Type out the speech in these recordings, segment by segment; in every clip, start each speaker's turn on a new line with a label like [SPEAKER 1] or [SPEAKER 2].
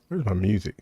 [SPEAKER 1] Where's my music?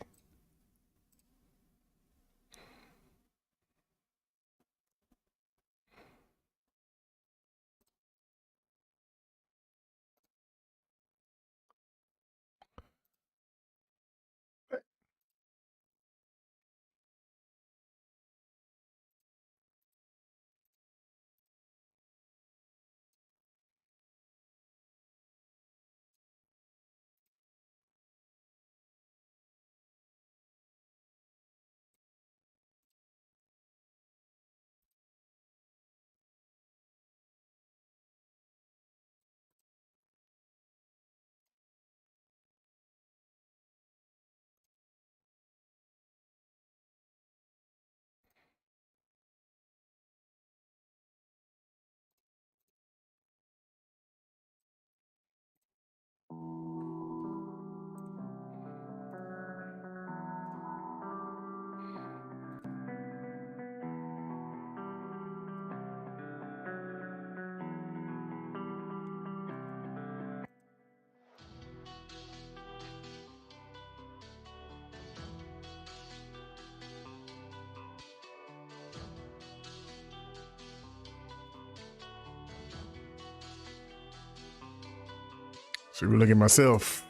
[SPEAKER 1] So look at myself.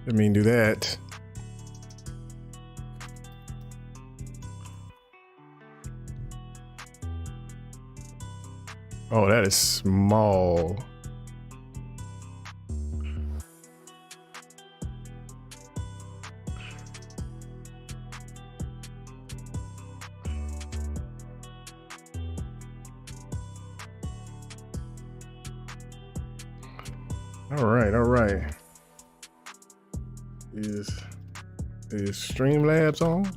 [SPEAKER 1] Let me do that. Oh, that is small. All right. Is Streamlabs on?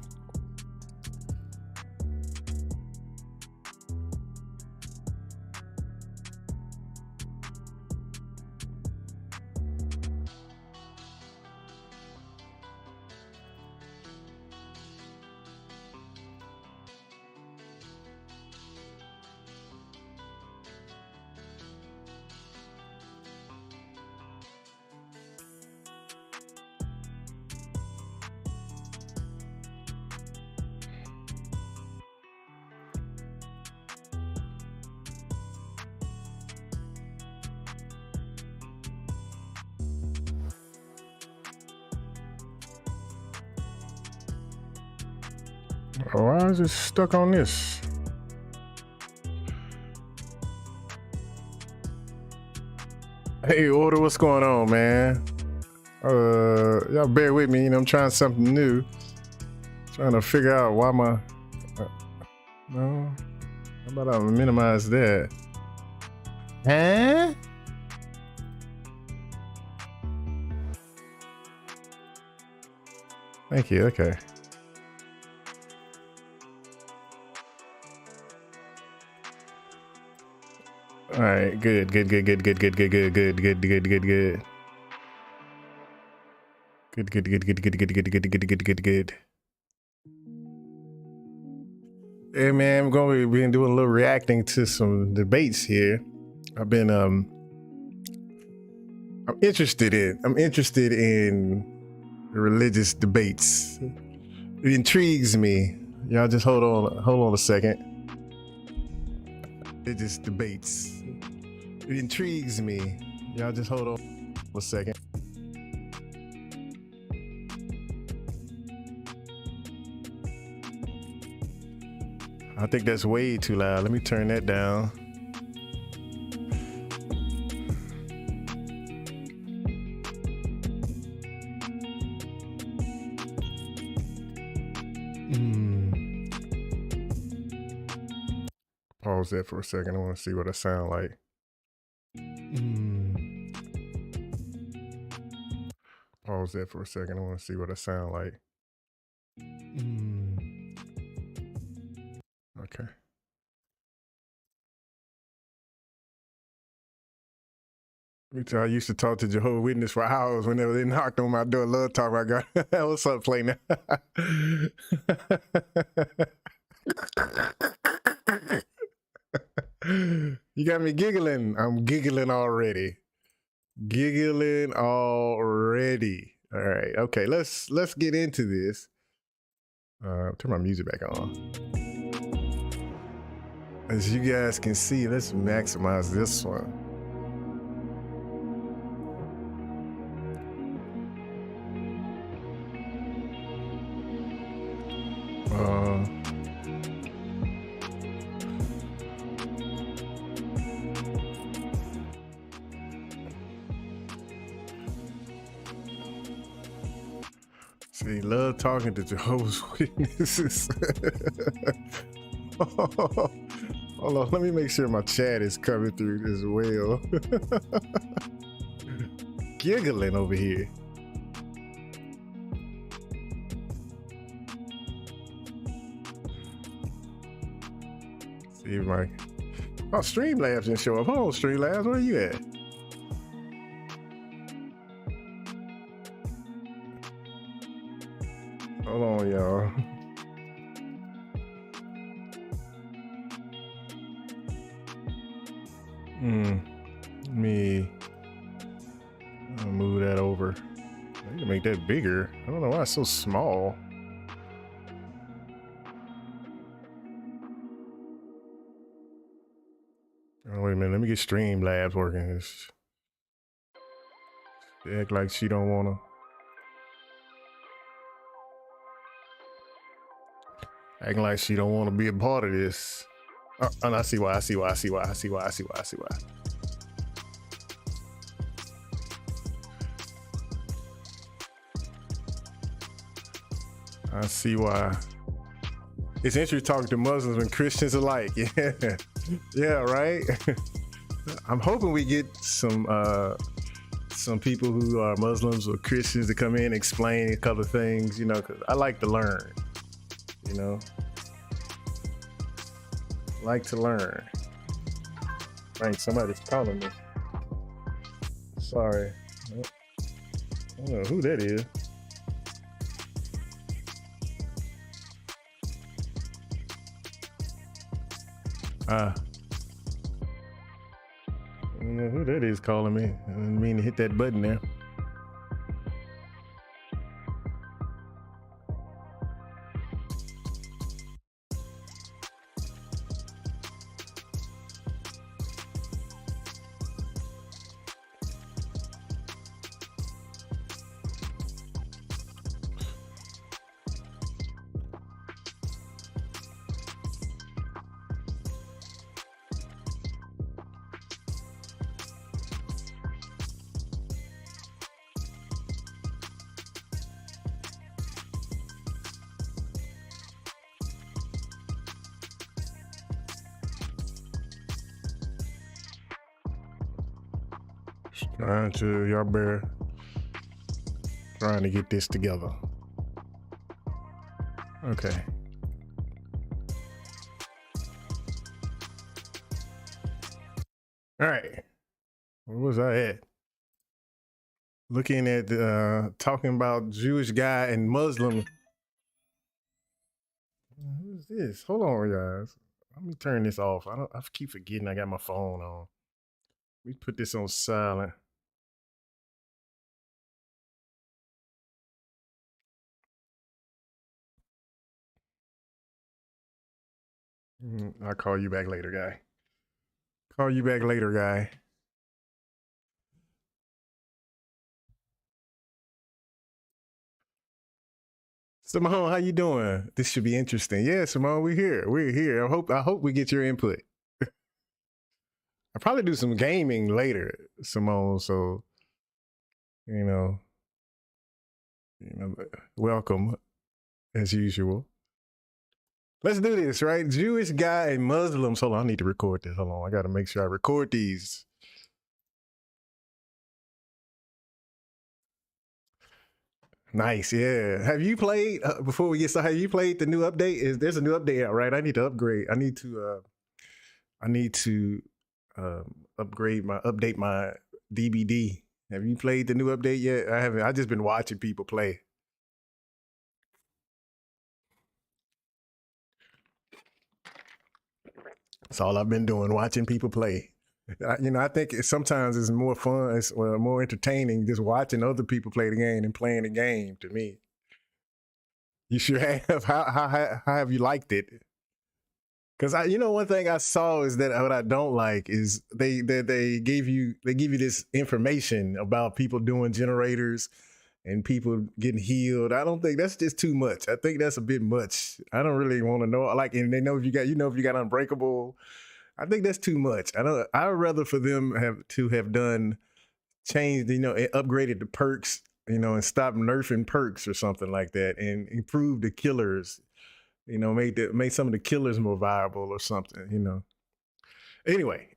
[SPEAKER 1] Oh, why is it stuck on this? Hey, Order, what's going on, man? Y'all bear with me, I'm trying something new. Trying to figure out why my... no? How about I minimize that? Huh? Thank you, okay. All right, good. Good. Hey man, we've been doing a little reacting to some debates here. I've been I'm interested in religious debates. It intrigues me. Y'all just hold on a second. Religious debates. It intrigues me. Y'all just hold on a second. I think that's way too loud. Let me turn that down. Pause that for a second. I want to see what I sound like. Pause that for a second. I want to see what I sound like. Okay. I used to talk to Jehovah's Witness for hours whenever they knocked on my door. Love talk about God. What's up, play now? You got me giggling. I'm giggling already. All right. Okay. Let's get into this. Turn my music back on. As you guys can see, let's maximize this one. See, love talking to Jehovah's Witnesses. Hold on, let me make sure my chat is coming through as well. Giggling over here. See if my Streamlabs didn't show up. Hold on, Streamlabs, where are you at? Hold on, y'all. Let me move that over. I need to make that bigger. I don't know why it's so small. Oh, wait a minute, let me get Streamlabs working. She act like she don't wanna. Acting like she don't want to be a part of this. Oh, and I see why. I see why. I see why. It's interesting talking to Muslims and Christians alike. Yeah, yeah, right. I'm hoping we get some people who are Muslims or Christians to come in and explain a couple of things. You know, because I like to learn. You know, like to learn. Right, somebody's calling me. Sorry, I don't know who that is. I don't know who that is calling me. I didn't mean to hit that button there. Trying to get this together. Okay. All right. Where was I at? Looking at talking about Jewish guy and Muslim. Who's this? Hold on, guys. Let me turn this off. I keep forgetting I got my phone on. We put this on silent. I'll call you back later, guy. Call you back later, guy. Simone, how you doing? This should be interesting. Yeah, Simone, we're here. We're here. I hope we get your input. I'll probably do some gaming later, Simone. So, you know, welcome as usual. Let's do this, right? Jewish guy and Muslims. Hold on, I need to record this. Hold on, I got to make sure I record these. Nice, yeah. Have you played before we get started? Have you played the new update? There's a new update out, right? I need to upgrade. I need to update my DBD. Have you played the new update yet? I haven't. I've just been watching people play. That's all I've been doing, watching people play. I think sometimes it's more fun, it's more entertaining just watching other people play the game than playing the game. To me, you sure have. How have you liked it? Because one thing I saw is that what I don't like is they give you this information about people doing generators and people getting healed. I don't think that's just too much. I think that's a bit much. I don't really want to know. Like, and they know if you got unbreakable. I think that's too much. I'd rather for them have done changed, upgraded the perks, and stop nerfing perks or something like that, and improve the killers. Made some of the killers more viable or something. Anyway,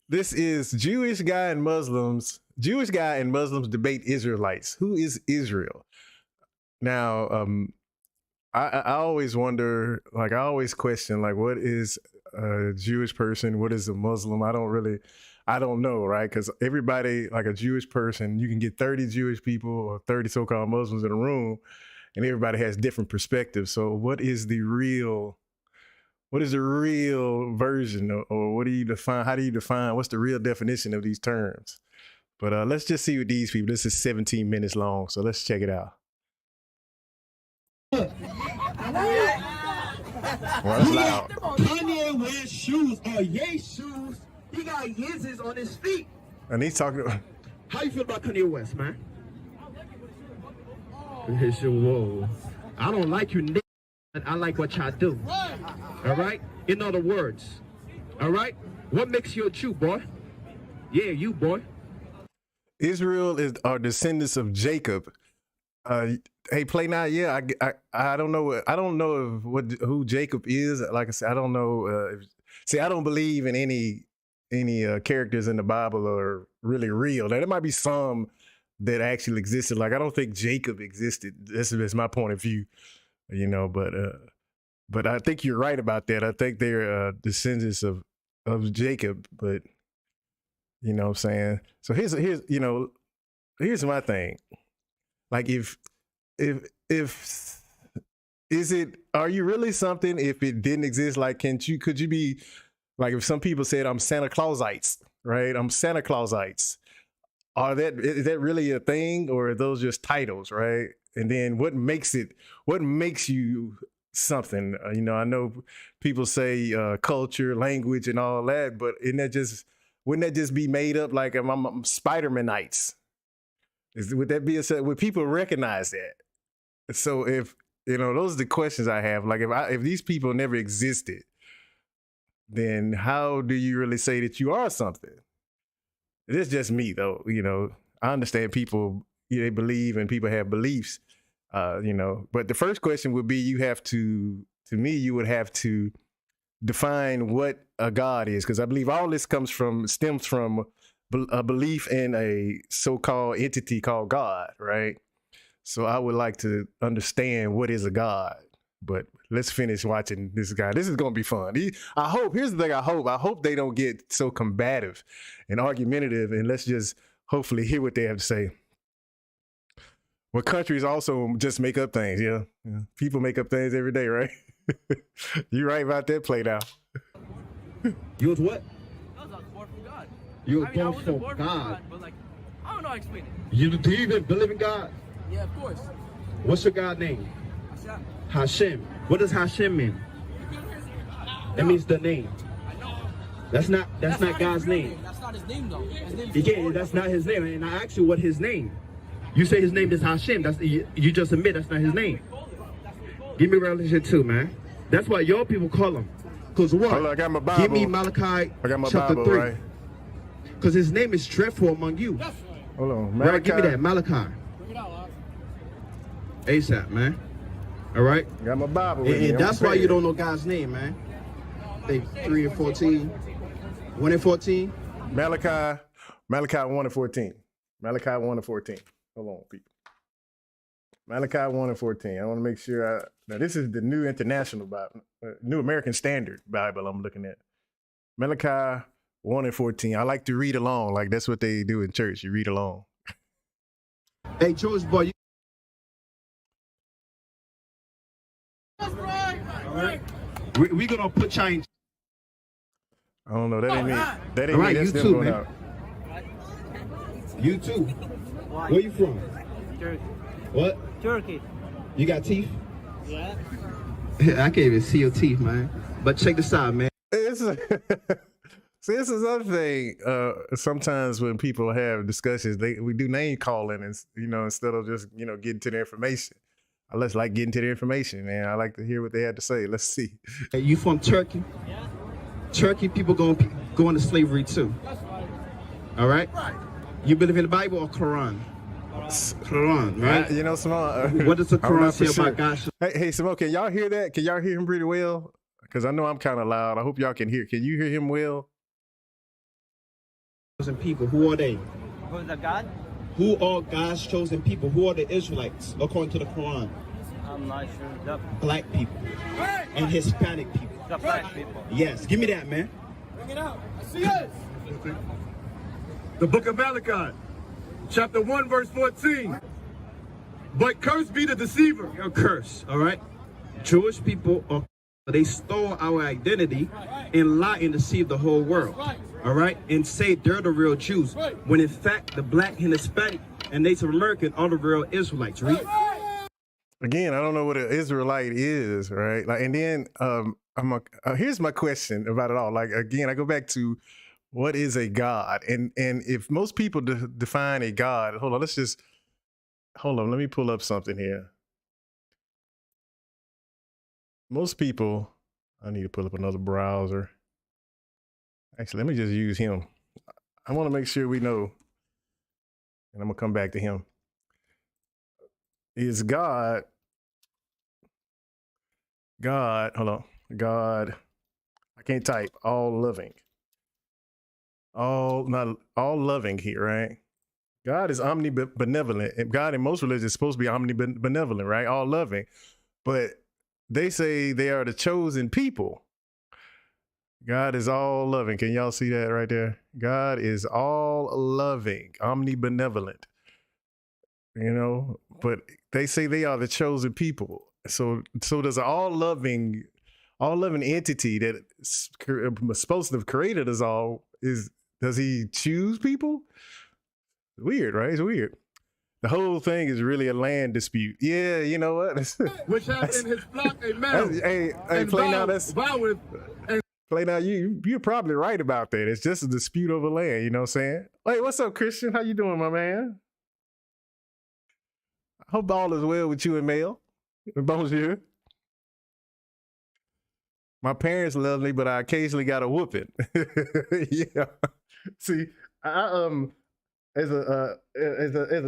[SPEAKER 1] this is Jewish guy and Muslims debate Israelites. Who is Israel? Now, I always wonder, like, I always question, like, what is a Jewish person? What is a Muslim? I don't know, right? Because everybody, like a Jewish person, you can get 30 Jewish people or 30 so-called Muslims in a room, and everybody has different perspectives. So what is the real version, or what do you define? How do you define? What's the real definition of these terms? But let's just see what these people. This is 17 minutes long, so let's check it out.
[SPEAKER 2] Well,
[SPEAKER 1] that's loud.
[SPEAKER 2] Kanye wears shoes or Ye shoes. He got Yeezys on his feet.
[SPEAKER 1] And he's talking.
[SPEAKER 2] How you feel about Kanye West, man? Whoa. I don't like you, but I like what y'all do. All right? In other words, all right? What makes you a Jew, boy? Yeah, you, boy.
[SPEAKER 1] Israel are descendants of Jacob. Hey, play now. Yeah, I don't know. I don't know who Jacob is. Like I said, I don't know. I don't believe in any characters in the Bible are really real. Now, there might be some that actually existed. Like, I don't think Jacob existed. This is my point of view, but I think you're right about that. I think they're descendants of Jacob, but you know what I'm saying? So here's my thing. Like, are you really something if it didn't exist? Like, could you be, like, if some people said I'm Santa Clausites, right? I'm Santa Clausites. Is that really a thing, or are those just titles, right? And then what makes you something? I know people say culture, language, and all that, but wouldn't that just be made up? Like, I'm Spider-Manites. Would that be would people recognize that? So if, those are the questions I have. Like, if these people never existed, then how do you really say that you are something? It is just me, though. I understand people, they believe and people have beliefs, but the first question would be, you would have to define what a God is. Because I believe all this stems from a belief in a so-called entity called God, right? So I would like to understand what is a God. But let's finish watching this guy. This is going to be fun. Here's the thing I hope they don't get so combative and argumentative, and let's just hopefully hear what they have to say. Well, countries also just make up things, yeah. People make up things every day, right? You right about that, play now.
[SPEAKER 2] You was what?
[SPEAKER 3] I was born from God.
[SPEAKER 2] You were born from God.
[SPEAKER 3] But like, I don't know how to explain it.
[SPEAKER 2] Do you even believe in God?
[SPEAKER 3] Yeah, of course.
[SPEAKER 2] What's your God name? Hashem. What does Hashem mean? That means the name.
[SPEAKER 3] I know.
[SPEAKER 2] That's not God's name.
[SPEAKER 3] That's not his name, though.
[SPEAKER 2] That's not his name. And I asked you what his name. You say his name is Hashem. You just admit that's not his name. Give me Revelation 2, man. That's what your people call him. Because what?
[SPEAKER 1] Hold on, I got my Bible.
[SPEAKER 2] Give me Malachi chapter
[SPEAKER 1] Bible,
[SPEAKER 2] 3.
[SPEAKER 1] right?
[SPEAKER 2] Because his name is dreadful among you.
[SPEAKER 1] Hold on. Malachi.
[SPEAKER 2] Right, give me that. Malachi. ASAP, man. All right?
[SPEAKER 1] Got my Bible with me.
[SPEAKER 2] And that's why you don't know God's name, man. They 3 and 14. 1 and 14.
[SPEAKER 1] Malachi 1 and 14. Malachi 1 and 14. Hold on, people. Malachi 1 and 14. I want to make sure now this is the New International Bible, New American Standard Bible I'm looking at. Malachi 1 and 14. I like to read along. Like, that's what they do in church. You read along.
[SPEAKER 2] Hey, George boy. All right. We're going to put you in.
[SPEAKER 1] I don't know. That ain't me. That ain't
[SPEAKER 2] All right,
[SPEAKER 1] me. That's
[SPEAKER 2] you
[SPEAKER 1] them
[SPEAKER 2] too,
[SPEAKER 1] going
[SPEAKER 2] man.
[SPEAKER 1] out.
[SPEAKER 2] You too. Where you from?
[SPEAKER 4] Turkey.
[SPEAKER 2] What?
[SPEAKER 4] Turkey.
[SPEAKER 2] You got teeth?
[SPEAKER 4] Yeah.
[SPEAKER 2] I can't even see your teeth, man. But check this out, man.
[SPEAKER 1] It's see, this is another thing. Sometimes when people have discussions, we do name calling, and instead of just getting to the information. I just like getting to the information, man. I like to hear what they had to say. Let's see.
[SPEAKER 2] Hey, you from Turkey?
[SPEAKER 4] Yeah.
[SPEAKER 2] Turkey people go into slavery too. All right. You believe in the Bible or Quran? Quran, right?
[SPEAKER 1] Simone.
[SPEAKER 2] What does the
[SPEAKER 1] I'm
[SPEAKER 2] Quran
[SPEAKER 1] not
[SPEAKER 2] say
[SPEAKER 1] for
[SPEAKER 2] about
[SPEAKER 1] sure.
[SPEAKER 2] God?
[SPEAKER 1] Hey, Simone, can y'all hear that? Can y'all hear him pretty well? Because I know I'm kind of loud. I hope y'all can hear. Can you hear him well?
[SPEAKER 2] Chosen people. Who are they?
[SPEAKER 4] Who's the God?
[SPEAKER 2] Who are God's chosen people? Who are the Israelites according to the Quran?
[SPEAKER 4] I'm not sure. The
[SPEAKER 2] Black people and Hispanic people.
[SPEAKER 4] black people.
[SPEAKER 2] Yes, give me that, man.
[SPEAKER 3] Bring it out. I see it. The book of Malachi, chapter 1, verse 14. But cursed be the deceiver.
[SPEAKER 2] You're cursed, all right? Jewish people they stole our identity and lie and deceive the whole world, all right? And say they're the real Jews, when in fact the black and Hispanic and Native American are the real Israelites, right?
[SPEAKER 1] Again, I don't know what an Israelite is, right? Like, and then here's my question about it all. Like, again, I go back to what is a God, and if most people define a God, hold on, let me pull up something here. Most people, I need to pull up another browser. Actually, let me just use him. I want to make sure we know, and I'm gonna come back to him. Is God, hold on, God, I can't type, all loving. Not all loving here, right? God is omnibenevolent. And God in most religions is supposed to be omnibenevolent, right? All loving. But they say they are the chosen people. God is all loving. Can y'all see that right there? God is all loving, omnibenevolent. But they say they are the chosen people. So does an all loving entity that is supposed to have created us all, does he choose people? Weird, right? It's weird. The whole thing is really a land dispute. Yeah, you know what?
[SPEAKER 3] Which hath in his flock a male.
[SPEAKER 1] Hey,
[SPEAKER 3] and
[SPEAKER 1] play now.
[SPEAKER 3] voweth, and
[SPEAKER 1] Play now. You're probably right about that. It's just a dispute over land. You know what I'm saying? Hey, what's up, Christian? How you doing, my man? I hope all is well with you and Mel. Bonjour. My parents love me, but I occasionally got a whooping. Yeah. See, as a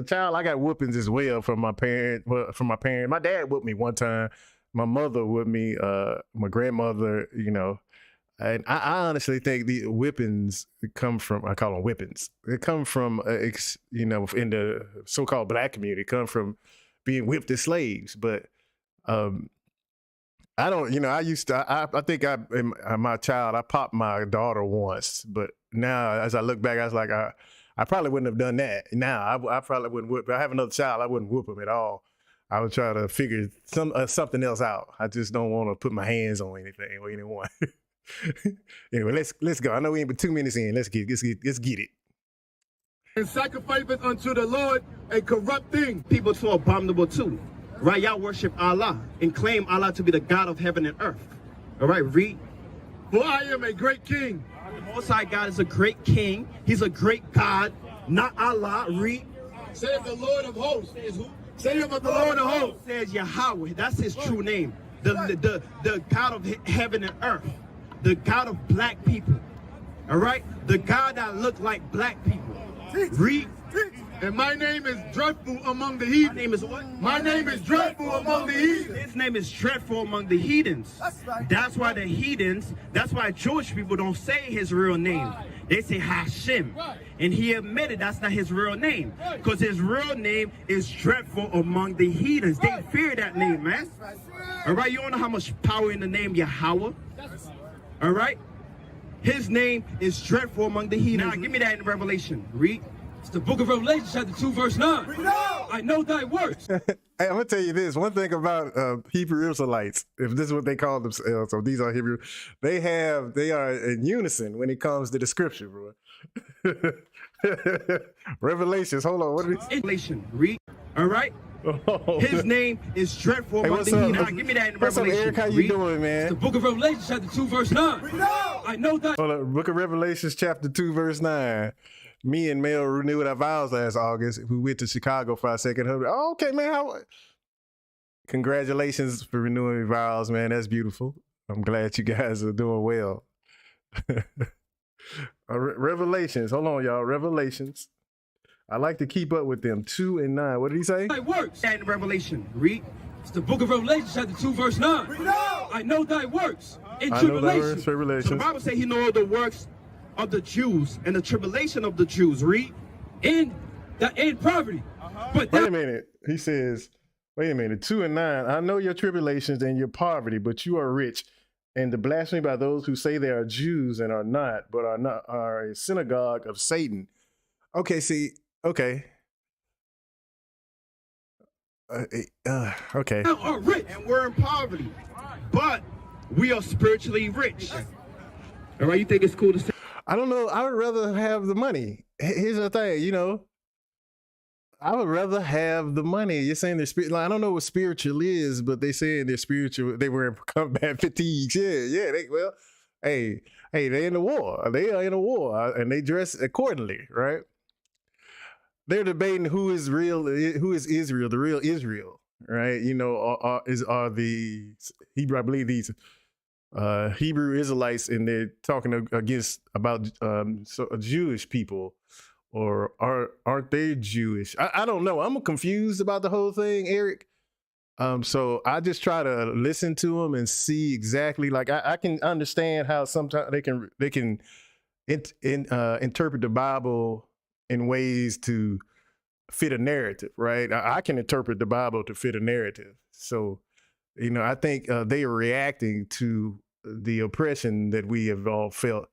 [SPEAKER 1] child, I got whoopings as well from my parent. My dad whooped me one time. My mother whooped me. My grandmother, and I honestly think the whippings come from, I call them whippings. They come from, in the so-called black community, come from being whipped as slaves. But I don't, I used to, I think in my child, I popped my daughter once, but now as I look back, I was like, I probably wouldn't have done that. Now I probably wouldn't whoop. If I have another child, I wouldn't whoop him at all. I would try to figure something else out. I just don't want to put my hands on anything or anyone. Anyway, let's go. I know we ain't but 2 minutes in. Let's get it.
[SPEAKER 3] and sacrificeth unto the Lord a corrupt thing.
[SPEAKER 2] People so abominable too, right? Y'all worship Allah and claim Allah to be the God of heaven and earth. All right, read.
[SPEAKER 3] For I am a great king.
[SPEAKER 2] The Most High God is a great king. He's a great God, not Allah. Read.
[SPEAKER 3] Saith the Lord of hosts. Says who? Saith of the Lord of hosts.
[SPEAKER 2] Says Yahweh. That's his true name. The God of heaven and earth. The God of black people. All right? The God that look like black people. Read.
[SPEAKER 3] And my name is dreadful among the heathens.
[SPEAKER 2] My name is what?
[SPEAKER 3] My name is dreadful among the heathens.
[SPEAKER 2] His name is dreadful among the heathens. That's why the heathens, that's why Jewish people don't say his real name. They say Hashem. And he admitted that's not his real name. Because his real name is dreadful among the heathens. They fear that name, man. All right, you don't know how much power in the name Yahweh. All right? His name is dreadful among the heathens. Now, give me that in Revelation. Read.
[SPEAKER 3] It's the book of Revelation, chapter 2, verse 9. I know thy works.
[SPEAKER 1] Hey, I'm gonna tell you this one thing about Hebrew Israelites. If this is what they call themselves, so these are Hebrew. They are in unison when it comes to the scripture, bro. Revelations. Hold on. What is
[SPEAKER 2] Revelation. Read. All right.
[SPEAKER 1] oh.
[SPEAKER 2] His name is dreadful
[SPEAKER 1] Hey,
[SPEAKER 2] among
[SPEAKER 1] what's
[SPEAKER 2] the
[SPEAKER 1] up?
[SPEAKER 2] heathen. Give me that in
[SPEAKER 1] What's up,
[SPEAKER 2] Revelation.
[SPEAKER 1] Eric? How you
[SPEAKER 2] Read.
[SPEAKER 1] doing,
[SPEAKER 3] The
[SPEAKER 1] man?
[SPEAKER 3] book of Revelation, chapter 2, verse 9. I know thy
[SPEAKER 1] Hold up. Book of Revelations, chapter 2, verse 9. Me and Mel renewed our vows last August. We went to Chicago for a second. Oh, okay, man. Congratulations for renewing your vows, man. That's beautiful. I'm glad you guys are doing well. Revelations. Hold on, y'all. Revelations. I like to keep up with them. 2 and 9. What did he say?
[SPEAKER 3] works.
[SPEAKER 2] That in Revelation. Read.
[SPEAKER 3] It's the book of Revelation, chapter 2, verse 9. I know thy works in
[SPEAKER 1] I know that word,
[SPEAKER 3] tribulation.
[SPEAKER 2] So the
[SPEAKER 1] tribulation.
[SPEAKER 2] Bible says he knows the works of the Jews and the tribulation of the Jews. Read.
[SPEAKER 3] In poverty. But
[SPEAKER 1] Wait a minute. He says, wait a minute. 2 and 9. I know your tribulations and your poverty, but you are rich. And the blasphemy by those who say they are Jews and are not, but are a synagogue of Satan. Okay, see, okay. Okay.
[SPEAKER 2] Now are rich and we're in poverty, but we are spiritually rich. All right, you think it's cool to say?
[SPEAKER 1] I don't know. I would rather have the money. Here's the thing, you know. I would rather have the money. You're saying they're spiritual. I don't know what spiritual is, but they saying they're spiritual. They were in combat fatigues. Yeah. Hey, they're in the war. They are in a war, and they dress accordingly, right? They're debating who is real, who is Israel, the real Israel, right? You know, are the Hebrew? I believe these Hebrew Israelites, and they're talking about Jewish people. Or aren't they Jewish? I don't know. I'm confused about the whole thing, Eric. So I just try to listen to them and see exactly. Like I can understand how sometimes they can interpret the Bible in ways to fit a narrative, right? I can interpret the Bible to fit a narrative. So, you know, I think they are reacting to the oppression that we have all felt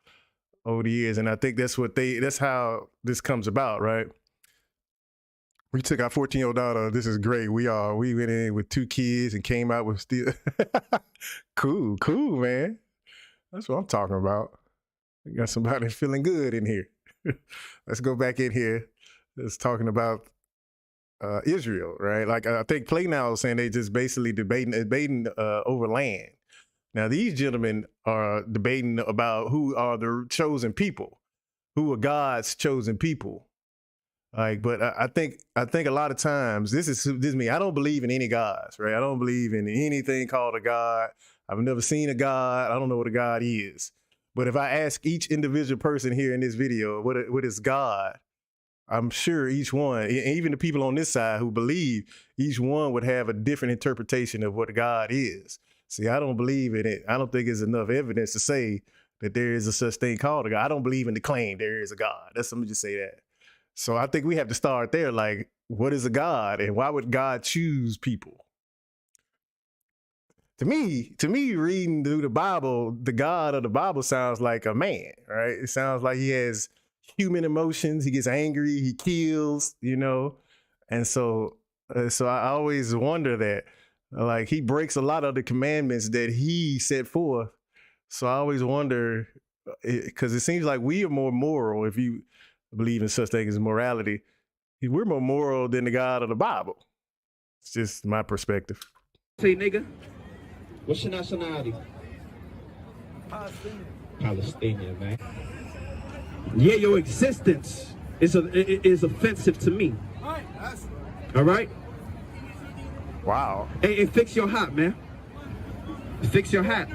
[SPEAKER 1] over the years, and I think that's how this comes about, right? We took our 14-year-old daughter. This is great. We went in with 2 kids and came out with still cool, man. That's what I'm talking about. We got somebody feeling good in here. Let's go back in here. It's talking about Israel, right? Like I think Play Now is saying they just basically debating over land. Now, these gentlemen are debating about who are the chosen people, who are God's chosen people. Like, but I think a lot of times this is me. I don't believe in any gods, right? I don't believe in anything called a God. I've never seen a God. I don't know what a God is. But if I ask each individual person here in this video, what is God? I'm sure each one, even the people on this side who believe, each one would have a different interpretation of what God is. See, I don't believe in it. I don't think there's enough evidence to say that there is a such thing called a God. I don't believe in the claim there is a God. Let me just say that. So I think we have to start there. Like, what is a God, and why would God choose people? To me, reading through the Bible, the God of the Bible sounds like a man, right? It sounds like he has human emotions. He gets angry. He kills, you know, and so I always wonder that. Like, he breaks a lot of the commandments that he set forth. So I always wonder, because it seems like we are more moral, if you believe in such thing as morality. We're more moral than the God of the Bible. It's just my perspective.
[SPEAKER 2] Say, nigga, what's your nationality? Palestinian, man. Yeah, your existence is offensive to me. All right?
[SPEAKER 1] Wow.
[SPEAKER 2] Hey, fix your hat, man. Fix your hat.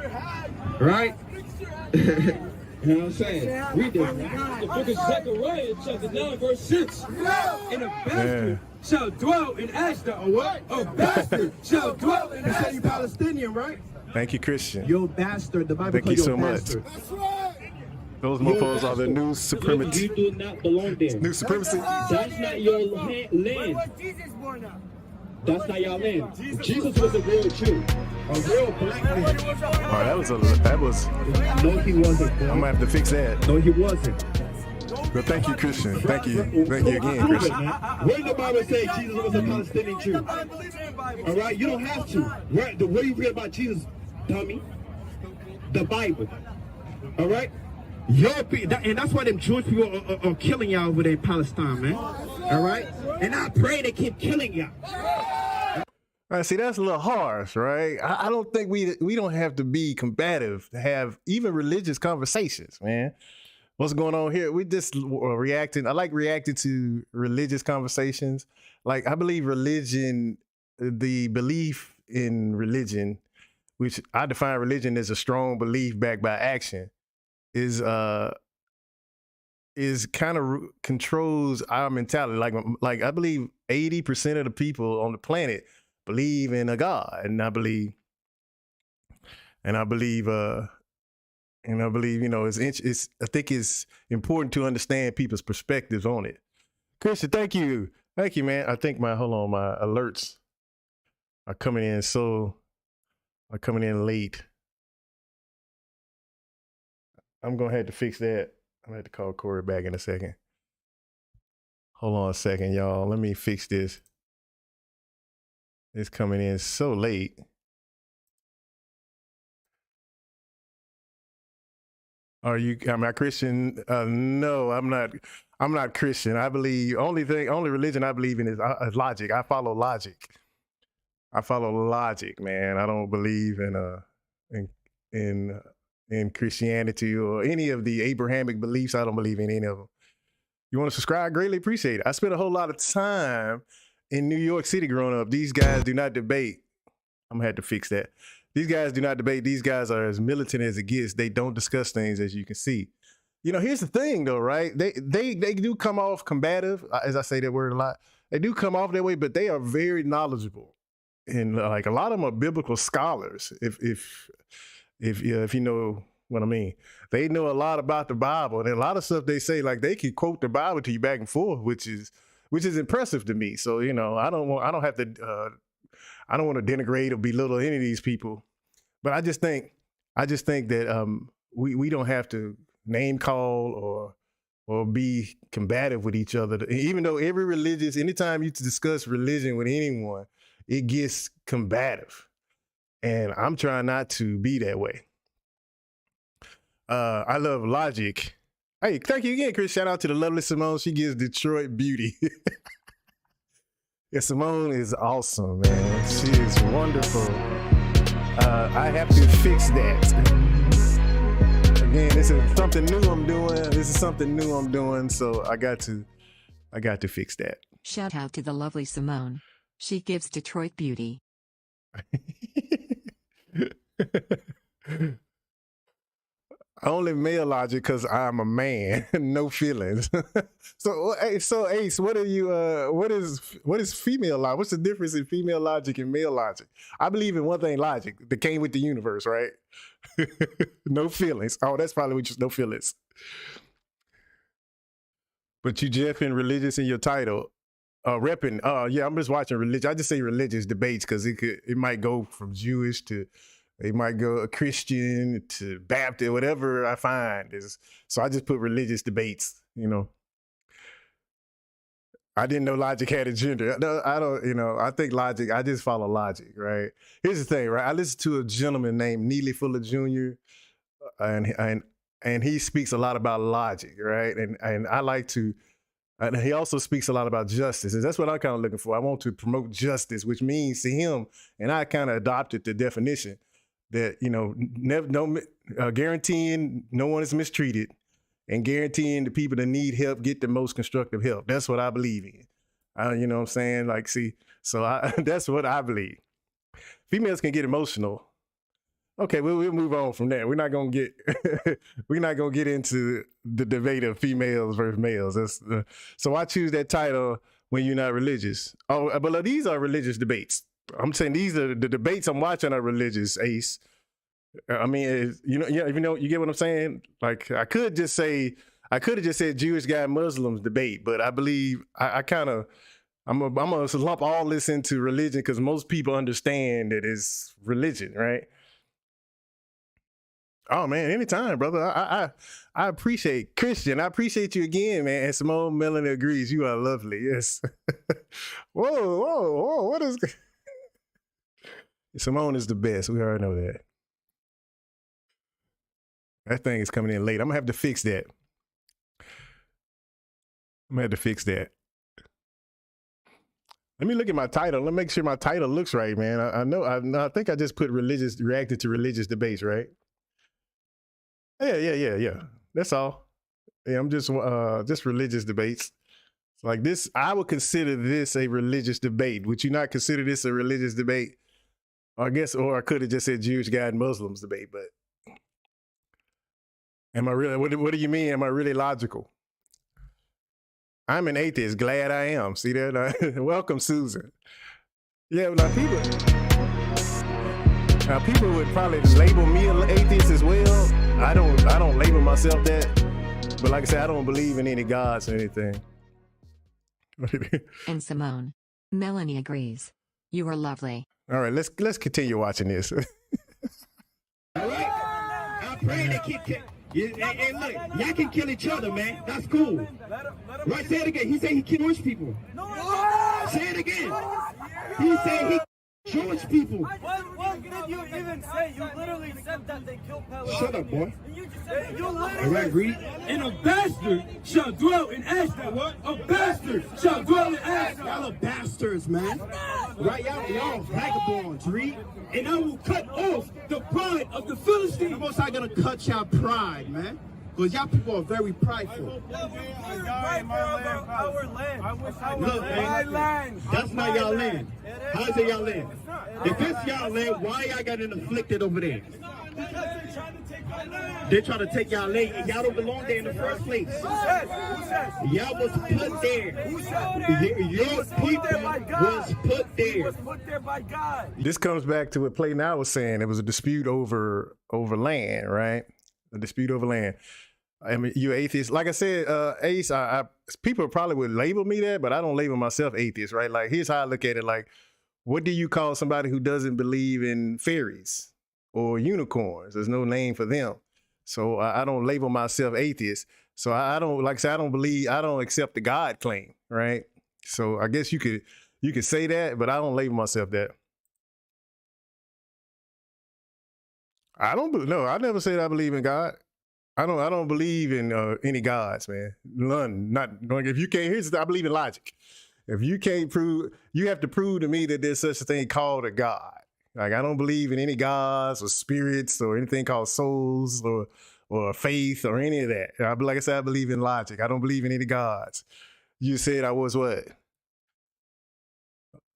[SPEAKER 2] Right? You know what I'm saying? Read this.
[SPEAKER 3] The book of Zechariah, chapter 9, verse 6. And a bastard shall dwell in Ashdod.
[SPEAKER 2] A what?
[SPEAKER 3] A bastard shall dwell in
[SPEAKER 2] You say you
[SPEAKER 3] Ashdod.
[SPEAKER 2] Palestinian, right?
[SPEAKER 1] Thank you, Christian.
[SPEAKER 2] You're a bastard. The Bible
[SPEAKER 1] Thank
[SPEAKER 2] calls
[SPEAKER 1] you
[SPEAKER 2] you
[SPEAKER 1] so
[SPEAKER 2] a
[SPEAKER 1] much.
[SPEAKER 2] bastard.
[SPEAKER 1] Those
[SPEAKER 2] You're a
[SPEAKER 1] mofos are the
[SPEAKER 2] bastard.
[SPEAKER 1] new supremacy.
[SPEAKER 2] You do not belong there.
[SPEAKER 1] New supremacy.
[SPEAKER 2] That's not your land. That's not your land. Jesus was a real Jew. A real black man.
[SPEAKER 1] Oh, that was.
[SPEAKER 2] No, he wasn't.
[SPEAKER 1] I'm gonna have to fix that.
[SPEAKER 2] No, he wasn't.
[SPEAKER 1] Well, thank you, Christian. Thank you again,
[SPEAKER 2] Prove it,
[SPEAKER 1] Christian.
[SPEAKER 2] man. Where in the Bible say Jesus was a Palestinian Jew? All right, you don't have to. Where you read about Jesus, dummy? The Bible. All right? And that's why them Jewish people are killing y'all over there in Palestine, man. All right? And I pray they keep killing y'all.
[SPEAKER 1] All right, see, that's a little harsh, right? I don't think we don't have to be combative to have even religious conversations, man. What's going on here? We just reacting. I like reacting to religious conversations. Like, I believe religion, the belief in religion, which I define religion as a strong belief backed by action, is kind of controls our mentality. Like I believe 80% of the people on the planet believe in a God, and I believe, you know, it's I think it's important to understand people's perspectives on it. Christian, thank you, man. I think my alerts are coming in late. I'm gonna have to fix that. I'm gonna have to call Corey back in a second. Hold on a second, y'all. Let me fix this. It's coming in so late. Am I Christian? No, I'm not. I'm not Christian. I believe only religion I believe in is logic. I follow logic. Man. I don't believe in Christianity or any of the Abrahamic beliefs. I don't believe in any of them. You want to subscribe? Greatly appreciate it. I spent a whole lot of time in New York City growing up. These guys do not debate. I'm gonna have to fix that. These guys do not debate. These guys are as militant as it gets. They don't discuss things, as you can see. You know, here's the thing though, right? They do come off combative, as I say that word a lot. They do come off that way, but they are very knowledgeable. And like a lot of them are biblical scholars, if you know what I mean. They know a lot about the Bible, and a lot of stuff they say, like they can quote the Bible to you back and forth, which is impressive to me. So, you know, I don't want to denigrate or belittle any of these people, but I just think that we don't have to name call or be combative with each other. Even though anytime you discuss religion with anyone, it gets combative, and I'm trying not to be that way. I love logic. Hey, thank you again, Chris. Shout out to the lovely Simone. She gives Detroit beauty. Yeah, Simone is awesome, man. She is wonderful. I have to fix that. Again, this is something new I'm doing. So I got to fix that.
[SPEAKER 5] Shout out to the lovely Simone. She gives Detroit beauty.
[SPEAKER 1] I only male logic because I'm a man, no feelings. So Ace, what is female logic? What's the difference in female logic and male logic? I believe in one thing, logic that came with the universe, right? No feelings. Oh, that's probably what no feelings. But you Jeff and religious in your title. Repping. Yeah, I'm just watching religion. I just say religious debates because it might go from Jewish to, it might go a Christian to Baptist, whatever I find is. So I just put religious debates, you know. I didn't know logic had a gender. No, I don't, you know, I think logic, I just follow logic, right? Here's the thing, right? I listened to a gentleman named Neely Fuller Jr. And he speaks a lot about logic, right? And I like to, and he also speaks a lot about justice. And that's what I'm kind of looking for. I want to promote justice, which means to him, and I kind of adopted the definition that, you know, guaranteeing no one is mistreated and guaranteeing the people that need help get the most constructive help. That's what I believe in. You know what I'm saying? Like, see, so that's what I believe. Females can get emotional. Okay, we'll move on from that. We're not gonna get into the debate of females versus males. So I choose that title when you're not religious. Oh, but these are religious debates. I'm saying these are the debates I'm watching are religious, Ace. I mean, you get what I'm saying? Like I could have just said Jewish guy Muslims debate, but I believe I'm gonna lump all this into religion because most people understand that it's religion, right? Oh man, anytime, brother. I appreciate Christian. I appreciate you again, man. And Simone Melanie agrees. You are lovely. Yes. Whoa. What is? Simone is the best. We already know that. That thing is coming in late. I'm gonna have to fix that. Let me look at my title. Let me make sure my title looks right, man. I think I just put reacted to religious debates, right? Yeah. That's all. Yeah, I'm just religious debates. Like this, I would consider this a religious debate. Would you not consider this a religious debate? I guess, or I could have just said Jewish guy and Muslims debate, but am I really, what do you mean? Am I really logical? I'm an atheist. Glad I am. See that? Welcome, Susan. Yeah, now people would probably label me an atheist as well. I don't label myself that. But like I said, I don't believe in any gods or anything.
[SPEAKER 5] And Simone. Melanie agrees. You are lovely.
[SPEAKER 1] All right, let's continue watching this.
[SPEAKER 2] All right. I pray they keep. Hey, look, y'all can kill each other, man. That's cool. Right, say it again. He said he kill Jewish people. Say it again. He said he Jewish people.
[SPEAKER 6] What did you even say? You literally said that they killed Palestine.
[SPEAKER 2] Shut up, boy.
[SPEAKER 6] You
[SPEAKER 2] All right, read.
[SPEAKER 3] And a bastard shall dwell in Ashdod. What? A bastard shall dwell in Ashdod.
[SPEAKER 2] Y'all are bastards, man. Right, y'all vagabonds, read.
[SPEAKER 3] And I will cut off the pride of the Philistines.
[SPEAKER 2] The most I gonna cut y'all pride, man. Because y'all people are very prideful.
[SPEAKER 6] Our land.
[SPEAKER 2] Look, man, that's not y'all land. How is it y'all land? If it's y'all land, why y'all got it afflicted over there? They're trying to take y'all land, and y'all don't belong there in the first place. Y'all was put there. Your people was put there.
[SPEAKER 6] By God.
[SPEAKER 1] This comes back to what Play Now was saying. It was a dispute over land, right? A dispute over land. I mean, you atheist. Like I said, Ace, people probably would label me that, but I don't label myself atheist, right? Like, here's how I look at it. Like, what do you call somebody who doesn't believe in fairies or unicorns? There's no name for them. So I don't label myself atheist. So I don't, like I said, I don't accept the God claim, right? So I guess you could say that, but I don't label myself that. I never said I believe in God. I don't believe in any gods, man. None. Not if you can't. I believe in logic. If you can't prove, you have to prove to me that there's such a thing called a God. Like, I don't believe in any gods or spirits or anything called souls or faith or any of that. Like I said, I believe in logic. I don't believe in any gods. You said I was what?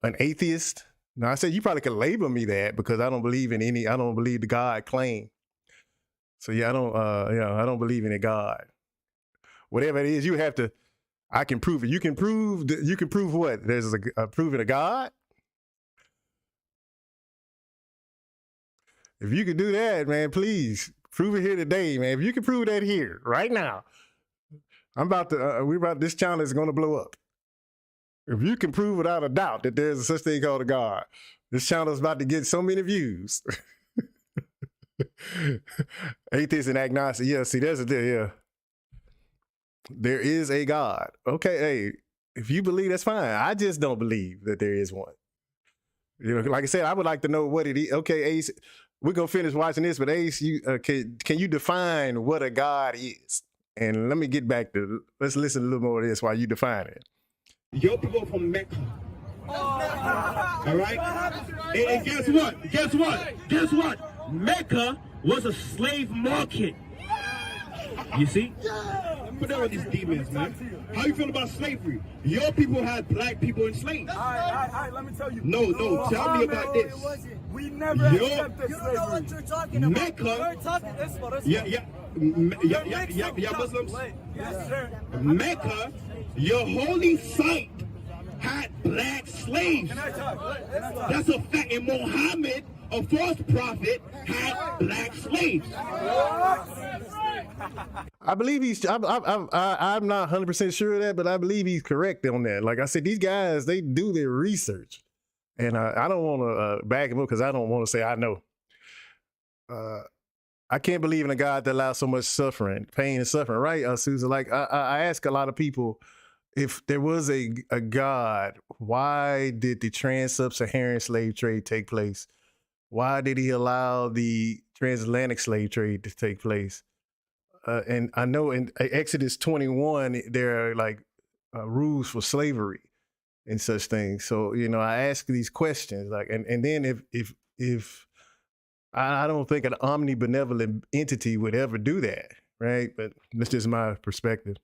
[SPEAKER 1] An atheist? No, I said you probably could label me that because I don't believe the God claim. So yeah, I don't believe in a God. Whatever it is, I can prove it. You can prove what? There's a proving a God? If you could do that, man, please prove it here today, man. If you can prove that here, right now, this channel is going to blow up. If you can prove without a doubt that there's such thing called a God, this channel is about to get so many views. Atheist and agnostic. Yeah, see, there's a deal. Yeah. There is a God. Okay, hey, if you believe, that's fine. I just don't believe that there is one. You know, like I said, I would like to know what it is. Okay, Ace, we're gonna finish watching this, but Ace, can you define what a God is? And let me get back to, let's listen a little more of this while you define it.
[SPEAKER 2] Your people from Mecca. All right? And guess what? Mecca was a slave market. You see? Put down with these demons, man. How you feel about slavery? Your people had black people enslaved.
[SPEAKER 6] All right, let me tell you.
[SPEAKER 2] No, tell me about this.
[SPEAKER 6] We never accepted slavery. You don't know what you're talking about.
[SPEAKER 2] Mecca.
[SPEAKER 6] You're talking this.
[SPEAKER 2] Yeah, Muslims.
[SPEAKER 6] Yes, sir.
[SPEAKER 2] Mecca, your holy site, had black slaves.
[SPEAKER 6] Can I talk?
[SPEAKER 2] That's a fact. And Muhammad, a false prophet, had black slaves.
[SPEAKER 1] I believe I'm not 100% sure of that, but I believe he's correct on that. Like I said, these guys, they do their research. And I don't want to back him up because I don't want to say I know. I can't believe in a God that allows so much suffering, pain and suffering, right, Susan? Like I ask a lot of people, if there was a God, why did the trans-Sub-Saharan slave trade take place? Why did he allow the transatlantic slave trade to take place? And I know in Exodus 21, there are like rules for slavery and such things. So, you know, I ask these questions, like, and then if I don't think an omnibenevolent entity would ever do that, right? But that's just my perspective.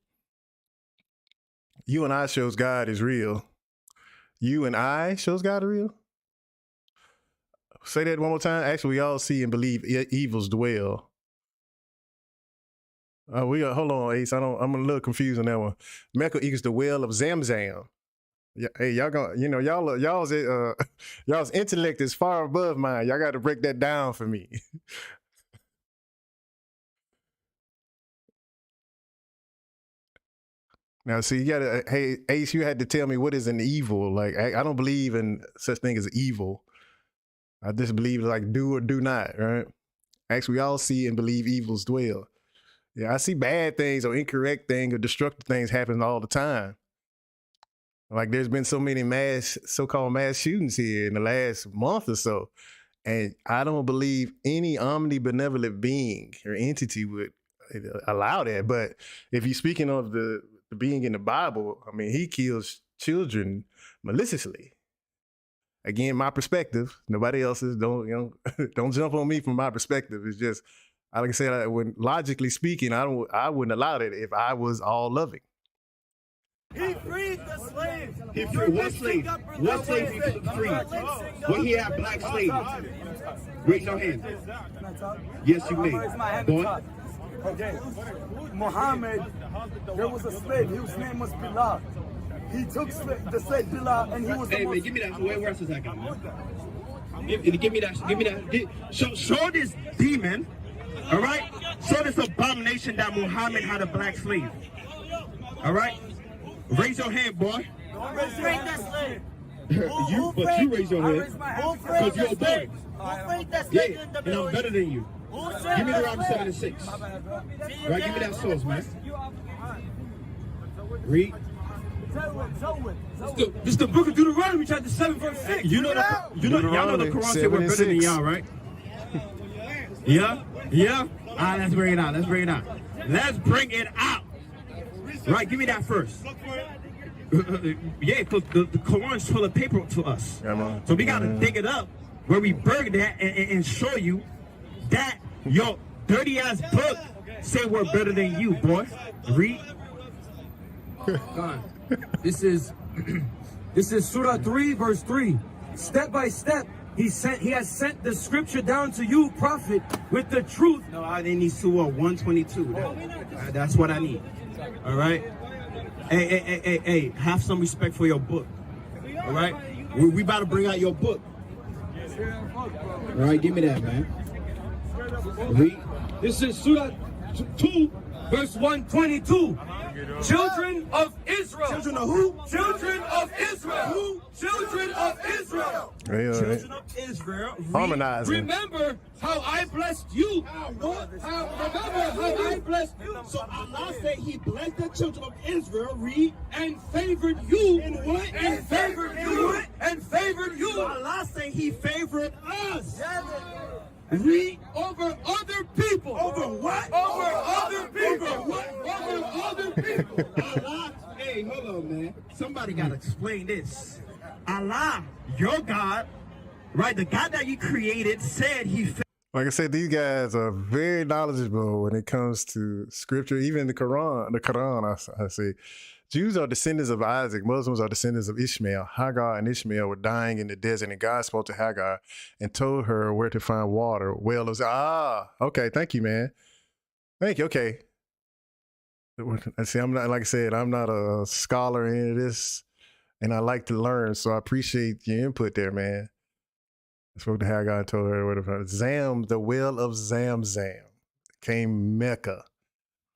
[SPEAKER 1] You and I shows God is real. You and I shows God is real. Say that one more time. Actually, we all see and believe evils dwell. Hold on, Ace. I'm a little confused on that one. Mecca equals the well of Zamzam. Yeah, hey, y'all gonna, you know, y'all's intellect is far above mine. Y'all got to break that down for me. Now, see, you gotta, hey, Ace, you had to tell me what is an evil. Like, I don't believe in such thing as evil. I just believe like do or do not, right? Actually, we all see and believe evils dwell. Yeah, I see bad things or incorrect things or destructive things happen all the time. Like there's been so many so-called mass shootings here in the last month or so. And I don't believe any omnibenevolent being or entity would allow that. But if you're speaking of the being in the Bible, I mean, he kills children maliciously. Again, my perspective. Nobody else's. Don't jump on me from my perspective. It's just, like I said, when logically speaking, I wouldn't allow that if I was all loving.
[SPEAKER 6] He freed the slaves.
[SPEAKER 2] He freed what slave? What slave he freed? When he had black slaves. Raise your hand. Yes, you may. Boy.
[SPEAKER 6] Okay. Muhammad, there was a slave. His name was Bilal. He took the slave Bilal, and he was.
[SPEAKER 2] Hey man, give me that. Where else is that guy? Give me that. Show this demon. All right. Show this abomination that Muhammad had a black slave. All right. Raise your hand, boy.
[SPEAKER 6] Freed the slave.
[SPEAKER 2] You raise your hand because you're a boy.
[SPEAKER 6] Who freed the slave?
[SPEAKER 2] Yeah, and I'm better than you. Give me the Robert 7 and 6. Right, give me that source, man. Read.
[SPEAKER 6] This is the book of Deuteronomy, chapter 7, verse 6.
[SPEAKER 2] Y'all know the Quran said we're better than y'all, right? Yeah? Alright, let's bring it out. Let's bring it out. Right, give me that first. Yeah, because the Quran's full of paper to us. So we gotta dig it up where we burn that and show you that your dirty ass book say we're better than you, boy. Read.
[SPEAKER 7] God, this is Surah 3, verse 3. Step by step, he has sent the scripture down to you, prophet, with the truth.
[SPEAKER 2] No, I need Surah 122. That's what I need. All right. Hey, have some respect for your book. All right. We about to bring out your book. All right, give me that, man. Read.
[SPEAKER 7] This is Surah 2, verse 122. Children of Israel.
[SPEAKER 2] Children of who?
[SPEAKER 7] Children of Israel. Who? Children of Israel.
[SPEAKER 2] Children of Israel.
[SPEAKER 1] Harmonizing.
[SPEAKER 7] Remember how I blessed you. Remember how I blessed you.
[SPEAKER 2] So Allah said He blessed the children of Israel. Read.
[SPEAKER 7] And favored you.
[SPEAKER 2] And what?
[SPEAKER 7] And favored you. And favored you.
[SPEAKER 2] Allah said He favored us.
[SPEAKER 7] Read over other people.
[SPEAKER 2] Over what?
[SPEAKER 7] Over other people.
[SPEAKER 2] Over what?
[SPEAKER 7] Over other people.
[SPEAKER 2] Allah. Hey, hold on, man. Somebody got to explain this. Allah, your God, right? The God that you created said He.
[SPEAKER 1] Like I said, these guys are very knowledgeable when it comes to scripture, even the Quran, I say. Jews are descendants of Isaac. Muslims are descendants of Ishmael. Hagar and Ishmael were dying in the desert, and God spoke to Hagar and told her where to find water. Well, it was, okay, thank you, man. Thank you, okay. See, I'm not, like I said, I'm not a scholar in any of this, and I like to learn, so I appreciate your input there, man. I spoke to Hagar and told her where to find Zam, the well of Zamzam, came Mecca.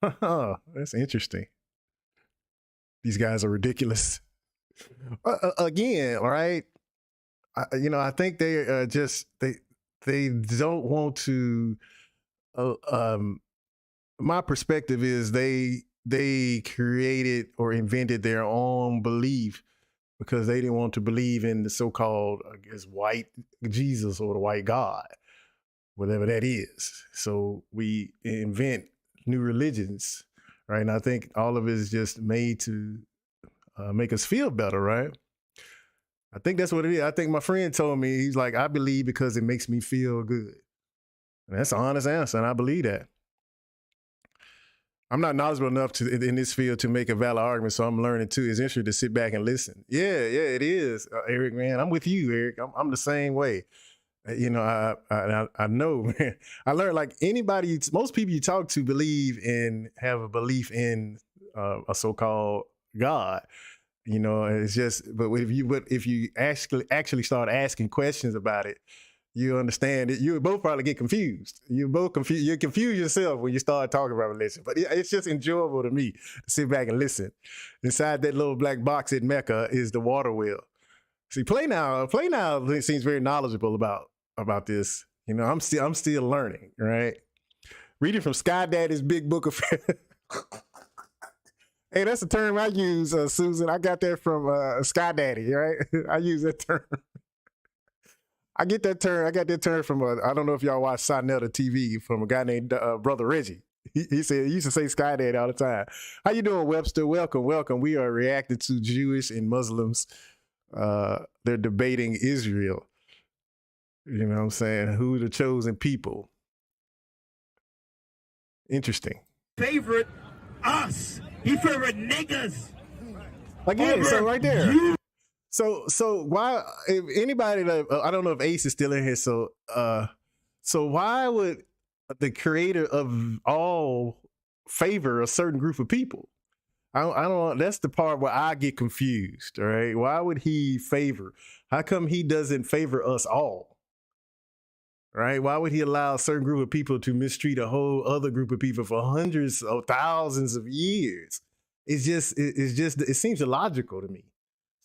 [SPEAKER 1] That's interesting. These guys are ridiculous. Again, all right. I think they just they don't want to my perspective is they created or invented their own belief because they didn't want to believe in the so-called, I guess, white Jesus or the white God, whatever that is. So we invent new religions, right? And I think all of it is just made to make us feel better, right? I think that's what it is. I think my friend told me, he's like, I believe because it makes me feel good. And that's an honest answer, and I believe that. I'm not knowledgeable enough in this field to make a valid argument, so I'm learning too. It's interesting to sit back and listen. Yeah, it is, Eric, man. I'm with you, Eric. I'm the same way. You know, I know, man. I learned like anybody, most people you talk to have a belief in a so-called God. You know, it's just, but if you actually start asking questions about it, you understand it. You both probably get confused. You confuse yourself when you start talking about religion. But it's just enjoyable to me to sit back and listen. Inside that little black box at Mecca is the water wheel. See, Play Now seems very knowledgeable about this. You know, I'm still learning, right? Reading from Sky Daddy's Big Book of Hey, that's a term I use, Susan. I got that from Sky Daddy, right? I use that term. I got that term from, I don't know if y'all watch Sonetta TV, from a guy named Brother Reggie. He said, he used to say Sky Daddy all the time. How you doing, Webster? Welcome. We are reacting to Jewish and Muslims. They're debating Israel. You know what I'm saying? Who the chosen people? Interesting.
[SPEAKER 2] Favorite us. He favorite niggas.
[SPEAKER 1] Like, yeah, so right there. So why, if anybody, I don't know if Ace is still in here, so why would the creator of all favor a certain group of people? I don't, that's the part where I get confused, all right? Why would he favor? How come he doesn't favor us all? Right? Why would he allow a certain group of people to mistreat a whole other group of people for hundreds of thousands of years? It seems illogical to me.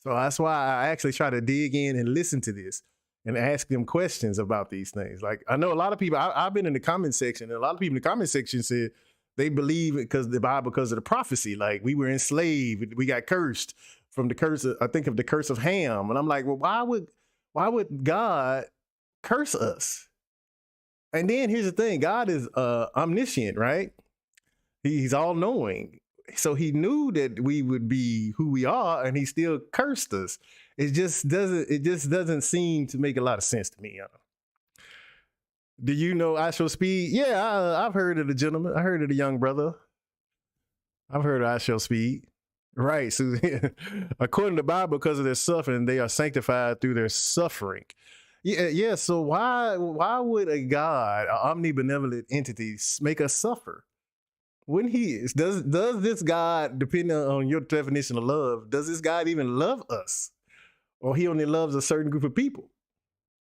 [SPEAKER 1] So that's why I actually try to dig in and listen to this and ask them questions about these things. Like, I know a lot of people, I've been in the comment section, and a lot of people in the comment section said they believe it because of the Bible, because of the prophecy. Like, we were enslaved, we got cursed from the curse of, I think of the curse of Ham. And I'm like, well, why would God curse us? And then here's the thing, God is omniscient, right? He's all knowing. So he knew that we would be who we are, and he still cursed us. It just doesn't seem to make a lot of sense to me. Do you know I Shall Speed? Yeah, I've heard of the gentleman. I heard of the young brother. I've heard of I Shall Speed. Right. So according to the Bible, because of their suffering, they are sanctified through their suffering. Yeah. So why would a God, an omnibenevolent entity, make us suffer? Wouldn't he? Does this God, depending on your definition of love, does this God even love us, or he only loves a certain group of people?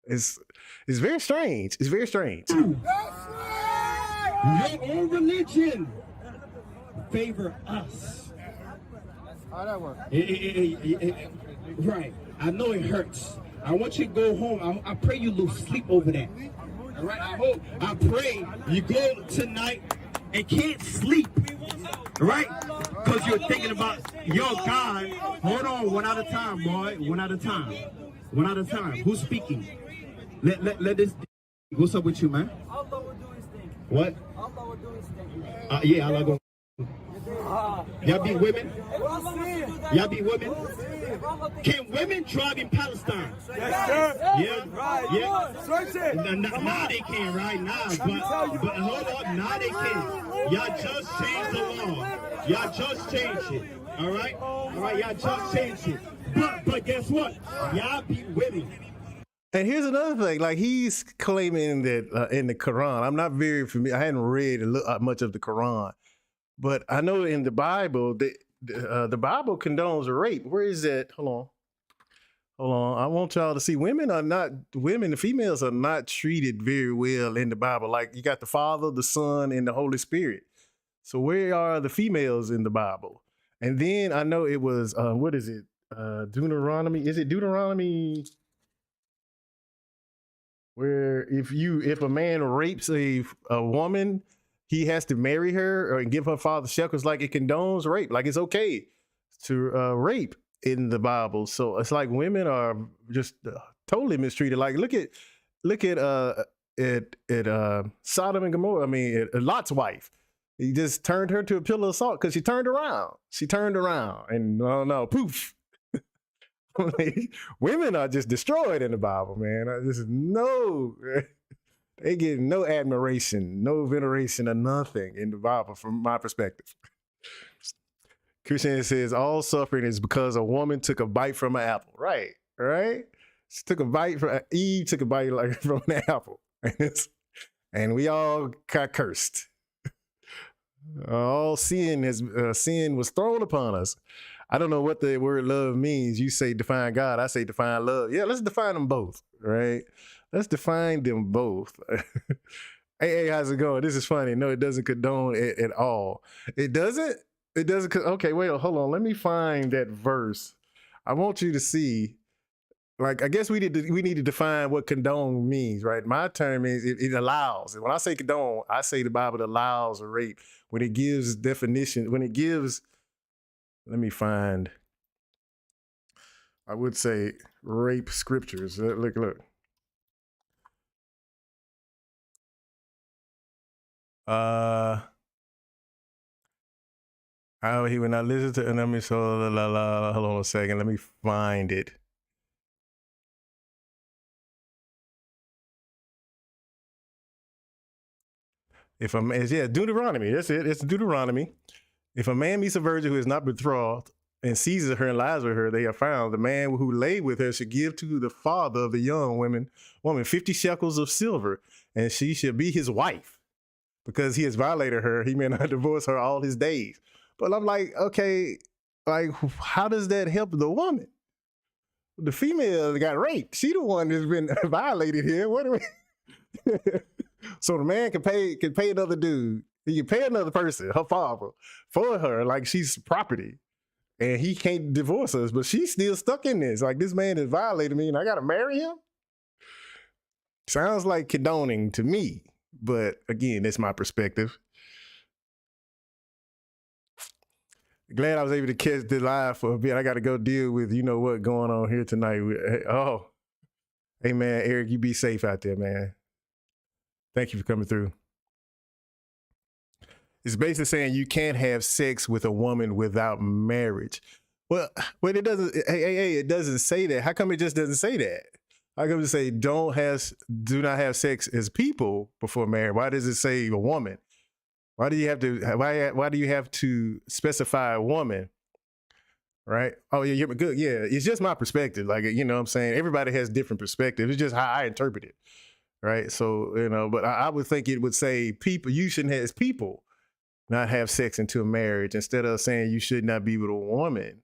[SPEAKER 1] It's very strange. It's very strange.
[SPEAKER 2] Your own religion favor us.
[SPEAKER 6] How that work?
[SPEAKER 2] Right. I know it hurts. I want you to go home. I pray you lose sleep over that. All right. I pray you go tonight and can't sleep, right? Because you're thinking about your God. Hold on, one at a time, boy. One at a time. One at a time. Who's speaking? Let this. What's up with you, man?
[SPEAKER 8] Allah will do his thing.
[SPEAKER 2] What?
[SPEAKER 8] Allah will do his thing.
[SPEAKER 2] Yeah, Allah go. Y'all be women? Y'all be women? Can women drive in Palestine? Yeah. Now they can, right now. But hold on, now they can. Y'all just changed the law. Y'all just changed it. All right, y'all just changed it. But guess what? Y'all be women.
[SPEAKER 1] And here's another thing, like he's claiming that in the Quran, I'm not very familiar, I hadn't read much of the Quran, but I know in the Bible, the Bible condones rape. Where is that? Hold on. I want y'all to see the females are not treated very well in the Bible. Like you got the Father, the Son, and the Holy Spirit. So where are the females in the Bible? And then I know it was, what is it? Deuteronomy, is it Deuteronomy? where if a man rapes a woman, he has to marry her or give her father shekels, like it condones rape, like it's okay to rape in the Bible. So it's like women are just totally mistreated. Like look at Sodom and Gomorrah. I mean, Lot's wife. He just turned her to a pillar of salt because she turned around. She turned around, and no, poof. Women are just destroyed in the Bible, man. They get no admiration, no veneration, or nothing in the Bible from my perspective. Christianity says all suffering is because a woman took a bite from an apple. Right. She took a bite from Eve, took a bite from an apple, and we all got cursed. All sin was thrown upon us. I don't know what the word love means. You say define God, I say define love. Yeah, let's define them both, right? Let's define them both. Hey, how's it going? This is funny. No, it doesn't condone it at all. It doesn't? It doesn't. Okay, wait, hold on. Let me find that verse. I want you to see. Like, I guess we need to define what condone means, right? My term is it allows. And when I say condone, I say the Bible allows a rape. When it gives definition, let me find, I would say rape scriptures. Look. He when I listen to, and let me hold on a second. Let me find it. Deuteronomy. That's it. It's Deuteronomy. If a man meets a virgin who is not betrothed and seizes her and lies with her, they are found. The man who lay with her should give to the father of the young woman 50 shekels of silver, and she should be his wife. Because he has violated her, he may not divorce her all his days. But I'm like, okay, like, how does that help the woman? The female got raped. She the one that's been violated here. What do we? So the man can pay another dude. He can pay another person, her father, for her, like she's property. And he can't divorce us, but she's still stuck in this. Like, this man has violated me and I gotta marry him? Sounds like condoning to me. But again, that's my perspective. Glad I was able to catch the live for a bit. I got to go deal with, you know what, going on here tonight. Hey man, Eric, you be safe out there, man. Thank you for coming through. It's basically saying you can't have sex with a woman without marriage. Well, it doesn't. Hey, it doesn't say that. How come it just doesn't say that? How come it say do not have sex as people before marriage? Why does it say a woman? Why do you have to? Why do you have to specify a woman? Right? Oh yeah, you're good. Yeah, it's just my perspective. Like, you know what I'm saying? Everybody has different perspectives. It's just how I interpret it. Right? So, you know, but I would think it would say people, you shouldn't have, as people, not have sex until marriage, instead of saying you should not be with a woman.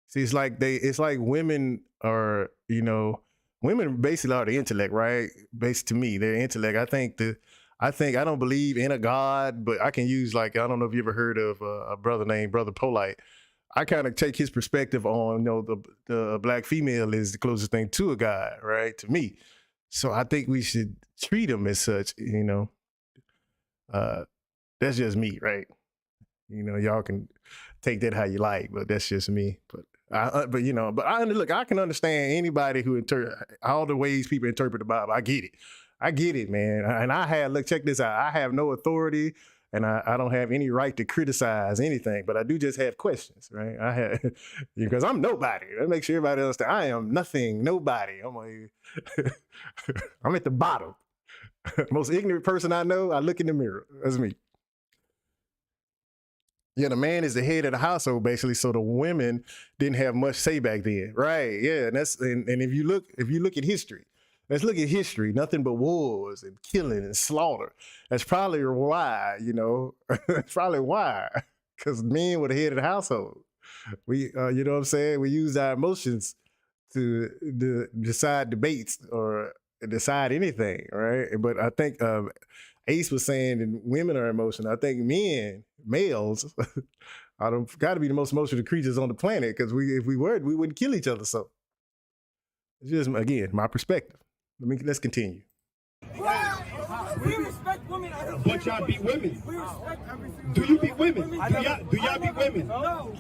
[SPEAKER 1] See, it's like women are, you know, women basically are the intellect, right? Based to me, their intellect. I don't believe in a God, but I can use, like, I don't know if you ever heard of a brother named Brother Polite. I kind of take his perspective on, you know, the black female is the closest thing to a God, right? To me. So I think we should treat him as such, you know. That's just me, right? You know, y'all can take that how you like, but that's just me. But look, I can understand anybody who all the ways people interpret the Bible. I get it, man. And check this out. I have no authority, and I don't have any right to criticize anything, but I do just have questions, right? Because I'm nobody. That makes sure everybody understand. I am nothing, nobody. I'm at the bottom. Most ignorant person I know, I look in the mirror. That's me. Yeah, the man is the head of the household, basically. So the women didn't have much say back then, right? Yeah, and if you look at history, let's look at history. Nothing but wars and killing and slaughter. That's probably why, you know. That's probably why, because men were the head of the household. We, you know what I'm saying? We use our emotions to decide debates or decide anything, right? But I think Ace was saying that women are emotional. I think males, got to be the most emotional creatures on the planet, because if we weren't, we wouldn't kill each other. So it's just, again, my perspective. Let's continue.
[SPEAKER 8] We respect women.
[SPEAKER 2] But y'all beat women.
[SPEAKER 8] We respect everything.
[SPEAKER 2] Do you beat women? Do y'all beat women?
[SPEAKER 8] No.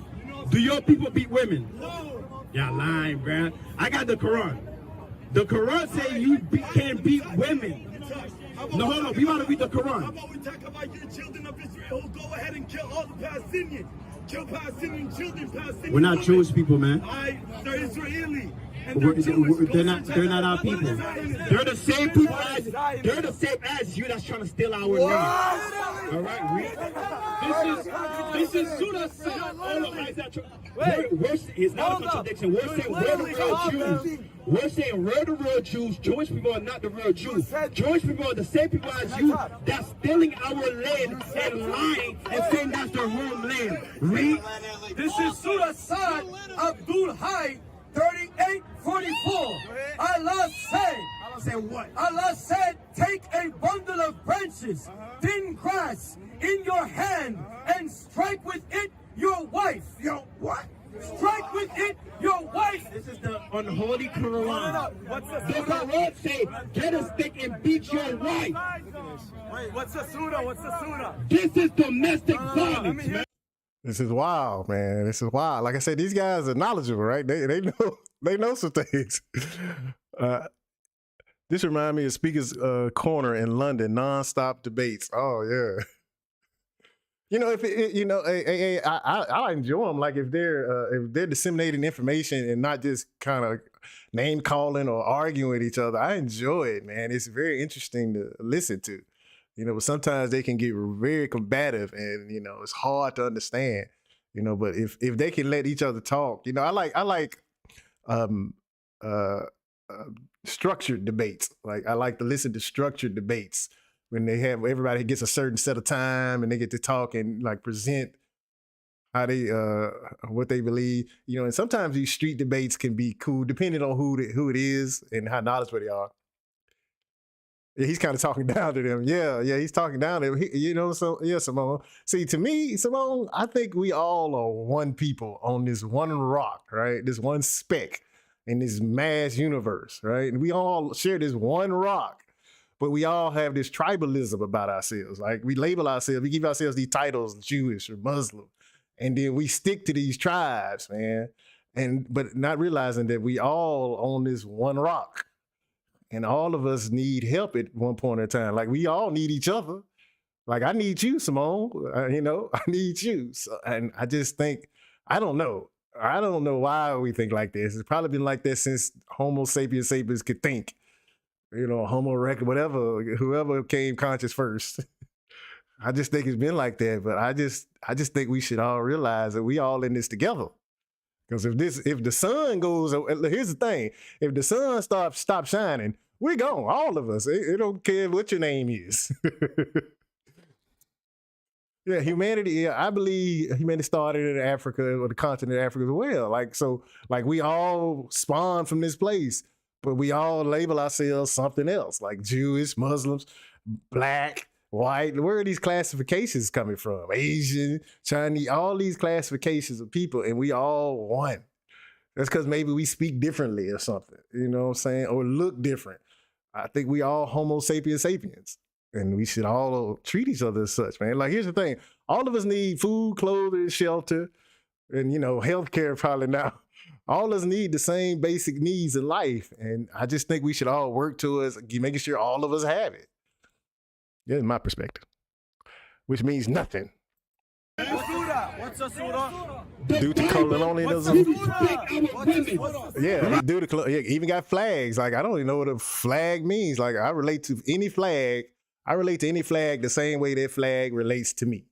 [SPEAKER 2] Do your people beat women?
[SPEAKER 8] No.
[SPEAKER 2] Y'all lying, bruh. I got the Quran. The Quran say you can't beat women. No, hold on. We want to read the Quran.
[SPEAKER 6] How about we talk about your children of Israel who go ahead and kill all the Palestinians? Kill Palestinian children, Palestinian
[SPEAKER 2] We're not
[SPEAKER 6] women.
[SPEAKER 2] Jewish people, man.
[SPEAKER 6] They're Israeli. And they're Jewish.
[SPEAKER 2] They're not our people. They're the same people as they're the same as you that's trying to steal our land. All right, read. This is Surah 7. It's not a contradiction. We're saying we're the real Jews. We're saying we're the real Jews. Jewish people are not the real Jews. Jewish people are the same people as you that's stealing our land and lying and saying that's their home land. Read.
[SPEAKER 7] This is Surah Sa'ad Abdul Hayy 38:44. Allah said,
[SPEAKER 2] what?
[SPEAKER 7] Allah said, take a bundle of branches, thin grass, in your hand, and strike with it your wife.
[SPEAKER 2] Yo, what?
[SPEAKER 7] Strike with it your wife.
[SPEAKER 2] This is the unholy Quran.
[SPEAKER 6] What's the
[SPEAKER 2] The
[SPEAKER 6] surah?
[SPEAKER 2] Quran say, get a stick and beat your wife.
[SPEAKER 6] Wait, what's the surah? What's the surah?
[SPEAKER 2] This is domestic violence, man.
[SPEAKER 1] This is wild, man. This is wild. Like I said, these guys are knowledgeable, right? They know some things. This reminds me of Speaker's Corner in London, non-stop debates. Oh yeah. You know, I enjoy them. Like if they're disseminating information and not just kind of name calling or arguing with each other, I enjoy it, man. It's very interesting to listen to. You know, but sometimes they can get very combative, and you know it's hard to understand. You know, but if they can let each other talk, you know, I like structured debates. Like I like to listen to structured debates when they have everybody gets a certain set of time and they get to talk and like present how they what they believe. You know, and sometimes these street debates can be cool depending on who it is and how knowledgeable they are. Yeah, he's kind of talking down to them. Yeah, he's talking down to them. You know, so yeah, Simone. See, to me, Simone, I think we all are one people on this one rock, right? This one speck in this mass universe, right? And we all share this one rock, but we all have this tribalism about ourselves. Like we label ourselves, we give ourselves these titles, Jewish or Muslim, and then we stick to these tribes, man. But not realizing that we all on this one rock. And all of us need help at one point in time. Like we all need each other. Like I need you, Simone. You know, I need you. So, and I just think, I don't know why we think like this. It's probably been like this since Homo sapiens sapiens could think. You know, Homo erectus, whatever, whoever came conscious first. I just think it's been like that. But I just think we should all realize that we all in this together. Because if the sun goes, here's the thing: if the sun stop shining, we're gone, all of us. It don't care what your name is. Yeah, humanity. Yeah, I believe humanity started in Africa or the continent of Africa as well. Like we all spawned from this place, but we all label ourselves something else, like Jewish, Muslims, Black, white. Where are these classifications coming from? Asian, Chinese, all these classifications of people, and we all one. That's because maybe we speak differently or something, you know what I'm saying? Or look different. I think we all Homo sapiens sapiens, and we should all treat each other as such, man. Like, here's the thing. All of us need food, clothing, shelter, and, you know, healthcare probably now. All of us need the same basic needs in life, and I just think we should all work towards making sure all of us have it. Yeah, in my perspective, which means nothing.
[SPEAKER 8] What's a surah?
[SPEAKER 1] Due to colonialism. Yeah, due to even got flags. Like I don't even know what a flag means. Like I relate to any flag. I relate to any flag the same way that flag relates to me.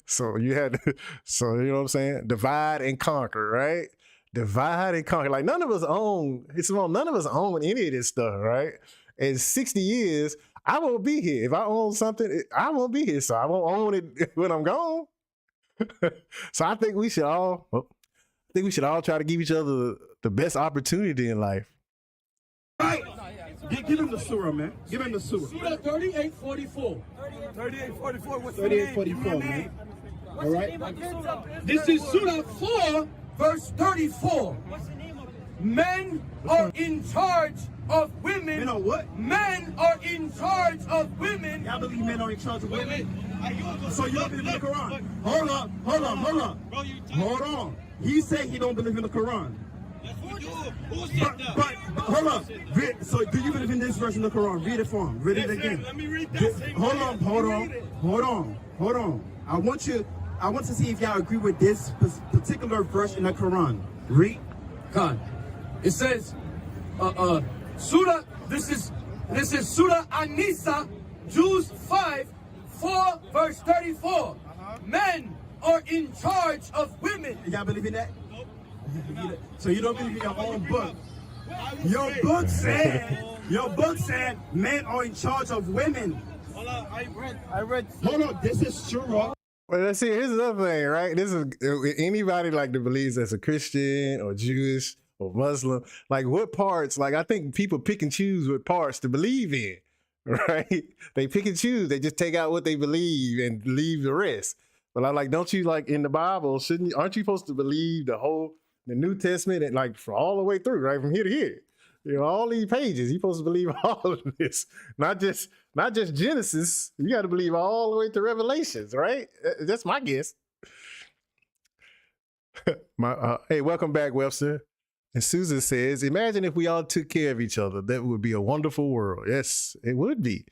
[SPEAKER 1] So you know what I'm saying? Divide and conquer, right? Divide and conquer. Like none of us own any of this stuff, right? In 60 years, I won't be here. If I own something, I won't be here. So I won't own it when I'm gone. So I think we should all try to give each other the best opportunity in life.
[SPEAKER 2] Right. Give him the surah, man. Give him the surah.
[SPEAKER 7] Surah 38:44.
[SPEAKER 6] 38:44. What's the name?
[SPEAKER 2] 38:44, man. All right.
[SPEAKER 7] This is Surah 4, verse 34.
[SPEAKER 8] What's the name of it?
[SPEAKER 7] Men are in charge of women.
[SPEAKER 2] You know what?
[SPEAKER 7] Men are in charge of women.
[SPEAKER 2] Y'all believe men are in charge of women? So you don't believe in the Quran? Hold up. Hold on. He said he don't believe in the Quran. But hold up. So do you believe in this verse in the Quran? Read it for him. Read it again.
[SPEAKER 3] Let me read that.
[SPEAKER 2] Hold on. I want to see if y'all agree with this particular verse in the Quran. Read.
[SPEAKER 7] God. It says, Surah, this is Surah An-Nisa, Jews 5:4, verse 34. Men are in charge of women.
[SPEAKER 2] Y'all believe in that? So you don't believe in your own book? Your book said men are in charge of women.
[SPEAKER 8] I read.
[SPEAKER 2] Hold on, this is Surah.
[SPEAKER 1] Well, let's see. Here's another thing, right? This is anybody like that believes that's a Christian or Jewish or Muslim. Like, what parts? Like, I think people pick and choose what parts to believe in, right? They pick and choose. They just take out what they believe and leave the rest. But I'm like, don't you like in the Bible? Aren't you supposed to believe the New Testament and like for all the way through, right, from here to here? You know, all these pages. You're supposed to believe all of this, not just Genesis. You got to believe all the way to Revelations, right? That's my guess. Hey, welcome back, Webster. And Susan says, imagine if we all took care of each other. That would be a wonderful world. Yes, it would be.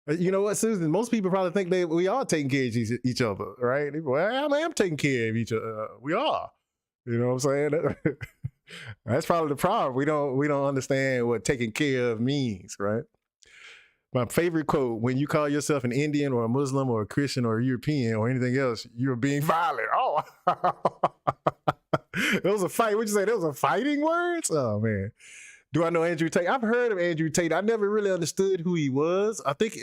[SPEAKER 1] You know what, Susan? Most people probably think we are taking care of each other, right? Well, I am taking care of each other. We are. You know what I'm saying? That's probably the problem. We don't understand what taking care of means, right? My favorite quote: when you call yourself an Indian or a Muslim or a Christian or a European or anything else, you're being violent. Oh, it was a fight. What'd you say? There was a fighting words? Oh man. Do I know Andrew Tate? I've heard of Andrew Tate. I never really understood who he was. I think,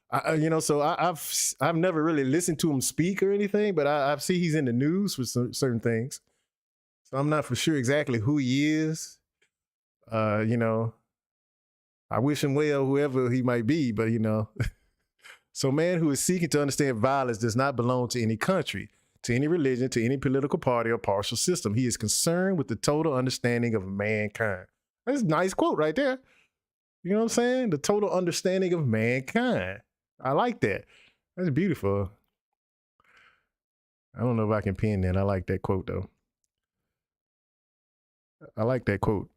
[SPEAKER 1] I've never really listened to him speak or anything, but I see he's in the news for certain things. So I'm not for sure exactly who he is. I wish him well, whoever he might be, but So man who is seeking to understand violence does not belong to any country, to any religion, to any political party or partial system. He is concerned with the total understanding of mankind. That's a nice quote right there. You know what I'm saying? The total understanding of mankind. I like that. That's beautiful. I don't know if I can pin that. I like that quote though. I like that quote.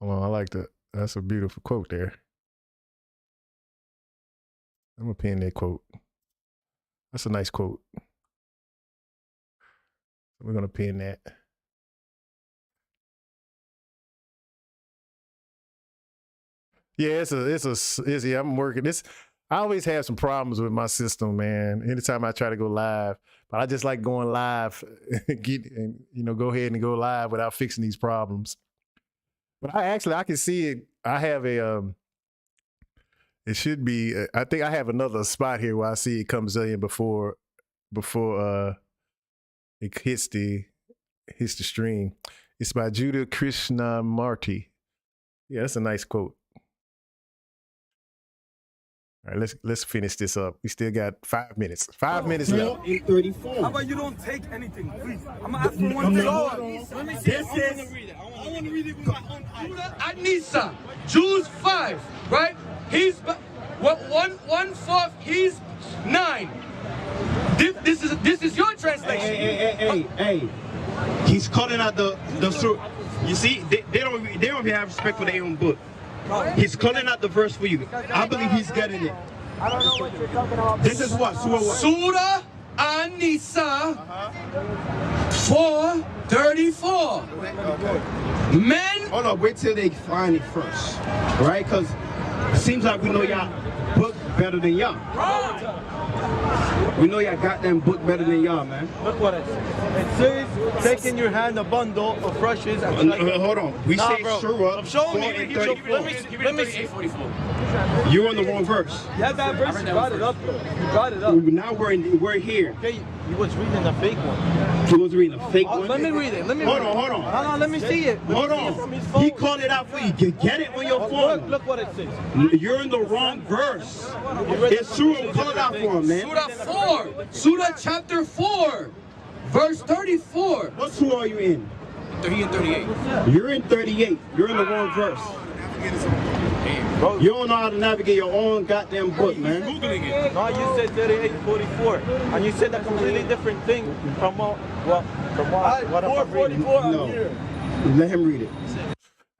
[SPEAKER 1] Hold on, I like that. That's a beautiful quote there. I'm gonna pin that quote. That's a nice quote. We're gonna pin that. Yeah, I'm working this. I always have some problems with my system, man. Anytime I try to go live, but I just like going live, go ahead and go live without fixing these problems. But I can see it. I have it should be, I think I have another spot here where I see it comes in before it hits the stream. It's by Judah Krishnamurti. Yeah, that's a nice quote. All right, let's finish this up. We still got 5 minutes. 5 minutes left.
[SPEAKER 2] 34.
[SPEAKER 6] How about you don't take anything, please? I'm gonna ask for one thing.
[SPEAKER 8] Let me see.
[SPEAKER 2] This
[SPEAKER 8] I want
[SPEAKER 2] is.
[SPEAKER 8] to read it. I want to read it with my own eyes.
[SPEAKER 7] Surah An-Nisa, Jews 5, right? He's 1/4. He's 9. This is your translation.
[SPEAKER 2] Hey. He's calling out the surah. You see, they don't even have respect for their own book. He's calling out the verse for you. I believe he's getting it.
[SPEAKER 8] I don't know what you're talking about.
[SPEAKER 2] This is what?
[SPEAKER 7] Surah An-Nisa 4:34. Men.
[SPEAKER 2] Hold on, wait till they find it first, right? Because it seems like we know y'all book better than y'all. We know y'all got them book better than y'all, man.
[SPEAKER 8] Look what it says. It says, take in your hand a bundle of brushes. And
[SPEAKER 2] Hold on. We say surah.
[SPEAKER 8] I'm showing
[SPEAKER 2] 4
[SPEAKER 8] you.
[SPEAKER 2] and 34.
[SPEAKER 8] Let me see.
[SPEAKER 2] You're on the wrong verse.
[SPEAKER 8] Yeah, that verse, you brought it up, though. You brought it up.
[SPEAKER 2] Now we're here.
[SPEAKER 8] Okay, you was reading a fake one.
[SPEAKER 2] He was reading a fake one.
[SPEAKER 8] Let me read it.
[SPEAKER 2] Hold on.
[SPEAKER 8] Hold on, let me see it.
[SPEAKER 2] Hold on. He called it out for you. Get it on your phone.
[SPEAKER 8] Look what it says.
[SPEAKER 2] You're in the wrong verse. It's surah. Call it out for him, man.
[SPEAKER 7] Surah 4. Surah chapter 4. Verse 34.
[SPEAKER 2] What surah are you in?
[SPEAKER 7] he in 38.
[SPEAKER 2] You're in 38. You're in the wrong verse. You don't know how to navigate your own goddamn book, man.
[SPEAKER 7] Googling it.
[SPEAKER 8] No, you said 38:44, and you said a completely different thing from what I'm reading.
[SPEAKER 2] No. Let him read it.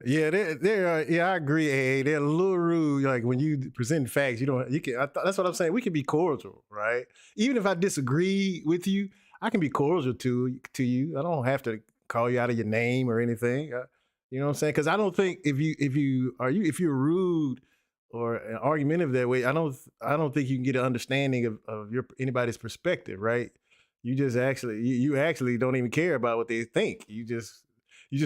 [SPEAKER 1] Yeah, yeah, I agree. AA. They're a little rude. Like when you present facts, that's what I'm saying. We can be cordial, right? Even if I disagree with you, I can be cordial to you. I don't have to call you out of your name or anything. You know what I'm saying? Because I don't think if you're rude or argumentative that way, I don't think you can get an understanding of anybody's perspective, right? You just you actually don't even care about what they think. You just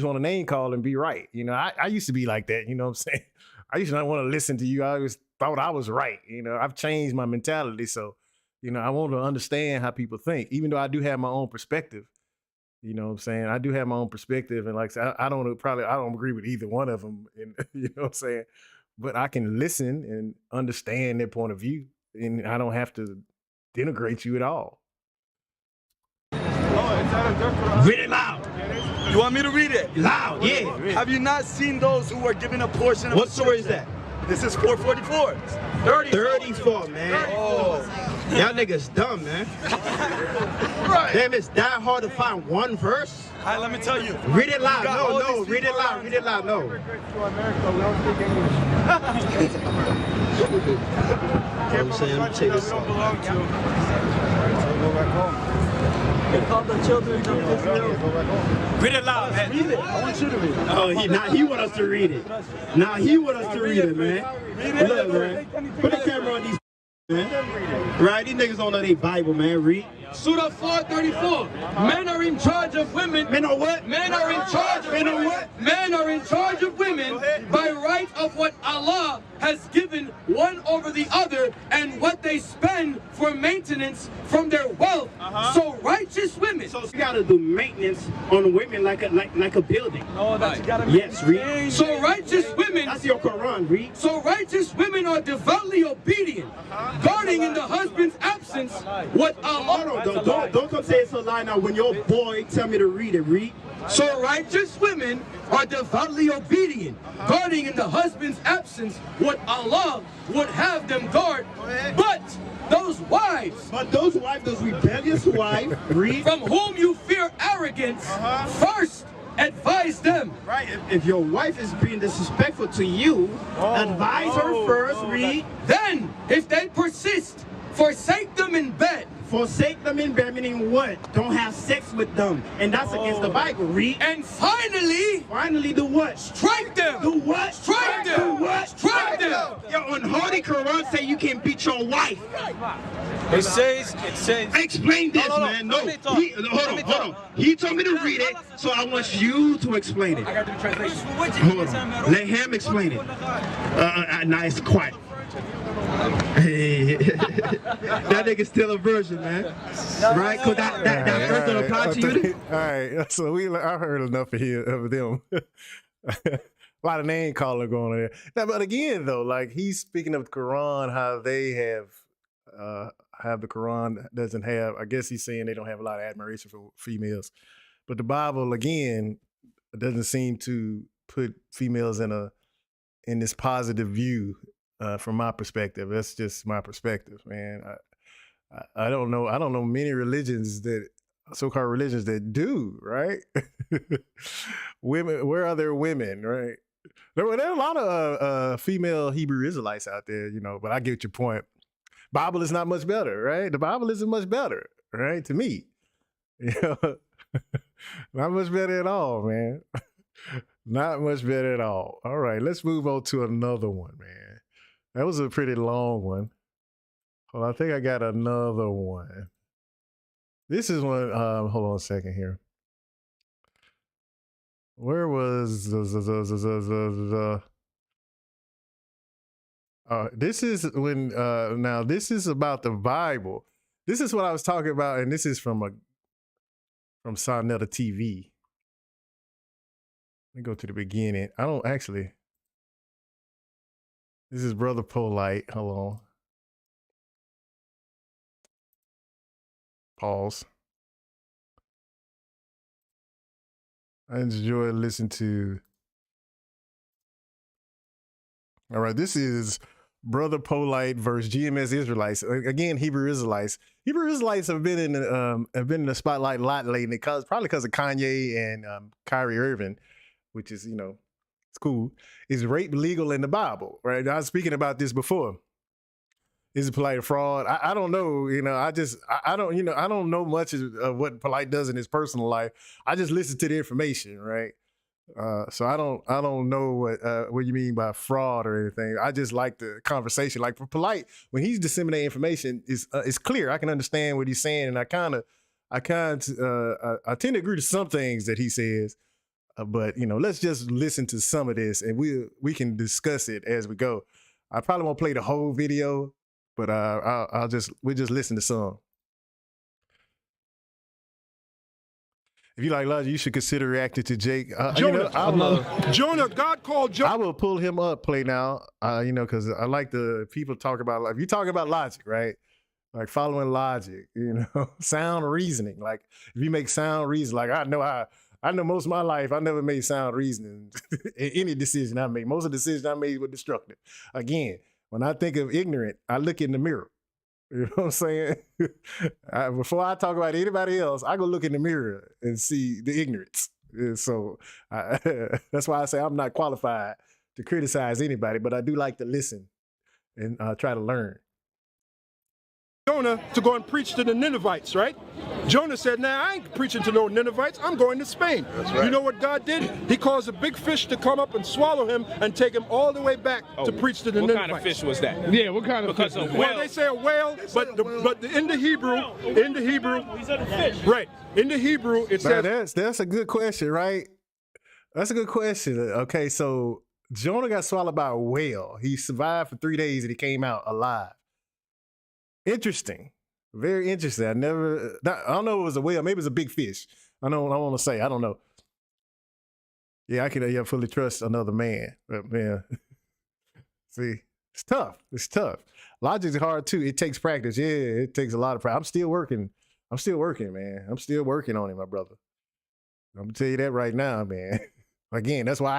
[SPEAKER 1] want to name call and be right. You know, I used to be like that. You know what I'm saying? I used to not want to listen to you. I always thought I was right. You know, I've changed my mentality. So, you know, I want to understand how people think, even though I do have my own perspective. You know what I'm saying? I do have my own perspective. And like I said, I don't agree with either one of them. And, you know what I'm saying? But I can listen and understand their point of view. And I don't have to denigrate you at all.
[SPEAKER 2] Read it loud.
[SPEAKER 6] You want me to read it?
[SPEAKER 2] Loud, yeah.
[SPEAKER 6] Have you not seen those who were given a portion of
[SPEAKER 2] What story is that?
[SPEAKER 6] This is 444.
[SPEAKER 2] 34, man.
[SPEAKER 6] Oh.
[SPEAKER 2] Y'all niggas dumb, man.
[SPEAKER 6] Right.
[SPEAKER 2] Damn, it's that hard to find one verse.
[SPEAKER 6] All right, let me tell you.
[SPEAKER 2] Read it loud.
[SPEAKER 6] You got all
[SPEAKER 2] No,
[SPEAKER 6] these
[SPEAKER 2] read it
[SPEAKER 6] people
[SPEAKER 2] loud.
[SPEAKER 6] around
[SPEAKER 2] Read it loud. No. I'm saying, I'm take this.
[SPEAKER 8] They call the children of Israel.
[SPEAKER 2] Read it loud, man.
[SPEAKER 6] Read it. I want you to read it.
[SPEAKER 2] Oh, he want us to read it. Now he want us to read it, man. Look, man. Put the camera on these, man. Right, these niggas don't know their Bible, man. Read.
[SPEAKER 7] Surah 4:34. Men are in charge of women.
[SPEAKER 2] Men are what?
[SPEAKER 7] Men are in charge of
[SPEAKER 2] Men are
[SPEAKER 7] women.
[SPEAKER 2] what?
[SPEAKER 7] Men are in charge of women by right of what Allah has given one over the other and what they spend for maintenance from their wealth. So righteous women.
[SPEAKER 2] So you gotta do maintenance on women like a building.
[SPEAKER 8] No, that's gotta be.
[SPEAKER 2] Yes, read.
[SPEAKER 7] So righteous women.
[SPEAKER 2] That's your Quran, read.
[SPEAKER 7] So righteous women are devoutly obedient, guarding in the husband's absence what Allah.
[SPEAKER 2] Don't come say it's a lie now when your boy tell me to read it, read.
[SPEAKER 7] So righteous women are devoutly obedient, guarding in the husband's absence what Allah would have them guard. But those wives,
[SPEAKER 2] those rebellious wives, read.
[SPEAKER 7] from whom you fear arrogance, first advise them.
[SPEAKER 2] Right, if your wife is being disrespectful to you, advise her first, read.
[SPEAKER 7] Then, if they persist, forsake them in bed.
[SPEAKER 2] Forsake them in bed, meaning what? Don't have sex with them. And that's against the Bible, read.
[SPEAKER 7] And finally
[SPEAKER 2] Do what?
[SPEAKER 7] strike them.
[SPEAKER 2] Do what?
[SPEAKER 7] Strike them.
[SPEAKER 2] Do what?
[SPEAKER 7] Strike them.
[SPEAKER 2] Yo, on Holy Quran say you can beat your wife.
[SPEAKER 8] It says.
[SPEAKER 2] Explain this, man. No.
[SPEAKER 8] Let me talk.
[SPEAKER 2] Hold on. He told me to read it, so I want you to explain it.
[SPEAKER 7] I got the translation.
[SPEAKER 2] Hold on. Let him explain it. Nice, quiet. Hey, that nigga's still a virgin, man. Right? Cause that verse don't apply to you.
[SPEAKER 1] All right, so I heard enough of them. A lot of name calling going on there. Now, but again, though, like he's speaking of the Quran, how they have the Quran doesn't have. I guess he's saying they don't have a lot of admiration for females, but the Bible again doesn't seem to put females in this positive view. From my perspective, that's just my perspective, man. I don't know. I don't know many religions so-called religions that do, right? Women, where are their women, right? There are a lot of female Hebrew Israelites out there, you know. But I get your point. Bible is not much better, right? The Bible isn't much better, right? To me, you know, not much better at all, man. Not much better at all. All right, let's move on to another one, man. That was a pretty long one. Hold on, I think I got another one. This is one, hold on a second here. Where was this is when, now this is about the Bible. This is what I was talking about, and this is from Sonetta TV. Let me go to the beginning. I don't actually. This is Brother Polite. Hold on. Pause. I enjoy listening to. All right, this is Brother Polite versus GMS Israelites. Again, Hebrew Israelites. Hebrew Israelites have been in the spotlight a lot lately, probably because of Kanye and Kyrie Irving, which is, it's cool. Is rape legal in the Bible? Right? I was speaking about this before. Is it polite fraud? I don't know. I don't. I don't know much of what Polite does in his personal life. I just listen to the information, right? So I don't know what you mean by fraud or anything. I just like the conversation. Like for Polite, when he's disseminating information, it's clear. I can understand what he's saying, and I tend to agree to some things that he says. But let's just listen to some of this, and we can discuss it as we go. I probably won't play the whole video, but we'll just listen to some. If you like logic, you should consider reacting to Jake.
[SPEAKER 3] Jonah, God called Jonah.
[SPEAKER 1] I will pull him up, play now, because I like the people talk about, if you talk about logic, right? Like following logic, sound reasoning. Like if you make sound reason, like I know most of my life, I never made sound reasoning in any decision I made. Most of the decisions I made were destructive. Again, when I think of ignorant, I look in the mirror. You know what I'm saying? Before I talk about anybody else, I go look in the mirror and see the ignorance. And so that's why I say I'm not qualified to criticize anybody, but I do like to listen and try to learn.
[SPEAKER 3] Jonah to go and preach to the Ninevites, right? Jonah said, "Nah, I ain't preaching to no Ninevites. I'm going to Spain." That's right. You know what God did? He caused a big fish to come up and swallow him and take him all the way back to preach to the Ninevites.
[SPEAKER 9] What kind of fish was that?
[SPEAKER 3] Yeah, what kind of fish? Well, they say a whale, but in the Hebrew,
[SPEAKER 9] he said a fish.
[SPEAKER 3] Right? In the Hebrew, it says
[SPEAKER 1] that's a good question, right? That's a good question. Okay, so Jonah got swallowed by a whale. He survived for 3 days and he came out alive. Interesting. Very interesting. I don't know if it was a whale. Maybe it was a big fish. I want to say. I don't know. Yeah, I can fully trust another man. But man, see, it's tough. It's tough. Logic's hard too. It takes practice. Yeah, it takes a lot of practice. I'm still working, man. I'm still working on it, my brother. I'm gonna tell you that right now, man. Again, that's why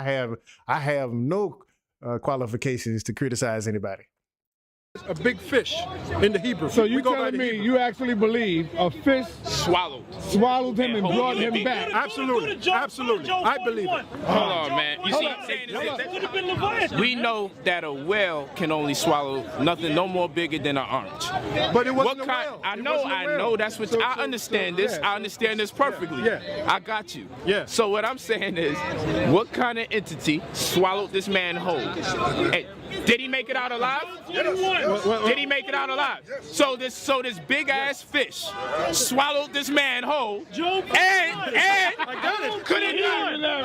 [SPEAKER 1] I have no qualifications to criticize anybody.
[SPEAKER 3] a big fish in the Hebrew.
[SPEAKER 10] So you telling me you actually believe a fish swallowed him and brought him back?
[SPEAKER 3] Absolutely, absolutely. I believe it.
[SPEAKER 9] Hold on, man. You see, we know that a whale can only swallow nothing no more bigger than an orange.
[SPEAKER 3] But it wasn't a whale.
[SPEAKER 9] I know. That's what I understand this. I understand this perfectly.
[SPEAKER 3] Yeah.
[SPEAKER 9] I got you.
[SPEAKER 3] Yeah.
[SPEAKER 9] So what I'm saying is, what kind of entity swallowed this man whole? Hey, did he make it out alive? Did he make it out alive? So this big ass fish swallowed this man whole, and couldn't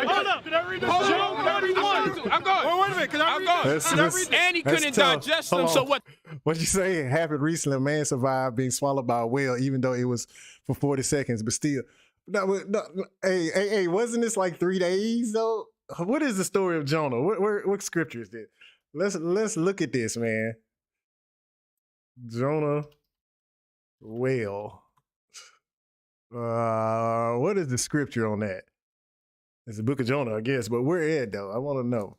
[SPEAKER 3] Hold up. Did I read this?
[SPEAKER 9] I'm going.
[SPEAKER 3] Oh, wait a minute. Can I read this?
[SPEAKER 9] And he couldn't digest them. So what?
[SPEAKER 1] What you say happened recently? A man survived being swallowed by a whale, even though it was for 40 seconds, but still. No, hey, wasn't this like 3 days though? What is the story of Jonah? What scripture is this? Let's look at this, man. Jonah whale. What is the scripture on that? It's the book of Jonah, I guess, but where at though? I want to know.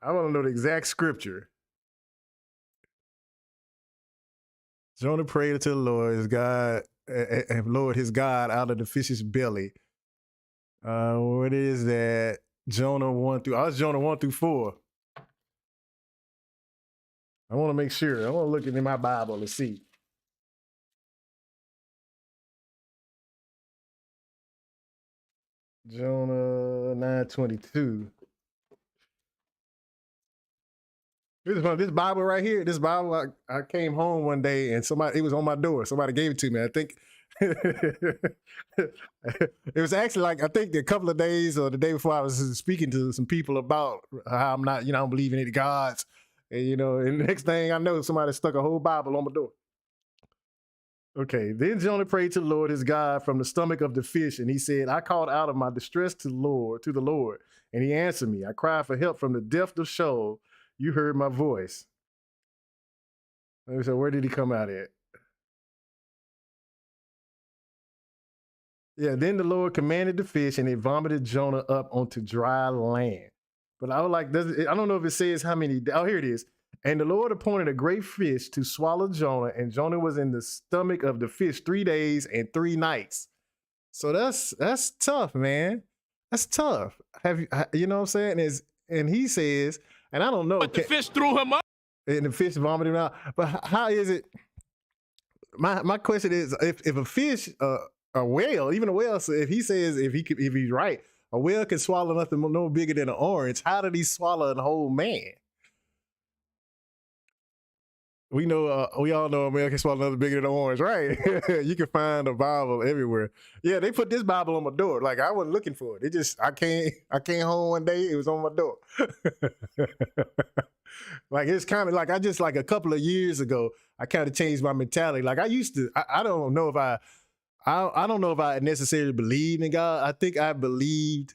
[SPEAKER 1] I want to know the exact scripture. Jonah prayed to the Lord, his God, and Lord, his God, out of the fish's belly. What is that? Jonah 1 through. It's Jonah 1 through 4. I want to make sure. I want to look in my Bible and see. Jonah 9:22. This Bible right here. This Bible, I came home one day and it was on my door. Somebody gave it to me. I think it was actually like, I think a couple of days or the day before I was speaking to some people about how I'm not, I don't believe in any gods. And, and the next thing I know, somebody stuck a whole Bible on my door. Okay, then Jonah prayed to the Lord, his God, from the stomach of the fish, and he said, I called out of my distress to the Lord, and he answered me. I cried for help from the depth of Sheol. You heard my voice. So where did he come out at? Yeah, then the Lord commanded the fish, and it vomited Jonah up onto dry land. But I was like, I don't know if it says how many. Oh, here it is. And the Lord appointed a great fish to swallow Jonah, and Jonah was in the stomach of the fish 3 days and 3 nights. So that's tough, man. That's tough. Have you know what I'm saying? And he says, and I don't know.
[SPEAKER 9] But the fish threw him up.
[SPEAKER 1] And the fish vomited him out. But how is it? My question is, if a fish, a whale, even a whale, so if he says if he's right, a whale can swallow nothing no bigger than an orange. How did he swallow a whole man? We know, we all know a whale can swallow nothing bigger than an orange, right? You can find a Bible everywhere. Yeah, they put this Bible on my door. Like I wasn't looking for it. It just I came home one day, it was on my door. Like it's kind of like I just like a couple of years ago, I kind of changed my mentality. Like I used to, I don't know if I don't know if I necessarily believed in God. I think I believed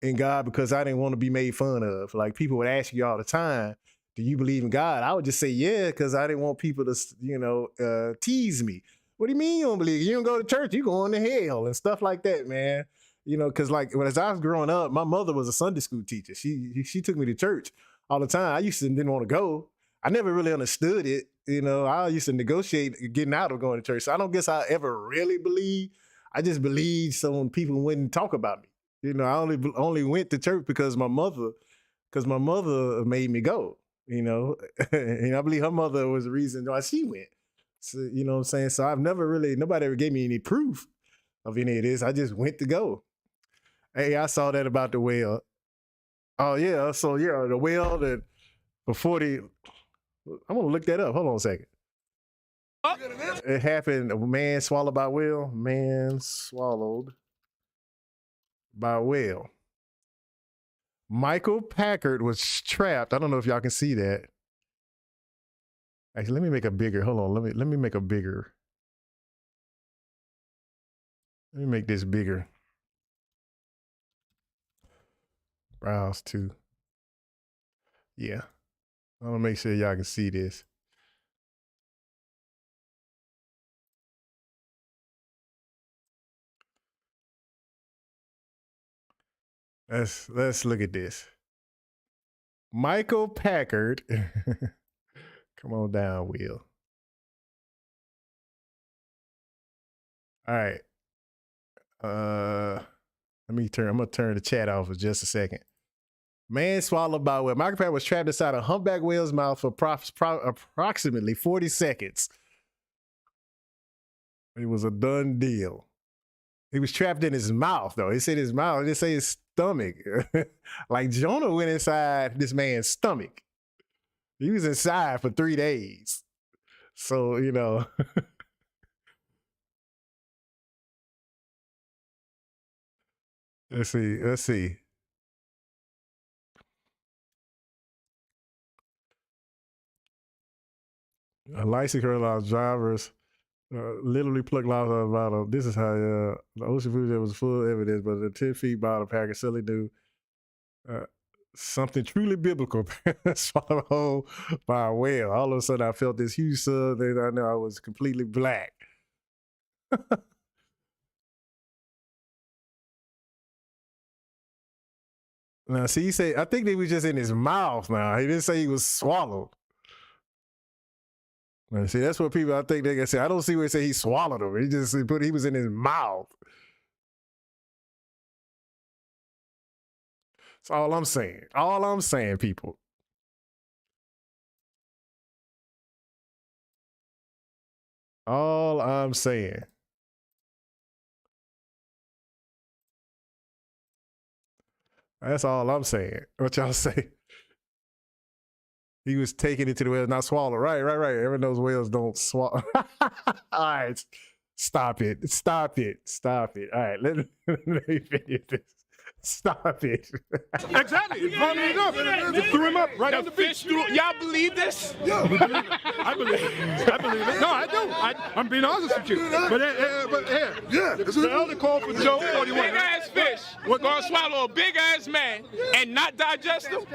[SPEAKER 1] in God because I didn't want to be made fun of. Like people would ask you all the time, do you believe in God? I would just say, yeah, because I didn't want people to, tease me. What do you mean you don't believe? You don't go to church, you going to hell and stuff like that, man. Because like as I was growing up, my mother was a Sunday school teacher. She took me to church all the time. I used to didn't want to go. I never really understood it. I used to negotiate getting out of going to church. So I don't guess I ever really believed. I just believed so people wouldn't talk about me. I only went to church because my mother made me go. And I believe her mother was the reason why she went. So, you know what I'm saying? So I've never really, nobody ever gave me any proof of any of this. I just went to go. Hey, I saw that about the whale. Oh yeah, so yeah, the whale that before I'm gonna look that up. Hold on a second. It happened, a man swallowed by whale. Man swallowed by whale. Michael Packard was trapped. I don't know if y'all can see that. Actually, let me make a bigger. Hold on. Let me make a bigger. Let me make this bigger. Browse to. Yeah. I want to make sure y'all can see this. Let's look at this. Michael Packard. Come on down, Will. All right. I'm gonna turn the chat off for just a second. Man swallowed by whale. Michael Packard was trapped inside a humpback whale's mouth for approximately 40 seconds. It was a done deal. He was trapped in his mouth, though. He said his mouth. He didn't say his stomach. Like Jonah went inside this man's stomach. He was inside for 3 days. So, Let's see. A licensed airline drivers literally plucked lives out of the bottle. This is how the ocean food that was full of evidence, but the 10 feet bottle packer silly knew something truly biblical swallowed whole by a whale. All of a sudden, I felt this huge sub. Then I know I was completely black. Now, see, he said, I think they was just in his mouth now. He didn't say he was swallowed. Now, see, that's what people, I think they can say. I don't see where he said he swallowed him. He just put he was in his mouth. That's all I'm saying. All I'm saying, people. All I'm saying. That's all I'm saying. What y'all say? He was taking it to the whales, not swallow. Right. Everyone knows whales don't swallow. All right. Stop it. All right, let me finish this. Stop it.
[SPEAKER 3] Exactly. It vomited up. It threw him up right on the beach.
[SPEAKER 9] Y'all believe this?
[SPEAKER 3] Yeah, I believe it. No, I do. I'm being honest with you. But here, the elder called for Job 41.
[SPEAKER 9] Big ass fish. We're gonna swallow a big ass man and not digest him.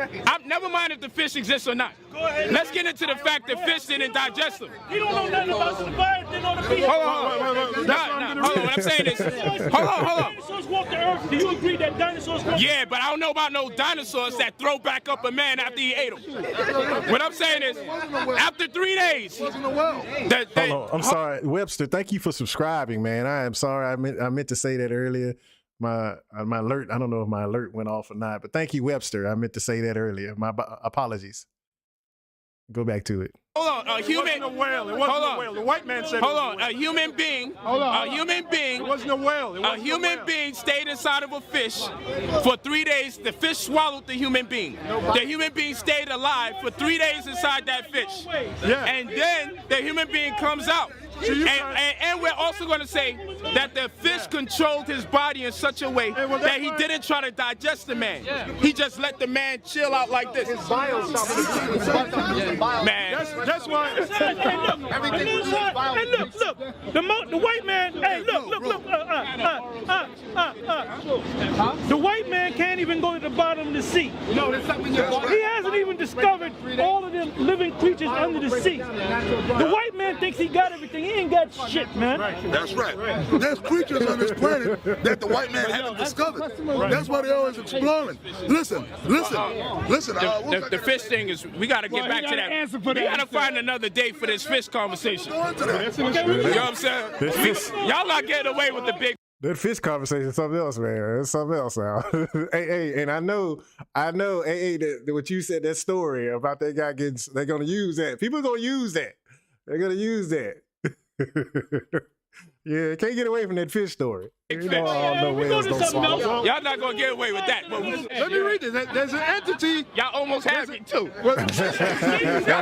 [SPEAKER 9] Never mind if the fish exists or not. Let's get into the fact that fish didn't digest them.
[SPEAKER 11] You don't know nothing about the Leviathan or the beast.
[SPEAKER 9] Hold on. Hold on. What I'm saying is, hold on.
[SPEAKER 11] Dinosaurs walk the earth. Do you agree that dinosaurs walk?
[SPEAKER 9] Yeah, but I don't know about no dinosaurs that throw back up a man after he ate them. What I'm saying is, after 3 days.
[SPEAKER 1] Hold on. I'm sorry, Webster. Thank you for subscribing, man. I am sorry. I meant to say that earlier. My alert. I don't know if my alert went off or not, but thank you, Webster. I meant to say that earlier. My apologies. Go back to it.
[SPEAKER 9] Hold on, a human.
[SPEAKER 3] It wasn't a whale. It wasn't a whale. The white man said.
[SPEAKER 9] Hold on, a human being. A human being.
[SPEAKER 3] It wasn't a whale.
[SPEAKER 9] A human being stayed inside of a fish for 3 days. The fish swallowed the human being. The human being stayed alive for 3 days inside that fish.
[SPEAKER 3] Yeah.
[SPEAKER 9] And then the human being comes out. And we're also going to say that the fish controlled his body in such a way that he didn't try to digest the man. He just let the man chill out like this. Man.
[SPEAKER 3] That's why.
[SPEAKER 11] Hey, look. The white man. Hey, look. The white man can't even go to the bottom of the sea. He hasn't even discovered all of them living creatures under the sea. The white man thinks he got everything. He ain't got shit, man.
[SPEAKER 12] That's right. There's creatures on this planet that the white man haven't discovered. That's why they're always exploring. Listen.
[SPEAKER 9] The fish thing is, we got to get back to that. We got to find another day for this fish conversation. You know what I'm saying? Y'all not getting away with the big.
[SPEAKER 1] That fish conversation is something else, man. It's something else now. Hey, and I know, that what you said, that story about that guy getting, they're going to use that. People are going to use that. They're going to use that. Yeah, can't get away from that fish story. You know, I don't know whales don't swallow.
[SPEAKER 9] Y'all not gonna get away with that.
[SPEAKER 3] Let me read this. There's an entity.
[SPEAKER 9] Y'all almost have it too. Y'all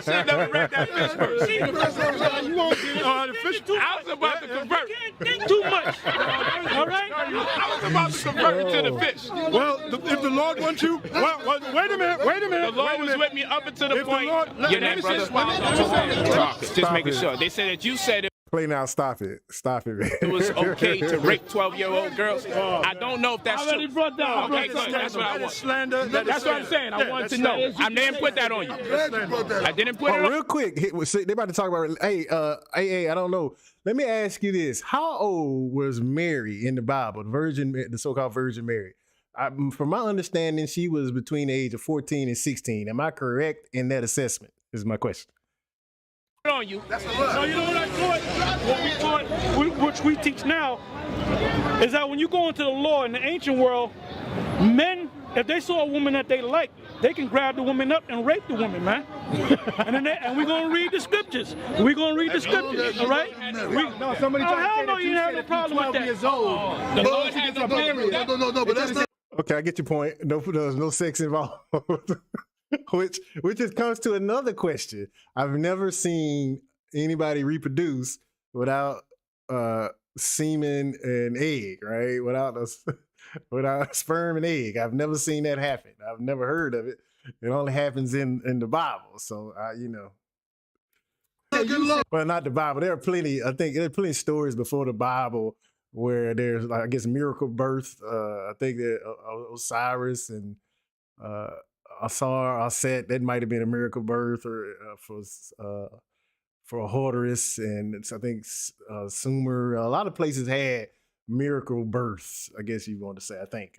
[SPEAKER 9] should have never read that fish first.
[SPEAKER 3] You won't get the fish.
[SPEAKER 9] I was about to convert.
[SPEAKER 11] Think too much. All right?
[SPEAKER 9] I was about to convert to the fish.
[SPEAKER 3] Well, if the Lord wants you, well, wait a minute.
[SPEAKER 9] The Lord was with me up until the point. You're that brother. Just making sure. They said that you said it.
[SPEAKER 1] Play now, stop it, man.
[SPEAKER 9] It was okay to rape 12-year-old girls. I don't know if that's true.
[SPEAKER 11] Brought that.
[SPEAKER 9] Okay, good. That's what I want.
[SPEAKER 3] Slander.
[SPEAKER 9] That's what I'm saying. I want to know. I didn't put that on you. I didn't put it on.
[SPEAKER 1] Real quick, they about to talk about. Hey, I don't know. Let me ask you this: how old was Mary in the Bible, the so-called Virgin Mary? From my understanding, she was between the age of 14 and 16. Am I correct in that assessment? Is my question.
[SPEAKER 9] On you.
[SPEAKER 11] So you know what I thought? Which we teach now, is that when you go into the law in the ancient world, men, if they saw a woman that they like, they can grab the woman up and rape the woman, man. and we're gonna read the scriptures. All right?
[SPEAKER 10] No, somebody
[SPEAKER 11] hell no, you didn't have no problem with that.
[SPEAKER 10] Years old.
[SPEAKER 9] The Lord has a
[SPEAKER 12] No, but that's not.
[SPEAKER 1] Okay, I get your point. There's no sex involved. Which just comes to another question. I've never seen anybody reproduce without semen and egg, right? Without sperm and egg. I've never seen that happen. I've never heard of it. It only happens in the Bible. So well, not the Bible. There are plenty. I think there are plenty of stories before the Bible where there's, I guess, miracle birth. I think that Osiris and Aset, that might have been a miracle birth, or for Horus, and I think Sumer. A lot of places had miracle births, I guess you want to say. I think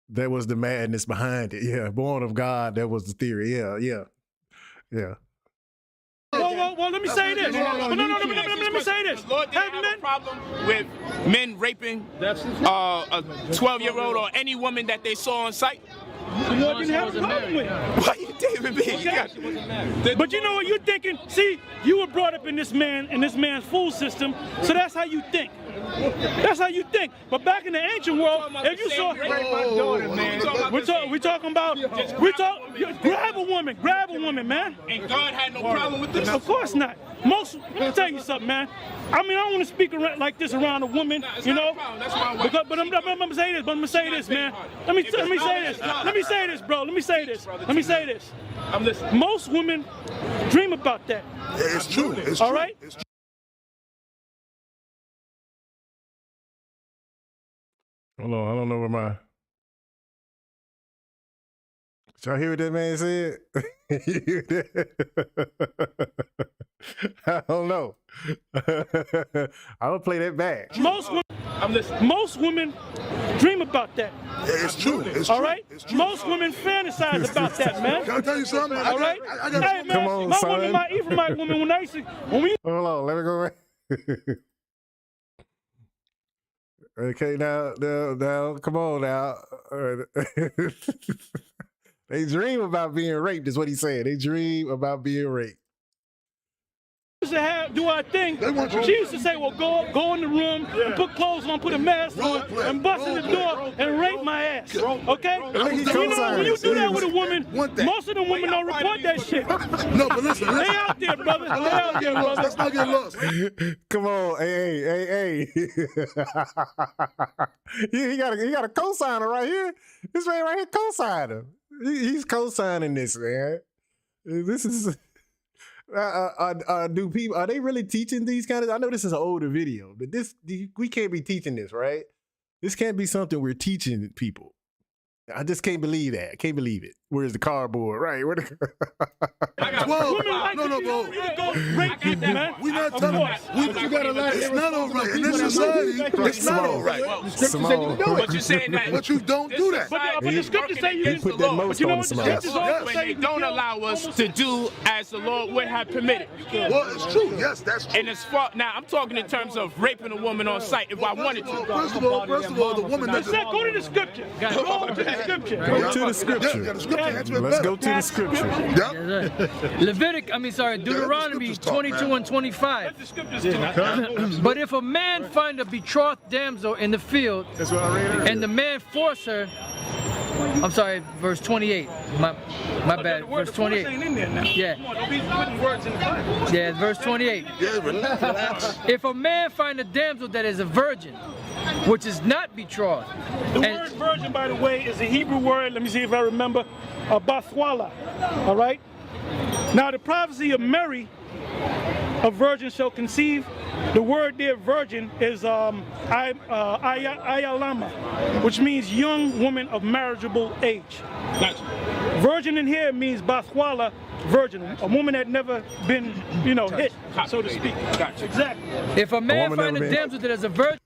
[SPEAKER 1] that was the madness behind it. Yeah, born of God. That was the theory. Yeah.
[SPEAKER 11] Well, let me say this. Let me say this.
[SPEAKER 9] Lord didn't have a problem with men raping a 12-year-old or any woman that they saw on sight.
[SPEAKER 11] The Lord didn't have a problem with it.
[SPEAKER 9] Why you David B? Okay.
[SPEAKER 11] But you know what you're thinking? See, you were brought up in this man's food system, so that's how you think. That's how you think. But back in the ancient world, if you saw, we talking about, grab a woman, man.
[SPEAKER 9] And God had no problem with this?
[SPEAKER 11] Of course not. Let me tell you something, man. I mean, I don't want to speak like this around a woman, you know. But I'm gonna say this, man. Let me say this, bro. Let me say this.
[SPEAKER 9] I'm listening.
[SPEAKER 11] Most women dream about that.
[SPEAKER 12] Yeah, it's true. It's
[SPEAKER 11] all
[SPEAKER 12] true.
[SPEAKER 11] right.
[SPEAKER 12] It's true.
[SPEAKER 1] Hold on, I don't know where my. Did y'all hear what that man said? You hear that? I don't know. I'll play that back.
[SPEAKER 11] Most women dream about that.
[SPEAKER 12] Yeah, it's true. It's
[SPEAKER 11] all
[SPEAKER 12] true.
[SPEAKER 11] right.
[SPEAKER 12] It's true.
[SPEAKER 11] Most women fantasize about that, man.
[SPEAKER 12] Can I tell you something?
[SPEAKER 11] All right.
[SPEAKER 12] I got
[SPEAKER 11] hey, man,
[SPEAKER 1] come on,
[SPEAKER 11] my
[SPEAKER 1] son.
[SPEAKER 11] woman, my Ephraimite woman, when we.
[SPEAKER 1] Hold on, let me go right. Okay, now, come on now. They dream about being raped, is what he said. They dream about being raped.
[SPEAKER 11] Used to do our thing. She used to say, well, go in the room and put clothes on, put a mask on, and bust in the door and rape my ass. Okay?
[SPEAKER 1] When
[SPEAKER 11] you do that with a woman, most of the women don't report that shit.
[SPEAKER 12] No, but listen.
[SPEAKER 11] They out there, brother. They out there, brother.
[SPEAKER 12] Let's not get lost.
[SPEAKER 1] Come on, hey. he got a co-signer right here. This man right here co-signer. He's co-signing this, man. This is. Do people, are they really teaching these kind of? I know this is an older video, but we can't be teaching this, right? This can't be something we're teaching people. I just can't believe that. I can't believe it. Where's the cardboard? Right? Where
[SPEAKER 12] No, we're not telling it's not all right. In this society, it's not all right.
[SPEAKER 9] But you're saying that.
[SPEAKER 12] But you don't do that.
[SPEAKER 11] But the scripture say you
[SPEAKER 1] put that most on the
[SPEAKER 9] When they don't allow us to do as the Lord would have permitted.
[SPEAKER 12] Well, it's true. Yes, that's true.
[SPEAKER 9] And it's now I'm talking in terms of raping a woman on sight if I wanted to.
[SPEAKER 12] First of all, the woman doesn't.
[SPEAKER 11] Go to the scripture. Go to the scripture.
[SPEAKER 1] Go to the scripture. Let's go to the scripture.
[SPEAKER 13] Deuteronomy 22 and 25. But if a man find a betrothed damsel in the field, and the man force her, I'm sorry, verse 28. My bad. Verse 28. Yeah, verse 28. If a man find a damsel that is a virgin, which is not betrothed.
[SPEAKER 11] The word virgin, by the way, is a Hebrew word. Let me see if I remember. Bathwala. All right. Now the prophecy of Mary, a virgin shall conceive. The word there, virgin, is ayalama, which means young woman of marriageable age.
[SPEAKER 9] Gotcha.
[SPEAKER 11] Virgin in here means bathwala, virgin, a woman that never been, hit, so to speak.
[SPEAKER 9] Gotcha.
[SPEAKER 11] Exactly.
[SPEAKER 13] If a man find a damsel that is a virgin,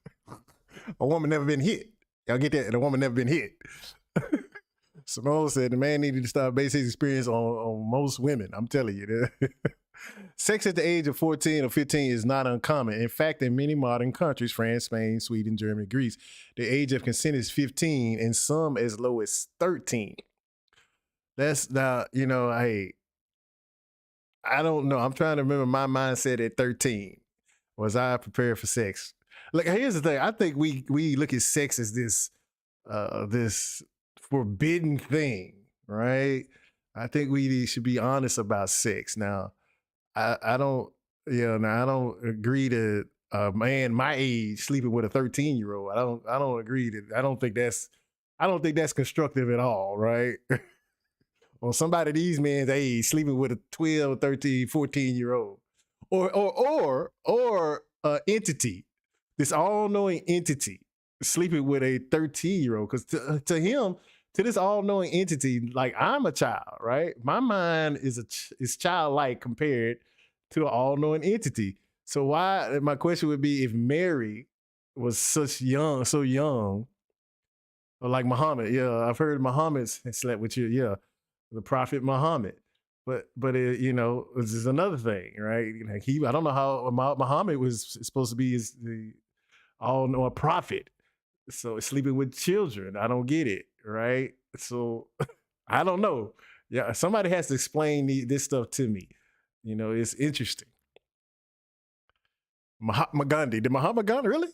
[SPEAKER 1] a woman never been hit. Y'all get that? And a woman never been hit. Simone said the man needed to start basing his experience on most women. I'm telling you. Sex at the age of 14 or 15 is not uncommon. In fact, in many modern countries, France, Spain, Sweden, Germany, Greece, the age of consent is 15 and some as low as 13. That's now, hey, I don't know. I'm trying to remember my mindset at 13. Was I prepared for sex? Look, here's the thing. I think we look at sex as this forbidden thing, right? I think we should be honest about sex. Now, I don't agree to a man my age sleeping with a 13-year-old. I don't agree to. I don't think that's constructive at all, right? Or somebody these men's age sleeping with a 12, 13, 14-year-old, or entity. This all-knowing entity sleeping with a 13-year-old, because to him, to this all-knowing entity, like I'm a child, right? My mind is childlike compared to an all-knowing entity. So why? My question would be, if Mary was so young, or like Muhammad, I've heard Muhammad slept with you, the Prophet Muhammad. But this is another thing, right? Like I don't know how Muhammad was supposed to be the all-knowing prophet. So sleeping with children, I don't get it, right? So I don't know. Yeah, somebody has to explain this stuff to me. It's interesting. Mahatma Gandhi. Did Mahatma Gandhi really?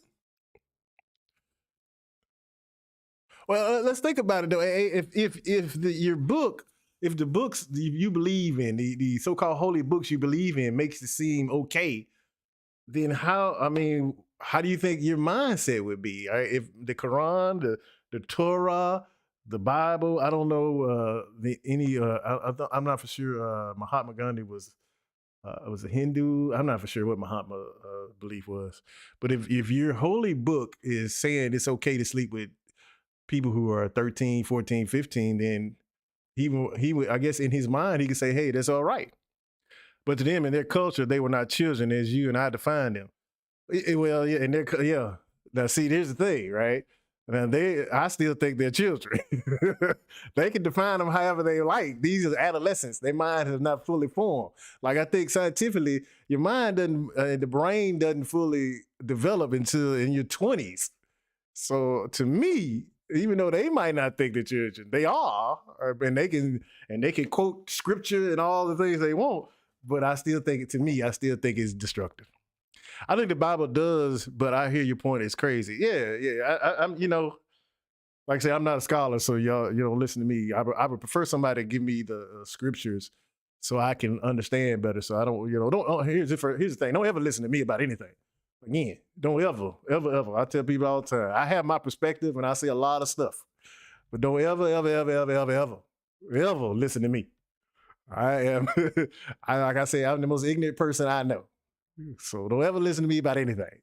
[SPEAKER 1] Well, let's think about it though. If the books you believe in, the so-called holy books you believe in, makes it seem okay, then how do you think your mindset would be? Right? If the Quran, the Torah, the Bible, I don't know I'm not for sure Mahatma Gandhi was a Hindu. I'm not for sure what Mahatma belief was. But if your holy book is saying it's okay to sleep with people who are 13, 14, 15, then he would, I guess in his mind, he could say, hey, that's all right. But to them in their culture, they were not children as you and I defined them. Well, yeah, and yeah. Now, see, here's the thing, right? Now, I still think they're children. They can define them however they like. These are adolescents. Their mind has not fully formed. Like, I think scientifically, your mind doesn't, the brain doesn't fully develop until in your 20s. So to me, even though they might not think they're children, they are, and they can quote scripture and all the things they want. But I still think it's destructive. I think the Bible does, but I hear your point. It's crazy. Yeah. I'm, like I say, I'm not a scholar, so y'all, listen to me. I would prefer somebody to give me the scriptures so I can understand better. So I don't, here's the thing. Don't ever listen to me about anything. Again, don't ever. I tell people all the time, I have my perspective and I say a lot of stuff, but don't ever listen to me. I am, like I say, I'm the most ignorant person I know. So don't ever listen to me about anything.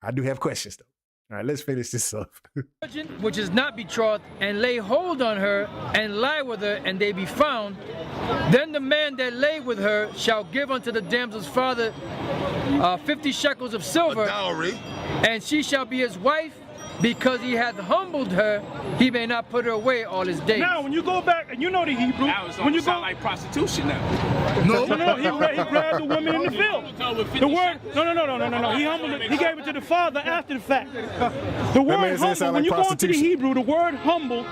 [SPEAKER 1] I do have questions though. All right, let's finish this up.
[SPEAKER 13] Which is not betrothed, and lay hold on her, and lie with her, and they be found, then the man that lay with her shall give unto the damsel's father 50 shekels of silver,
[SPEAKER 12] a dowry,
[SPEAKER 13] and she shall be his wife, because he hath humbled her, he may not put her away all his days.
[SPEAKER 11] Now, when you go back, and you know the Hebrew,
[SPEAKER 9] when you sound like prostitution now.
[SPEAKER 11] No, he grabbed the woman in the field. The word, no. He humbled it. He gave it to the father after the fact. The word humble, when you go into the Hebrew, the word humble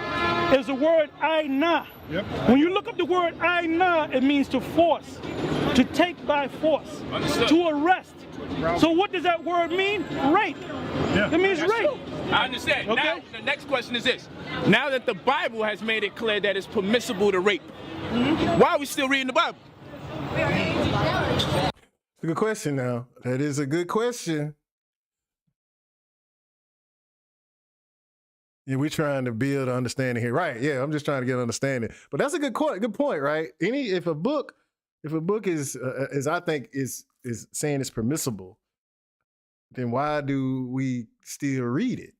[SPEAKER 11] is the word ainah. Yep. When you look up the word ainah, it means to force, to take by force, to arrest. So what does that word mean? Rape. Yeah. It means rape.
[SPEAKER 9] I understand.
[SPEAKER 11] Okay.
[SPEAKER 9] Now, the next question is this. Now that the Bible has made it clear that it's permissible to rape, why are we still reading the Bible?
[SPEAKER 1] It's a good question now. That is a good question. Yeah, we're trying to build understanding here. Right, yeah, I'm just trying to get an understanding. But that's a good point, right? If a book is, as I think, is saying it's permissible, then why do we still read it?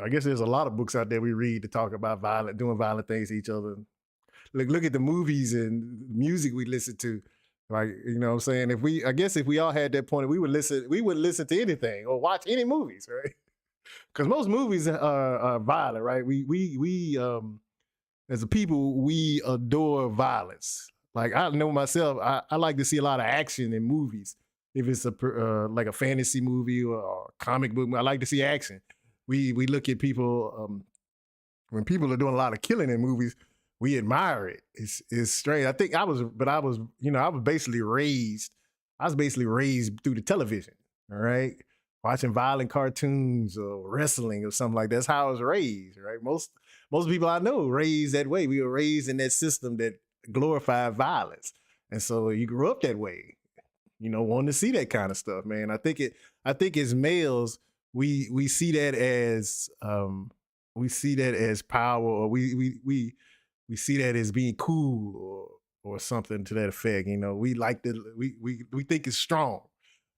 [SPEAKER 1] I guess there's a lot of books out there we read to talk about doing violent things to each other. Look at the movies and music we listen to. Like, you know what I'm saying? If we all had that point, we would listen to anything or watch any movies, right? Because most movies are violent, right? We as a people, we adore violence. Like, I know myself, I like to see a lot of action in movies. If it's like a fantasy movie or a comic book, I like to see action. We look at people, when people are doing a lot of killing in movies, we admire it. It's strange. I think I was basically raised through the television, all right? Watching violent cartoons or wrestling or something like that. That's how I was raised, right? Most people I know raised that way. We were raised in that system that glorified violence. And so you grew up that way, wanting to see that kind of stuff, man. I think as males, we see that as power, or we see that as being cool or something to that effect. We think it's strong.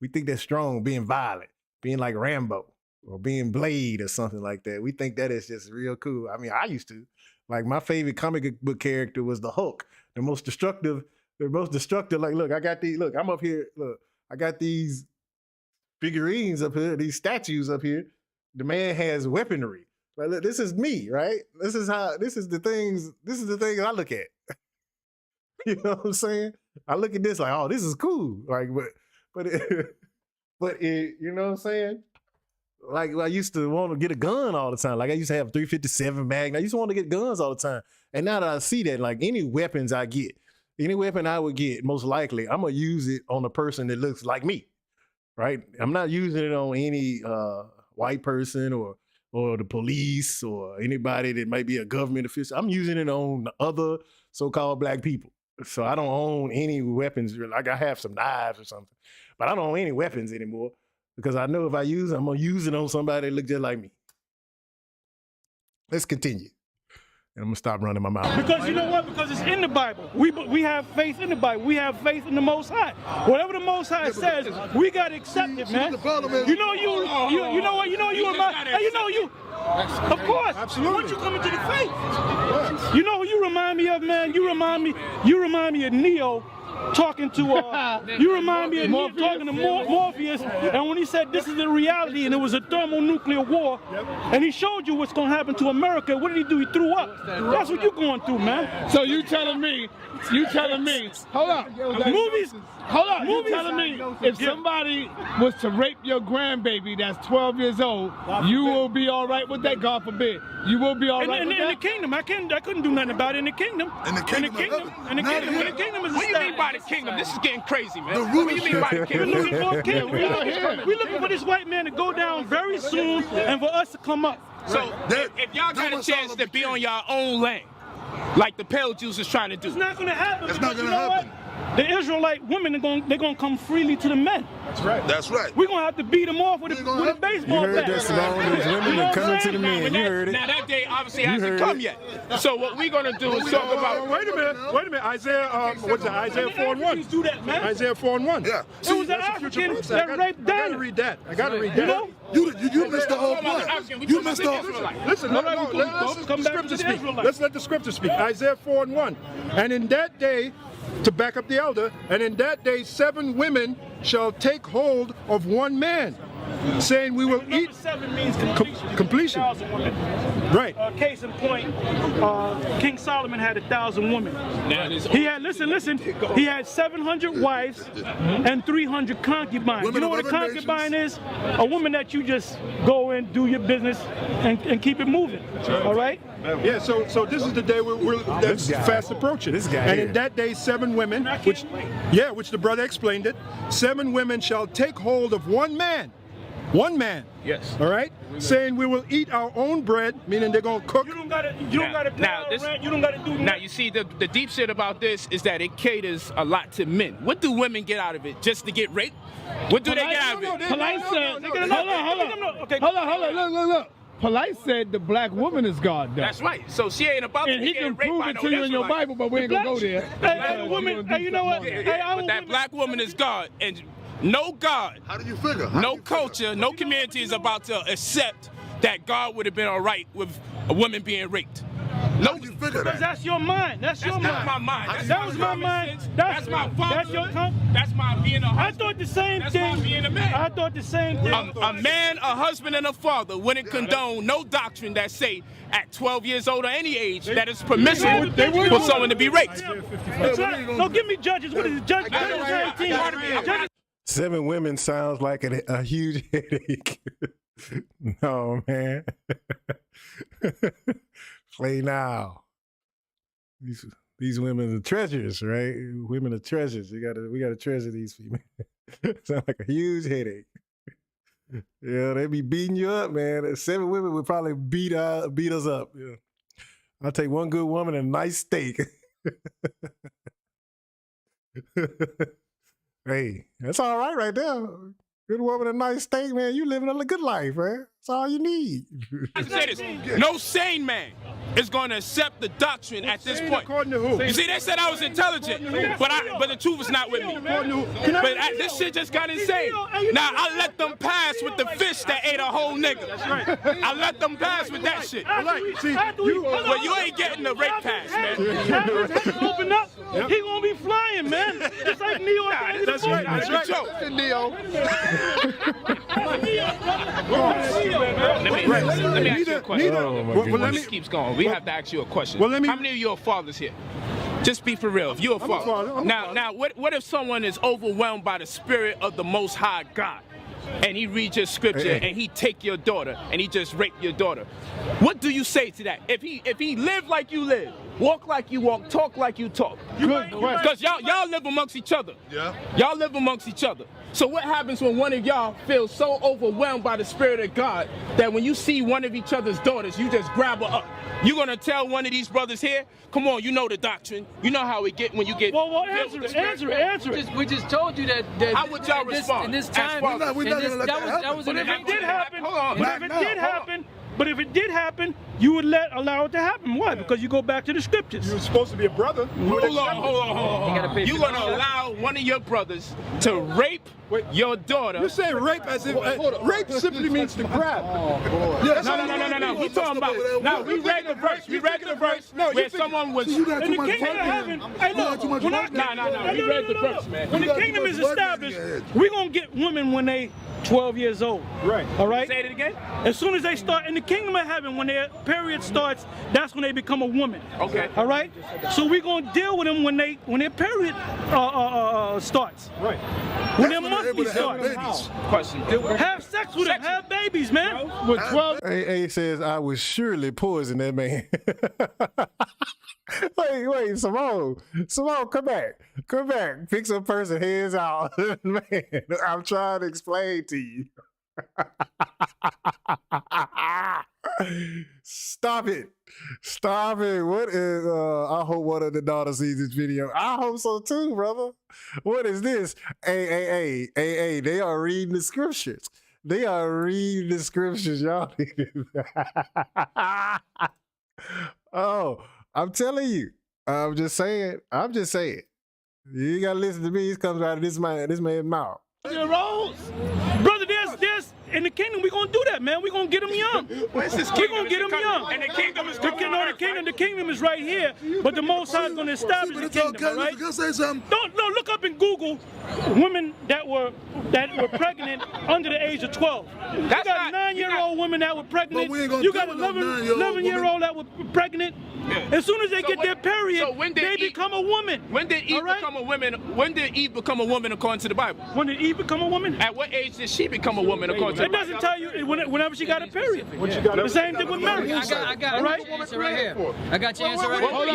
[SPEAKER 1] We think that's strong, being violent, being like Rambo or being Blade or something like that. We think that is just real cool. I mean, I used to. Like, my favorite comic book character was the Hulk, the most destructive. Like, look, I'm up here. Look, I got these figurines up here, these statues up here. The man has weaponry. Like, look, this is me, right? This is the things I look at. You know what I'm saying? I look at this like, oh, this is cool. Like, but you know what I'm saying? Like, I used to want to get a gun all the time. Like, I used to have 357 Magnum. I used to want to get guns all the time. And now that I see that, like, any weapon I would get, most likely, I'm going to use it on a person that looks like me, right? I'm not using it on any white person or or the police or anybody that might be a government official. I'm using it on other so-called black people. So I don't own any weapons. Like I have some knives or something, but I don't own any weapons anymore because I know if I use it, I'm gonna use it on somebody that look just like me. Let's continue. And I'm gonna stop running my mouth.
[SPEAKER 11] Because you know what? Because it's in the Bible. We have faith in the Bible. We have faith in the Most High. Whatever the Most High says, we gotta accept it, man. You know you remind. You know you. Of course. Absolutely. Once you come into the faith, you know who you remind me of, man. You remind me of Neo. Talking to you remind me of me talking to Morpheus, and when he said this is the reality and it was a thermonuclear war, and he showed you what's going to happen to America, what did he do? He threw up. That's what you're going through, man.
[SPEAKER 10] So you telling me, hold on,
[SPEAKER 11] movies,
[SPEAKER 10] you telling me if somebody was to rape your grandbaby that's 12 years old, you will be all right with that? God forbid, you will be all right with that?
[SPEAKER 11] In the kingdom, I couldn't do nothing about it in the kingdom. In the kingdom is a
[SPEAKER 9] what do you mean by the kingdom? This is getting crazy, man.
[SPEAKER 12] What
[SPEAKER 9] do you mean by the kingdom?
[SPEAKER 11] We're looking for a king. We're looking for this white man to go down very soon and for us to come up.
[SPEAKER 9] So if y'all got a chance to be on your own land, like the pale Jews is trying to do,
[SPEAKER 11] it's not going to happen.
[SPEAKER 12] It's not going to happen.
[SPEAKER 11] The Israelite women they're gonna come freely to the men.
[SPEAKER 12] That's right. That's right.
[SPEAKER 11] We're gonna have to beat them off with a baseball bat.
[SPEAKER 1] You heard that, Simone? These women are coming to the men. You heard it.
[SPEAKER 9] Now that day obviously hasn't come yet. So what we're gonna do is talk about.
[SPEAKER 3] Wait a minute. Isaiah, what's that? Isaiah 4:1.
[SPEAKER 11] Do that, man.
[SPEAKER 3] Isaiah 4:1.
[SPEAKER 12] Yeah.
[SPEAKER 11] It was the African that raped Dinah.
[SPEAKER 3] I gotta read that.
[SPEAKER 11] You know?
[SPEAKER 12] You missed the whole point. You missed the whole.
[SPEAKER 3] Listen, let's come back to the scripture speak. Let's let the scripture speak. Isaiah 4:1. And in that day, to back up the elder, and in that day 7 women shall take hold of one man, saying we will eat. 7 means completion. Right.
[SPEAKER 11] Case in point, King Solomon had 1,000 women. He had listen. He had 700 wives and 300 concubines. You know what a concubine is? A woman that you just go and do your business and keep it moving. All right.
[SPEAKER 3] Yeah, so this is the day that's fast approaching.
[SPEAKER 1] This guy
[SPEAKER 3] and
[SPEAKER 1] here.
[SPEAKER 3] in that day 7 women, which the brother explained it, 7 women shall take hold of one man. One man.
[SPEAKER 9] Yes.
[SPEAKER 3] All right? Saying we will eat our own bread, meaning they're going to cook.
[SPEAKER 11] You don't got to pay rent. You don't got to do
[SPEAKER 9] Now, you see, the deep shit about this is that it caters a lot to men. What do women get out of it? Just to get raped? What do they get out of it?
[SPEAKER 10] Polite said, hold on, look. Polite said the black woman is God, though.
[SPEAKER 9] That's right. So she ain't about
[SPEAKER 10] and
[SPEAKER 9] to
[SPEAKER 10] he can prove it to you in your Bible, but we ain't going to go there.
[SPEAKER 11] Hey, woman, you know what?
[SPEAKER 9] But that black woman is God. And no God,
[SPEAKER 12] How do you figure?
[SPEAKER 9] no culture, no community is about to accept that God would have been all right with a woman being raped.
[SPEAKER 12] How do you figure
[SPEAKER 11] Because
[SPEAKER 12] that?
[SPEAKER 11] that's your mind. That's your mind.
[SPEAKER 9] That's my mind.
[SPEAKER 11] That was my mind.
[SPEAKER 9] That's my father.
[SPEAKER 11] That's your
[SPEAKER 9] That's my being a husband.
[SPEAKER 11] I thought the same
[SPEAKER 9] That's
[SPEAKER 11] thing.
[SPEAKER 9] my being a man.
[SPEAKER 11] I thought the same thing.
[SPEAKER 9] A man, a husband, and a father wouldn't condone no doctrine that say at 12 years old or any age that it's permissible for someone to be raped.
[SPEAKER 11] No, give me Judges. What is it? Judges 18.
[SPEAKER 1] 7 women sounds like a huge headache. No, man. Play now. These women are treasures, right? Women are treasures. We gotta treasure these females. Sound like a huge headache. Yeah, they be beating you up, man. 7 women would probably beat us up. Yeah. I'll take one good woman and a nice steak. Hey, that's all right there. Good woman and a nice steak, man. You living a good life, man. That's all you need.
[SPEAKER 9] I say this, no sane man is going to accept the doctrine at this point.
[SPEAKER 3] According to who?
[SPEAKER 9] You see, they said I was intelligent, but the truth is not with me. But this shit just got insane. Now, I let them pass with the fish that ate a whole nigga. I let them pass with that shit. But you ain't getting the rape pass, man.
[SPEAKER 11] Open up, he gonna be flying, man. Just like Neo.
[SPEAKER 3] That's right. That's right.
[SPEAKER 10] Neo.
[SPEAKER 9] Let me ask you a question.
[SPEAKER 1] Oh,
[SPEAKER 9] This keeps going. We have to ask you a question.
[SPEAKER 3] How
[SPEAKER 9] many of your fathers here? Just be for real. If you're a father. Now, what if someone is overwhelmed by the spirit of the Most High God, and he reads your scripture and he take your daughter and he just raped your daughter? What do you say to that? If he lived like you live, walk like you walk, talk like you talk. Because y'all live amongst each other.
[SPEAKER 12] Yeah.
[SPEAKER 9] Y'all live amongst each other. So what happens when one of y'all feels so overwhelmed by the Spirit of God that when you see one of each other's daughters, you just grab her up? You gonna tell one of these brothers here, come on, you know the doctrine. You know how it get when you get...
[SPEAKER 11] Well, answer it.
[SPEAKER 13] We just told you that
[SPEAKER 9] how would y'all respond?
[SPEAKER 13] In this time,
[SPEAKER 12] we're not gonna let that happen.
[SPEAKER 13] That was
[SPEAKER 11] But if it did happen,
[SPEAKER 9] hold on.
[SPEAKER 11] but if it did happen, you would allow it to happen. Why? Because you go back to the scriptures.
[SPEAKER 3] You're supposed to be a brother.
[SPEAKER 9] Hold on. You gonna allow one of your brothers to rape your daughter?
[SPEAKER 3] You say rape as if rape simply means to grab.
[SPEAKER 9] No. We talking about. Now we read the verse. We read the verse where someone was.
[SPEAKER 12] You got
[SPEAKER 11] In
[SPEAKER 12] too
[SPEAKER 11] the
[SPEAKER 12] much
[SPEAKER 11] kingdom of heaven, hey, look,
[SPEAKER 12] too much
[SPEAKER 11] when
[SPEAKER 12] work.
[SPEAKER 9] We read the verse, man.
[SPEAKER 11] When the kingdom is established, we're gonna get women when they 12 years old.
[SPEAKER 3] Right.
[SPEAKER 11] All right.
[SPEAKER 9] Say it again.
[SPEAKER 11] As soon as they start in the kingdom of heaven, when their period starts, that's when they become a woman.
[SPEAKER 9] Okay.
[SPEAKER 11] All right. So we're gonna deal with them when their period starts.
[SPEAKER 3] Right.
[SPEAKER 11] When their monthly starts.
[SPEAKER 9] Question.
[SPEAKER 11] Have sex with them. Have babies, man.
[SPEAKER 3] With 12.
[SPEAKER 1] AA says I would surely poison that man. Wait, Simone, come back. Fix a person, hands out. Man, I'm trying to explain to you. Stop it. What is, I hope one of the daughters sees this video. I hope so too, brother. What is this? Hey, they are reading the scriptures. Y'all. Oh, I'm telling you. I'm just saying. You gotta listen to me. This comes out of this man's mouth.
[SPEAKER 11] Brother, there's in the kingdom we're gonna do that, man. We're gonna get them young. We're gonna get them young.
[SPEAKER 9] And the kingdom is coming.
[SPEAKER 11] The kingdom is right here, but the Most High is gonna establish the kingdom. All right?
[SPEAKER 12] Can I say something?
[SPEAKER 11] No, look up in Google women that were pregnant under the age of 12. You got 9-year-old women that were pregnant. You got 11-year-old that were pregnant. Yeah. As soon as they get their period, they become a woman.
[SPEAKER 9] When did Eve become a woman? When did Eve become a woman according to the Bible?
[SPEAKER 11] When did Eve become a woman?
[SPEAKER 9] At what age did she become a woman according to the Bible?
[SPEAKER 11] It doesn't tell you whenever she got a period. The same thing with Mary.
[SPEAKER 13] I got your answer right here. I got your answer right here.
[SPEAKER 11] Hold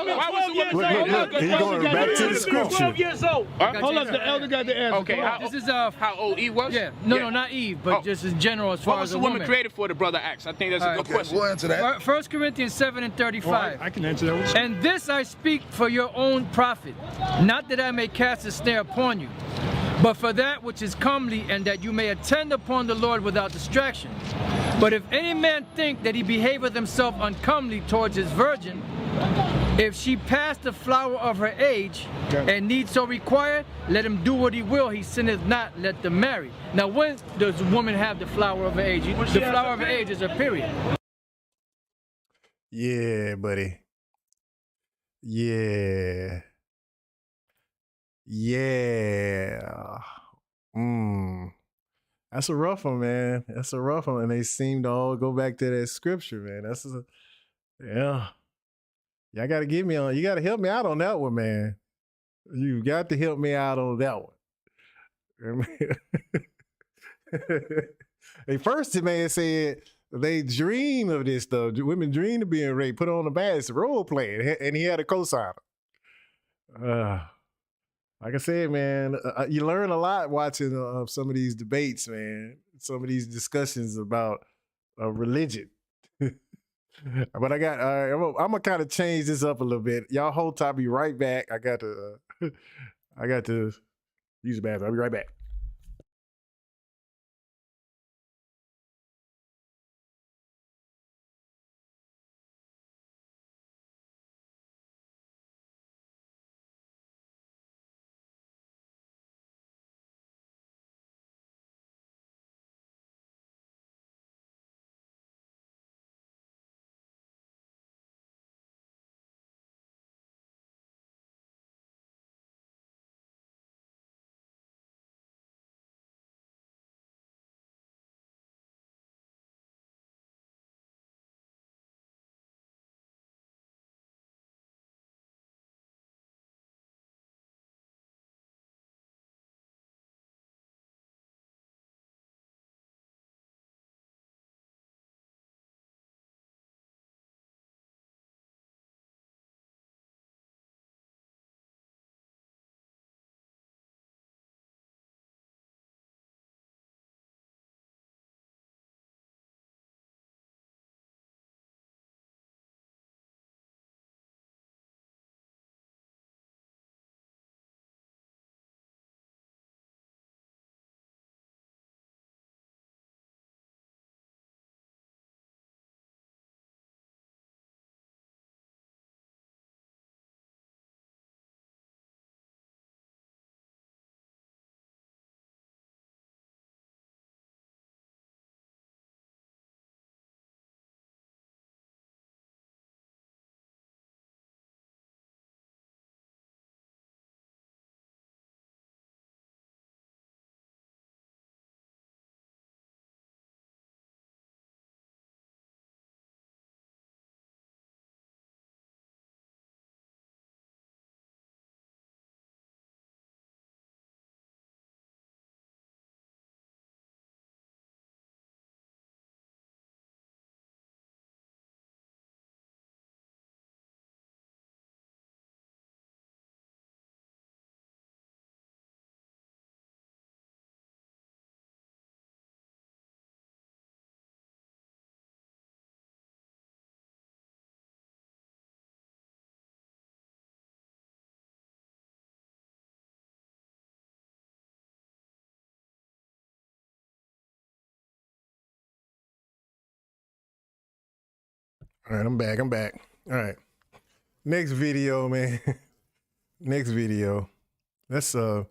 [SPEAKER 11] on.
[SPEAKER 1] He's going back to the scripture.
[SPEAKER 11] 12 years old.
[SPEAKER 10] Hold up, the elder got the answer.
[SPEAKER 9] Okay,
[SPEAKER 13] This is
[SPEAKER 9] how old Eve was?
[SPEAKER 13] Yeah, no, not Eve, but just in general as far as
[SPEAKER 9] the woman created for? The brother asked. I think that's a good question.
[SPEAKER 12] We'll answer that.
[SPEAKER 13] 1 Corinthians 7:35.
[SPEAKER 3] I can answer that one.
[SPEAKER 13] And this I speak for your own profit, not that I may cast a snare upon you, but for that which is comely, and that you may attend upon the Lord without distraction. But if any man think that he behaveth himself uncomely towards his virgin, if she pass the flower of her age, and need so require, let him do what he will, he sinneth not, let them marry. Now when does a woman have the flower of her age? The flower of her age is her period.
[SPEAKER 1] Yeah, buddy. Yeah. That's a rough one, man. And they seem to all go back to that scripture, man. Yeah. Y'all gotta get me on. You gotta help me out on that one, man. You got to help me out on that one. Hey, first the man said they dream of this stuff. Women dream of being raped. Put on a bad. It's role playing, and he had a cosigner. Like I said, man, you learn a lot watching some of these debates, man. Some of these discussions about religion. But I'm gonna kind of change this up a little bit. Y'all hold tight. I'll be right back. I got to use the bathroom. I'll be right back. All right, I'm back. All right. Next video, man. Next video. Let's I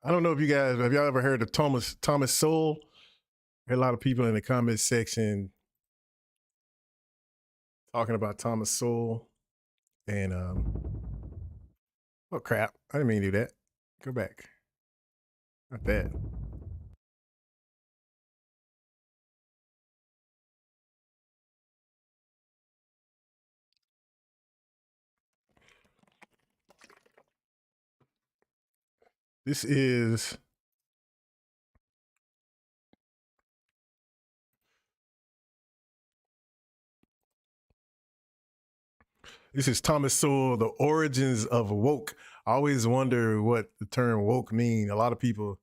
[SPEAKER 1] don't know if you guys have y'all ever heard of Thomas Sowell? A lot of people in the comment section talking about Thomas Sowell and oh crap. I didn't mean to do that. Go back. Not that. This is Thomas Sowell, The Origins of Woke. I always wonder what the term woke mean. A lot of people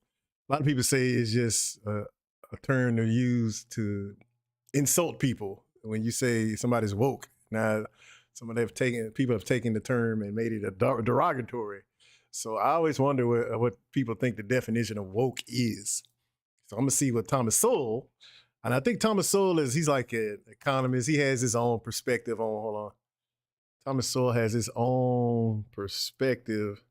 [SPEAKER 1] say it's just a term they use to insult people. When you say somebody's woke, now people have taken the term and made it a derogatory. So I always wonder what people think the definition of woke is. So I'm gonna see what Thomas Sowell, and I think Thomas Sowell he's like an economist. He has his own perspective on. Hold on. Thomas Sowell has his own perspective.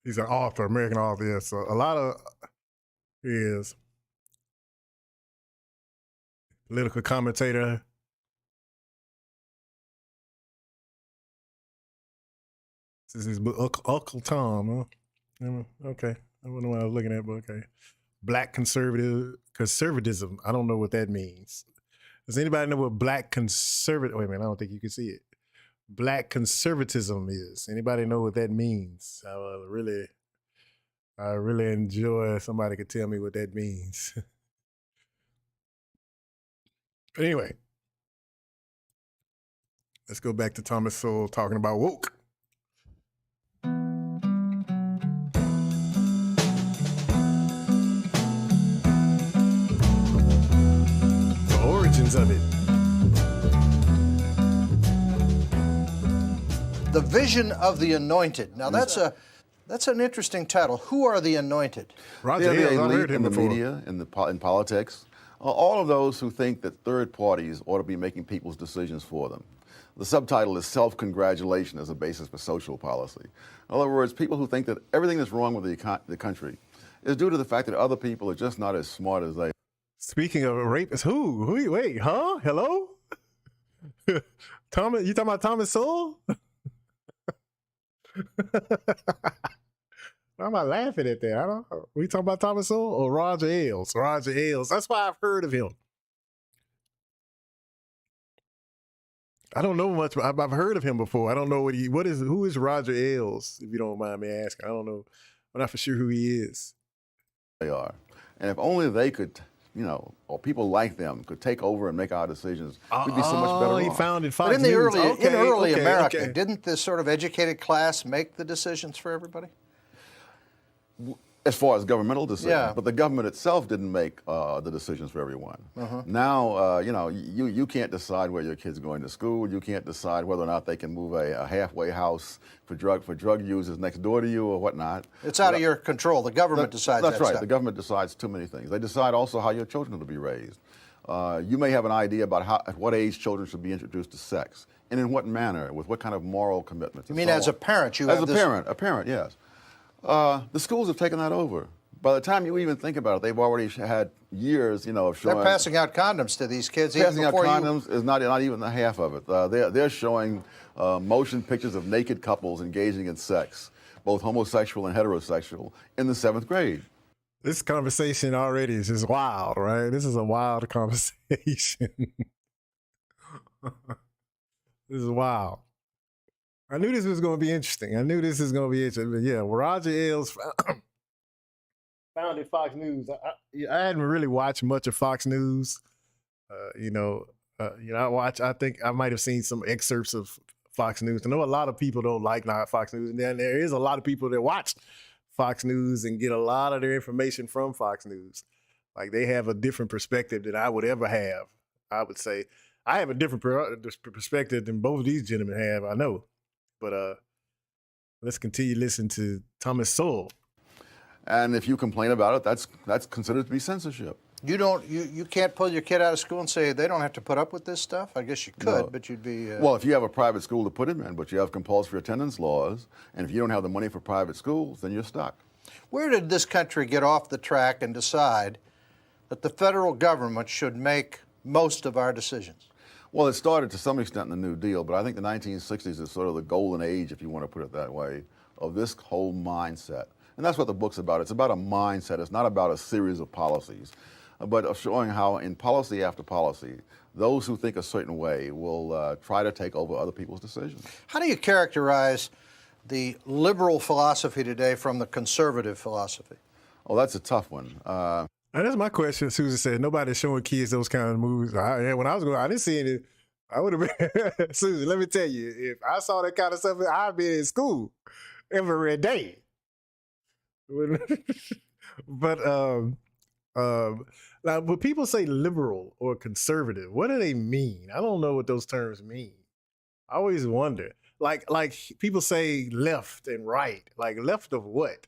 [SPEAKER 1] He's an author, American author. Yeah. So a lot of he is political commentator. This is his book, Uncle Tom. Huh? Okay, I don't know what I was looking at, but okay. Black conservatism. I don't know what that means. Does anybody know what black conservative? Wait a minute, I don't think you can see it. Black conservatism is. Anybody know what that means? I really enjoy if somebody could tell me what that means. But anyway, let's go back to Thomas Sowell talking about woke. The origins of it.
[SPEAKER 14] The Vision of the Anointed. Now that's an interesting title. Who are the anointed?
[SPEAKER 15] Roger Ailes, I've heard him in the media, in politics. All of those who think that third parties ought to be making people's decisions for them. The subtitle is Self-Congratulation as a Basis for Social Policy. In other words, people who think that everything that's wrong with the country is due to the fact that other people are just not as smart as they are.
[SPEAKER 1] Speaking of rapists, who? Wait, huh? Hello? Thomas, you talking about Thomas Sowell? Why am I laughing at that? I don't know. We talking about Thomas Sowell or Roger Ailes? Roger Ailes. That's why I've heard of him. I don't know much, but I've heard of him before. I don't know who is Roger Ailes, if you don't mind me asking. I don't know. I'm not for sure who he is.
[SPEAKER 15] They are. And if only they could, or people like them could take over and make our decisions, we'd be so much better off.
[SPEAKER 1] He founded Fox
[SPEAKER 14] But in early
[SPEAKER 1] News.
[SPEAKER 14] America, didn't this sort of educated class make the decisions for everybody?
[SPEAKER 15] As far as governmental decisions,
[SPEAKER 14] Yeah.
[SPEAKER 15] but the government itself didn't make the decisions for everyone. Now, you can't decide where your kid's going to school. You can't decide whether or not they can move a halfway house for drug users next door to you or whatnot.
[SPEAKER 14] It's out of your control. The government decides that
[SPEAKER 15] That's right.
[SPEAKER 14] stuff.
[SPEAKER 15] The government decides too many things. They decide also how your children are to be raised. You may have an idea about at what age children should be introduced to sex and in what manner, with what kind of moral commitments.
[SPEAKER 14] You mean as a parent, you have this...
[SPEAKER 15] A parent, yes. The schools have taken that over. By the time you even think about it, they've already had years, of showing.
[SPEAKER 14] They're passing out condoms to these kids.
[SPEAKER 15] Passing out condoms is not even the half of it. They're showing motion pictures of naked couples engaging in sex, both homosexual and heterosexual, in the 7th grade.
[SPEAKER 1] This conversation already is just wild, right? This is a wild conversation. This is wild. I knew this was going to be interesting. But yeah, Roger Ailes founded Fox News. I hadn't really watched much of Fox News. I think I might have seen some excerpts of Fox News. I know a lot of people don't like Fox News, and then there is a lot of people that watch Fox News and get a lot of their information from Fox News. Like they have a different perspective than I would ever have. I would say I have a different perspective than both of these gentlemen have. I know, but let's continue listening to Thomas Sowell.
[SPEAKER 15] And if you complain about it, that's considered to be censorship.
[SPEAKER 14] You can't pull your kid out of school and say they don't have to put up with this stuff? I guess you could,
[SPEAKER 15] No.
[SPEAKER 14] but you'd be...
[SPEAKER 15] Well, if you have a private school to put him in, but you have compulsory attendance laws, and if you don't have the money for private schools, then you're stuck.
[SPEAKER 14] Where did this country get off the track and decide that the federal government should make most of our decisions?
[SPEAKER 15] Well, it started to some extent in the New Deal, but I think the 1960s is sort of the golden age, if you want to put it that way, of this whole mindset. And that's what the book's about. It's about a mindset. It's not about a series of policies, but of showing how in policy after policy, those who think a certain way will try to take over other people's decisions.
[SPEAKER 14] How do you characterize the liberal philosophy today from the conservative philosophy?
[SPEAKER 15] Oh, that's a tough one.
[SPEAKER 1] And that's my question. Susan said nobody's showing kids those kind of movies. When I was going, I didn't see any. I would have been Susan. Let me tell you, if I saw that kind of stuff, I'd be in school every day. But now, when people say liberal or conservative, what do they mean? I don't know what those terms mean. I always wonder. Like people say left and right. Like left of what?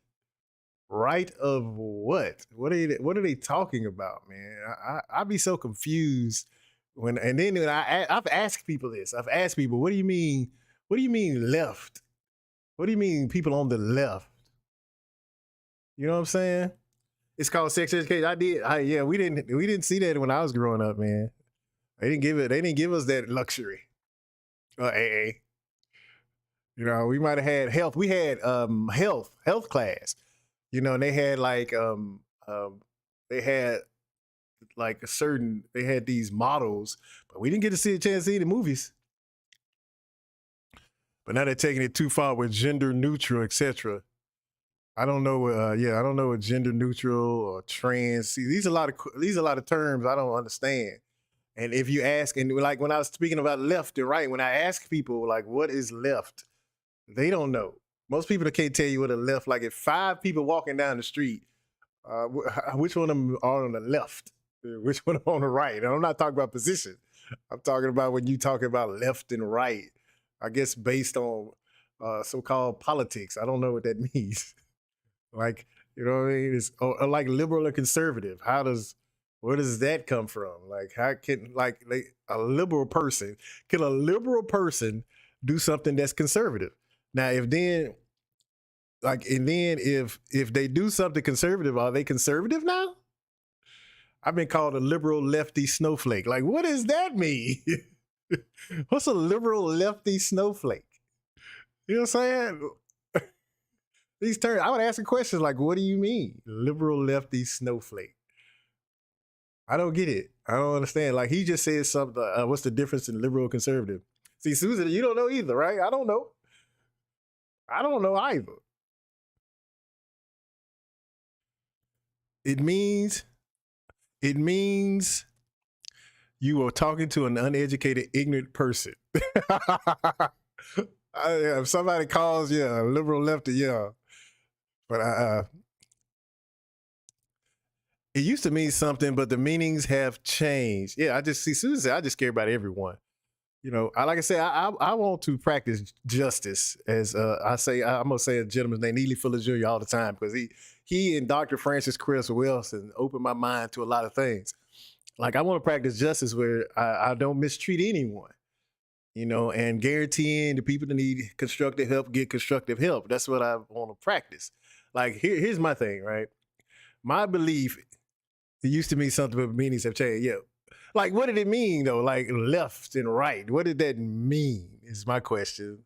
[SPEAKER 1] Right of what? What are they talking about, man? I be so confused when I've asked people this. I've asked people, what do you mean? What do you mean left? What do you mean people on the left? You know what I'm saying? It's called sex education. Yeah, we didn't see that when I was growing up, man. They didn't give us that luxury. AA. You know, we might have had health. We had health class. You know, and they had they had these models, but we didn't get to see a chance to see the movies. But now they're taking it too far with gender neutral, etc. I don't know. I don't know what gender neutral or trans. See, these are a lot of terms I don't understand. And if you ask, and like when I was speaking about left and right, when I ask people like, what is left? They don't know. Most people can't tell you what a left. Like if 5 people walking down the street, which one of them are on the left? Which one are on the right? And I'm not talking about position. I'm talking about when you talking about left and right. I guess based on so-called politics. I don't know what that means. Like, you know what I mean? It's like liberal or conservative. Where does that come from? Like, how can a liberal person do something that's conservative? Now, if they do something conservative, are they conservative now? I've been called a liberal lefty snowflake. Like, what does that mean? What's a liberal lefty snowflake? You know what I'm saying? These terms, I would ask questions like, what do you mean? Liberal lefty snowflake. I don't get it. I don't understand. Like he just said something, what's the difference in liberal and conservative? See, Susan, you don't know either, right? I don't know. I don't know either. It means you are talking to an uneducated, ignorant person. If somebody calls you a liberal lefty, but it used to mean something, but the meanings have changed. Yeah, I just see Susan said, I just care about everyone. You know, like I said, I want to practice justice. As I'm gonna say a gentleman's name, Neely Fuller Jr. all the time because he and Dr. Francis Chris Wilson opened my mind to a lot of things. Like I want to practice justice where I don't mistreat anyone, you know, and guaranteeing the people that need constructive help get constructive help. That's what I want to practice. Like here's my thing, right? My belief, it used to mean something, but meanings have changed. Yeah. Like, what did it mean, though? Like, left and right. What did that mean is my question.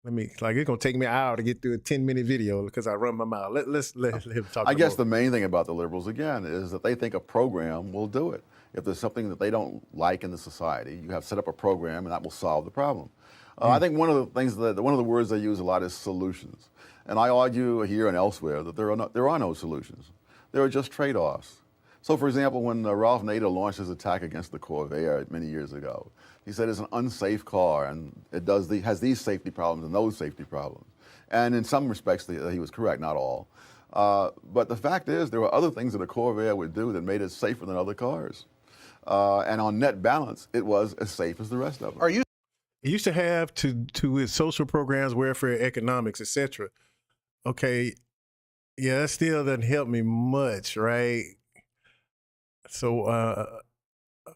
[SPEAKER 1] It's going to take me an hour to get through a 10-minute video because I run my mouth. Let's let him talk.
[SPEAKER 15] I guess the main thing about the liberals, again, is that they think a program will do it. If there's something that they don't like in the society, you have set up a program and that will solve the problem. I think one of the words they use a lot is solutions. And I argue here and elsewhere that there are no solutions. There are just trade-offs. So, for example, when Ralph Nader launched his attack against the Corvair many years ago, he said it's an unsafe car and it has these safety problems and those safety problems. And in some respects, he was correct, not all. But the fact is, there were other things that a Corvair would do that made it safer than other cars. And on net balance, it was as safe as the rest of them.
[SPEAKER 14] Are you?
[SPEAKER 1] It used to have to with social programs, welfare, economics, etc. Okay, yeah, that still doesn't help me much, right? So,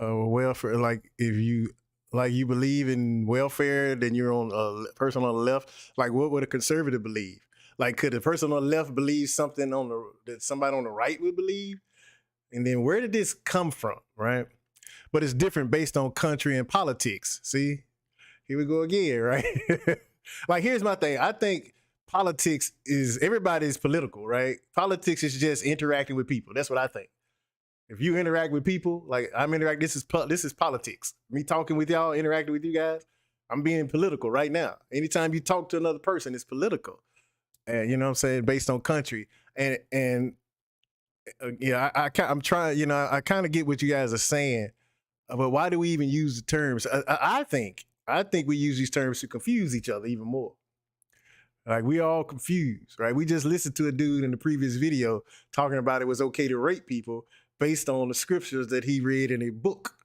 [SPEAKER 1] welfare, like if you believe in welfare, then you're on a person on the left. Like, what would a conservative believe? Like, could a person on the left believe something that somebody on the right would believe? And then where did this come from, right? But it's different based on country and politics. See, here we go again, right? Like, here's my thing. I think politics is, everybody's political, right? Politics is just interacting with people. That's what I think. If you interact with people, like I'm interacting, this is politics. Me talking with y'all, interacting with you guys, I'm being political right now. Anytime you talk to another person, it's political. And you know what I'm saying, based on country. And yeah, I'm trying, you know, I kind of get what you guys are saying, but why do we even use the terms? I think we use these terms to confuse each other even more. Like, we all confused, right? We just listened to a dude in the previous video talking about it was okay to rape people based on the scriptures that he read in a book.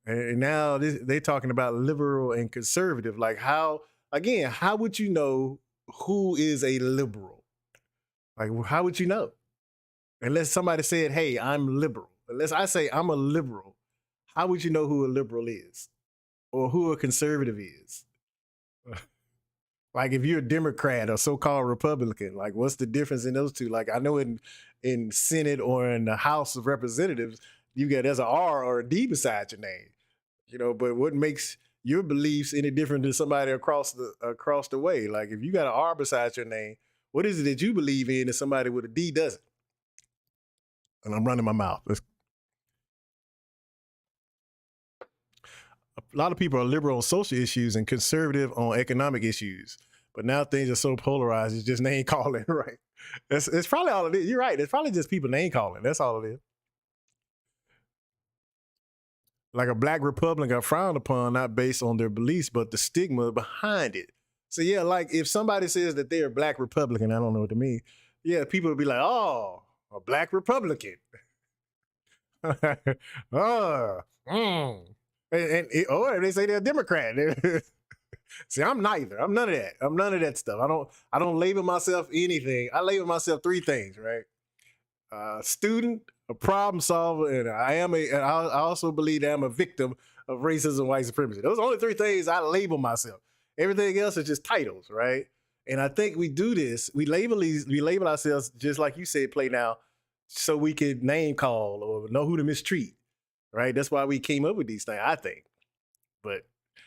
[SPEAKER 1] And now they're talking about liberal and conservative. Like, how would you know who is a liberal? Like, how would you know? Unless somebody said, hey, I'm liberal. Unless I say I'm a liberal, how would you know who a liberal is? Or who a conservative is? Like, if you're a Democrat or so-called Republican, like, what's the difference in those two? Like, I know in Senate or in the House of Representatives, there's an R or a D beside your name, you know. But what makes your beliefs any different than somebody across the way? Like, if you got an R beside your name, what is it that you believe in that somebody with a D doesn't? And I'm running my mouth. A lot of people are liberal on social issues and conservative on economic issues. But now things are so polarized, it's just name calling, right? It's probably all it is. You're right. It's probably just people name calling. That's all it is. Like, a black Republican are frowned upon not based on their beliefs, but the stigma behind it. So yeah, like if somebody says that they're a black Republican, I don't know what to mean. Yeah, people would be like, oh, a black Republican. Oh, or they say they're a Democrat. See, I'm neither. I'm none of that. I'm none of that stuff. I don't label myself anything. I label myself three things, right? Student, a problem solver, and I also believe that I'm a victim of racism and white supremacy. Those are the only three things I label myself. Everything else is just titles, right? And I think we do this. We label ourselves, just like you said, Play Now, so we could name call or know who to mistreat, right? That's why we came up with these things, I think. But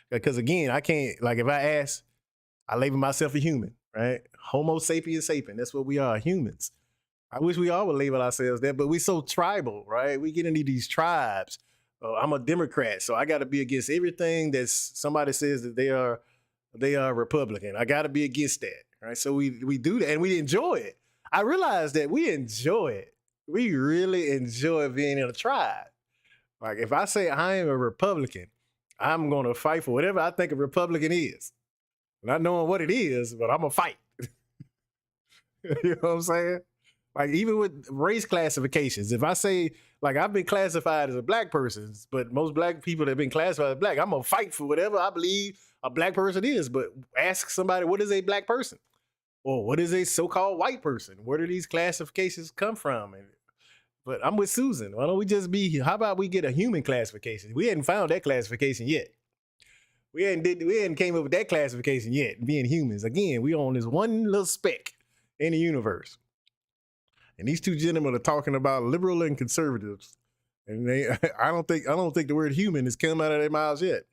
[SPEAKER 1] because again, I can't, like, if I label myself a human, right? Homo sapiens sapien. That's what we are, humans. I wish we all would label ourselves that, but we're so tribal, right? We get into these tribes. I'm a Democrat, so I got to be against everything that somebody says that they are Republican. I got to be against that, right? So we do that, and we enjoy it. I realize that we enjoy it. We really enjoy being in a tribe. Like, if I say I am a Republican, I'm going to fight for whatever I think a Republican is. Not knowing what it is, but I'm going to fight. You know what I'm saying? Like, even with race classifications, if I say, like, I've been classified as a black person, but most black people that have been classified as black, I'm going to fight for whatever I believe a black person is. But ask somebody, what is a black person? Or what is a so-called white person? Where do these classifications come from? But I'm with Susan. Why don't we just how about we get a human classification? We hadn't found that classification yet. We hadn't came up with that classification yet, being humans. Again, we on this one little speck in the universe. And these two gentlemen are talking about liberal and conservatives. And I don't think the word human has come out of their mouths yet.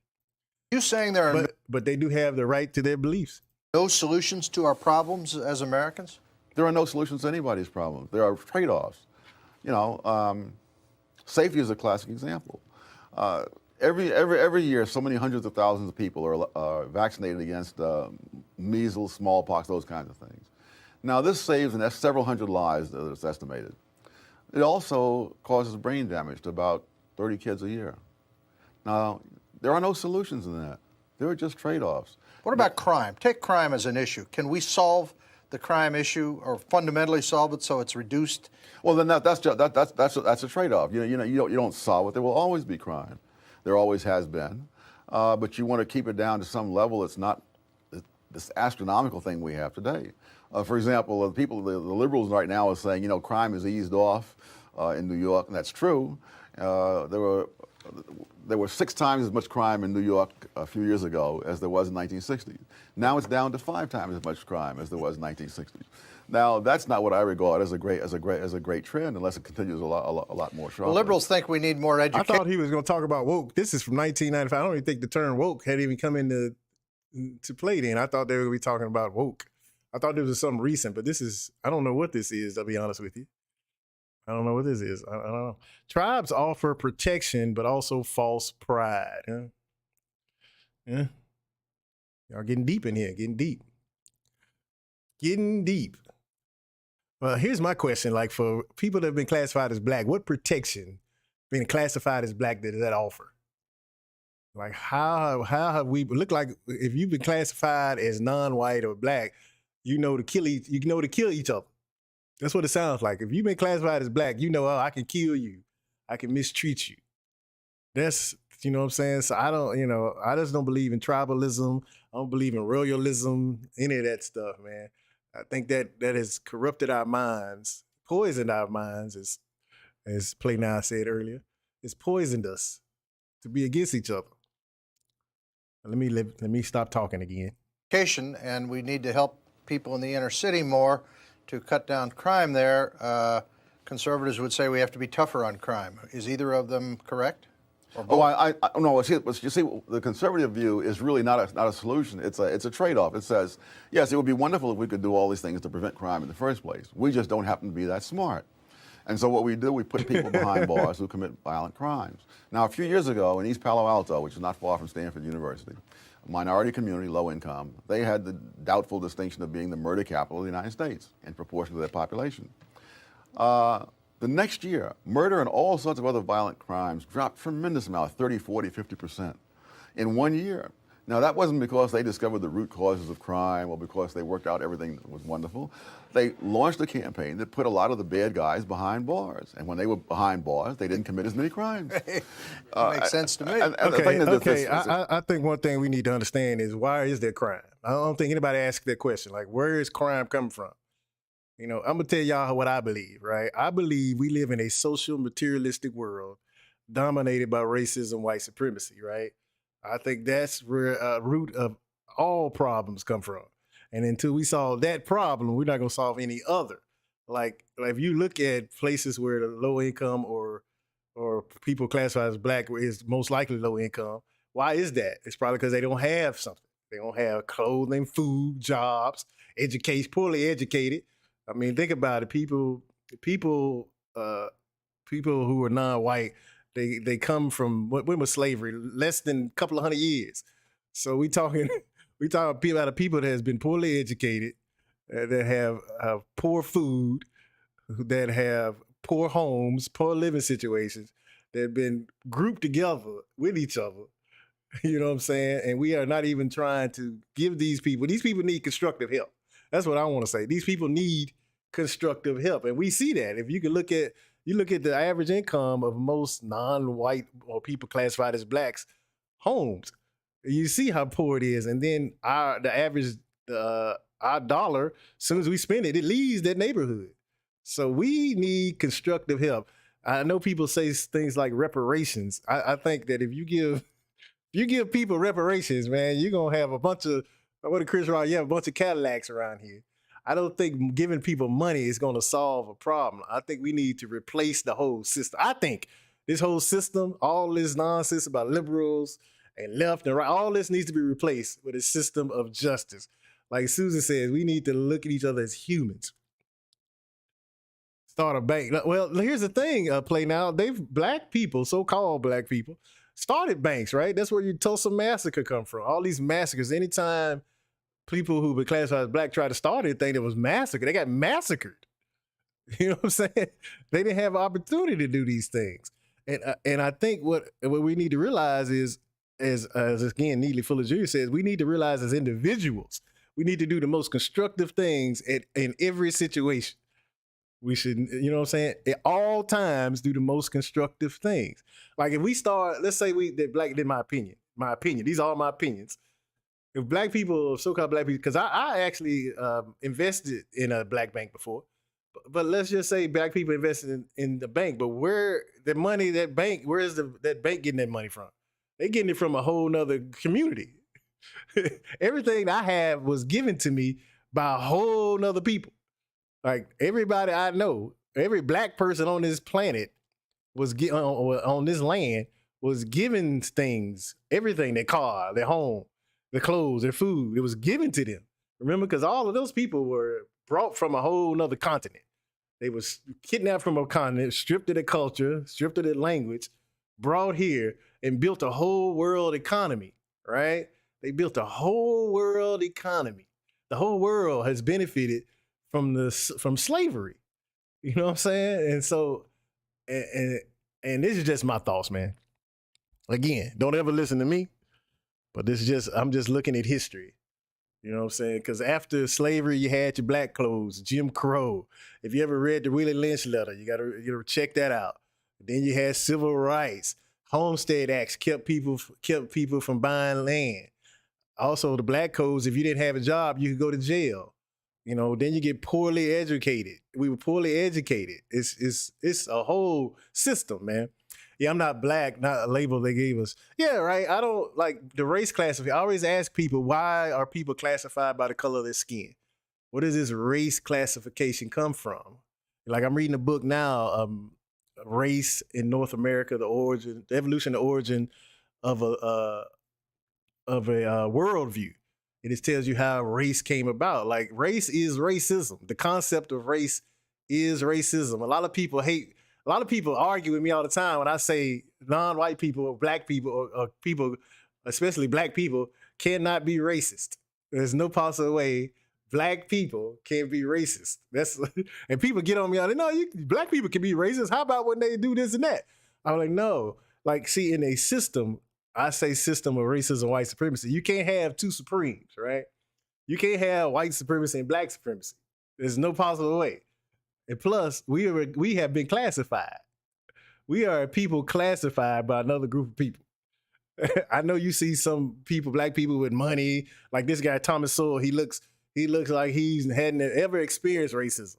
[SPEAKER 14] You saying there are
[SPEAKER 1] but they do have the right to their beliefs.
[SPEAKER 14] No solutions to our problems as Americans?
[SPEAKER 15] There are no solutions to anybody's problems. There are trade-offs. You know, safety is a classic example. Every year, so many hundreds of thousands of people are vaccinated against measles, smallpox, those kinds of things. Now, this saves several hundred lives, it's estimated. It also causes brain damage to about 30 kids a year. Now, there are no solutions in that. There are just trade-offs.
[SPEAKER 14] What about crime? Take crime as an issue. Can we solve the crime issue or fundamentally solve it so it's reduced?
[SPEAKER 15] Well, then that's a trade-off. You don't solve it. There will always be crime. There always has been. But you want to keep it down to some level that's not this astronomical thing we have today. For example, the liberals right now are saying, crime has eased off in New York, and that's true. There were 6 times as much crime in New York a few years ago as there was in 1960. Now it's down to 5 times as much crime as there was in 1960. Now that's not what I regard as a great trend, unless it continues a lot more sharply.
[SPEAKER 14] The liberals think we need more education.
[SPEAKER 1] I thought he was going to talk about woke. This is from 1995. I don't even think the term woke had even come into play then. I thought they were going to be talking about woke. I thought this was something recent, but I don't know what this is, I'll be honest with you. I don't know what this is. I don't know. Tribes offer protection, but also false pride. Yeah. Y'all getting deep in here, getting deep. Well, here's my question. Like, for people that have been classified as black, what protection being classified as black does that offer? Like, how have we look like if you've been classified as non-white or black, to kill each other. That's what it sounds like. If you've been classified as black, I can kill you. I can mistreat you. That's, what I'm saying? So I just don't believe in tribalism. I don't believe in royalism, any of that stuff, man. I think that has corrupted our minds, poisoned our minds, as Play Now said earlier. It's poisoned us to be against each other. Let me stop talking again.
[SPEAKER 14] And we need to help people in the inner city more to cut down crime there. Conservatives would say we have to be tougher on crime. Is either of them correct?
[SPEAKER 15] I no. You see, the conservative view is really not a solution. It's a trade-off. It says, yes, it would be wonderful if we could do all these things to prevent crime in the first place. We just don't happen to be that smart. And so what we do, we put people behind bars who commit violent crimes. Now, a few years ago in East Palo Alto, which is not far from Stanford University, a minority community, low income, they had the doubtful distinction of being the murder capital of the United States in proportion to their population. The next year, murder and all sorts of other violent crimes dropped tremendous amount, 30, 40, 50% in 1 year. Now, that wasn't because they discovered the root causes of crime or because they worked out everything that was wonderful. They launched a campaign that put a lot of the bad guys behind bars. And when they were behind bars, they didn't commit as many crimes.
[SPEAKER 14] Makes sense to me.
[SPEAKER 1] I think one thing we need to understand is, why is there crime? I don't think anybody asked that question. Like, where is crime coming from? I'm going to tell y'all what I believe, right? I believe we live in a social materialistic world dominated by racism, white supremacy, right? I think that's where root of all problems come from. And until we solve that problem, we're not going to solve any other. Like, if you look at places where the low income or people classified as black is most likely low income, why is that? It's probably because they don't have something. They don't have clothing, food, jobs, education, poorly educated. I mean, think about it. People who are non-white, they come from, when was slavery? Less than a couple of 100 years. So we talking about people that has been poorly educated, that have poor food, that have poor homes, poor living situations, that have been grouped together with each other. You know what I'm saying? And we are not even trying to give these people need constructive help. That's what I want to say. These people need constructive help. And we see that. If you can look at the average income of most non-white or people classified as blacks homes, you see how poor it is. And then our dollar, as soon as we spend it, it leaves that neighborhood. So we need constructive help. I know people say things like reparations. I think that if you give people reparations, man, you're gonna have a bunch of, what did Chris Rock? You have a bunch of Cadillacs around here. I don't think giving people money is going to solve a problem. I think we need to replace the whole system. I think this whole system, all this nonsense about liberals and left and right, all this needs to be replaced with a system of justice. Like Susan says, we need to look at each other as humans. Start a bank. Well, here's the thing, Play Now. Black people, so-called black people, started banks, right? That's where your Tulsa massacre come from. All these massacres, anytime people who've been classified as black try to start anything that was massacred, they got massacred. You know what I'm saying? They didn't have an opportunity to do these things. And I think what we need to realize is, as again, Neely Fuller Jr. says, we need to realize as individuals, We need to do the most constructive things in every situation. We should, you know what I'm saying? At all times, do the most constructive things. Like if we start, let's say my opinion, these are all my opinions. If black people, so-called black people, because I actually invested in a black bank before, but let's just say black people invested in the bank, but where the money, that bank, where is that bank getting that money from? They getting it from a whole nother community. Everything I have was given to me by a whole nother people. Like everybody I know, every black person on this planet was on this land was given things, everything, their car, their home, their clothes, their food. It was given to them. Remember, because all of those people were brought from a whole nother continent. They was kidnapped from a continent, stripped of their culture, stripped of their language, brought here and built a whole world economy, right? They built a whole world economy. The whole world has benefited from slavery. You know what I'm saying? And so, and this is just my thoughts, man. Again, don't ever listen to me, but I'm just looking at history. You know what I'm saying? Because after slavery, you had your black clothes, Jim Crow. If you ever read the Willie Lynch letter, you gotta check that out. Then you had civil rights. Homestead Acts kept people from buying land. Also, the black codes, if you didn't have a job, you could go to jail. You know, then you get poorly educated. We were poorly educated. It's a whole system, man. Yeah, I'm not black, not a label they gave us. Yeah, right. I don't like the race classification. I always ask people, why are people classified by the color of their skin? Where does this race classification come from? Like I'm reading a book now, Race in North America, the evolution, the origin of a worldview. It just tells you how race came about. Like race is racism. The concept of race is racism. A lot of people argue with me all the time when I say non-white people or black people or people, especially black people, cannot be racist. There's no possible way black people can be racist. And people get on me all day, no, black people can be racist. How about when they do this and that? I'm like, no. Like, see, in a system, I say system of racism, white supremacy, you can't have two supremes, right? You can't have white supremacy and black supremacy. There's no possible way. And plus, we have been classified. We are people classified by another group of people. I know you see some people, black people with money, like this guy Thomas Sowell. He looks like he hadn't ever experienced racism.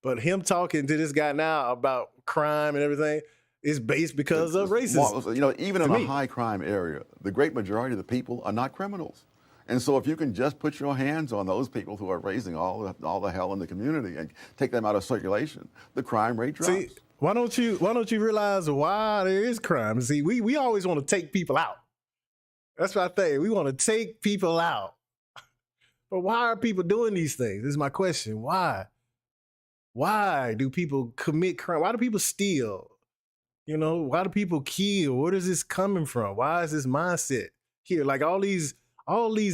[SPEAKER 1] But him talking to this guy now about crime and everything is based because of racism.
[SPEAKER 15] You know, even in a high crime area, the great majority of the people are not criminals. And so if you can just put your hands on those people who are raising all the hell in the community and take them out of circulation, the crime rate drops.
[SPEAKER 1] See, why don't you realize why there is crime? See, we always want to take people out. That's what I think. We want to take people out. But why are people doing these things? This is my question. Why? Why do people commit crime? Why do people steal? You know, why do people kill? Where is this coming from? Why is this mindset here? Like all these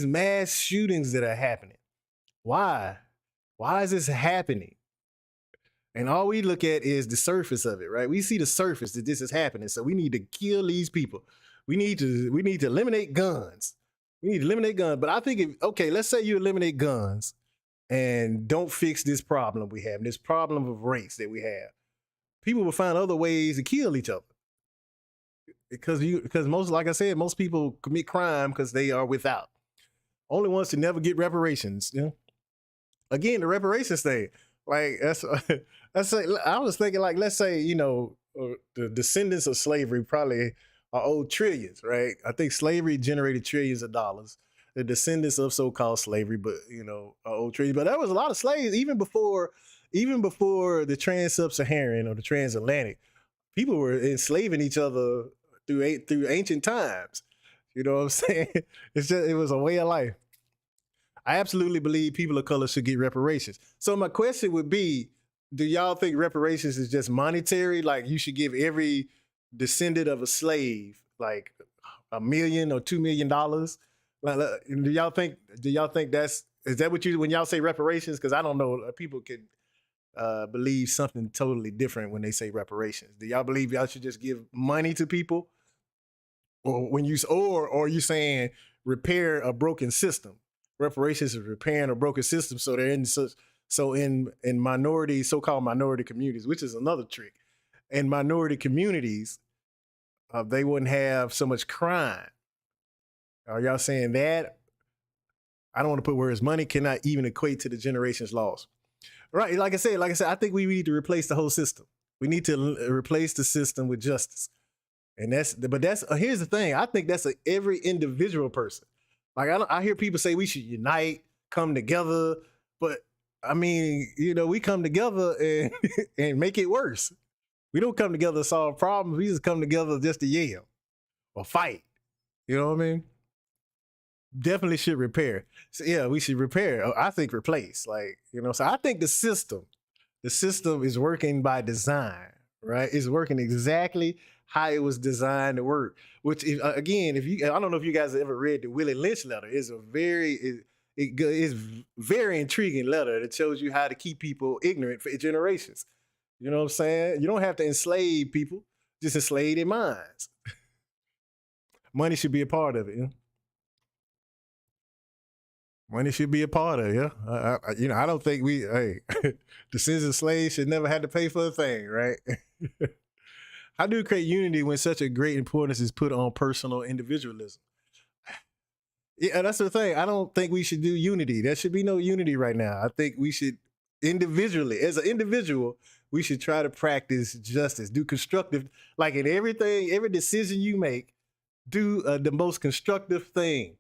[SPEAKER 1] mass shootings that are happening. Why? Why is this happening? And all we look at is the surface of it, right? We see the surface that this is happening. So we need to kill these people. We need to eliminate guns. We need to eliminate guns. But I think let's say you eliminate guns and don't fix this problem we have, this problem of race that we have. People will find other ways to kill each other. Because like I said, most people commit crime because they are without. Only ones to never get reparations. You know? Again, the reparations thing. Like I was thinking, like, let's say, you know, the descendants of slavery probably are owed trillions, right? I think slavery generated trillions of dollars. The descendants of so-called slavery, but you know, are owed trillions. But there was a lot of slaves even before the trans-Sub-Saharan or the transatlantic. People were enslaving each other through ancient times. You know what I'm saying? It was a way of life. I absolutely believe people of color should get reparations. So my question would be, do y'all think reparations is just monetary? Like you should give every descendant of a slave like $1 million or $2 million? Do y'all think is that what you, when y'all say reparations? Because I don't know, people could believe something totally different when they say reparations. Do y'all believe y'all should just give money to people? Or are you saying repair a broken system? reparations is repairing a broken system. So they're in in minority, so-called minority communities, which is another trick. In minority communities, they wouldn't have so much crime. Are y'all saying that? I don't want to put words. Money cannot even equate to the generation's loss. Right. Like I said, I think we need to replace the whole system. We need to replace the system with justice. And that's here's the thing. I think that's every individual person. Like I hear people say we should unite, come together, but I mean, we come together and and make it worse. We don't come together to solve problems. We just come together just to yell or fight. You know what I mean? Definitely should repair. So yeah, we should repair. I think replace. So I think the system is working by design, right? It's working exactly how it was designed to work. Which, again, I don't know if you guys have ever read the Willie Lynch letter. It's it's very intriguing letter that shows you how to keep people ignorant for generations. You know what I'm saying? You don't have to enslave people, just enslave their minds. Money should be a part of it. Money should be a part of it. Yeah, I don't think the sins of slaves should never have to pay for a thing, right? How do you create unity when such a great importance is put on personal individualism? Yeah, that's the thing. I don't think we should do unity. There should be no unity right now. I think we should individually, as an individual, we should try to practice justice, do constructive, like in everything, every decision you make, do the most constructive thing.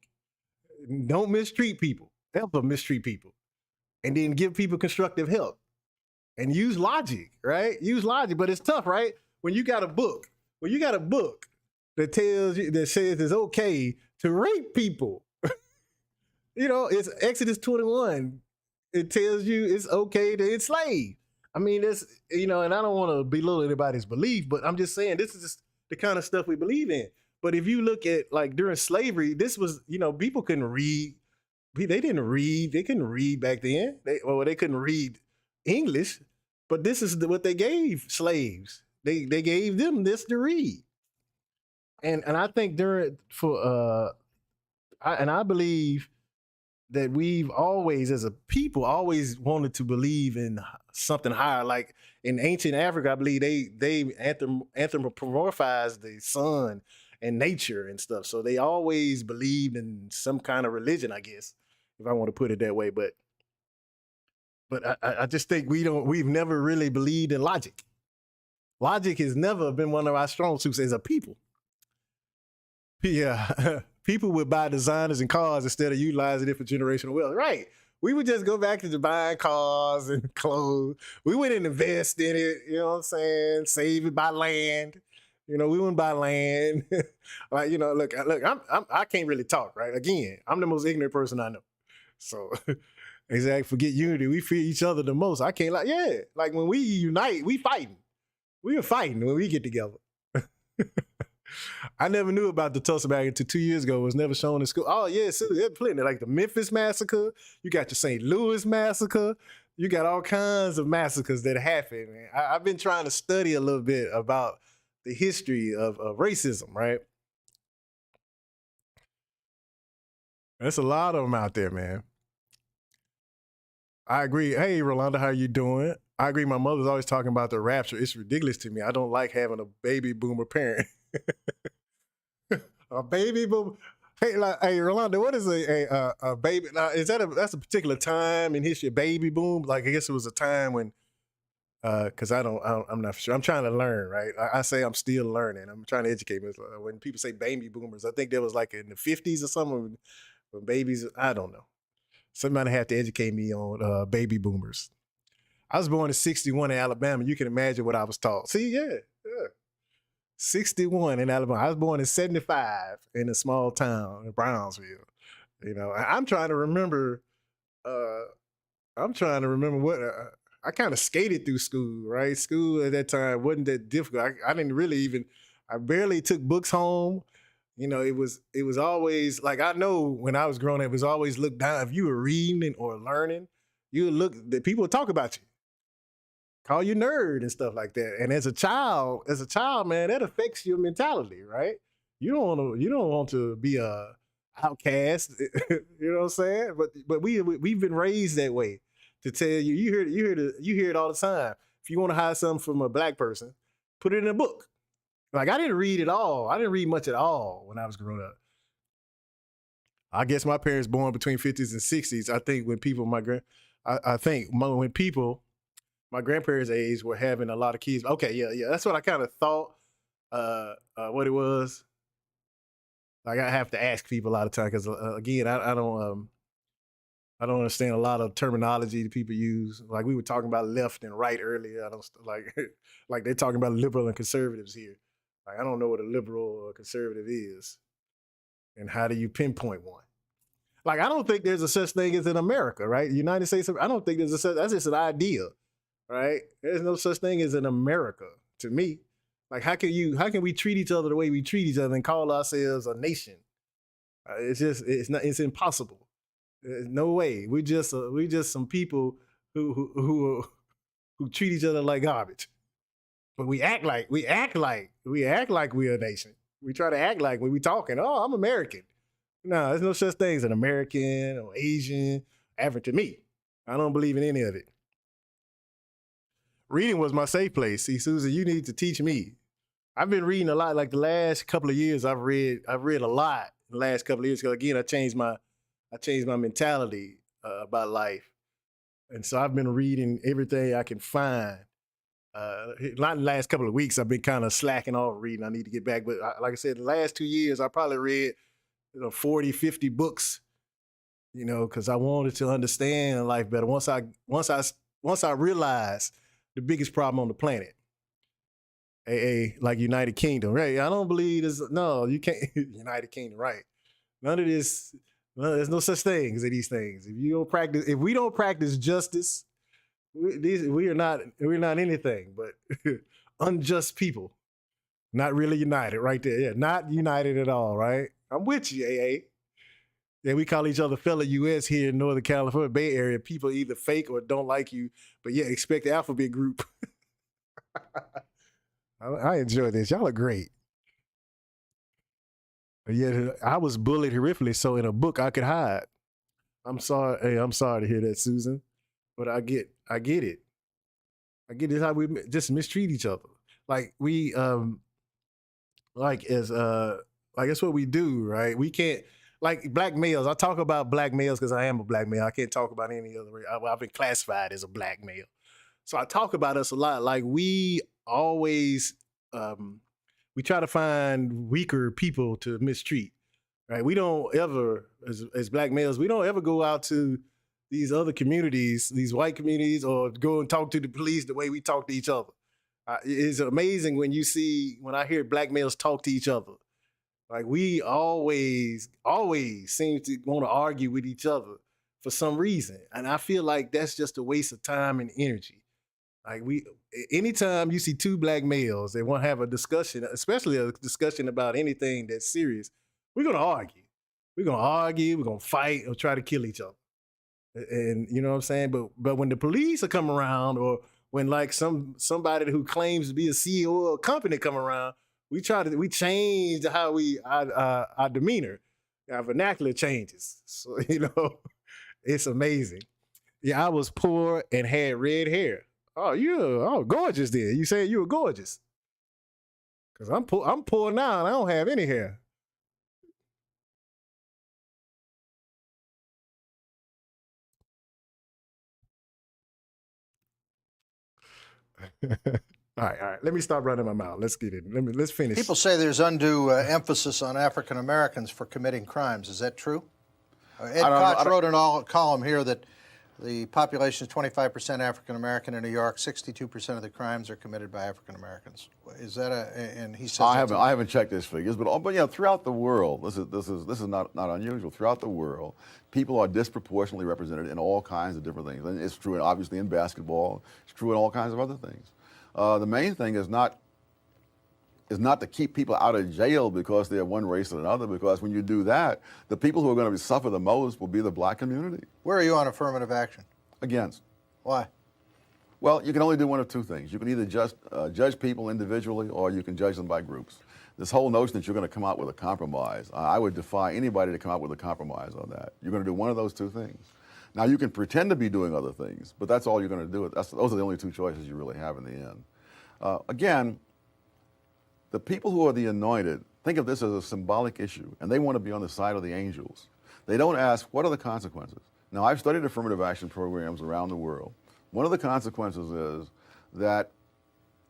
[SPEAKER 1] Don't mistreat people, ever mistreat people, and then give people constructive help and use logic, right? Use logic, but it's tough, right? When you got a book that says it's okay to rape people, it's Exodus 21. It tells you it's okay to enslave. I mean, and I don't want to belittle anybody's belief, but I'm just saying this is just the kind of stuff we believe in. But if you look at during slavery, this was, people couldn't read. They didn't read. They couldn't read back then. They couldn't read English, but this is what they gave slaves. They gave them this to read. And I think I believe that we've always, as a people, always wanted to believe in something higher. Like in ancient Africa, I believe they anthropomorphized the sun and nature and stuff. So they always believed in some kind of religion, I guess, if I want to put it that way. But I just think we've never really believed in logic. Logic has never been one of our strong suits as a people. Yeah, people would buy designers and cars instead of utilizing it for generational wealth. Right. We would just go back to buying cars and clothes. We wouldn't invest in it, you know what I'm saying? Save it, buy land. We wouldn't buy land. Look, I can't really talk, right? Again, I'm the most ignorant person I know. So, exactly, forget unity. We fear each other the most. I can't like when we unite, we fighting. We are fighting when we get together. I never knew about the Tulsa Massacre until 2 years ago. It was never shown in school. Oh, yeah, so there's plenty. Like the Memphis Massacre. You got your St. Louis Massacre. You got all kinds of massacres that happen, man. I've been trying to study a little bit about the history of racism, right? There's a lot of them out there, man. I agree. Hey, Rolanda, how you doing? I agree. My mother's always talking about the rapture. It's ridiculous to me. I don't like having a baby boomer parent. A baby boomer. Hey, Rolanda, what is a baby? Now, that's a particular time in history? Baby boom. Like I guess it was a time when, because I'm not sure. I'm trying to learn, right? I say I'm still learning. I'm trying to educate myself. When people say baby boomers, I think that was like in the 50s or something when babies. I don't know. Somebody had to educate me on baby boomers. I was born in 61 in Alabama. You can imagine what I was taught. See, yeah. 61 in Alabama. I was born in 75 in a small town in Brownsville. I'm trying to remember. What I kind of skated through school, right? School at that time wasn't that difficult. I didn't really I barely took books home. It was always like, I know when I was growing up, it was always looked down. If you were reading or learning, people would talk about you. Call you nerd and stuff like that. And as a child, man, that affects your mentality, right? You don't want to be outcast. You know what I'm saying? But we've been raised that way to tell you. You hear it all the time. If you want to hide something from a black person, put it in a book. Like I didn't read it all. I didn't read much at all when I was growing up. I guess my parents born between 50s and 60s. I think when people, when people, my grandparents' age were having a lot of kids. Okay, yeah. That's what I kind of thought. What it was. Like I have to ask people a lot of time because again, I don't understand a lot of terminology that people use. Like we were talking about left and right earlier. I don't like they're talking about liberal and conservatives here. Like I don't know what a liberal or conservative is, and how do you pinpoint one? Like I don't think there's a such thing as in America, right? United States. I don't think there's a such. That's just an idea, right? There's no such thing as in America to me. Like how can we treat each other the way we treat each other and call ourselves a nation? It's impossible. There's no way. We're just some people who treat each other like garbage. But we act like we're a nation. We try to act like when we talking, oh, I'm American. No, there's no such thing as an American or Asian, African. To me, I don't believe in any of it. Reading was my safe place. See, Susan, you need to teach me. I've been reading a lot. Like the last couple of years, I've read a lot in the last couple of years. Because again, I changed my mentality about life, and so I've been reading everything I can find. Not in the last couple of weeks. I've been kind of slacking off reading. I need to get back. But like I said, the last 2 years, I probably read 40, 50 books. Because I wanted to understand life better. Once I realized the biggest problem on the planet. Like United Kingdom, right? I don't believe this. No, you can't. United Kingdom, right? None of this. There's no such thing as these things. If we don't practice justice, we're not anything but unjust people. Not really united, right there. Yeah, not united at all, right? I'm with you, AA. Yeah, we call each other fellow U.S. here in Northern California, Bay Area. People either fake or don't like you, but yeah, expect the alphabet group. I enjoy this. Y'all are great. But yet I was bullied horrifically, so in a book I could hide. I'm sorry. Hey, I'm sorry to hear that, Susan. But I get it. I get it how we just mistreat each other. Like we that's what we do, right? We can't, like black males. I talk about black males because I am a black male. I can't talk about any other way. I've been classified as a black male. So I talk about us a lot. Like we always, we try to find weaker people to mistreat, right? We don't ever, as black males, we don't ever go out to these other communities, these white communities, or go and talk to the police the way we talk to each other. It's amazing when I hear black males talk to each other. Like we always seem to want to argue with each other for some reason. And I feel like that's just a waste of time and energy. Like anytime you see two black males that want to have a discussion, especially a discussion about anything that's serious, we're going to argue. We're going to fight or try to kill each other. And you know what I'm saying? But when the police are coming around, or when like somebody who claims to be a CEO of a company come around, we change how our demeanor, our vernacular changes. So, it's amazing. Yeah, I was poor and had red hair. Oh, you're gorgeous then. You saying you were gorgeous. Because I'm poor now and I don't have any hair. All right. Let me stop running my mouth. Let's get it. Let's finish.
[SPEAKER 14] People say there's undue emphasis on African Americans for committing crimes. Is that true? Ed Koch wrote in a column here that the population is 25% African American in New York. 62% of the crimes are committed by African Americans. Is that and he says
[SPEAKER 15] I haven't checked these figures, but throughout the world, this is not unusual. Throughout the world, people are disproportionately represented in all kinds of different things, and it's true, obviously, in basketball. It's true in all kinds of other things. The main thing is not to keep people out of jail because they're one race or another, because when you do that, the people who are going to suffer the most will be the black community.
[SPEAKER 14] Where are you on affirmative action?
[SPEAKER 15] Against.
[SPEAKER 14] Why?
[SPEAKER 15] Well, you can only do one of two things. You can either just judge people individually, or you can judge them by groups. This whole notion that you're going to come out with a compromise, I would defy anybody to come out with a compromise on that. You're going to do one of those two things. Now, you can pretend to be doing other things, but that's all you're going to do. Those are the only two choices you really have in the end. Again, the people who are the anointed think of this as a symbolic issue, and they want to be on the side of the angels. They don't ask, what are the consequences? Now, I've studied affirmative action programs around the world. One of the consequences is that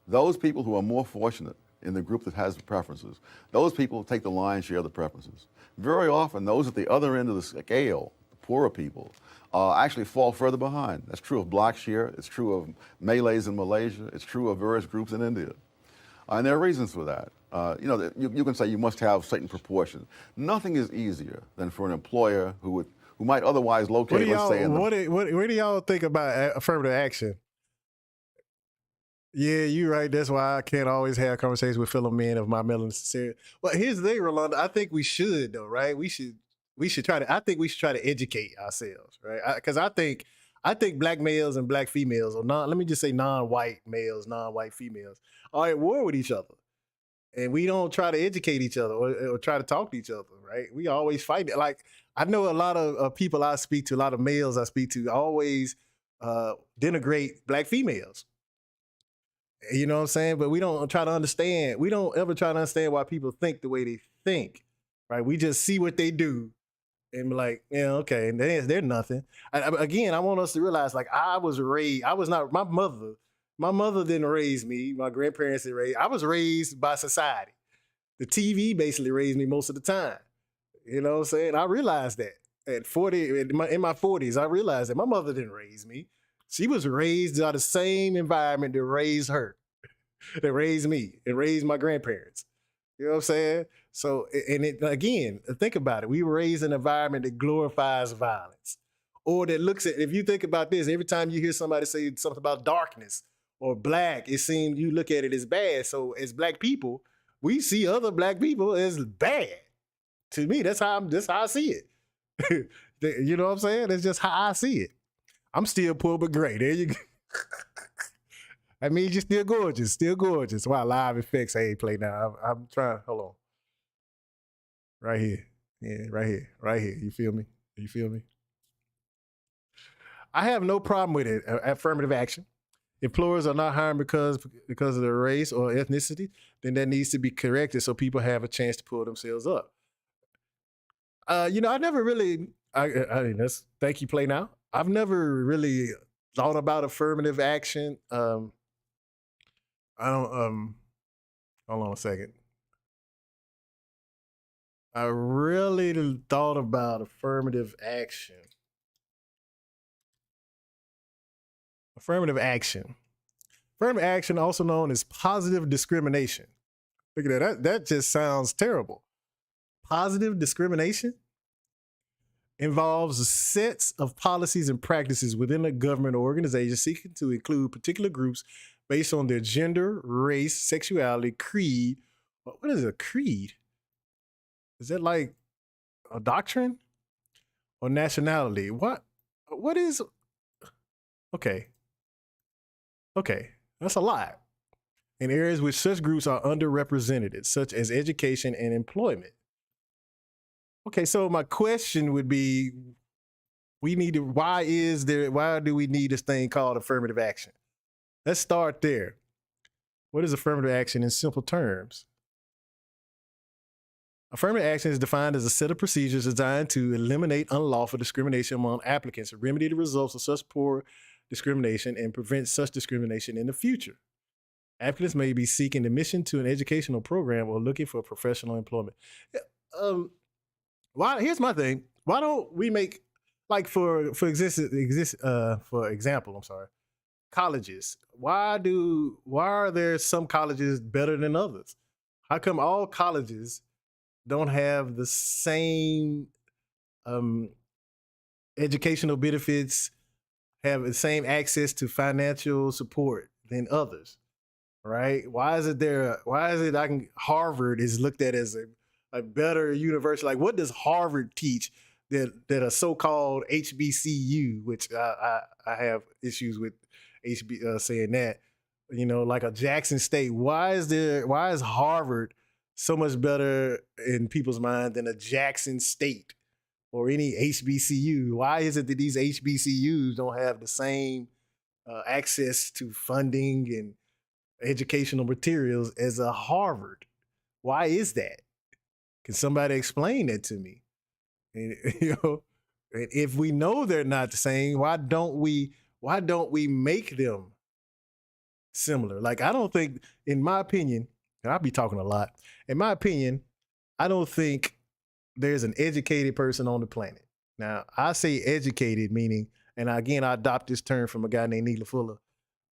[SPEAKER 15] those people who are more fortunate in the group that has the preferences, those people take the lion's share of the preferences. Very often, those at the other end of the scale, the poorer people, actually fall further behind. That's true of blacks here. It's true of Malays in Malaysia. It's true of various groups in India. And there are reasons for that. You can say you must have certain proportions. Nothing is easier than for an employer who might otherwise locate, let's say,
[SPEAKER 1] what do y'all think about affirmative action? Yeah, you're right. That's why I can't always have conversations with fellow men of my melanin sincerity. Well, here's the thing, Rolando. I think we should, though, right? We should try to. I think we should try to educate ourselves, right? Because I think black males and black females, or let me just say non-white males, non-white females, are at war with each other, and we don't try to educate each other or try to talk to each other, right? We always fight. Like, I know a lot of people I speak to, a lot of males I speak to, always denigrate black females. You know what I'm saying? But we don't try to understand. We don't ever try to understand why people think the way they think, right? We just see what they do and be like, yeah, okay, and they're nothing. Again, I want us to realize, like, I was not, my mother didn't raise me. My grandparents didn't raise. I was raised by society. The TV basically raised me most of the time. You know what I'm saying? I realized that at 40, in my 40s, I realized that my mother didn't raise me. She was raised out of the same environment that raised her, that raised me, and raised my grandparents. You know what I'm saying? So, again, think about it. We were raised in an environment that glorifies violence, or that looks at, if you think about this, every time you hear somebody say something about darkness or black, it seems you look at it as bad. So as black people, we see other black people as bad. To me, that's how I see it. You know what I'm saying? That's just how I see it. I'm still poor but great. There you go. That means you're still gorgeous, still gorgeous. Wow, live effects ain't play now. I'm trying, hold on. Right here. Yeah, right here. You feel me? You feel me? I have no problem with it. Affirmative action. Employers are not hiring because of their race or ethnicity, then that needs to be corrected so people have a chance to pull themselves up. I never really, thank you, Play Now. I've never really thought about affirmative action. Hold on a second. I really thought about affirmative action. Affirmative action. Affirmative action, also known as positive discrimination. Look at that. That just sounds terrible. Positive discrimination involves sets of policies and practices within a government or organization seeking to include particular groups based on their gender, race, sexuality, creed. What is a creed? Is that like a doctrine? Or nationality? What is? Okay, that's a lot. In areas which such groups are underrepresented, such as education and employment. Okay, so my question would be, why do we need this thing called affirmative action? Let's start there. What is affirmative action in simple terms? Affirmative action is defined as a set of procedures designed to eliminate unlawful discrimination among applicants, remedy the results of such poor discrimination, and prevent such discrimination in the future. Applicants may be seeking admission to an educational program or looking for professional employment. Here's my thing. Why don't we make, like, for example, colleges. Why are there some colleges better than others? How come all colleges don't have the same educational benefits, have the same access to financial support than others? Right? Why is it Harvard is looked at as a better university? Like, what does Harvard teach that a so-called HBCU, which I have issues with saying that, like a Jackson State? Why is Harvard so much better in people's mind than a Jackson State or any HBCU? Why is it that these HBCUs don't have the same access to funding and educational materials as a Harvard? Why is that? Can somebody explain that to me? And, and if we know they're not the same, why don't we make them similar? Like, I don't think, in my opinion, and I'll be talking a lot, in my opinion, I don't think there's an educated person on the planet. Now, I say educated, meaning, and again, I adopt this term from a guy named Neela Fuller.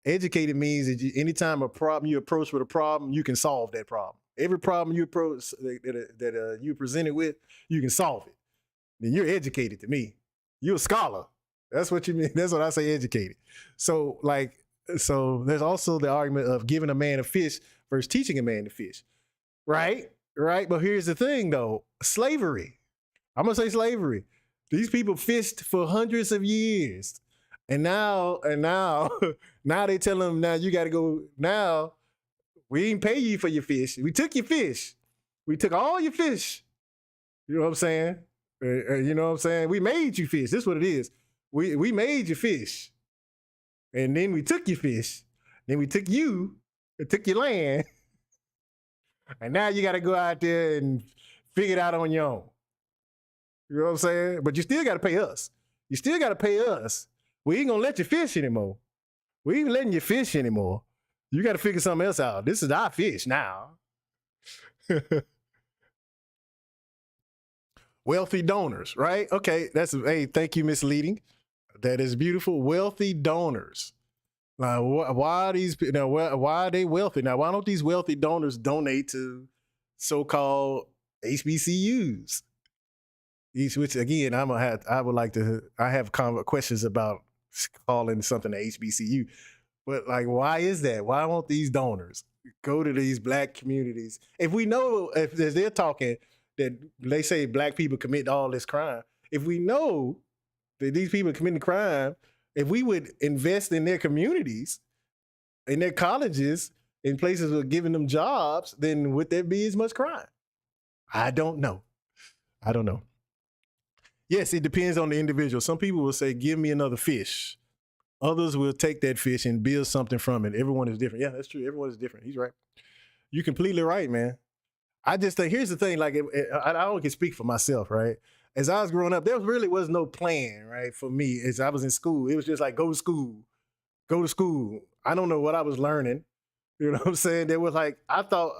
[SPEAKER 1] Educated means that anytime you approach with a problem, you can solve that problem. Every problem you approach that you presented with, you can solve it. Then you're educated to me. You're a scholar. That's what you mean. That's what I say, educated. So there's also the argument of giving a man a fish versus teaching a man to fish. Right? Right. But here's the thing though, slavery. I'm gonna say slavery. These people fished for hundreds of years. And now they tell them, now you gotta go, now we didn't pay you for your fish. We took your fish. We took all your fish. You know what I'm saying? You know what I'm saying? We made you fish. This is what it is. We made you fish. And then we took your fish. Then we took you and took your land. And now you got to go out there and figure it out on your own. You know what I'm saying? But you still got to pay us. You still got to pay us. We ain't going to let you fish anymore. We ain't letting you fish anymore. You got to figure something else out. This is our fish now. Wealthy donors, right? Okay, hey, thank you, misleading. That is beautiful. Wealthy donors. Now, why are they wealthy? Now, why don't these wealthy donors donate to so-called HBCUs? Which again, I have questions about calling something an HBCU. But like, why is that? Why won't these donors go to these black communities? If we know, if they're talking that they say black people commit all this crime, if we know that these people are committing crime, if we would invest in their communities, in their colleges, in places that are giving them jobs, then would there be as much crime? I don't know. Yes, it depends on the individual. Some people will say, give me another fish. Others will take that fish and build something from it. Everyone is different. Yeah, that's true. Everyone is different. He's right. You're completely right, man. I just think, here's the thing, like, I only can speak for myself, right? As I was growing up, there really was no plan, right, for me as I was in school. It was just like, go to school. I don't know what I was learning. You know what I'm saying? There was like, I thought,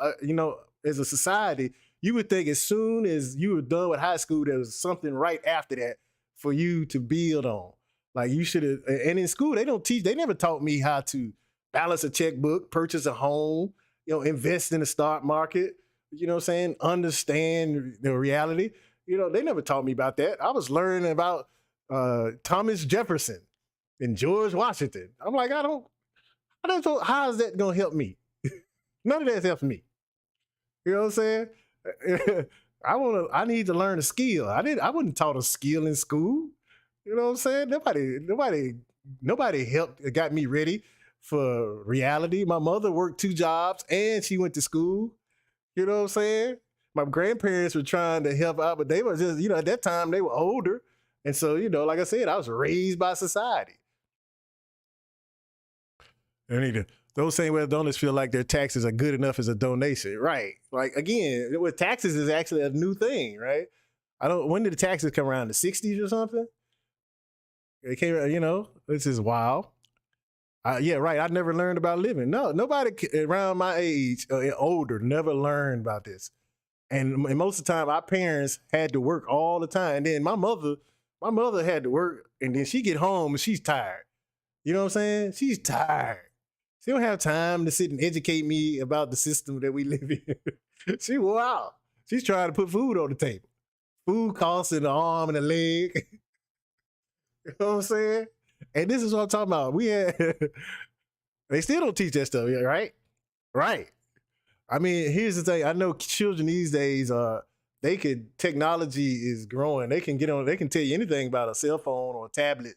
[SPEAKER 1] as a society, you would think as soon as you were done with high school, there was something right after that for you to build on. Like you should have, and in school, they never taught me how to balance a checkbook, purchase a home, invest in the stock market, you know what I'm saying? Understand the reality. They never taught me about that. I was learning about Thomas Jefferson and George Washington. I'm like, how is that going to help me? None of that helps me. You know what I'm saying? I need to learn a skill. I wasn't taught a skill in school. You know what I'm saying? Nobody got me ready for reality. My mother worked 2 jobs and she went to school. You know what I'm saying? My grandparents were trying to help out, but they were just, at that time they were older. And so, like I said, I was raised by society. Those same way donors feel like their taxes are good enough as a donation. Right. Like, again, with taxes is actually a new thing, right? When did the taxes come around? The 60s or something? It came, this is wild. Yeah, right. I never learned about living. No, nobody around my age or older never learned about this. And most of the time, our parents had to work all the time. And then my mother had to work, and then she get home and she's tired. You know what I'm saying? She's tired. She don't have time to sit and educate me about the system that we live in. She wore out. She's trying to put food on the table. Food costs an arm and a leg. You know what I'm saying? And this is what I'm talking about. They still don't teach that stuff, right? Right. I mean, here's the thing. I know children these days, technology is growing. They can they can tell you anything about a cell phone or a tablet.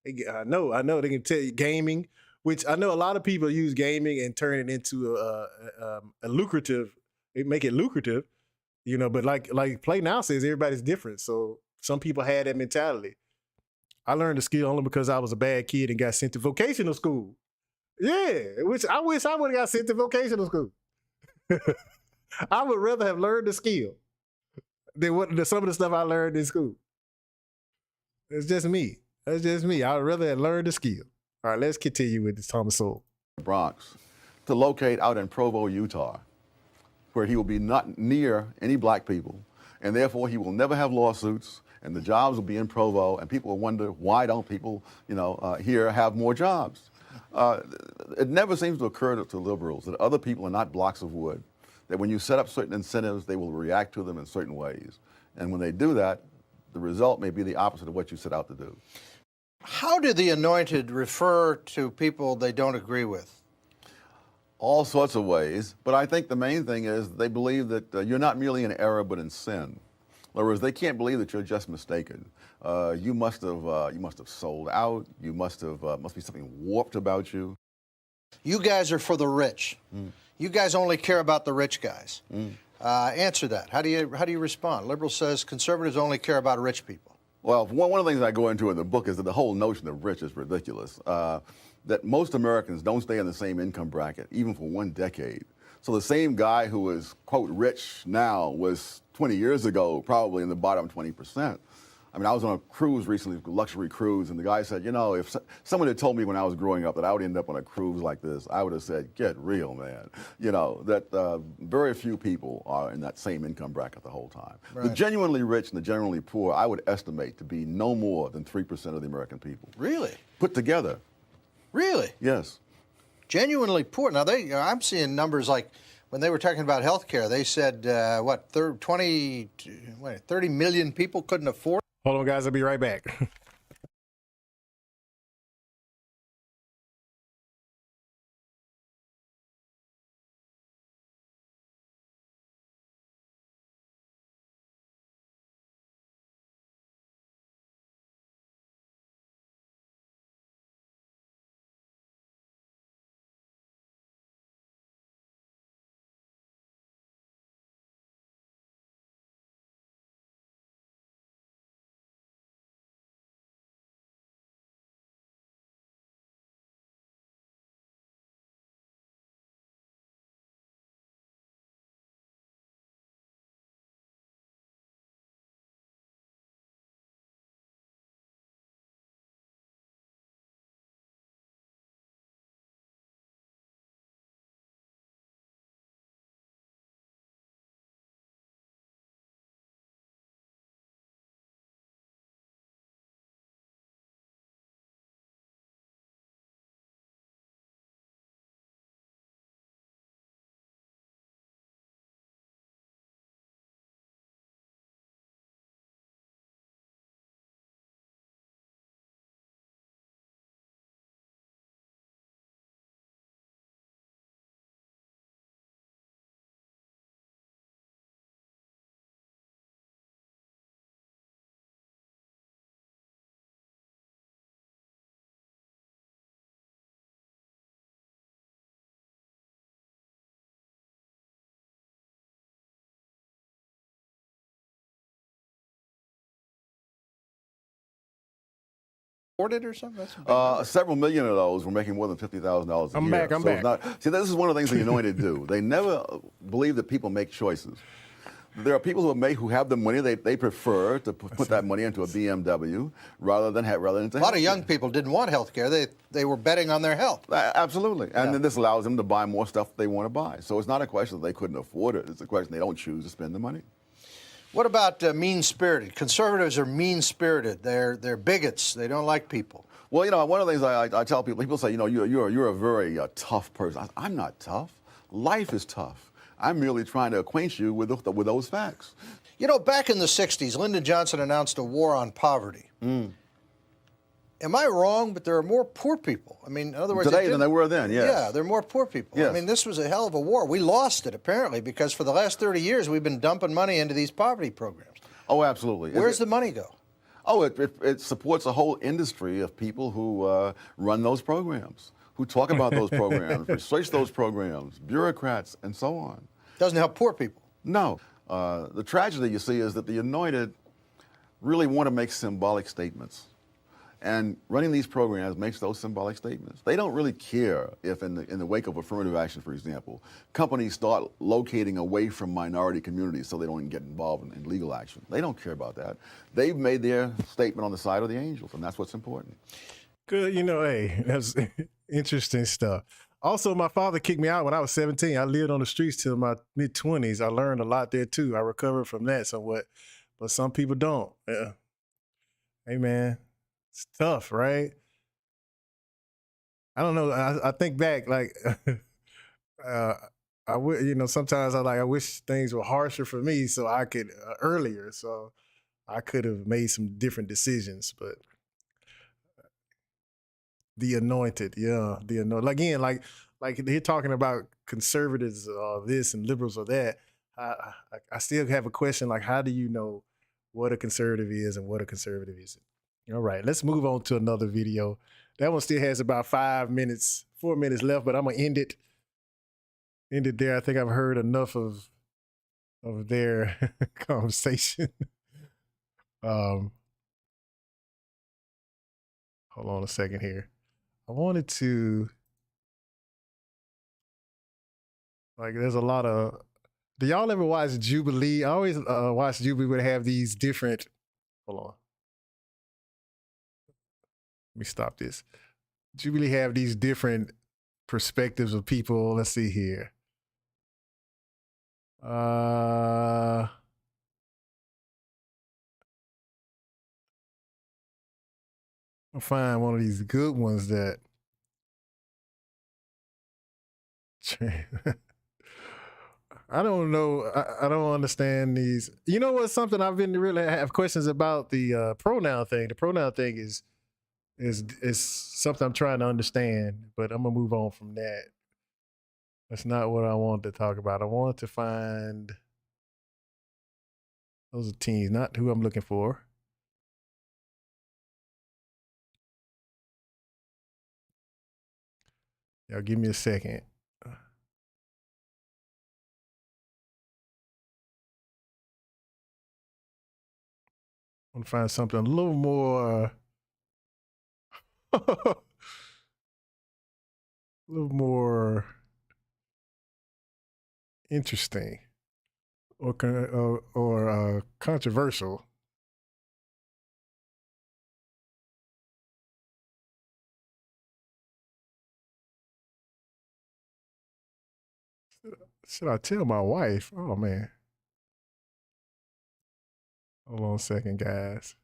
[SPEAKER 1] I know they can tell you gaming, which I know a lot of people use gaming and turn it into a lucrative It make it lucrative, you know. But like Play Now says, everybody's different. So some people had that mentality. I learned the skill only because I was a bad kid and got sent to vocational school. Yeah, which I wish I would have got sent to vocational school. I would rather have learned the skill than some of the stuff I learned in school. It's just me. That's just me. I'd rather have learned the skill. All right, let's continue with this Thomas Sowell.
[SPEAKER 15] Bronx, to locate out in Provo, Utah, where he will be not near any black people, and therefore he will never have lawsuits, and the jobs will be in Provo, and people will wonder, why don't people, here have more jobs? It never seems to occur to liberals that other people are not blocks of wood, that when you set up certain incentives, they will react to them in certain ways. And when they do that, the result may be the opposite of what you set out to do.
[SPEAKER 14] How do the anointed refer to people they don't agree with?
[SPEAKER 15] All sorts of ways, but I think the main thing is they believe that you're not merely in error, but in sin. In other words, they can't believe that you're just mistaken. You must have sold out. You must be something warped about you.
[SPEAKER 14] You guys are for the rich. You guys only care about the rich guys. Answer that. How do you respond? Liberal says conservatives only care about rich people.
[SPEAKER 15] Well, one of the things I go into in the book is that the whole notion of rich is ridiculous. That most Americans don't stay in the same income bracket, even for 1 decade. So the same guy who is, quote, rich now was 20 years ago probably in the bottom 20%. I mean, I was on a cruise recently, a luxury cruise, and the guy said, if someone had told me when I was growing up that I would end up on a cruise like this, I would have said, get real, man. That very few people are in that same income bracket the whole time.
[SPEAKER 14] Right.
[SPEAKER 15] The genuinely rich and the genuinely poor, I would estimate to be no more than 3% of the American people.
[SPEAKER 14] Really?
[SPEAKER 15] Put together.
[SPEAKER 14] Really?
[SPEAKER 15] Yes.
[SPEAKER 14] Genuinely poor. Now, I'm seeing numbers like when they were talking about health care, they said, 30 million people couldn't afford.
[SPEAKER 1] Hold on, guys. I'll be right back.
[SPEAKER 14] It or something? That's
[SPEAKER 15] several million of those were making more than $50,000 a
[SPEAKER 1] I'm
[SPEAKER 15] year.
[SPEAKER 1] back. I'm back.
[SPEAKER 15] See, this is one of the things the anointed do. They never believe that people make choices. There are people who have the money. They prefer to put that money into a BMW rather than
[SPEAKER 14] a lot of young people didn't want health care. They were betting on their health.
[SPEAKER 15] Absolutely. And then this allows them to buy more stuff they want to buy. So it's not a question that they couldn't afford it. It's a question they don't choose to spend the money.
[SPEAKER 14] What about mean-spirited? Conservatives are mean-spirited. They're bigots. They don't like people.
[SPEAKER 15] Well, one of the things I tell people say, you're a very tough person. I'm not tough. Life is tough. I'm merely trying to acquaint you with those facts.
[SPEAKER 14] Back in the 60s, Lyndon Johnson announced a war on poverty. Am I wrong? But there are more poor people. I mean, in other words,
[SPEAKER 15] today than there were then. Yes.
[SPEAKER 14] Yeah, there are more poor people.
[SPEAKER 15] Yes.
[SPEAKER 14] I mean, this was a hell of a war. We lost it apparently because for the last 30 years we've been dumping money into these poverty programs.
[SPEAKER 15] Oh, absolutely.
[SPEAKER 14] Where's the money go?
[SPEAKER 15] Oh, it supports a whole industry of people who run those programs, who talk about those programs, research those programs, bureaucrats, and so on.
[SPEAKER 14] Doesn't help poor people.
[SPEAKER 15] No. The tragedy, you see, is that the anointed really want to make symbolic statements. And running these programs makes those symbolic statements. They don't really care if in the wake of affirmative action, for example, companies start locating away from minority communities so they don't even get involved in legal action. They don't care about that. They've made their statement on the side of the angels, and that's what's important.
[SPEAKER 1] Good, hey, that's interesting stuff. Also, my father kicked me out when I was 17. I lived on the streets till my mid-20s. I learned a lot there, too. I recovered from that somewhat, but some people don't. Yeah. Hey, man. It's tough, right? I don't know. I think back, like, sometimes I wish things were harsher for me so I could, earlier, so I could have made some different decisions, but the anointed, yeah, the anointed. Again, like they're talking about conservatives or this and liberals or that. I still have a question, like, how do you know what a conservative is and what a conservative isn't? All right, let's move on to another video. That one still has about 4 minutes left, but I'm gonna end it there. I think I've heard enough of their conversation. Hold on a second here. I wanted to, there's a lot of, do y'all ever watch Jubilee? I always watch Jubilee would have these different, hold on. Let me stop this. Jubilee have these different perspectives of people. Let's see here. I'll find one of these good ones that I don't know. I don't understand these. You know what? Something I've been really have questions about the pronoun thing. The pronoun thing is something I'm trying to understand, but I'm gonna move on from that. That's not what I wanted to talk about. I wanted to find those are teens, not who I'm looking for. Y'all give me a second. I want to find something a little more, a little more interesting or controversial. Should I tell my wife? Oh man. Hold on a second, guys.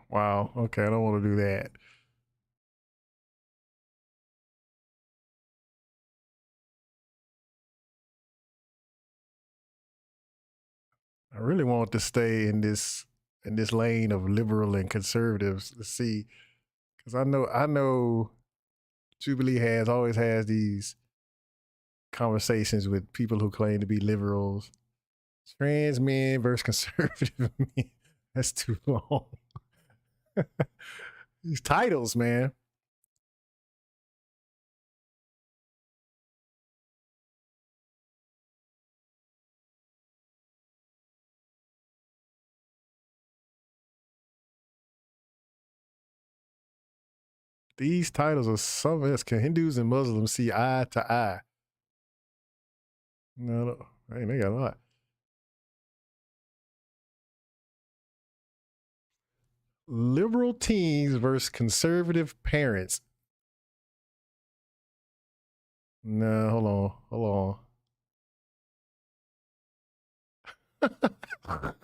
[SPEAKER 1] Wow. Okay, I don't want to do that. I really want to stay in this lane of liberal and conservatives to see, because I know Jubilee always has these conversations with people who claim to be liberals. Trans men versus conservative men. That's too long. These titles, man. These titles are something else. Can Hindus and Muslims see eye to eye? No, hey, they got a lot. Liberal teens versus conservative parents. No, hold on.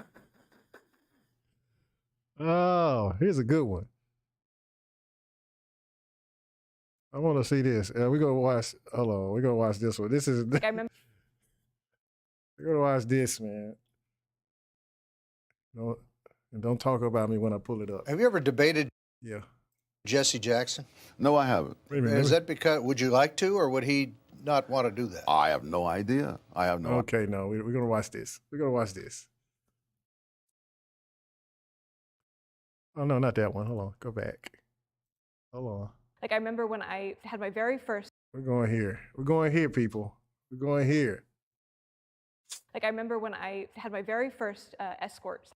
[SPEAKER 1] Oh, here's a good one. I want to see this. We're gonna watch. Hold on, we're gonna watch this one. This is. We're gonna watch this, man. Don't talk about me when I pull it up.
[SPEAKER 14] Have you ever debated?
[SPEAKER 1] Yeah.
[SPEAKER 14] Jesse Jackson?
[SPEAKER 15] No, I haven't.
[SPEAKER 14] Is that because? Would you like to, or would he not want to do that?
[SPEAKER 15] I have no idea. I have no idea.
[SPEAKER 1] Okay, no, we're going to watch this. We're going to watch this. Oh, no, not that one. Hold on. Go back. Hold on.
[SPEAKER 16] Like, I remember when I had my very first.
[SPEAKER 1] We're going here. We're going here, people. We're going here.
[SPEAKER 16] Like, I remember when I had my very first escort.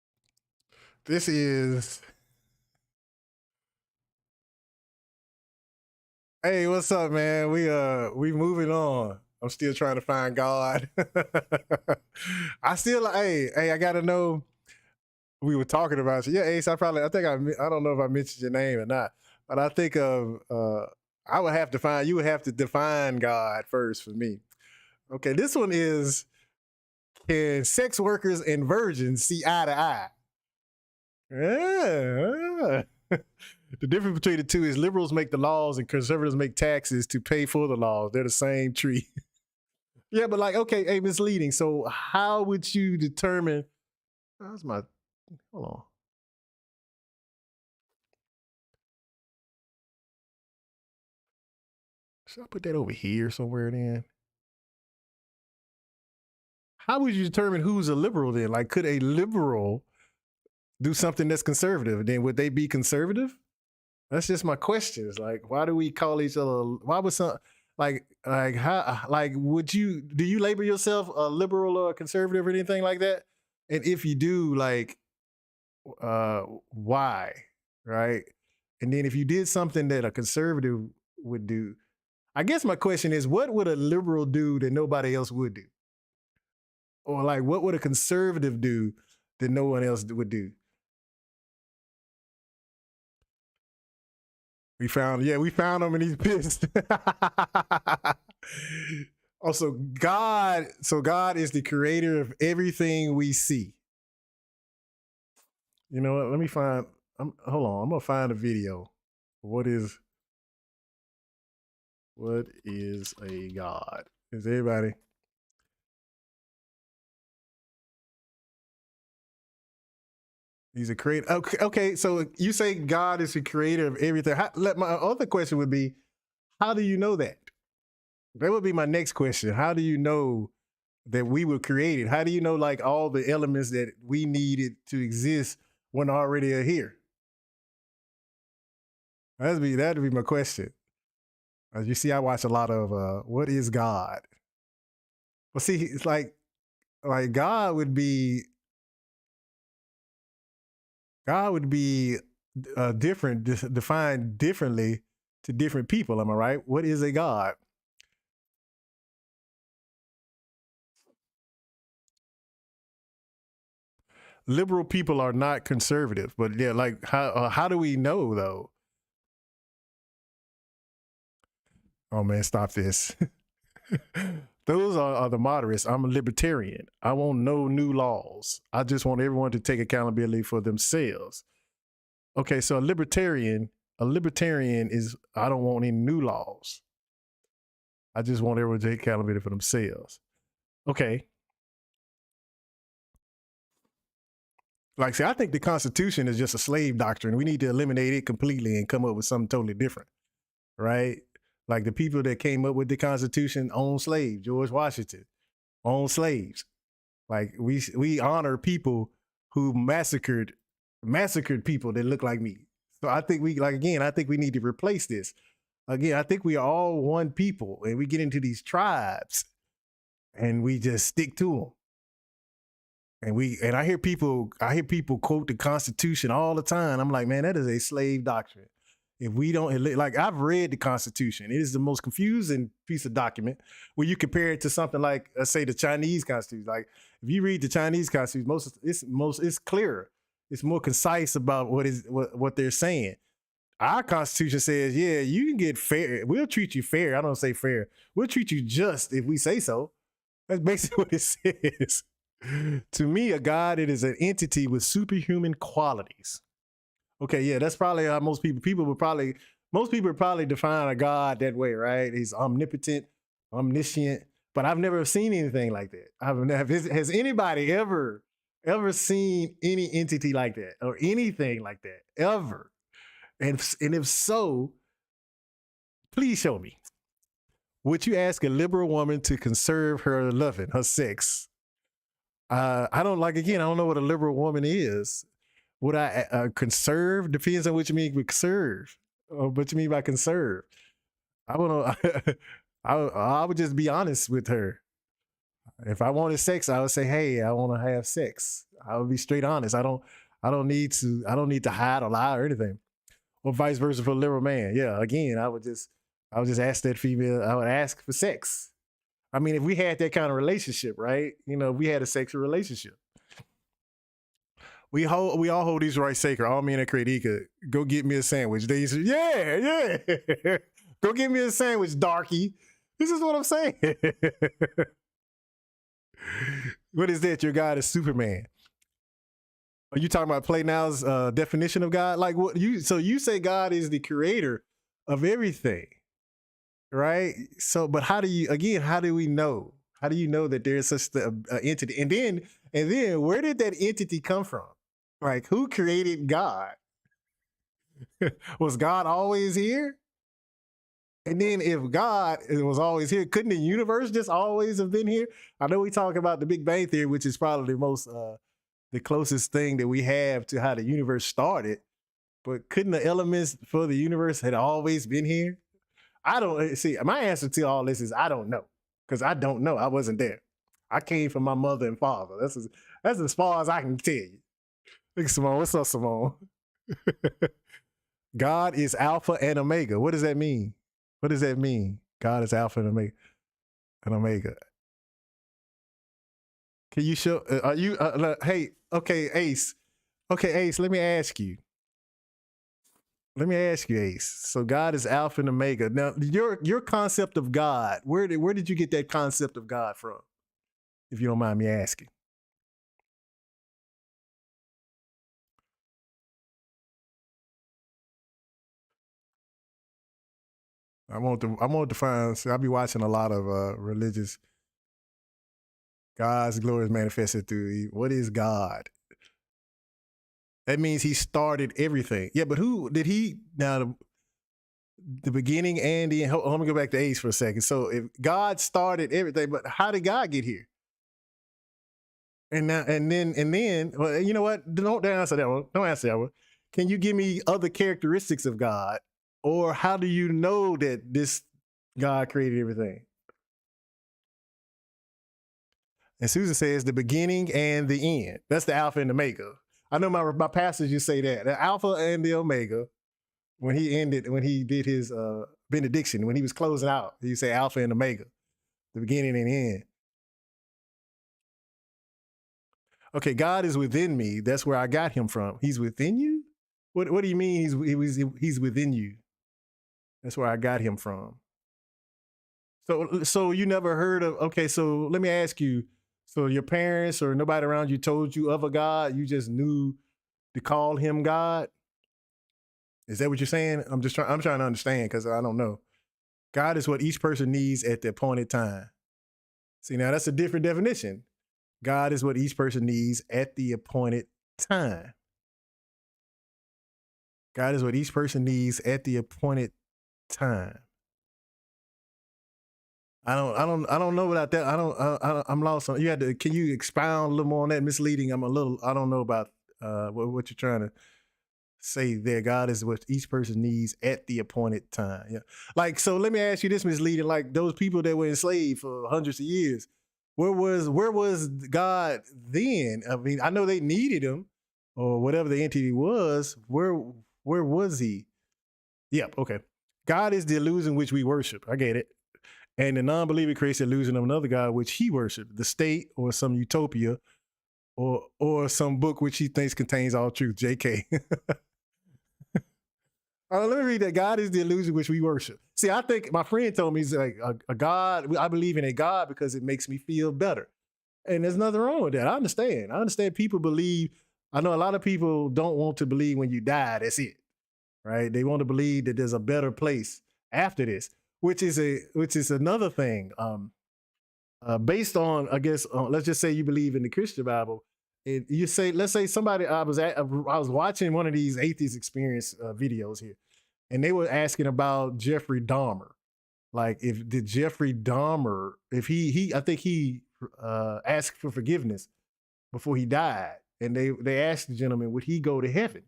[SPEAKER 1] This is. Hey, what's up, man? We moving on. I'm still trying to find God. I gotta know. We were talking about you. Yeah, Ace. I don't know if I mentioned your name or not, but I think you would have to define God first for me. Okay, this one is, can sex workers and virgins see eye to eye? Yeah. The difference between the two is liberals make the laws and conservatives make taxes to pay for the laws. They're the same tree. Yeah, but like, okay, hey, misleading. So how would you determine, hold on. Should I put that over here somewhere then? How would you determine who's a liberal then? Like, could a liberal do something that's conservative? Then would they be conservative? That's just my question. It's like, why do we call each other? Why would do you label yourself a liberal or a conservative or anything like that? And if you do, like, why, right? And then if you did something that a conservative would do, I guess my question is, what would a liberal do that nobody else would do? Or like, what would a conservative do that no one else would do? We found him and he's pissed. Also, God is the creator of everything we see. You know what? Let me find, hold on, I'm gonna find a video. What is a God? Is everybody? He's a creator. Okay, so you say God is the creator of everything. My other question would be, how do you know that? That would be my next question. How do you know that we were created? How do you know, like, all the elements that we needed to exist when already are here? That'd be my question. As you see, I watch a lot of what is God? Well, see, it's like God would be different, defined differently to different people. Am I right? What is a God? Liberal people are not conservative, but yeah, like how do we know though? Oh man, stop this. Those are the moderates. I'm a libertarian. I want no new laws. I just want everyone to take accountability for themselves. Okay, so a libertarian is, I don't want any new laws. I just want everyone to take accountability for themselves. Okay. Like, see, I think the Constitution is just a slave doctrine. We need to eliminate it completely and come up with something totally different, right? Like the people that came up with the Constitution owned slaves. George Washington owned slaves. Like we honor people who massacred people that look like me. So I think I think we need to replace this. Again, I think we are all one people, and we get into these tribes and we just stick to them. And I hear people quote the Constitution all the time. I'm like, man, that is a slave doctrine. If we don't, like, I've read the Constitution. It is the most confusing piece of document where you compare it to something like, let's say, the Chinese Constitution. Like, if you read the Chinese Constitution, it's clearer. It's more concise about what they're saying. Our Constitution says, yeah, you can get fair. We'll treat you fair. I don't say fair. We'll treat you just if we say so. That's basically what it says. To me, a God, it is an entity with superhuman qualities. Okay, yeah, that's probably how most people would probably define a God that way, right? He's omnipotent, omniscient, but I've never seen anything like that. Has anybody ever seen any entity like that or anything like that ever? And if so, please show me. would you ask a liberal woman to conserve her loving, her sex? I don't like, again, I don't know what a liberal woman is. Would I conserve? Depends on what you mean by conserve. What you mean by conserve? I don't know. I would just be honest with her. If I wanted sex, I would say, hey, I want to have sex. I would be straight honest. I don't need to hide or lie or anything. Or vice versa for a liberal man. Yeah, again, I would just ask that female, I would ask for sex. I mean, if we had that kind of relationship, right? You know, if we had a sexual relationship. We all hold these rights sacred. All men that create equal. Go get me a sandwich. They say, yeah. Go get me a sandwich, darky. This is what I'm saying. What is that? Your God is Superman. Are you talking about Play Now's definition of God? Like what so you say God is the creator of everything, right? So, but how do we know? How do you know that there's such an entity? And then where did that entity come from? Like, who created God? Was God always here? And then if God was always here, couldn't the universe just always have been here? I know we talk about the Big Bang Theory, which is probably the closest thing that we have to how the universe started. But couldn't the elements for the universe had always been here? I don't see. My answer to all this is I don't know, because I don't know. I wasn't there. I came from my mother and father. That's as far as I can tell you. Look, Simone. What's up, Simone? God is Alpha and Omega. What does that mean? What does that mean? God is Alpha and Omega. Can you show? Are you? Hey, okay, Ace. Okay, Ace. Let me ask you. Ace. So God is Alpha and Omega. Now, your concept of God. Where did you get that concept of God from? If you don't mind me asking. I want to find. So I'll be watching a lot of religious. God's glory is manifested through. What is God? That means He started everything. Yeah, but who did He? Now the beginning and the end. Let me go back to Ace for a second. So if God started everything, but how did God get here? And now and then, well, you know what? Don't answer that one. Don't answer that one. Can you give me other characteristics of God? Or how do you know that this God created everything? And Susan says the beginning and the end. That's the Alpha and the Omega. I know my passage, you say that. The Alpha and the Omega, when he did his benediction, when he was closing out, you say Alpha and Omega, the beginning and the end. Okay, God is within me. That's where I got him from. He's within you? What do you mean he's within you? That's where I got him from. So you never heard of, okay, so let me ask you, so your parents or nobody around you told you of a God, you just knew to call him God? Is that what you're saying? I'm trying to understand, because I don't know. God is what each person needs at the appointed time. See, now that's a different definition. God is what each person needs at the appointed time. God is what each person needs at the appointed time. I don't know about that. I'm lost on. Can you expound a little more on that? Misleading. I don't know about what you're trying to say there. God is what each person needs at the appointed time. Yeah. Like, so let me ask you this, misleading. Like those people that were enslaved for hundreds of years, where was God then? I mean, I know they needed him, or whatever the entity was. Where was he? Yep. Okay. God is the illusion which we worship. I get it. And the non-believer creates the illusion of another God which he worships, the state or some utopia or some book which he thinks contains all truth. JK. Let me read that. God is the illusion which we worship. See, I think my friend told me he's like a God. I believe in a God because it makes me feel better. And there's nothing wrong with that. I understand. People believe. I know a lot of people don't want to believe when you die, that's it. Right? They want to believe that there's a better place after this, which is another thing. Based on, I guess, let's just say you believe in the Christian Bible. Let's say somebody, I was watching one of these atheist experience videos here, and they were asking about Jeffrey Dahmer. like if did Jeffrey Dahmer, if I think he asked for forgiveness before he died, and they asked the gentleman, would he go to heaven?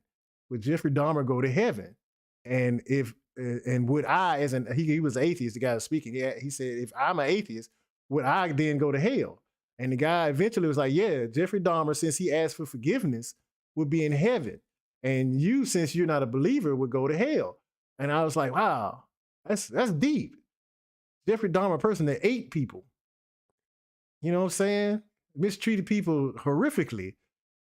[SPEAKER 1] Would Jeffrey Dahmer go to heaven? And if and would I, as an he was an atheist, the guy was speaking, he said, if I'm an atheist, would I then go to hell? And the guy eventually was like, yeah, Jeffrey Dahmer, since he asked for forgiveness, would be in heaven. And you, since you're not a believer, would go to hell. And I was like, wow, that's deep. Jeffrey Dahmer, a person that ate people, you know what I'm saying? Mistreated people horrifically.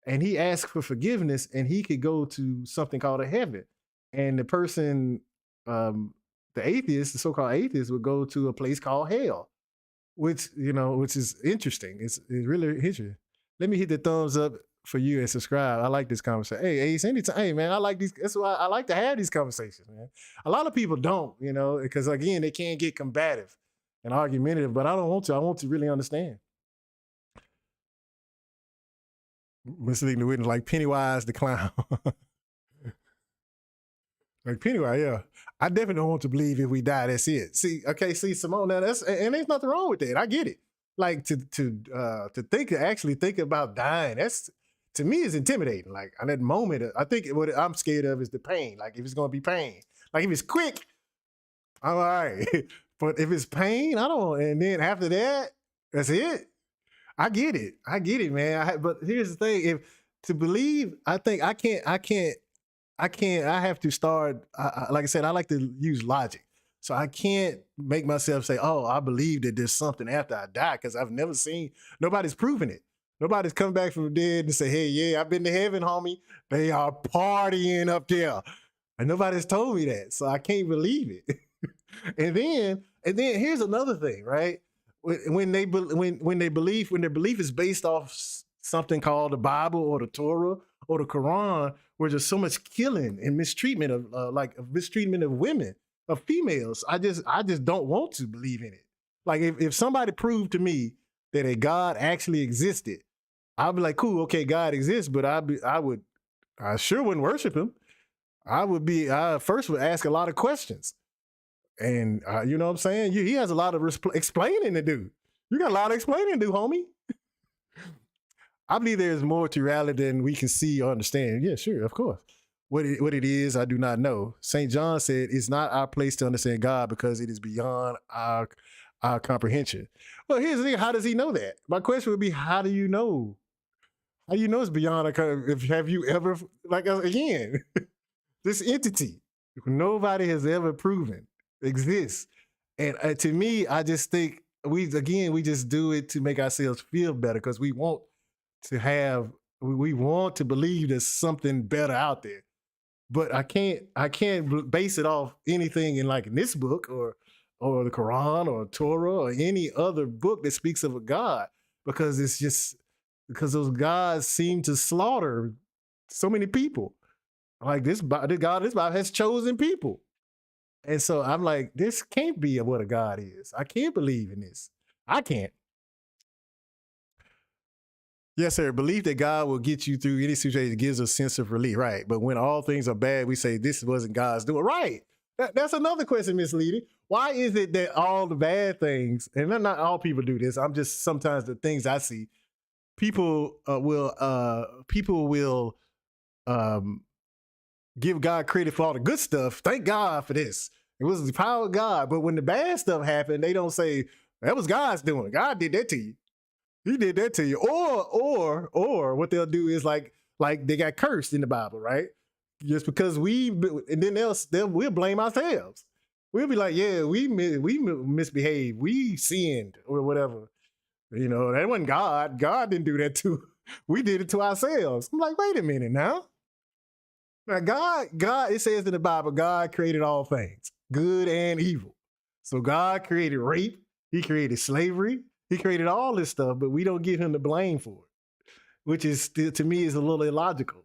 [SPEAKER 1] And he asked for forgiveness, and he could go to something called a heaven. And the person, the atheist, the so-called atheist, would go to a place called hell, which is interesting. It's really interesting. Let me hit the thumbs up for you and subscribe. I like this conversation. Hey, Ace, anytime. Hey, man, I like these. That's why I like to have these conversations, man. A lot of people don't, because again, they can't get combative and argumentative, but I don't want to. I want to really understand. Misleading the witness, like Pennywise the clown. Like Pennywise, yeah. I definitely don't want to believe if we die, that's it. See, Simone, now and there's nothing wrong with that. I get it. Like to actually think about dying, that's, to me, is intimidating. Like at that moment, I think what I'm scared of is the pain. Like if it's gonna be pain. Like if it's quick, I'm all right. But if it's pain, I don't. And then after that, that's it. I get it, man. But here's the thing: if to believe, I think I can't. I have to start. Like I said, I like to use logic, so I can't make myself say, "Oh, I believe that there's something after I die," because I've never seen. Nobody's proven it. Nobody's come back from the dead and say, "Hey, yeah, I've been to heaven, homie. They are partying up there," and nobody's told me that, so I can't believe it. and then here's another thing, right? When their belief is based off something called the Bible or the Torah or the Quran, where there's so much killing and mistreatment of mistreatment of women, of females, I just don't want to believe in it. Like if somebody proved to me that a God actually existed, I'd be like, cool, okay, God exists, but I sure wouldn't worship him. I first would ask a lot of questions. And you know what I'm saying? He has a lot of explaining to do. You got a lot of explaining to do, homie. I believe there's more to reality than we can see or understand. Yeah, sure, of course. What it is, I do not know. St. John said, it's not our place to understand God because it is beyond our comprehension. Well, here's the thing. How does he know that? My question would be, how do you know? How do you know it's beyond have you ever, like, again, this entity, nobody has ever proven exists. And to me, I just think we just do it to make ourselves feel better because we want to believe there's something better out there. But I can't base it off anything in this book or the Quran or Torah or any other book that speaks of a God, because those gods seem to slaughter so many people. Like the God of this Bible has chosen people. And so I'm like, this can't be what a God is. I can't believe in this. I can't. Yes, sir. Belief that God will get you through any situation gives a sense of relief, right? But when all things are bad, we say this wasn't God's doing, right? That's another question, misleading. Why is it that all the bad things, and not all people do this, I'm just sometimes the things I see, people will give God credit for all the good stuff. Thank God for this. It was the power of God. But when the bad stuff happened, they don't say, that was God's doing. God did that to you. He did that to you. Or what they'll do is like they got cursed in the Bible, right? Just because and then we'll blame ourselves. We'll be like, yeah, we misbehaved. We sinned or whatever. That wasn't God. God didn't do that to. We did it to ourselves. I'm like, wait a minute now. Now, God, it says in the Bible, God created all things, good and evil. So God created rape. He created slavery. He created all this stuff, but we don't give him the blame for it, which is still, to me, is a little illogical.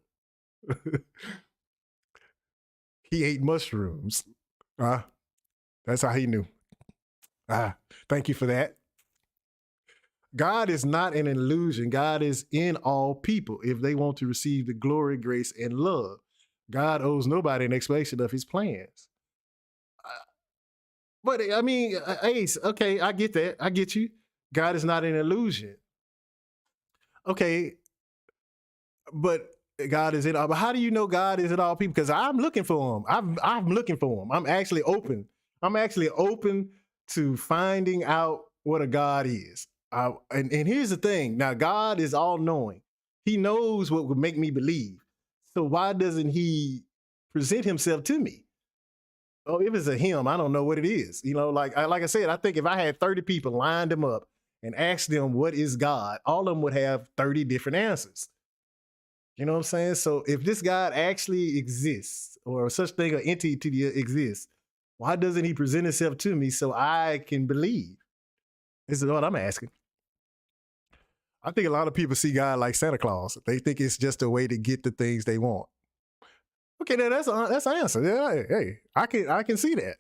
[SPEAKER 1] He ate mushrooms. That's how he knew. Thank you for that. God is not an illusion. God is in all people if they want to receive the glory, grace, and love. God owes nobody an explanation of his plans. But I mean, Ace, okay, I get that. I get you. God is not an illusion. Okay, but God is in all. But how do you know God is in all people? Because I'm looking for him. I'm looking for him. I'm actually open. I'm actually open to finding out what a God is. And here's the thing. Now, God is all knowing. He knows what would make me believe. So why doesn't he present himself to me? Oh, if it's a him, I don't know what it is. You know, like I said, I think if I had 30 people lined them up and asked them what is God, all of them would have 30 different answers. You know what I'm saying? So if this God actually exists, or such thing, an entity exists, why doesn't he present himself to me so I can believe? This is what I'm asking. I think a lot of people see God like Santa Claus. They think it's just a way to get the things they want. Okay, now that's an answer. Yeah, hey, I can see that.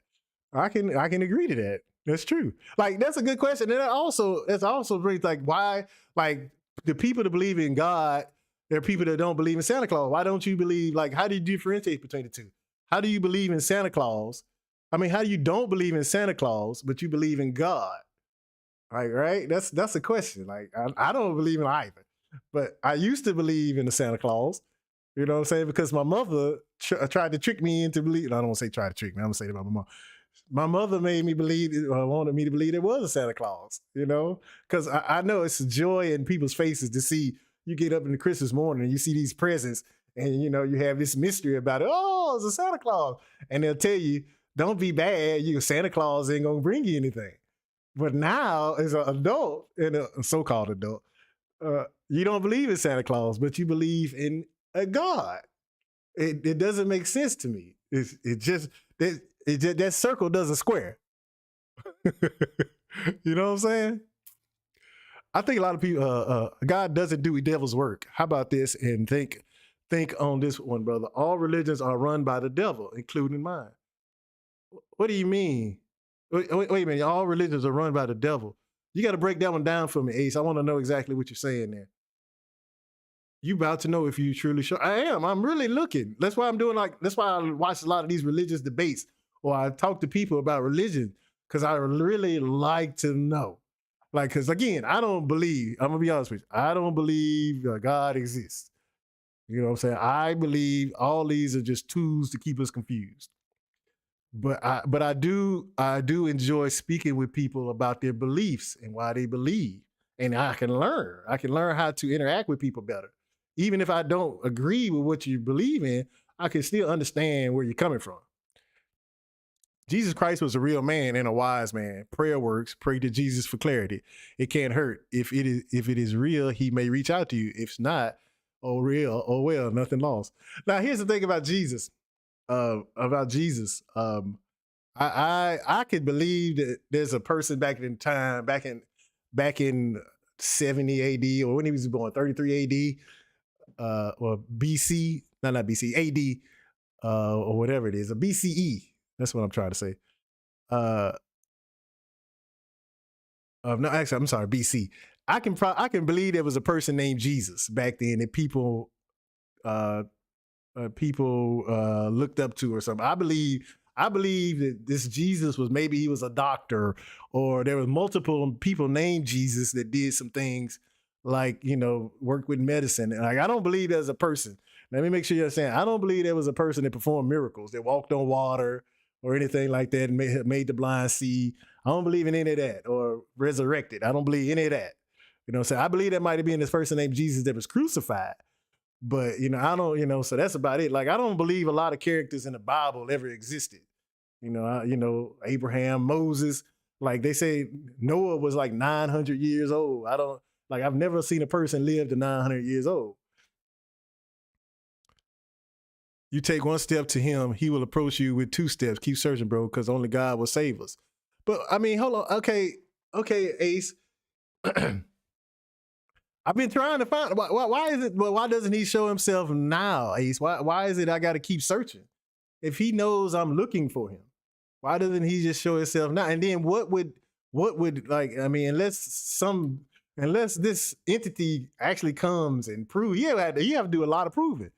[SPEAKER 1] I can agree to that. That's true. Like, that's a good question. And it's also brings like, why, like, the people that believe in God, there are people that don't believe in Santa Claus. Why don't you believe, like, how do you differentiate between the two? How do you believe in Santa Claus? I mean, how do you don't believe in Santa Claus, but you believe in God? Like, right? That's a question. Like, I don't believe in either. But I used to believe in the Santa Claus. You know what I'm saying? Because my mother tried to trick me into believing. I don't want to say try to trick me. I'm going to say it about my mom. My mother made me believe, or wanted me to believe there was a Santa Claus, you know? Because I know it's a joy in people's faces to see you get up in the Christmas morning and you see these presents and, you know, you have this mystery about it. Oh, it's a Santa Claus. And they'll tell you, don't be bad. Santa Claus ain't going to bring you anything. But now, as an adult, and a so-called adult, you don't believe in Santa Claus, but you believe in a God. It doesn't make sense to me. That circle doesn't square. You know what I'm saying? I think a lot of people, God doesn't do devil's work. How about this? And think on this one, brother. All religions are run by the devil, including mine. What do you mean? Wait a minute. All religions are run by the devil. You got to break that one down for me, Ace. I want to know exactly what you're saying there. You about to know if you truly sure. I am. I'm really looking. That's why I'm doing that's why I watch a lot of these religious debates, or I talk to people about religion, because I really like to know. Like, because again, I don't believe, I'm going to be honest with you, I don't believe God exists. You know what I'm saying? I believe all these are just tools to keep us confused. But I do enjoy speaking with people about their beliefs and why they believe. And I can learn. I can learn how to interact with people better. Even if I don't agree with what you believe in, I can still understand where you're coming from. Jesus Christ was a real man and a wise man. Prayer works. Pray to Jesus for clarity. It can't hurt. If it is real, he may reach out to you. If it's not, oh well, nothing lost. Now, here's the thing about Jesus. I could believe that there's a person back in 70 AD, or when he was born, 33 AD, or BC, not BC, AD, or whatever it is, a BCE. That's what I'm trying to say. No, actually, I'm sorry, BC. I can believe there was a person named Jesus back then that people looked up to or something. I believe that this Jesus was, maybe he was a doctor, or there was multiple people named Jesus that did some things like, you know, work with medicine. Like, I don't believe there's a person. Let me make sure you understand. I don't believe there was a person that performed miracles, that walked on water or anything like that, and made the blind see. I don't believe in any of that, or resurrected. I don't believe any of that. You know what I'm saying? I believe that might have been this person named Jesus that was crucified. But, you know, I don't, you know, so that's about it. Like, I don't believe a lot of characters in the Bible ever existed. You know, Abraham, Moses, like they say Noah was like 900 years old. I've never seen a person live to 900 years old. You take one step to him, he will approach you with 2 steps. Keep searching, bro, because only God will save us. But I mean, hold on. Okay, Ace. I've been trying to find why is it? Well, why doesn't he show himself now, Ace? Why is it I got to keep searching? If he knows I'm looking for him, why doesn't he just show himself now? And then what would like? I mean, unless this entity actually comes and prove, you have to do a lot of proving,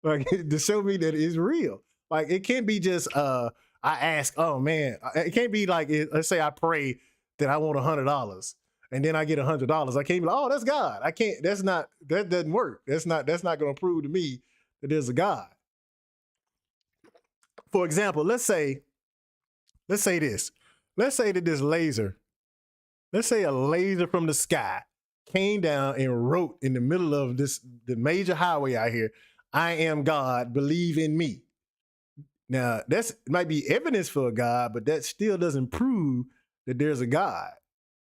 [SPEAKER 1] like to show me that it's real. Like, it can't be just I I ask, oh man, it can't be like, let's say I pray that I want $100 and then I get $100. I can't be like, oh, that's God. I can't, that doesn't work. That's not going to prove to me that there's a God. For example, let's say this. Let's say that this laser, let's say a laser from the sky came down and wrote in the middle of the major highway out here, I am God, believe in me. Now, it might be evidence for a God, but that still doesn't prove that there's a God.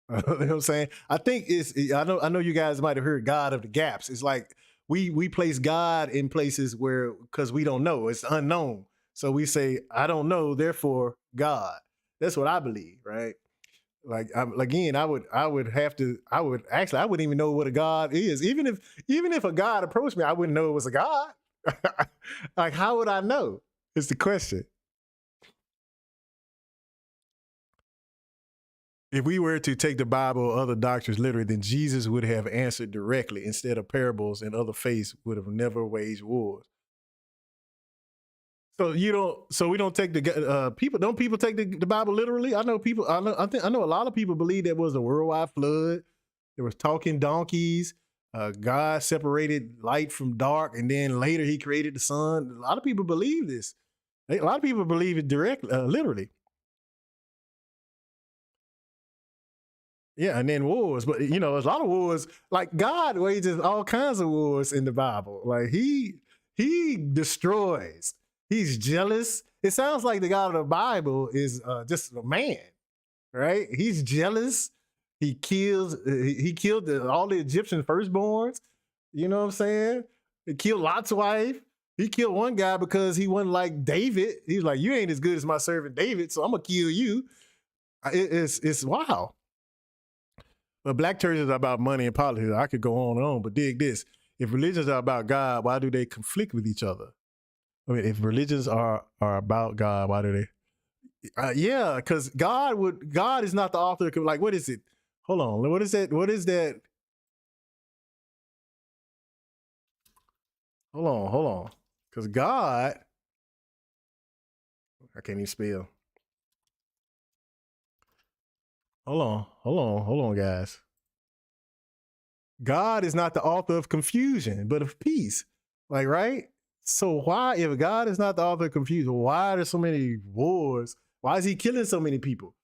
[SPEAKER 1] You know what I'm saying? I think I know you guys might have heard God of the gaps. It's like we place God in places where, because we don't know, it's unknown. So we say, I don't know, therefore God. That's what I believe, right? Like, I wouldn't even know what a God is. Even if a God approached me, I wouldn't know it was a God. Like, how would I know? Is the question. If we were to take the Bible or other doctrines literally, then Jesus would have answered directly instead of parables, and other faiths would have never waged wars. So we don't take the people. Don't people take the Bible literally? I know people. I know a lot of people believe there was a worldwide flood. There was talking donkeys. God separated light from dark, and then later He created the sun. A lot of people believe this. A lot of people believe it directly, literally. Yeah, and then wars. But there's a lot of wars. Like, God wages all kinds of wars in the Bible. Like, He destroys. He's jealous. It sounds like the God of the Bible is just a man, right? He's jealous. He killed all the Egyptian firstborns. You know what I'm saying? He killed Lot's wife. He killed one guy because he wasn't like David. He was like, you ain't as good as my servant David, so I'm gonna kill you. It's wow. But black churches are about money and politics. I could go on and on, but dig this. If religions are about God, why do they conflict with each other? I mean, if religions are about God, why do they? Yeah, because God is not the author. Like, what is it? Hold on. What is that? What is that? Hold on. Because God, I can't even spell. Hold on, guys. God is not the author of confusion, but of peace. Like, right? So why, if God is not the author of confusion, why are there so many wars? Why is He killing so many people?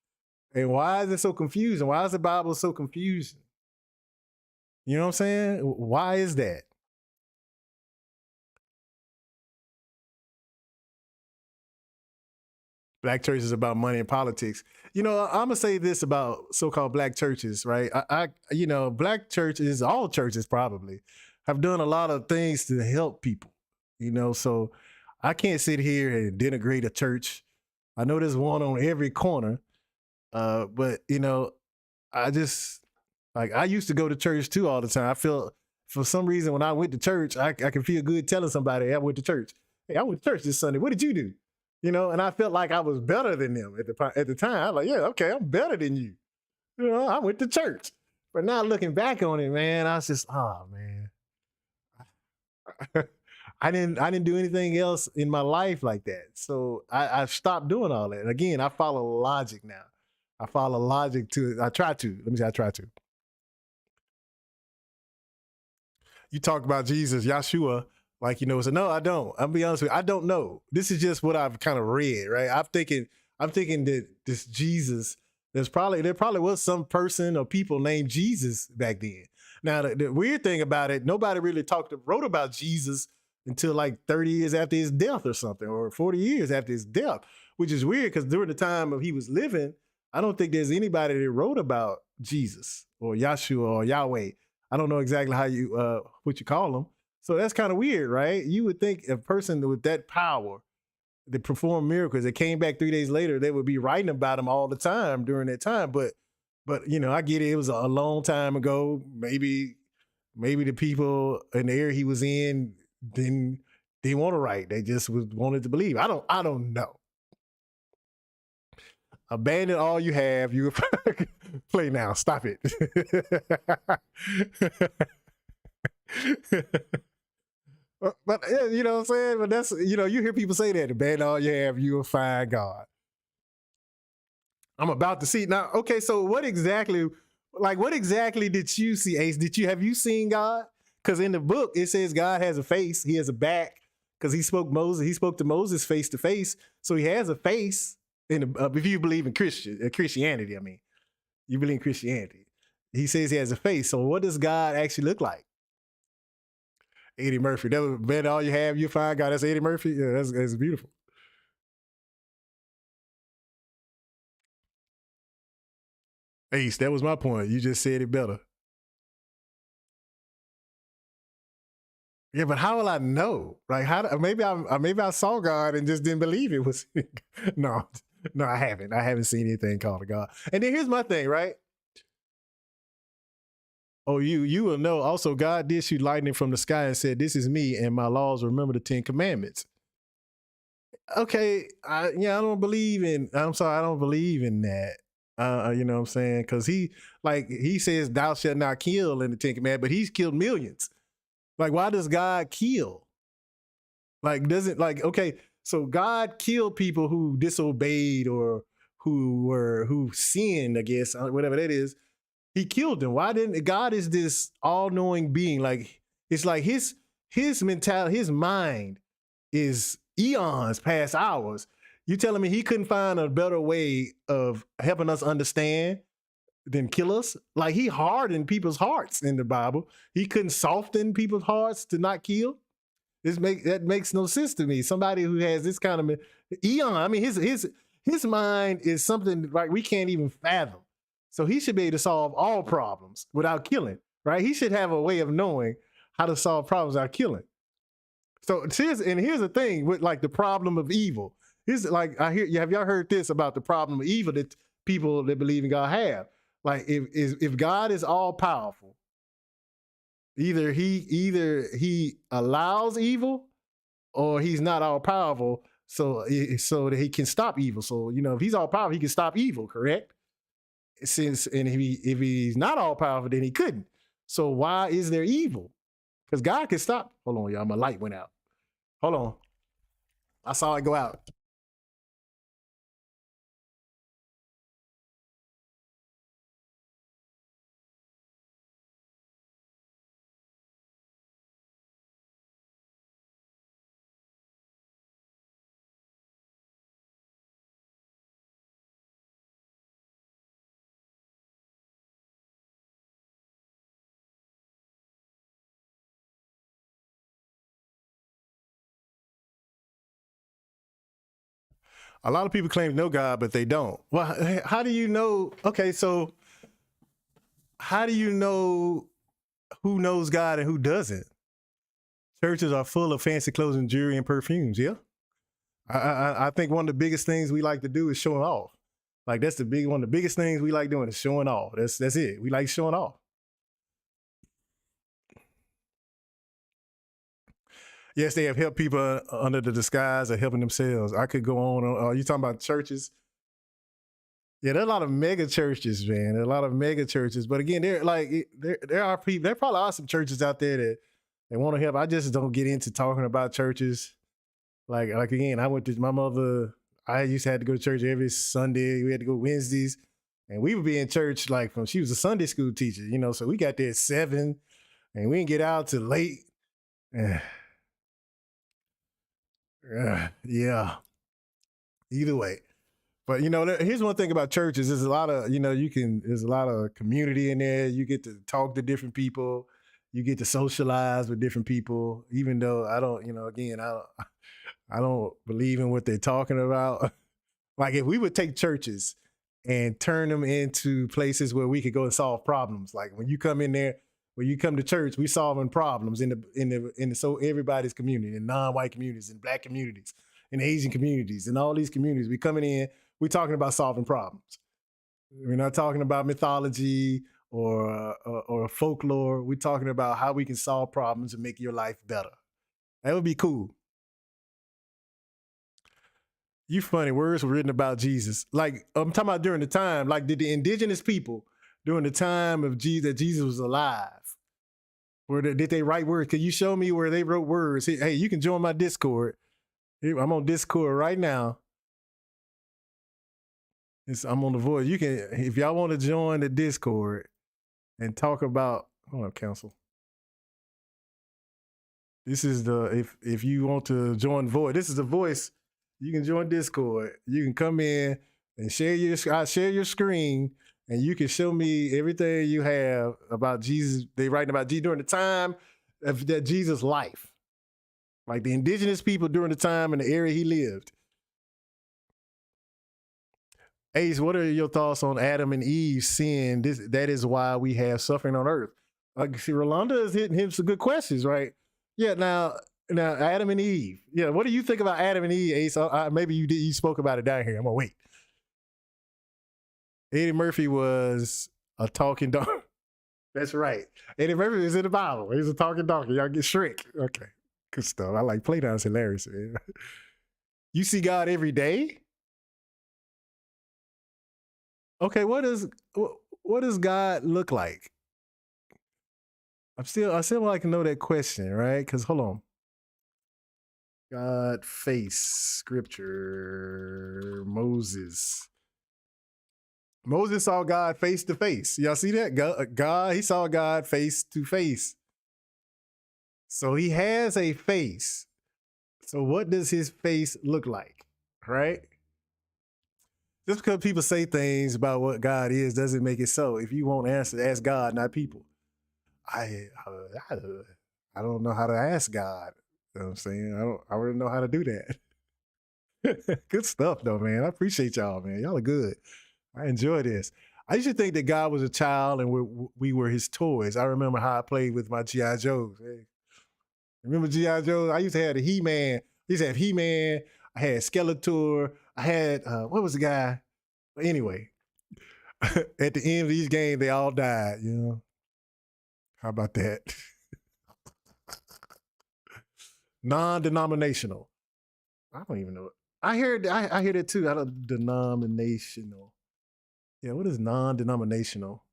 [SPEAKER 1] And why is it so confusing? Why is the Bible so confusing? You know what I'm saying? Why is that? Black churches about money and politics. I'm gonna say this about so-called black churches, right? Black churches, all churches probably, have done a lot of things to help people. So I can't sit here and denigrate a church. I know there's one on every corner, but I just, like, I used to go to church too all the time. I feel, for some reason, when I went to church, I can feel good telling somebody, hey, I went to church. Hey, I went to church this Sunday. What did you do? And I felt like I was better than them at the time. I was like, yeah, okay, I'm better than you. I went to church. But now looking back on it, man, I was just, oh man. I didn't do anything else in my life like that. So I stopped doing all that. And again, I follow logic now. I follow logic I try to. Let me say I try to. You talk about Jesus, Yahshua, like, so no, I don't. I'll be honest with you, I don't know. This is just what I've kind of read, right? I'm thinking that this Jesus, there probably was some person or people named Jesus back then. Now, the weird thing about it, nobody really wrote about Jesus until like 30 years after his death or something, or 40 years after his death, which is weird because during the time of he was living, I don't think there's anybody that wrote about Jesus or Yahshua or Yahweh. I don't know exactly how you, what you call them. So that's kind of weird, right? You would think a person with that power that performed miracles, that came back 3 days later, they would be writing about him all the time during that time. But I get it. It was a long time ago. Maybe the people in the area he was in didn't want to write. They just wanted to believe. I don't know. Abandon all you have. You play now. Stop it. But you know what I'm saying? But that's, you hear people say that, abandon all you have, you will find God. I'm about to see now. Okay, so what exactly did you see, Ace? Have you seen God? Because in the book it says God has a face, he has a back, because he spoke to Moses face to face, so he has a face. If you believe in Christianity, I mean, you believe in Christianity. He says he has a face. So what does God actually look like? Eddie Murphy. That was bet all you have, you find God. That's Eddie Murphy. Yeah, that's beautiful. Ace, that was my point. You just said it better. Yeah, but how will I know? Like, maybe I saw God and just didn't believe it was. No, I haven't. I haven't seen anything called a God. And then here's my thing, right? Oh, you will know. Also, God did shoot lightning from the sky and said, "This is me, and my laws remember the 10 Commandments." Okay, I don't believe in. I'm sorry, I don't believe in that. You know what I'm saying? Because he says, "Thou shalt not kill" in the 10 Commandments, but he's killed millions. Like, why does God kill? Okay, so God killed people who disobeyed or who sinned, I guess, whatever that is. He killed them. Why didn't God is this all-knowing being? Like, it's like his mentality, his mind is eons past ours. You telling me he couldn't find a better way of helping us understand than kill us? Like, he hardened people's hearts in the Bible. He couldn't soften people's hearts to not kill. That makes no sense to me. Somebody who has this kind of eon, I mean, his mind is something like we can't even fathom. So he should be able to solve all problems without killing, right? He should have a way of knowing how to solve problems without killing. So here's the thing with like the problem of evil. Here's like have y'all heard this about the problem of evil that people that believe in God have? Like if God is all powerful, either he allows evil or he's not all powerful, so that he can stop evil. So if he's all powerful, he can stop evil, correct? If he's not all powerful, then he couldn't. So why is there evil? Because God can stop. Hold on, y'all. My light went out. Hold on. I saw it go out. A lot of people claim to know God, but they don't. Well, how do you know? Okay, so how do you know who knows God and who doesn't? Churches are full of fancy clothes and jewelry and perfumes, yeah? I think one of the biggest things we like to do is showing off. Like that's one of the biggest things we like doing is showing off. That's it. We like showing off. Yes, they have helped people under the disguise of helping themselves. I could go on. Are you talking about churches? Yeah, there are a lot of mega churches, man. There are a lot of mega churches. But again, there are people, there probably are some churches out there that they want to help. I just don't get into talking about churches. Like again, I went to my mother, I used to have to go to church every Sunday. We had to go Wednesdays. And we would be in church she was a Sunday school teacher, so we got there at 7 and we didn't get out till late. Yeah. Either way. But here's one thing about churches. There's a lot of, there's a lot of community in there. You get to talk to different people. You get to socialize with different people, even though I don't, again, I don't believe in what they're talking about. Like if we would take churches and turn them into places where we could go and solve problems. Like when you come in there, when you come to church, we solving problems in the so everybody's community, in non-white communities, in black communities, in Asian communities, in all these communities. We coming in, we're talking about solving problems. We're not talking about mythology or folklore. We're talking about how we can solve problems and make your life better. That would be cool. You funny, words were written about Jesus. Like I'm talking about during the time, like did the indigenous people during the time of Jesus, that Jesus was alive, did they write words? Can you show me where they wrote words? Hey, you can join my Discord. I'm on Discord right now. I'm on the voice. You can, if y'all want to join the Discord and talk about, hold on, counsel. This is the, if you want to join voice, this is the voice. You can join Discord. You can come in and share your screen, and you can show me everything you have about Jesus. They writing about Jesus during the time of that Jesus' life. Like the indigenous people during the time in the area he lived. Ace, what are your thoughts on Adam and Eve's sin? That is why we have suffering on earth. See, Rolanda is hitting him some good questions, right? Yeah, now Adam and Eve. Yeah, what do you think about Adam and Eve, Ace? Maybe you spoke about it down here. I'm gonna wait. Eddie Murphy was a talking dog. That's right. Eddie Murphy is in the Bible. He's a talking donkey. Y'all get Shrek. Okay, good stuff. I like Playdown. It's hilarious, man. You see God every day? Okay, what does God look like? I still like to know that question, right? Because hold on. God face scripture. Moses saw God face to face. Y'all see that? God, he saw God face to face. So he has a face. So what does his face look like? Right? Just because people say things about what God is doesn't make it so. If you won't answer, ask God, not people. I don't know how to ask God. You know what I'm saying? I really know how to do that. Good stuff though, man. I appreciate y'all, man. Y'all are good. I enjoy this. I used to think that God was a child and we were his toys. I remember how I played with my G.I. Joes. Hey. Remember G.I. Joes? I used to have the He-Man. I used to have He-Man. I had Skeletor. I had, what was the guy? But anyway, at the end of each game, they all died, you know? How about that? Non-denominational. I don't even know. I hear that too. Out of denominational. Yeah, what is non-denominational?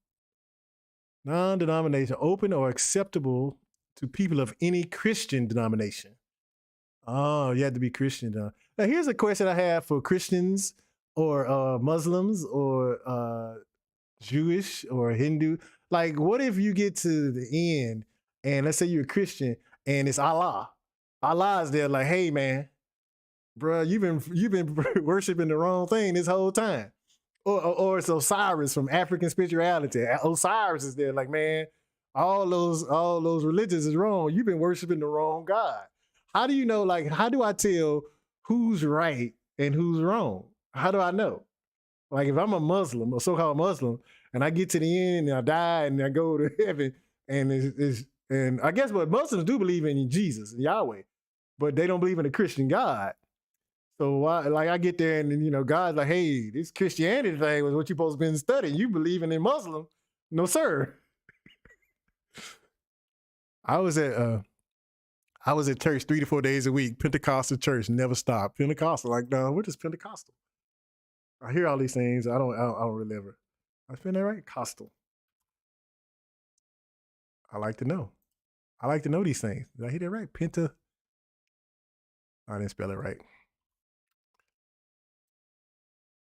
[SPEAKER 1] Non-denominational, open or acceptable to people of any Christian denomination. Oh, you have to be Christian. Now, here's a question I have for Christians or Muslims or Jewish or Hindu. Like, what if you get to the end and let's say you're a Christian and it's Allah. Allah is there like, hey, man, bro, you've been worshiping the wrong thing this whole time. Or it's Osiris from African spirituality. Osiris is there like, man, all those religions is wrong. You've been worshiping the wrong God. How do you know, like, how do I tell who's right and who's wrong? How do I know? Like if I'm a Muslim, a so-called Muslim, and I get to the end and I die and I go to heaven and I guess what Muslims do believe in Jesus, Yahweh, but they don't believe in a Christian God. So why, like I get there and you know, God's like, hey, this Christianity thing was what you're supposed to be studying. You believing in Muslim. No, sir. I was at church 3 to 4 days a week, Pentecostal church, never stopped. Pentecostal, like, no, what is Pentecostal? I hear all these things. I don't really ever. I spell that right? Costal. I like to know. I like to know these things. Did I hear that right? I didn't spell it right.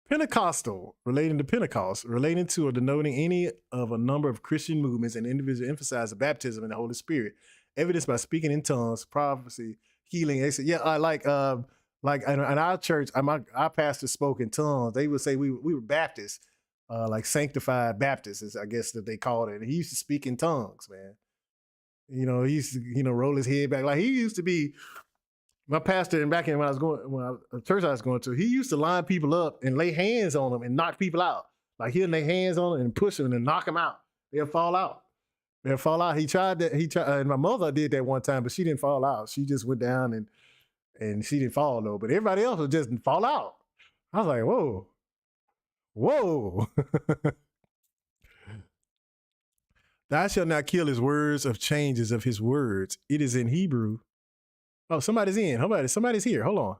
[SPEAKER 1] Pentecostal, relating to Pentecost, relating to or denoting any of a number of Christian movements and individuals emphasize the baptism in the Holy Spirit, evidenced by speaking in tongues, prophecy, healing. Yeah, like in our church, our pastor spoke in tongues. They would say we were Baptists, like sanctified Baptists, I guess that they called it. And he used to speak in tongues, man. You know, he used to, roll his head back. Like he used to be my pastor, and back in the church I was going to, he used to line people up and lay hands on them and knock people out. Like he'll lay hands on them and push them and knock them out. They'll fall out. He tried that. And my mother did that one time, but she didn't fall out. She just went down and she didn't fall though. But everybody else would just fall out. I was like, whoa. Thou shalt not kill his words of changes of his words. It is in Hebrew. Oh, somebody's in. Somebody's here. Hold on.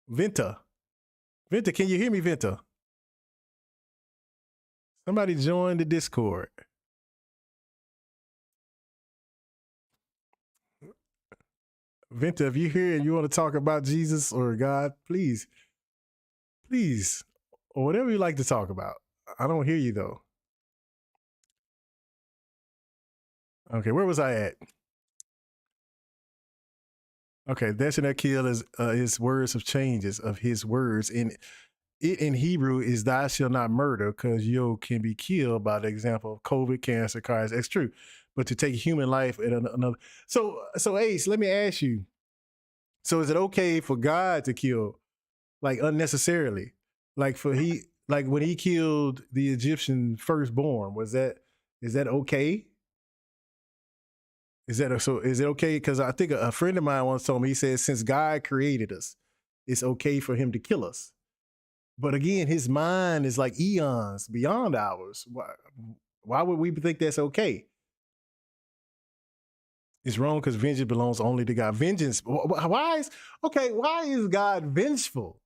[SPEAKER 1] Venta, can you hear me, Venta? Somebody join the Discord. Venta, if you're here and you want to talk about Jesus or God, please Please, or whatever you like to talk about. I don't hear you though. Okay, where was I at? Okay, that's in that kill is his words of changes of his words. In Hebrew is thou shalt not murder, because you can be killed by the example of COVID, cancer, cars. That's true. But to take human life at another. So Ace, let me ask you. So is it okay for God to kill like unnecessarily? Like when he killed the Egyptian firstborn, is that okay? Is it okay? Because I think a friend of mine once told me, he said, since God created us, it's okay for him to kill us. But again, his mind is like eons beyond ours. Why would we think that's okay? It's wrong because vengeance belongs only to God. Vengeance, why is God vengeful?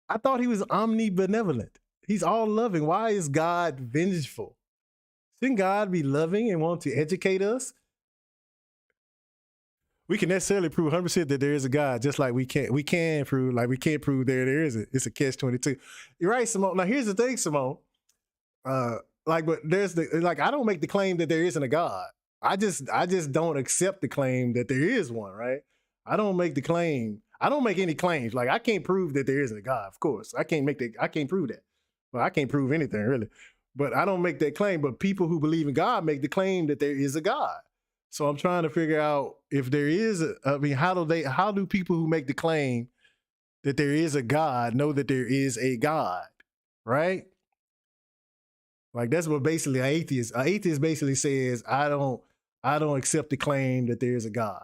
[SPEAKER 1] I thought he was omnibenevolent. He's all loving. Why is God vengeful? Shouldn't God be loving and want to educate us? We can necessarily prove 100% that there is a God, just like we can't prove there isn't. It's a catch-22. You're right, Simone. Now here's the thing, Simone. But I don't make the claim that there isn't a God. I just don't accept the claim that there is one, right? I don't make the claim. I don't make any claims. Like I can't prove that there isn't a God, of course. I can't prove that. Well, I can't prove anything really. But I don't make that claim. But people who believe in God make the claim that there is a God. So I'm trying to figure out if there is how do people who make the claim that there is a God know that there is a God, right? Like that's what basically an atheist basically says, I don't accept the claim that there is a God.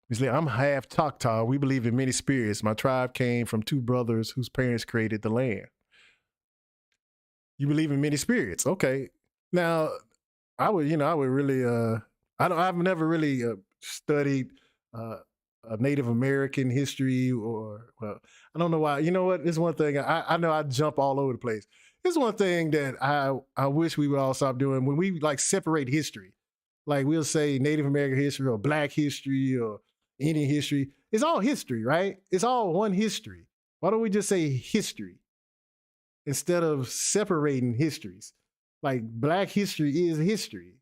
[SPEAKER 1] He's like, I'm half Choctaw. We believe in many spirits. My tribe came from two brothers whose parents created the land. You believe in many spirits. Okay. Now, I've never really studied Native American history I don't know why. You know what? It's one thing. I know I jump all over the place. It's one thing that I wish we would all stop doing when we like separate history. Like we'll say Native American history or Black history or Indian history. It's all history, right? It's all one history. Why don't we just say history instead of separating histories? Like Black history is history.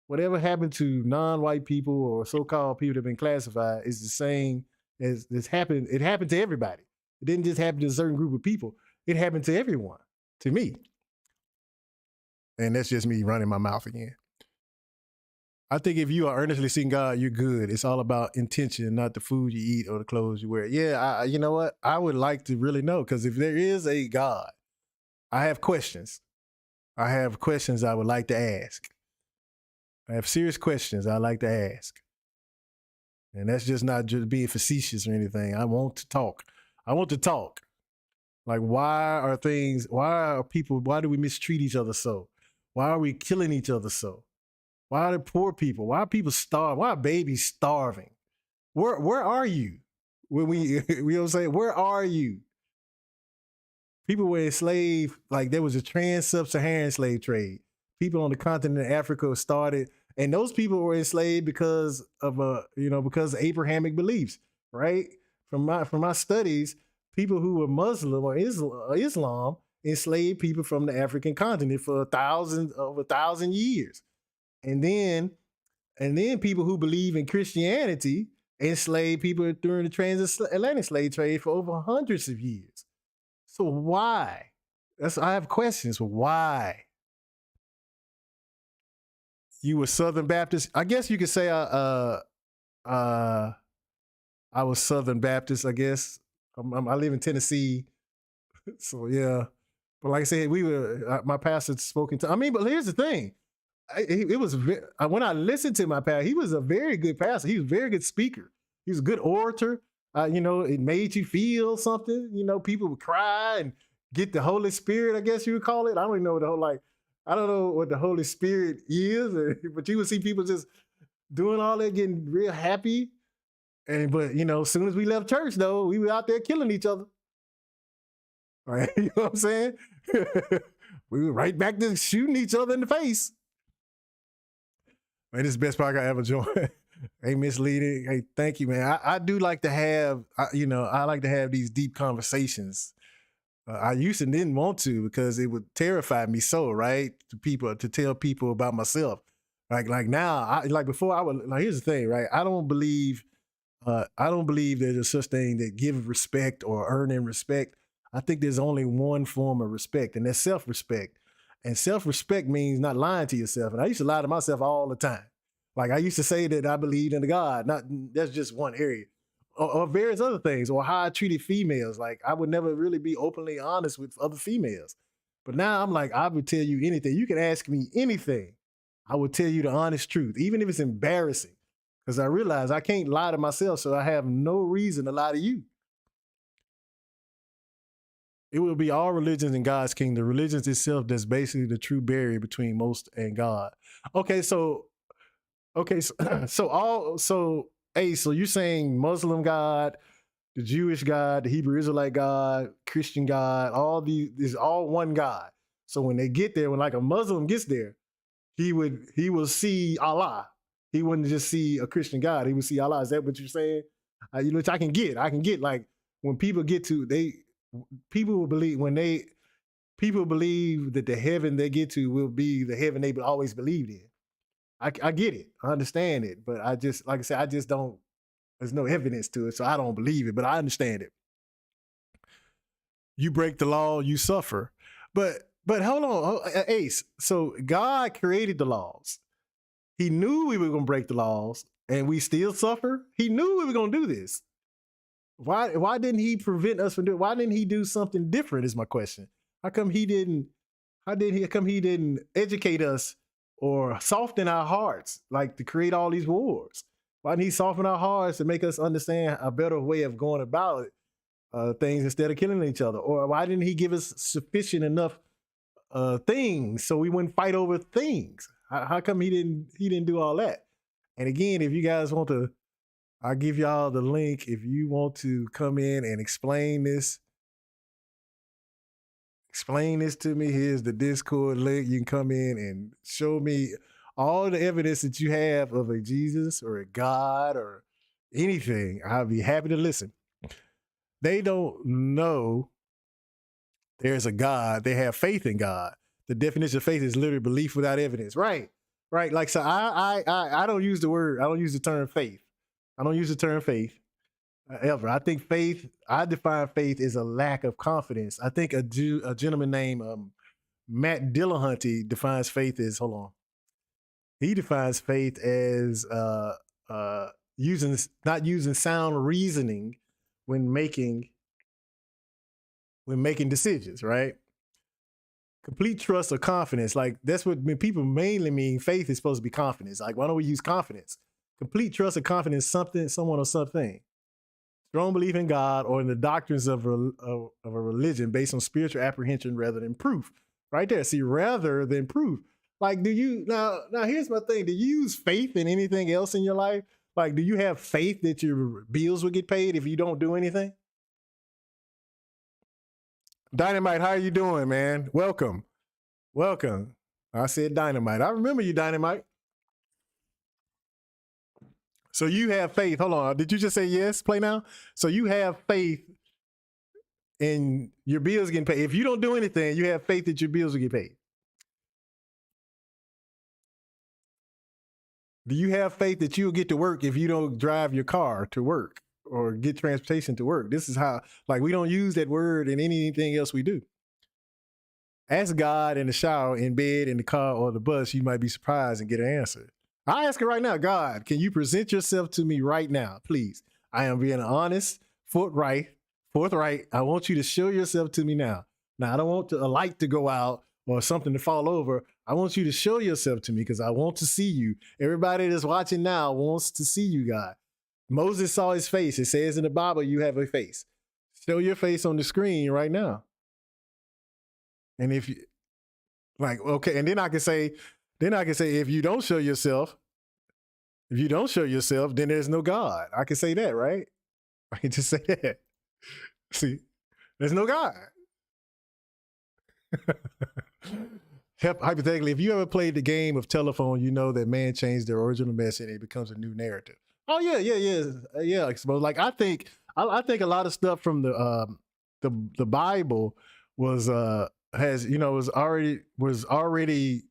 [SPEAKER 1] Whatever happened to non-white people or so-called people that have been classified is the same as this happened. It happened to everybody. It didn't just happen to a certain group of people. It happened to everyone, to me. And that's just me running my mouth again. I think if you are earnestly seeking God, you're good. It's all about intention, not the food you eat or the clothes you wear. Yeah, you know what? I would like to really know, because if there is a God, I have questions. I have questions I would like to ask. I have serious questions I like to ask. And that's just not just being facetious or anything. I want to talk. Like, why do we mistreat each other so? Why are we killing each other so? Why are there poor people? Why are people starving? Why are babies starving? Where are you? When we don't say, where are you? People were enslaved, like there was a trans-Sub-Saharan slave trade. People on the continent of Africa started, and those people were enslaved because of Abrahamic beliefs, right? From my studies, people who were Muslim or Islam enslaved people from the African continent for over 1,000 years. And then people who believe in Christianity enslaved people during the transatlantic slave trade for over hundreds of years. So why? I have questions. Why? You were Southern Baptist. I guess you could say I was Southern Baptist, I guess. I live in Tennessee. So yeah. But like I said, my pastor spoke but here's the thing. When I listened to my pastor, he was a very good pastor. He was a very good speaker. He was a good orator. It made you feel something. People would cry and get the Holy Spirit, I guess you would call it. I don't even know I don't know what the Holy Spirit is, but you would see people just doing all that, getting real happy. But as soon as we left church, though, we were out there killing each other. All right, you know what I'm saying? We were right back to shooting each other in the face. Man, this is the best podcast I ever joined. Hey, misleading. Hey, thank you, man. I do like to have, I like to have these deep conversations. I used to didn't want to because it would terrify me so, right? To tell people about myself. Like now, like before I would, like, here's the thing, right? I don't believe there's a such thing that give respect or earning respect. I think there's only one form of respect, and that's self-respect. And self-respect means not lying to yourself. And I used to lie to myself all the time. Like I used to say that I believed in God. That's just one area. Or various other things, or how I treated females. Like I would never really be openly honest with other females. But now I'm like, I would tell you anything. You can ask me anything. I would tell you the honest truth, even if it's embarrassing. Because I realize I can't lie to myself, so I have no reason to lie to you. It will be all religions in God's kingdom. Religions itself that's basically the true barrier between most and God. So you're saying Muslim God, the Jewish God, the Hebrew Israelite God, Christian God, all these is all one God. So when they get there, when like a Muslim gets there, he will see Allah. He wouldn't just see a Christian God. He would see Allah. Is that what you're saying? Which I can get. Like when people get to people believe that the heaven they get to will be the heaven they always believed in. I get it. I understand it. But I just, like I said, I just don't, there's no evidence to it. So I don't believe it, but I understand it. You break the law, you suffer. But hold on, Ace. So God created the laws. He knew we were going to break the laws and we still suffer. He knew we were going to do this. Why didn't he prevent us from doing it? Why didn't he do something different is my question. How come he didn't educate us or soften our hearts, like to create all these wars? Why didn't he soften our hearts to make us understand a better way of going about things instead of killing each other? Or why didn't he give us sufficient enough things so we wouldn't fight over things? How come he didn't do all that? And again, if you guys want to, I'll give y'all the link if you want to come in and explain this. Explain this to me. Here's the Discord link. You can come in and show me all the evidence that you have of a Jesus or a God or anything. I'll be happy to listen. They don't know there's a God. They have faith in God. The definition of faith is literally belief without evidence. Right. Like, so I don't use the word, I don't use the term faith. I don't use the term faith ever. I think faith, I define faith as a lack of confidence. I think a gentleman named Matt Dillahunty defines faith as, hold on. He defines faith as not using sound reasoning when making decisions, right? Complete trust or confidence. Like that's what people mainly mean. Faith is supposed to be confidence. Like, why don't we use confidence? Complete trust or confidence, someone or something. Strong belief in God or in the doctrines of a religion based on spiritual apprehension rather than proof. Right there. See, rather than proof. Like, now here's my thing. Do you use faith in anything else in your life? Like, do you have faith that your bills will get paid if you don't do anything? Dynamite, how are you doing, man? Welcome. I said Dynamite. I remember you, Dynamite. So you have faith. Hold on. Did you just say yes? Play now. So you have faith in your bills getting paid. If you don't do anything, you have faith that your bills will get paid. Do you have faith that you'll get to work if you don't drive your car to work or get transportation to work? This is how, like, we don't use that word in anything else we do. Ask God in the shower, in bed, in the car, or the bus. You might be surprised and get an answer. I ask it right now. God, can you present yourself to me right now, please? I am being honest, forthright. I want you to show yourself to me now. Now, I don't want a light to go out or something to fall over. I want you to show yourself to me because I want to see you. Everybody that's watching now wants to see you, God. Moses saw his face. It says in the Bible, you have a face. Show your face on the screen right now. And if you, like, okay, and then I can say, if you don't show yourself, then there's no God. I can say that, right? I can just say that. See, there's no God. hypothetically, if you ever played the game of telephone, you know that man changed the original message and it becomes a new narrative. Oh yeah. Like I think a lot of stuff from the Bible was already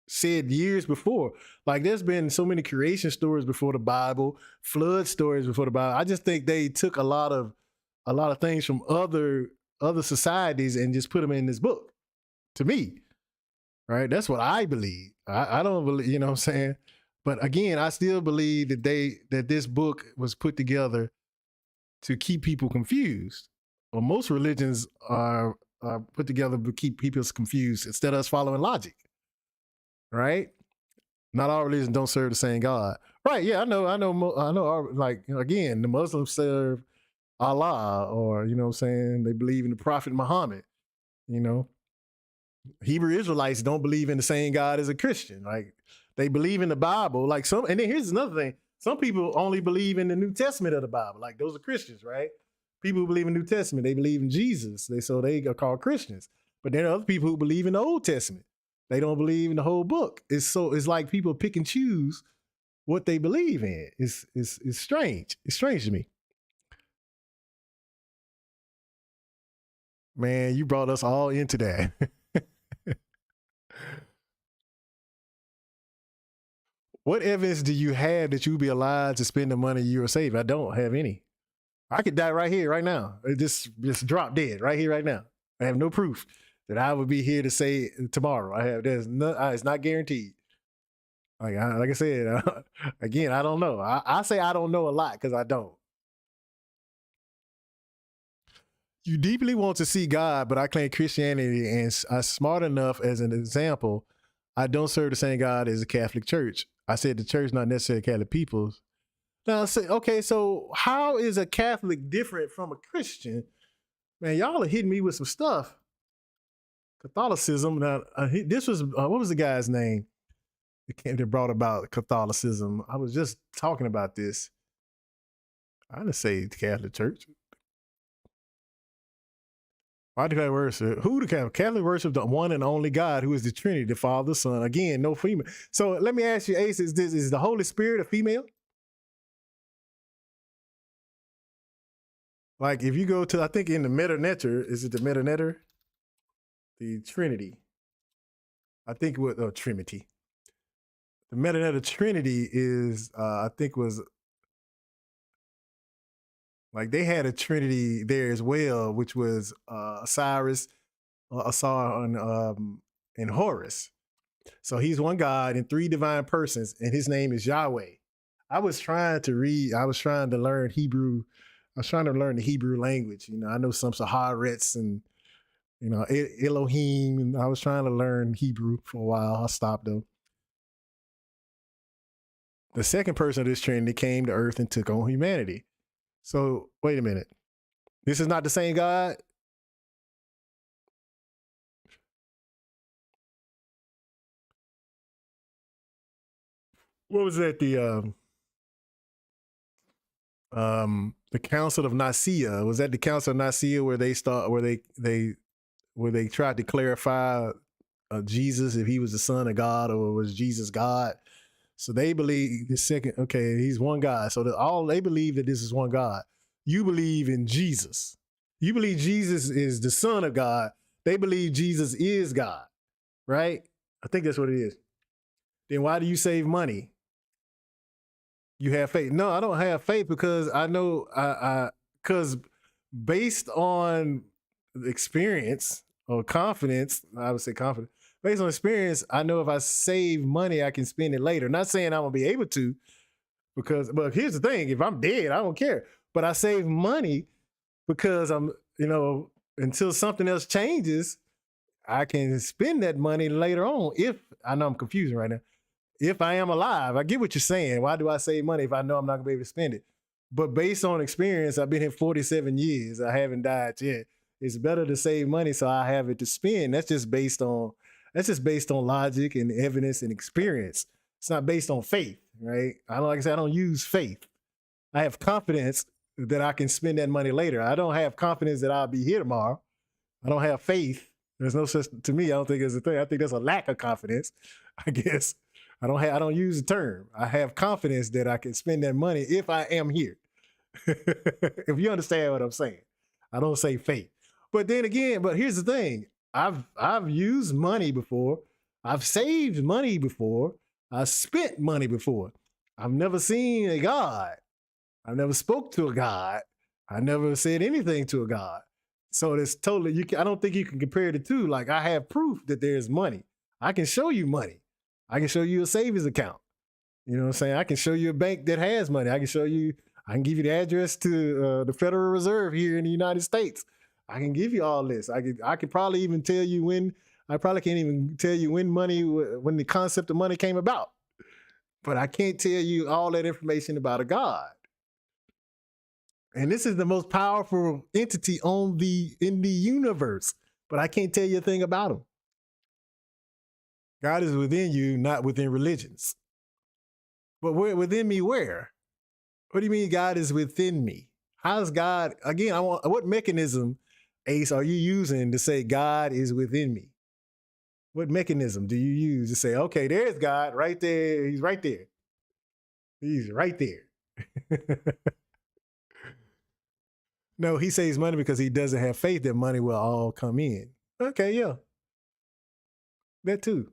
[SPEAKER 1] said years before. Like there's been so many creation stories before the Bible, flood stories before the Bible. I just think they took a lot of things from other societies and just put them in this book. To me, right? That's what I believe. I don't believe, you know what I'm saying? But again, I still believe that this book was put together to keep people confused. Well, most religions are put together to keep people confused instead of us following logic, right? Not all religions don't serve the same God, right? Yeah, I know. Like again, the Muslims serve Allah, or you know what I'm saying, they believe in the Prophet Muhammad. You know, Hebrew Israelites don't believe in the same God as a Christian. Like they believe in the Bible. Like some, and then here's another thing: some people only believe in the New Testament of the Bible. Like those are Christians, right? People who believe in the New Testament, they believe in Jesus. So they are called Christians. But then there are other people who believe in the Old Testament. They don't believe in the whole book. It's like people pick and choose what they believe in. It's strange. It's strange to me. Man, you brought us all into that. What evidence do you have that you'll be alive to spend the money you are saving? I don't have any. I could die right here, right now. Just drop dead right here, right now. I have no proof that I would be here to say tomorrow. It's not guaranteed. Like I said, again, I don't know. I say I don't know a lot because I don't. You deeply want to see God, but I claim Christianity and I'm smart enough as an example. I don't serve the same God as the Catholic Church. I said the church, not necessarily Catholic peoples. Now I say, okay, so how is a Catholic different from a Christian? Man, y'all are hitting me with some stuff. Catholicism. Now, this was, what was the guy's name that brought about Catholicism? I was just talking about this. I didn't say the Catholic Church. Why do Catholic worship? Who the Catholic worship? The one and only God, who is the Trinity, the Father, Son. Again, no female. So let me ask you, Ace, is the Holy Spirit a female? Like if you go to, I think in the Metanetter, is it the Metanetter? The Trinity. I think what Trinity. The Metanetter Trinity is, I think was, like they had a Trinity there as well, which was Osiris, Asar, and Horus. So he's one God in three divine persons, and his name is Yahweh. I was trying to learn Hebrew. I was trying to learn the Hebrew language. You know, I know some Saharetz and, you know, Elohim, and I was trying to learn Hebrew for a while. I stopped though. The second person of this Trinity came to earth and took on humanity. So wait a minute. This is not the same God? What was that? The Council of Nicaea. Was that the Council of Nicaea where they tried to clarify Jesus, if he was the Son of God or was Jesus God? So they believe the second, okay, he's one God. So they believe that this is one God. You believe in Jesus. You believe Jesus is the Son of God. They believe Jesus is God, right? I think that's what it is. Then why do you save money? You have faith. No, I don't have faith because I know, because based on experience or confidence, I would say confidence, based on experience, I know if I save money, I can spend it later. Not saying I'm gonna be able to, but here's the thing, if I'm dead, I don't care. But I save money because I'm, you know, until something else changes, I can spend that money later on if, I know I'm confusing right now, if I am alive. I get what you're saying. Why do I save money if I know I'm not gonna be able to spend it? But based on experience, I've been here 47 years. I haven't died yet. It's better to save money so I have it to spend. That's just based on logic and evidence and experience. It's not based on faith, right? Like I said, I don't use faith. I have confidence that I can spend that money later. I don't have confidence that I'll be here tomorrow. I don't have faith There's no such, to me, I don't think there's a thing. I think there's a lack of confidence, I guess. I don't use the term. I have confidence that I can spend that money if I am here. If you understand what I'm saying. I don't say faith. But then again, but here's the thing. I've used money before. I've saved money before. I spent money before. I've never seen a God. I've never spoke to a God. I never said anything to a God. So it's totally, I don't think you can compare the two. Like, I have proof that there's money. I can show you money. I can show you a savings account. You know what I'm saying? I can show you a bank that has money. I can give you the address to the Federal Reserve here in the United States. I can give you all this. I could probably even tell you when, I probably can't even tell you when the concept of money came about. But I can't tell you all that information about a God. And this is the most powerful entity in the universe. But I can't tell you a thing about him. God is within you, not within religions. But within me where? What do you mean God is within me? How's God, again, what mechanism, Ace, are you using to say God is within me? What mechanism do you use to say, okay, there's God right there. He's right there. He's right there. No, he saves money because he doesn't have faith that money will all come in. Okay, yeah. That too.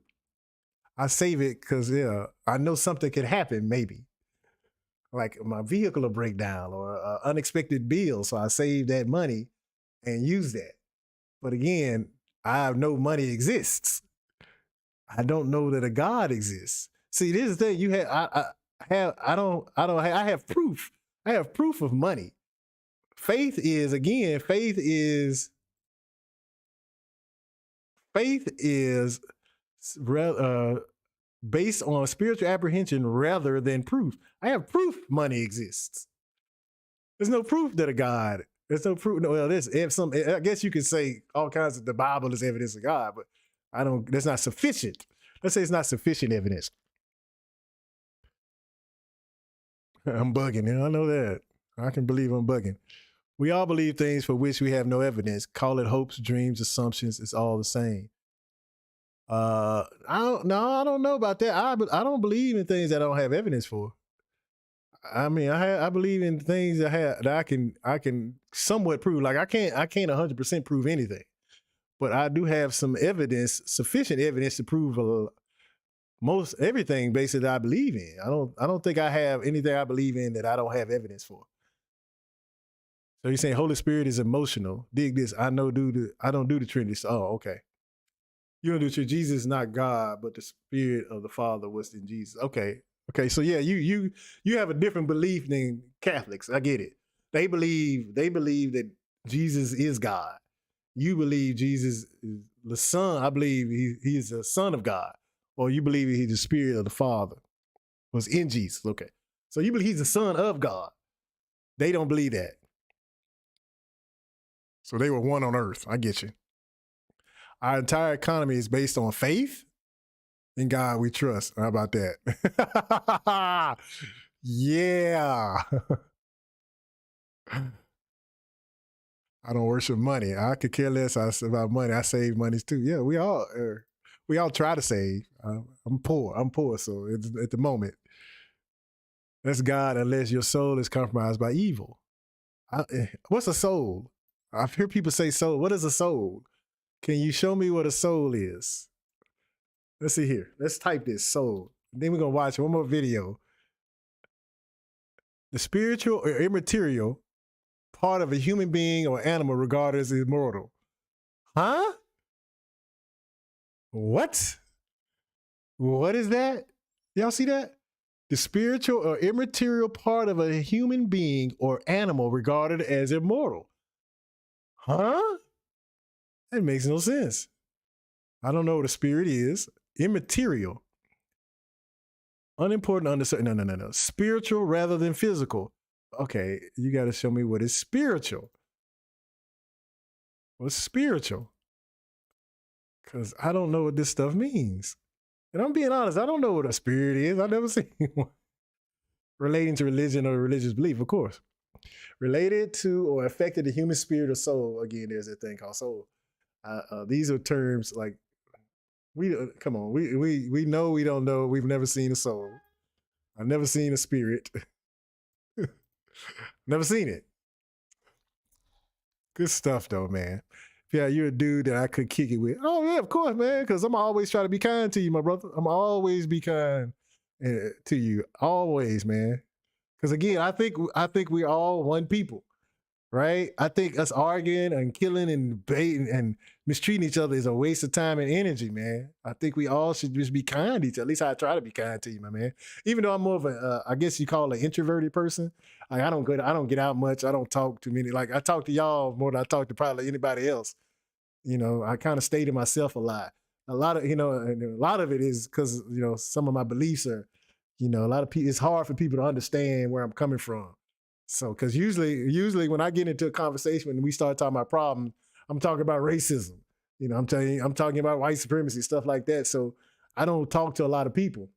[SPEAKER 1] I save it because, yeah, I know something could happen, maybe. Like my vehicle will break down or an unexpected bill. So I save that money and use that. But again, I know money exists. I don't know that a God exists. See, this is the thing. You have, I have proof. I have proof of money. Faith is based on spiritual apprehension rather than proof. I have proof money exists. There's no proof that a God, there's no proof. No, well, I guess you could say all kinds of, the Bible is evidence of God, but that's not sufficient. Let's say it's not sufficient evidence. I'm bugging. I know that. I can believe I'm bugging. We all believe things for which we have no evidence. Call it hopes, dreams, assumptions. It's all the same. I don't know about that. I don't believe in things that I don't have evidence for. I mean, I believe in things that I can somewhat prove. Like I can't 100% prove anything, but I do have some evidence, sufficient evidence to prove most everything basically that I believe in. I don't think I have anything I believe in that I don't have evidence for. So you're saying Holy Spirit is emotional. Dig this. I don't do the Trinity. Oh, okay. You don't do the Trinity. Jesus is not God, but the Spirit of the Father was in Jesus. Okay. Okay. So yeah, you have a different belief than Catholics. I get it. They believe that Jesus is God. You believe Jesus is the Son. I believe he is the Son of God. Or you believe he's the Spirit of the Father was in Jesus. Okay. So you believe he's the Son of God. They don't believe that. So they were one on earth. I get you. Our entire economy is based on faith. In God we trust. How about that? Yeah. I don't worship money. I could care less about money. I save money too. Yeah, we all try to save. I'm poor. So at the moment, that's God unless your soul is compromised by evil. What's a soul? I've heard people say soul. What is a soul? Can you show me what a soul is? Let's see here. Let's type this soul. Then we're going to watch one more video. The spiritual or immaterial part of a human being or animal regarded as immortal. Huh? What? What is that? Y'all see that? The spiritual or immaterial part of a human being or animal regarded as immortal. Huh? That makes no sense. I don't know what a spirit is. Immaterial. Unimportant, uncertain. No. Spiritual rather than physical. Okay, you got to show me what is spiritual. What's spiritual? Because I don't know what this stuff means. And I'm being honest, I don't know what a spirit is. I've never seen one. Relating to religion or religious belief, of course. Related to or affected the human spirit or soul. Again, there's a thing called soul. These are terms like come on. We know we don't know. We've never seen a soul. I've never seen a spirit. Never seen it. Good stuff though, man. Yeah, you're a dude that I could kick it with. Oh yeah, of course, man. Because I'm always trying to be kind to you, my brother. I'm always be kind to you, always, man. Because again, I think we're all one people, right? I think us arguing and killing and debating and mistreating each other is a waste of time and energy, man. I think we all should just be kind to each other. At least I try to be kind to you, my man. Even though I'm more of a, I guess you call it an introverted person. Like I don't get out much. I don't talk too many. Like I talk to y'all more than I talk to probably anybody else. You know, I kind of stay to myself a lot. A lot of, and a lot of it is because, some of my beliefs are, a lot of people, it's hard for people to understand where I'm coming from. So, because usually when I get into a conversation and we start talking about problems, I'm talking about racism. I'm talking about white supremacy, stuff like that. So I don't talk to a lot of people.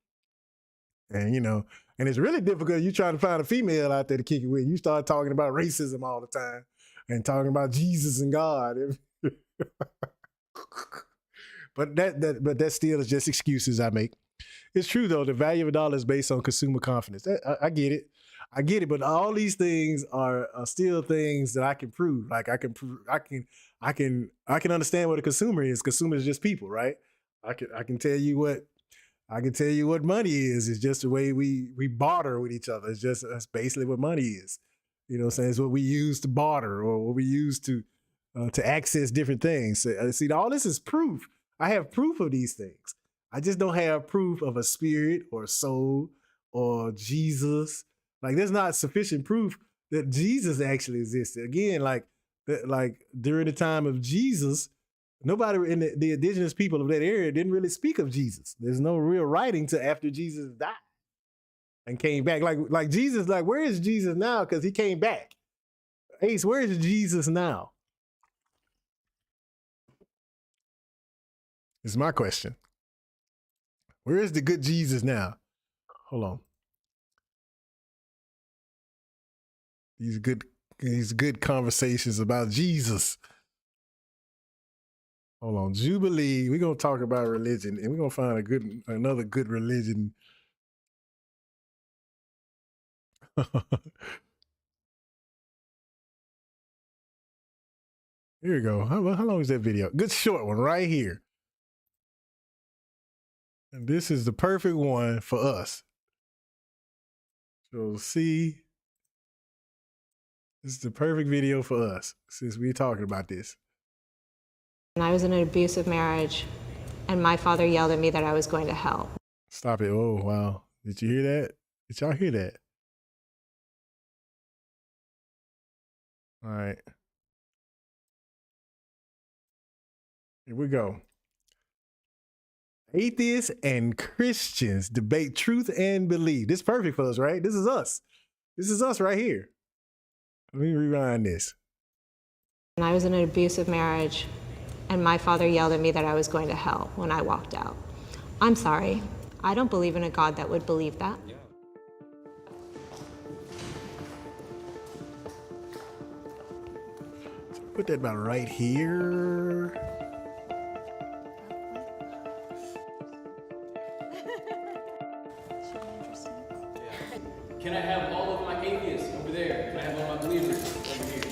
[SPEAKER 1] And, and it's really difficult. You trying to find a female out there to kick it with. You start talking about racism all the time and talking about Jesus and God. But that still is just excuses I make. It's true though. The value of a dollar is based on consumer confidence. I get it. But all these things are still things that I can prove. Like I can understand what a consumer is. Consumer is just people, right? I can tell you what money is. It's just the way we barter with each other. That's basically what money is. You know what I'm saying? It's what we use to barter or what we use to access different things. So, see, all this is proof. I have proof of these things. I just don't have proof of a spirit or a soul or Jesus. Like there's not sufficient proof that Jesus actually existed. Again, like during the time of Jesus, nobody in the indigenous people of that area didn't really speak of Jesus. There's no real writing to after Jesus died and came back. Like Jesus, like where is Jesus now? Because he came back. Ace, where is Jesus now? Is my question. Where is the good Jesus now? Hold on. These good conversations about Jesus. Hold on. Jubilee. We're gonna talk about religion and we're gonna find another good religion. Here we go. How long is that video? Good short one right here. And this is the perfect one for us. So see, this is the perfect video for us since we're talking about this.
[SPEAKER 17] And I was in an abusive marriage and my father yelled at me that I was going to hell.
[SPEAKER 1] Stop it. Oh, wow. Did you hear that? Did y'all hear that? All right. Here we go. Atheists and Christians debate truth and belief. This is perfect for us, right? This is us. This is us right here. Let me rewind this.
[SPEAKER 17] And I was in an abusive marriage and my father yelled at me that I was going to hell when I walked out. I'm sorry. I don't believe in a God that would believe that.
[SPEAKER 1] Put that about right here.
[SPEAKER 18] Can I have all of my atheists over there? Can I have all my believers over here?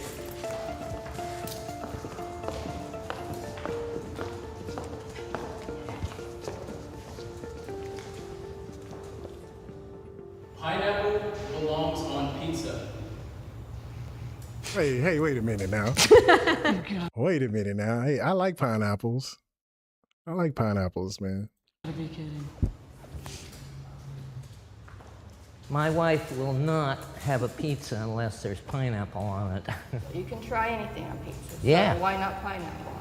[SPEAKER 18] Pineapple belongs on pizza.
[SPEAKER 1] Hey, wait a minute now. Wait a minute now. Hey, I like pineapples. I like pineapples, man.
[SPEAKER 19] Gotta be kidding.
[SPEAKER 20] My wife will not have a pizza unless there's pineapple on it.
[SPEAKER 21] You can try anything on pizza.
[SPEAKER 20] Yeah.
[SPEAKER 21] So why not pineapple?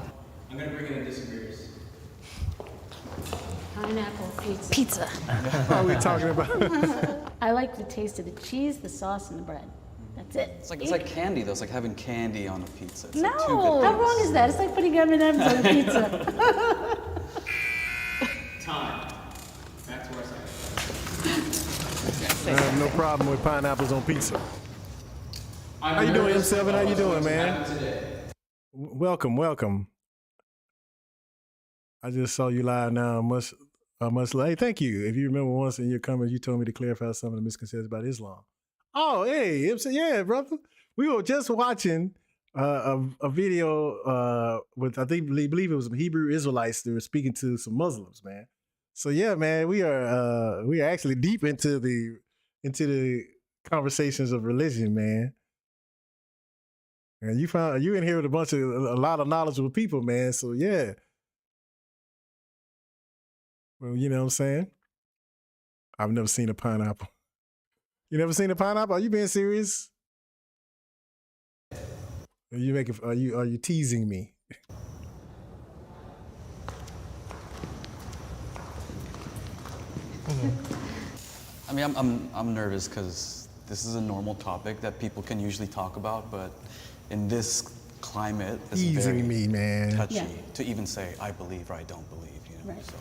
[SPEAKER 18] I'm gonna bring in the disagreeers.
[SPEAKER 19] Pineapple pizza.
[SPEAKER 21] Pizza.
[SPEAKER 1] What are we talking about?
[SPEAKER 19] I like the taste of the cheese, the sauce, and the bread. That's it.
[SPEAKER 22] It's like candy though. It's like having candy on a pizza. It's
[SPEAKER 19] No,
[SPEAKER 22] like two good
[SPEAKER 19] how
[SPEAKER 22] things.
[SPEAKER 19] wrong is that? It's like putting M&Ms on a pizza.
[SPEAKER 18] Time. Back to our side.
[SPEAKER 1] I have no problem with pineapples on pizza. How you doing, M7? How you doing, man? Welcome. I just saw you live now. Much hey, thank you. If you remember once in your comments, you told me to clarify some of the misconceptions about Islam. Oh, hey, yeah, brother. We were just watching a video with I believe it was some Hebrew Israelites that were speaking to some Muslims, man. So yeah, man, we are actually deep into the conversations of religion, man. And you in here with a lot of knowledgeable people, man. So yeah. Well, you know what I'm saying? I've never seen a pineapple. You never seen a pineapple? Are you being serious? Are you teasing me?
[SPEAKER 22] I mean, I'm nervous because this is a normal topic that people can usually talk about, but in this climate, it's very
[SPEAKER 1] me, man.
[SPEAKER 22] touchy to even say I believe or I don't believe. You know,
[SPEAKER 19] Right.
[SPEAKER 22] so.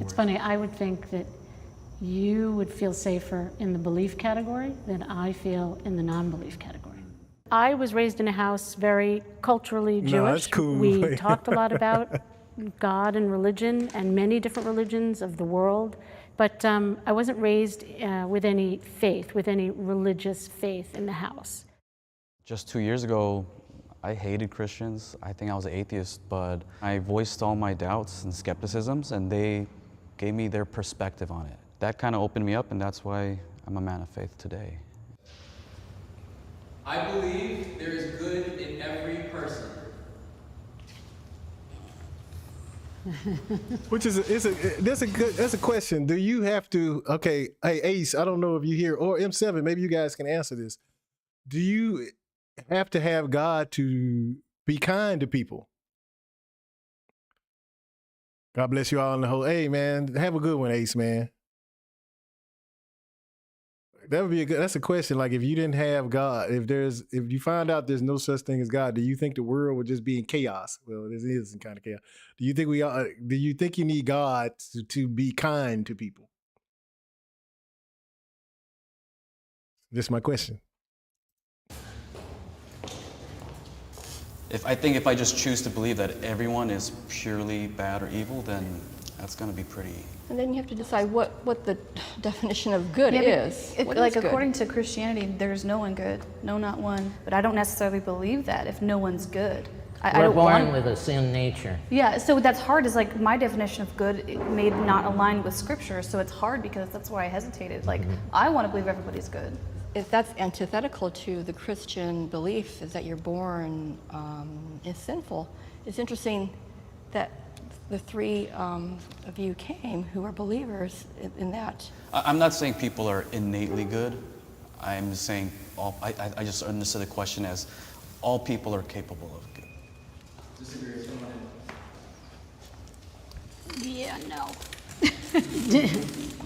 [SPEAKER 19] It's funny, I would think that you would feel safer in the belief category than I feel in the non-belief category. I was raised in a house very culturally Jewish.
[SPEAKER 1] No, that's cool.
[SPEAKER 19] We talked a lot about God and religion and many different religions of the world, but I wasn't raised with any faith, with any religious faith in the house.
[SPEAKER 22] Just 2 years ago, I hated Christians. I think I was an atheist, but I voiced all my doubts and skepticisms, and they gave me their perspective on it. That kind of opened me up, and that's why I'm a man of faith today.
[SPEAKER 18] I believe there is good in every person.
[SPEAKER 1] Which that's a question. Do you have to? Okay, hey Ace, I don't know if you here or M7. Maybe you guys can answer this. Do you have to have God to be kind to people? God bless you all in the whole. Hey man, have a good one, Ace man. That would be that's a question. Like if you didn't have God, if you find out there's no such thing as God, do you think the world would just be in chaos? Well, this is kind of chaos. Do you think you need God to be kind to people? That's my question.
[SPEAKER 22] If I just choose to believe that everyone is purely bad or evil, then that's going to be pretty.
[SPEAKER 21] And then you have to decide what the definition of good
[SPEAKER 4] Yeah,
[SPEAKER 21] is.
[SPEAKER 4] but
[SPEAKER 21] What
[SPEAKER 4] like
[SPEAKER 21] is good?
[SPEAKER 4] according to Christianity, there's no one good. No, not one. But I don't necessarily believe that if no one's good. I
[SPEAKER 20] We're
[SPEAKER 4] don't
[SPEAKER 20] born
[SPEAKER 4] want.
[SPEAKER 20] with a sin nature.
[SPEAKER 4] Yeah, so that's hard. Is like my definition of good it may not align with scripture, so it's hard because that's why I hesitated. Like I want to believe everybody's good.
[SPEAKER 21] If that's antithetical to the Christian belief, is that you're born is sinful. It's interesting that the three of you came who are believers in that.
[SPEAKER 22] I'm not saying people are innately good. I'm just saying I just understood the question as all people are capable of good.
[SPEAKER 18] Disagree with someone.
[SPEAKER 19] Yeah, no.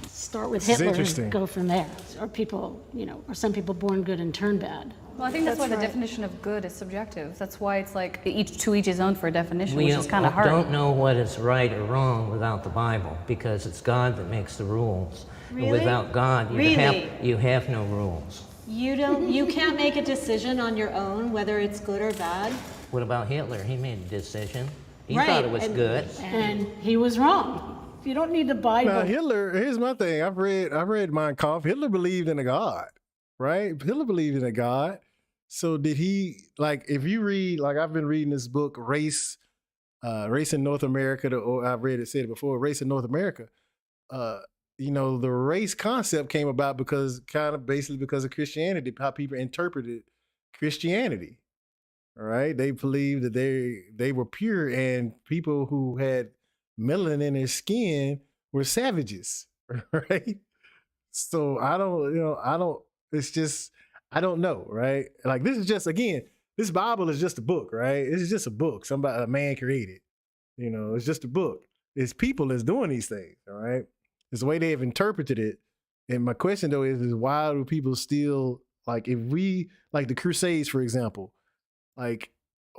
[SPEAKER 19] Start with
[SPEAKER 1] This is
[SPEAKER 19] Hitler
[SPEAKER 1] interesting.
[SPEAKER 19] and go from there. Are people, are some people born good and turn bad?
[SPEAKER 4] Well, I think that's why the
[SPEAKER 19] right.
[SPEAKER 4] definition of good is subjective. That's why it's like each his own for a definition,
[SPEAKER 20] We
[SPEAKER 4] which is kind of hard.
[SPEAKER 20] don't know what is right or wrong without the Bible because it's God that makes the rules.
[SPEAKER 19] Really?
[SPEAKER 20] Without God,
[SPEAKER 19] Really?
[SPEAKER 20] you have no rules.
[SPEAKER 19] You can't make a decision on your own whether it's good or bad.
[SPEAKER 20] What about Hitler? He made a decision. He
[SPEAKER 19] Right,
[SPEAKER 20] thought it was
[SPEAKER 19] and-
[SPEAKER 20] good.
[SPEAKER 19] And he was wrong. You don't need the Bible.
[SPEAKER 1] Now Hitler, here's my thing. I've read Mein Kampf. Hitler believed in a God, right? Hitler believed in a God. So did he, like, if you read, like I've been reading this book, Race in North America, or I've said it before, Race in North America. The race concept came about because of Christianity, how people interpreted Christianity. All right. They believed that they were pure and people who had melanin in their skin were savages. Right. So I don't know, right? Like this is just, again, this Bible is just a book, right? It's just a book. A man created. It's just a book. It's people that's doing these things, all right? It's the way they have interpreted it. And my question though is why do people still, like if we, like the Crusades, for example, like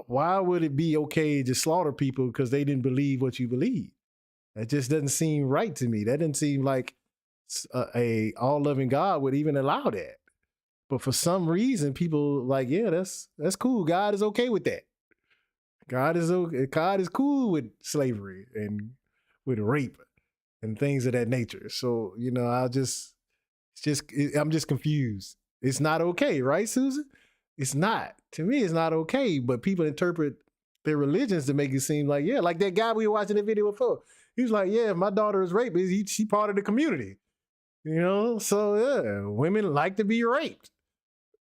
[SPEAKER 1] why would it be okay to slaughter people because they didn't believe what you believe? That just doesn't seem right to me. That doesn't seem like a all-loving God would even allow that. But for some reason, people like, yeah, that's cool. God is okay with that. God is okay. God is cool with slavery and with rape and things of that nature. So, you know, I'm just confused. It's not okay, right, Susan? It's not. To me, it's not okay, but people interpret their religions to make it seem like, yeah, like that guy we were watching the video before. He was like, yeah, if my daughter is raped, she part of the community. You know, so yeah, women like to be raped.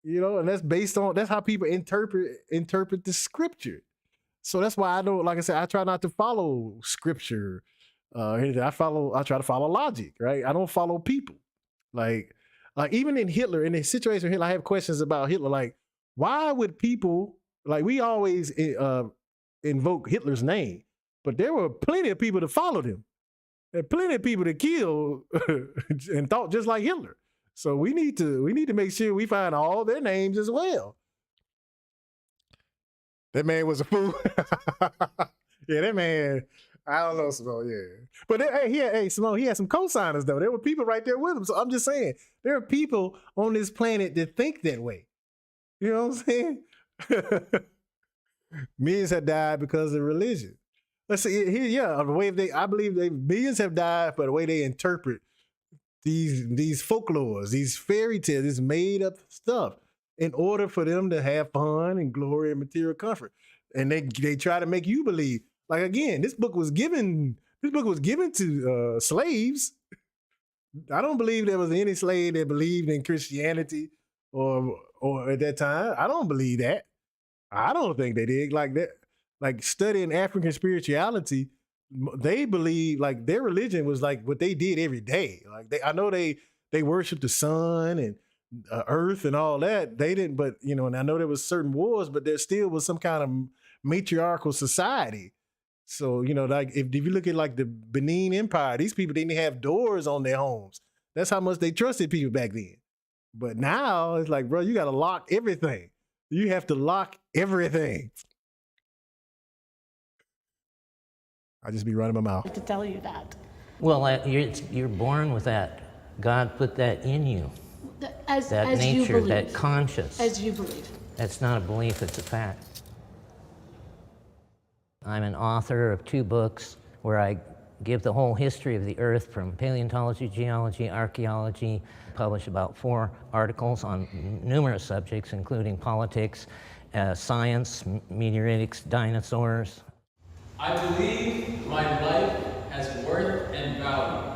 [SPEAKER 1] You know, and that's how people interpret the scripture. So that's why I don't, like I said, I try not to follow scripture. I try to follow logic, right? I don't follow people. Like even in Hitler, in the situation of Hitler, I have questions about Hitler. Like, why would people, like, we always invoke Hitler's name, but there were plenty of people that followed him. There are plenty of people that killed and thought just like Hitler. So we need to make sure we find all their names as well. That man was a fool. Yeah, that man, I don't know, Simone, yeah. But Simone, he had some co-signers, though. There were people right there with him. So I'm just saying, there are people on this planet that think that way. You know what I'm saying? Millions have died because of religion. Let's see, the way I believe millions have died for the way they interpret these folklores, these fairy tales, this made up stuff, in order for them to have fun and glory and material comfort. And they try to make you believe. Like, again, this book was given to slaves. I don't believe there was any slave that believed in Christianity or at that time. I don't believe that. I don't think they did like that. Like, studying African spirituality, they believe, like, their religion was like what they did every day. Like, I know they worshiped the sun and earth and all that. They didn't, but, you know, and I know there was certain wars, but there still was some kind of matriarchal society. So, you know, like, if you look at like the Benin Empire, these people didn't have doors on their homes. That's how much they trusted people back then. But now it's like, bro, you got to lock everything. You have to lock everything. I just be running my mouth.
[SPEAKER 19] To tell you that.
[SPEAKER 20] Well, you're born with that. God put that in you.
[SPEAKER 19] As
[SPEAKER 20] nature,
[SPEAKER 19] you believe.
[SPEAKER 20] that conscience.
[SPEAKER 19] As you believe.
[SPEAKER 20] That's not a belief, it's a fact. I'm an author of 2 books where I give the whole history of the Earth, from paleontology, geology, archaeology. Publish about 4 articles on numerous subjects, including politics, science, meteoritics, dinosaurs.
[SPEAKER 18] I believe my life has worth and value.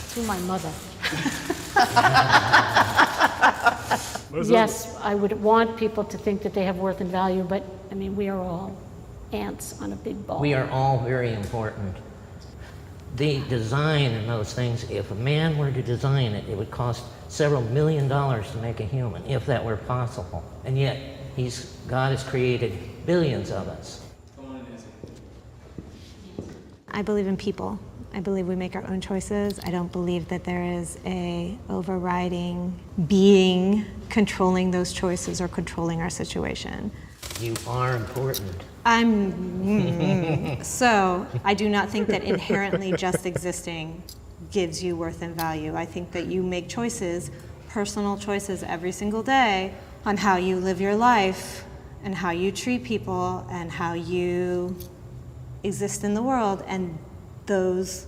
[SPEAKER 19] To my mother. Yes, I would want people to think that they have worth and value, but I mean, we are all ants on a big ball.
[SPEAKER 20] We are all very important. The design in those things, if a man were to design it, it would cost several $1 million to make a human, if that were possible. And yet, God has created billions of us.
[SPEAKER 17] I believe in people. I believe we make our own choices. I don't believe that there is a overriding being controlling those choices or controlling our situation.
[SPEAKER 20] You are important.
[SPEAKER 17] So I do not think that inherently just existing gives you worth and value. I think that you make choices, personal choices every single day on how you live your life and how you treat people and how you exist in the world, and those.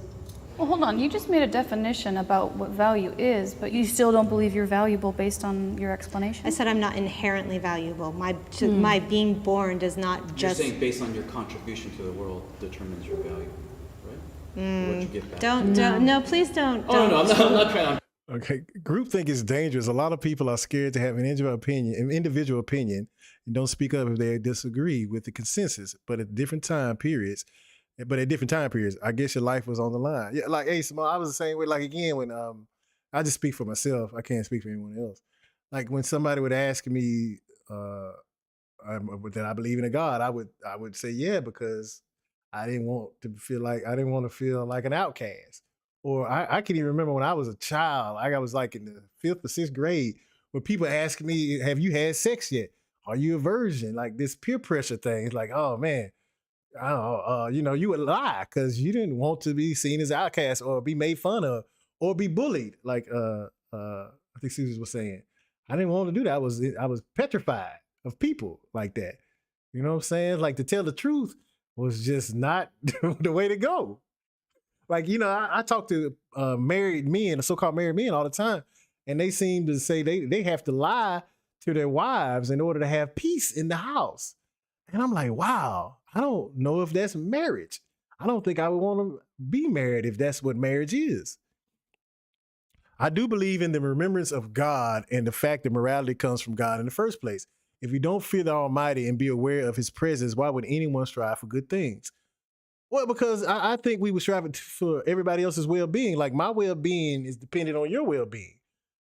[SPEAKER 4] Well, hold on. You just made a definition about what value is, but you still don't believe you're valuable based on your explanation?
[SPEAKER 17] I said I'm not inherently valuable. My being born does not just.
[SPEAKER 18] You're saying based on your contribution to the world determines your value, right? What you get back.
[SPEAKER 17] No, please don't.
[SPEAKER 18] Oh, no, I'm not trying to.
[SPEAKER 1] Okay, groupthink is dangerous. A lot of people are scared to have an individual opinion, and don't speak up if they disagree with the consensus. But at different time periods, I guess your life was on the line. Yeah, like, hey, Simone, I was the same way. Like, again, when I just speak for myself, I can't speak for anyone else. Like, when somebody would ask me that I believe in a God, I would say yeah, because I didn't want to feel like an outcast. Or I can even remember when I was a child, I was like in the 5th or 6th grade, when people ask me, have you had sex yet? Are you a virgin? Like, this peer pressure thing. It's like, oh man, you would lie because you didn't want to be seen as outcast or be made fun of or be bullied. Like I think Susan was saying, I didn't want to do that. I was petrified of people like that. You know what I'm saying? Like, to tell the truth was just not the way to go. Like, you know, I talk to married men, so-called married men all the time, and they seem to say they have to lie to their wives in order to have peace in the house. And I'm like, wow, I don't know if that's marriage. I don't think I would want to be married if that's what marriage is. I do believe in the remembrance of God and the fact that morality comes from God in the first place. If you don't fear the Almighty and be aware of his presence, why would anyone strive for good things? Well, because I think we would strive for everybody else's well-being. Like, my well-being is dependent on your well-being,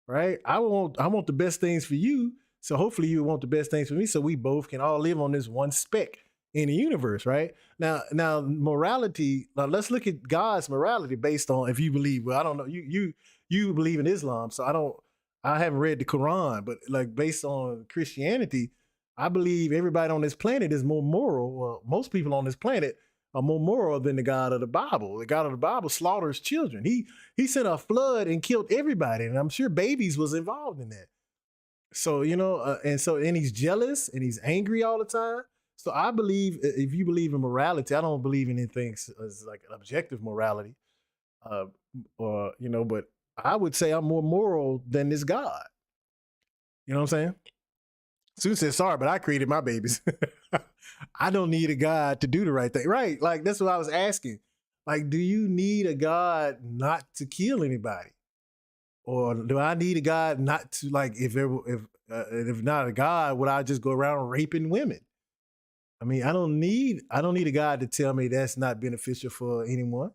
[SPEAKER 1] right? I want the best things for you, so hopefully you want the best things for me, so we both can all live on this one speck in the universe, right? Now morality. Now let's look at God's morality based on, if you believe. Well, I don't know. You believe in Islam, so I haven't read the Quran, but like based on Christianity, I believe everybody on this planet is more moral. Well, most people on this planet are more moral than the God of the Bible. The God of the Bible slaughters children. He sent a flood and killed everybody, and I'm sure babies was involved in that. So, you know, and he's jealous and he's angry all the time. So I believe, if you believe in morality, I don't believe in anything as like objective morality, or, you know, but I would say I'm more moral than this God. You know what I'm saying? Sue said, sorry, but I created my babies. I don't need a God to do the right thing. Right. Like, that's what I was asking. Like, do you need a God not to kill anybody? Or do I need a God not to, like, if not a God, would I just go around raping women? I mean, I don't need a God to tell me that's not beneficial for anyone.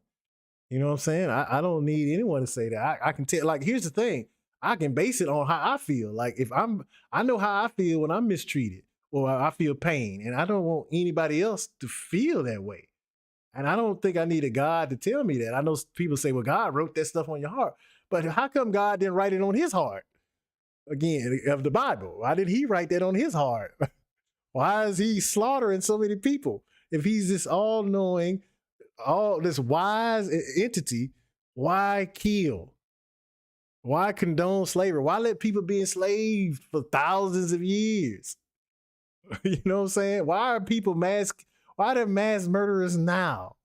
[SPEAKER 1] You know what I'm saying? I don't need anyone to say that. I can tell, like, here's the thing. I can base it on how I feel. Like, I know how I feel when I'm mistreated or I feel pain, and I don't want anybody else to feel that way. And I don't think I need a God to tell me that. I know people say, well, God wrote that stuff on your heart. But how come God didn't write it on his heart? Again, of the Bible. Why did he write that on his heart? Why is he slaughtering so many people? If he's this all-knowing, this wise entity, why kill? Why condone slavery? Why let people be enslaved for thousands of years? You know what I'm saying? Why are people why are there mass murderers now?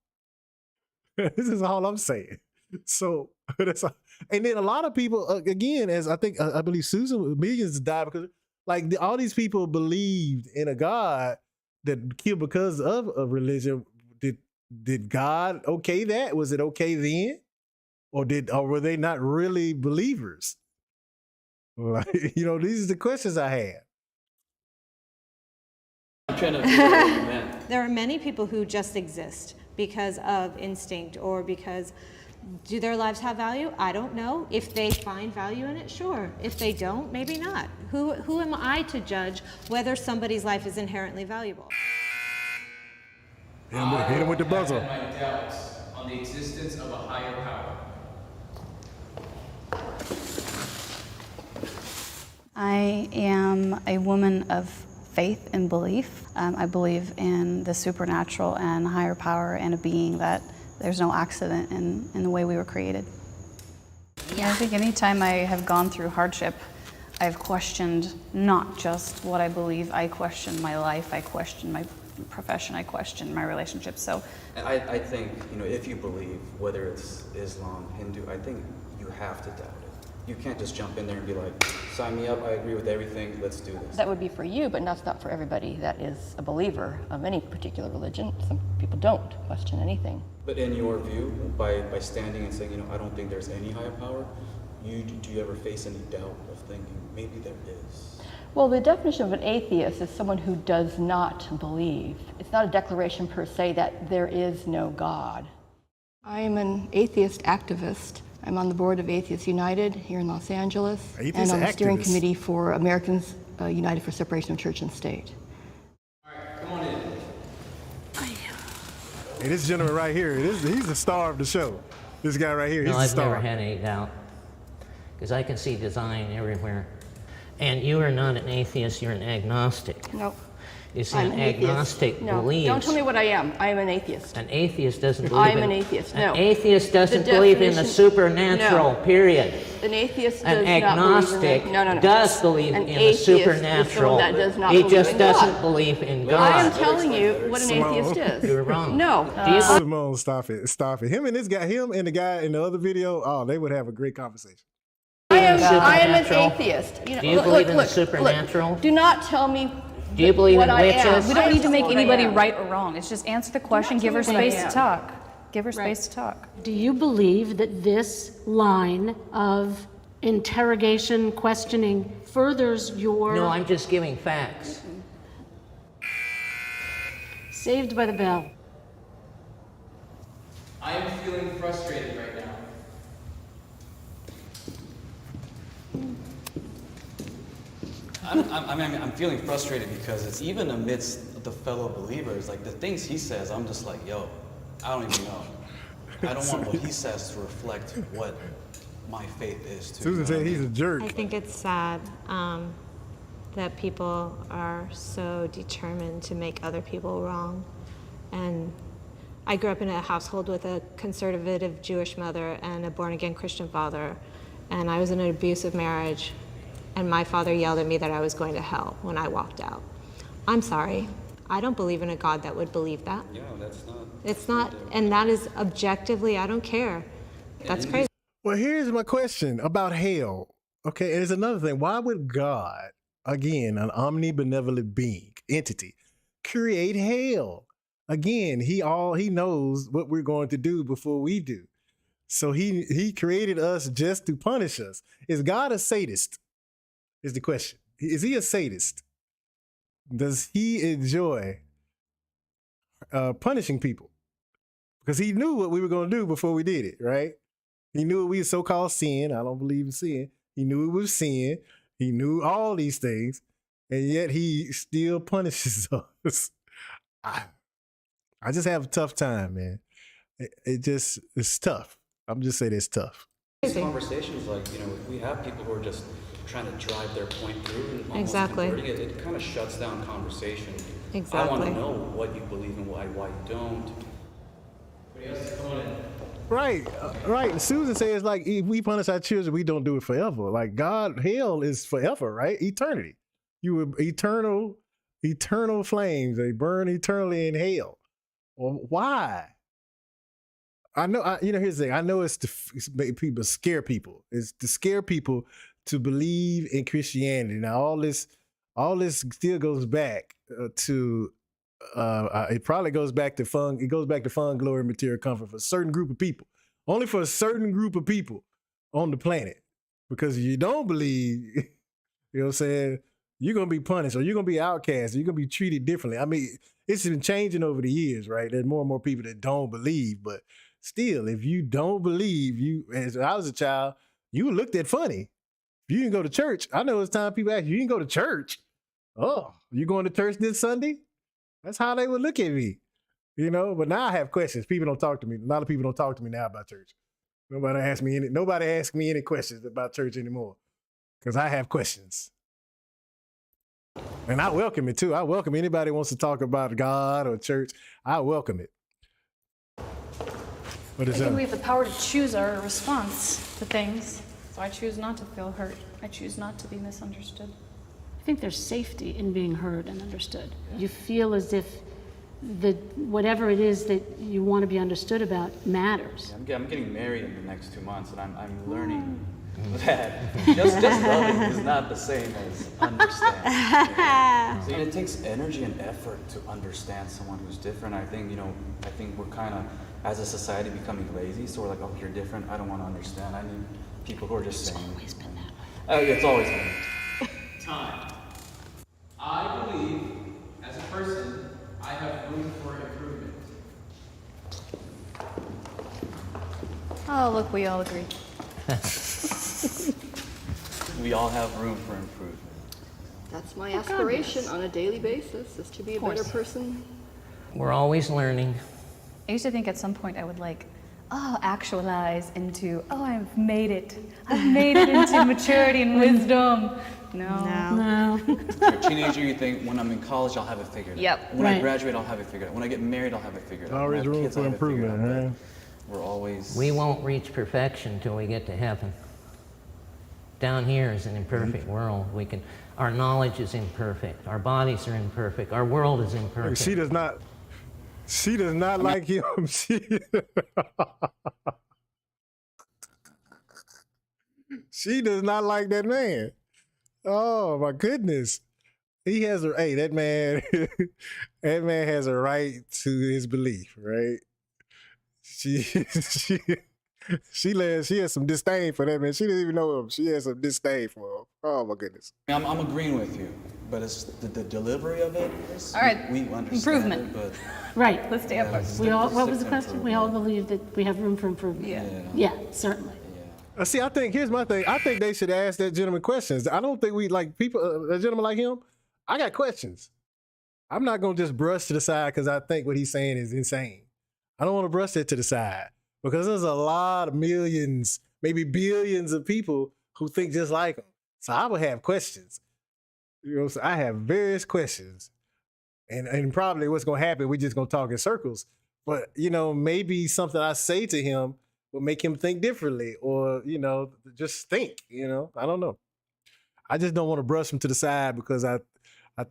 [SPEAKER 1] This is all I'm saying. So and then a lot of people, again, as I believe Susan, millions died because, like, all these people believed in a God that killed because of a religion. Did God okay that? Was it okay then? Or were they not really believers? Like, you know, these are the questions I have.
[SPEAKER 18] I'm trying to figure out, man.
[SPEAKER 17] There are many people who just exist because of instinct or because, do their lives have value? I don't know. If they find value in it, sure. If they don't, maybe not. Who am I to judge whether somebody's life is inherently valuable?
[SPEAKER 1] Hit him with the buzzer.
[SPEAKER 18] I have my doubts on the existence of a higher power.
[SPEAKER 4] I am a woman of faith and belief. I believe in the supernatural and higher power and a being that there's no accident in the way we were created. Yeah, I think anytime I have gone through hardship, I've questioned not just what I believe, I question my life, I question my profession, I question my relationships. So
[SPEAKER 22] I think, you know, if you believe, whether it's Islam, Hindu, I think you have to doubt it. You can't just jump in there and be like, sign me up, I agree with everything, let's do this.
[SPEAKER 21] That would be for you, but that's not for everybody that is a believer of any particular religion. Some people don't question anything.
[SPEAKER 22] But in your view, by standing and saying, you know, I don't think there's any higher power, do you ever face any doubt of thinking, maybe there is?
[SPEAKER 21] Well, the definition of an atheist is someone who does not believe. It's not a declaration per se that there is no God. I am an atheist activist. I'm on the board of Atheists United here in Los Angeles, and on the steering committee for Americans United for Separation of Church and State.
[SPEAKER 18] All right, come on in.
[SPEAKER 1] Hey, this gentleman right here, he's the star of the show. This guy right here, he's the star.
[SPEAKER 20] I've never had any doubt, because I can see design everywhere. And you are not an atheist, you're an agnostic.
[SPEAKER 21] Nope.
[SPEAKER 20] You see, an agnostic believes.
[SPEAKER 21] Don't tell me what I am. I am an atheist.
[SPEAKER 20] An atheist doesn't believe
[SPEAKER 21] I am an atheist, no.
[SPEAKER 20] An atheist doesn't believe in the supernatural, period.
[SPEAKER 21] An atheist
[SPEAKER 20] An
[SPEAKER 21] does not
[SPEAKER 20] agnostic
[SPEAKER 21] believe in
[SPEAKER 20] does believe
[SPEAKER 21] An
[SPEAKER 20] in the
[SPEAKER 21] atheist is
[SPEAKER 20] supernatural.
[SPEAKER 21] someone that does not
[SPEAKER 20] He
[SPEAKER 21] believe
[SPEAKER 20] just
[SPEAKER 21] in
[SPEAKER 20] doesn't
[SPEAKER 21] God.
[SPEAKER 20] believe in God.
[SPEAKER 21] I am telling you what an
[SPEAKER 1] Simone.
[SPEAKER 21] atheist is.
[SPEAKER 20] You're wrong.
[SPEAKER 21] No.
[SPEAKER 1] Simone, stop it. Stop it. Him and the guy in the other video, oh, they would have a great conversation.
[SPEAKER 21] I am an
[SPEAKER 20] Supernatural.
[SPEAKER 21] atheist. You know,
[SPEAKER 20] Do you
[SPEAKER 21] look,
[SPEAKER 20] believe in the
[SPEAKER 21] look,
[SPEAKER 20] supernatural?
[SPEAKER 21] look. Do not tell me
[SPEAKER 20] Do you believe
[SPEAKER 21] what
[SPEAKER 20] in
[SPEAKER 21] I am.
[SPEAKER 20] witches?
[SPEAKER 4] We don't need to make
[SPEAKER 21] I am
[SPEAKER 4] anybody
[SPEAKER 21] what I am.
[SPEAKER 4] right or wrong. It's just answer the question, give her
[SPEAKER 21] tell me what I
[SPEAKER 4] space to
[SPEAKER 21] am.
[SPEAKER 4] talk. Give her space to talk.
[SPEAKER 19] Do you believe that this line of interrogation, questioning furthers your...
[SPEAKER 20] No, I'm just giving facts.
[SPEAKER 19] Saved by the bell.
[SPEAKER 18] I am feeling frustrated right now. I'm feeling frustrated because it's even amidst the fellow believers, like the things he says, I'm just like, yo, I don't even know. I don't want what he says to reflect what my faith is too.
[SPEAKER 1] Susan said he's a jerk.
[SPEAKER 17] I think it's sad that people are so determined to make other people wrong. And I grew up in a household with a conservative Jewish mother and a born-again Christian father, and I was in an abusive marriage, and my father yelled at me that I was going to hell when I walked out. I'm sorry. I don't believe in a God that would believe that.
[SPEAKER 22] Yeah, that's not.
[SPEAKER 17] It's not, and that is objectively, I don't care. That's crazy.
[SPEAKER 1] Well, here's my question about hell. Okay, and there's another thing. Why would God, again, an omnibenevolent being, entity, create hell? Again, he knows what we're going to do before we do. So he created us just to punish us. Is God a sadist? Is the question. Is he a sadist? Does he enjoy punishing people? Because he knew what we were going to do before we did it, right? He knew we so-called sin. I don't believe in sin. He knew it was sin. He knew all these things, and yet he still punishes us. I just have a tough time, man. It's tough. I'm just saying it's tough.
[SPEAKER 22] These conversations, like, you know, if we have people who are just trying to drive their point through and almost
[SPEAKER 17] Exactly.
[SPEAKER 22] converting it, it kind of shuts down conversation.
[SPEAKER 17] Exactly.
[SPEAKER 22] I want to know what you believe and why you don't.
[SPEAKER 1] Right, right. And Susan says, like, if we punish our children, we don't do it forever. Like, God, hell is forever, right? Eternity. You were eternal flames. They burn eternally in hell. Well, why? I know, here's the thing. I know it's to make people scare people. It's to scare people to believe in Christianity. Now, all this still goes back to, it probably goes back to fun. It goes back to fun, glory, material comfort for a certain group of people. Only for a certain group of people on the planet. Because if you don't believe, you know what I'm saying, you're going to be punished or you're going to be outcast. Or you're going to be treated differently. I mean, it's been changing over the years, right? There's more and more people that don't believe. But still, if you don't believe, as I was a child, you were looked at funny. If you didn't go to church, I know it's time people ask you didn't go to church. Oh, you going to church this Sunday? That's how they would look at me, you know. But now I have questions. People don't talk to me. A lot of people don't talk to me now about church. Nobody asks me any questions about church anymore because I have questions, and I welcome it too. I welcome anybody who wants to talk about God or church. I welcome it. What is
[SPEAKER 4] I think
[SPEAKER 1] that?
[SPEAKER 4] we have the power to choose our response to things. So I choose not to feel hurt. I choose not to be misunderstood.
[SPEAKER 19] I think there's safety in being heard and understood. You feel as if whatever it is that you want to be understood about matters.
[SPEAKER 22] I'm getting married in the next 2 months, and I'm learning that just loving is not the same as understanding. See, it takes energy and effort to understand someone who's different. I think we're kind of, as a society, becoming lazy. So we're like, oh, you're different. I don't want to understand. I need people who are just saying.
[SPEAKER 19] It's always been that way.
[SPEAKER 22] It's always been.
[SPEAKER 18] Time. I believe, as a person, I have room for improvement.
[SPEAKER 4] Oh, look, we all agree.
[SPEAKER 22] We all have room for improvement.
[SPEAKER 21] That's my aspiration on a daily basis, is to be a better person.
[SPEAKER 20] We're always learning.
[SPEAKER 4] I used to think at some point I would actualize into, I've made it. I've made it into maturity and wisdom. No.
[SPEAKER 22] You're a teenager, you think, when I'm in college, I'll have it figured out.
[SPEAKER 4] Yep.
[SPEAKER 22] When I graduate, I'll have it figured out. When I get married, I'll have it figured out.
[SPEAKER 1] Always room for improvement, huh?
[SPEAKER 22] We're always...
[SPEAKER 20] We won't reach perfection till we get to heaven. Down here is an imperfect world. Our knowledge is imperfect. Our bodies are imperfect. Our world is imperfect.
[SPEAKER 1] She does not like him. She does not like that man. Oh my goodness. He has a, hey, that man has a right to his belief, right? She has some disdain for that man. She didn't even know him. She has some disdain for him. Oh my goodness.
[SPEAKER 18] I'm agreeing with you, but it's the delivery of it.
[SPEAKER 21] All right,
[SPEAKER 18] We understand
[SPEAKER 21] improvement.
[SPEAKER 18] it, but
[SPEAKER 19] Right.
[SPEAKER 21] Let's stay up.
[SPEAKER 19] What was the question? We all believe that we have room for improvement. Yeah, certainly.
[SPEAKER 1] See, I think, here's my thing. I think they should ask that gentleman questions. I don't think we, like people, a gentleman like him, I got questions. I'm not going to just brush to the side because I think what he's saying is insane. I don't want to brush it to the side because there's a lot of millions, maybe billions of people who think just like him. So I would have questions. You know, so I have various questions. And probably what's going to happen, we're just going to talk in circles. But, you know, maybe something I say to him will make him think differently or, you know, just think, you know, I don't know. I just don't want to brush him to the side because I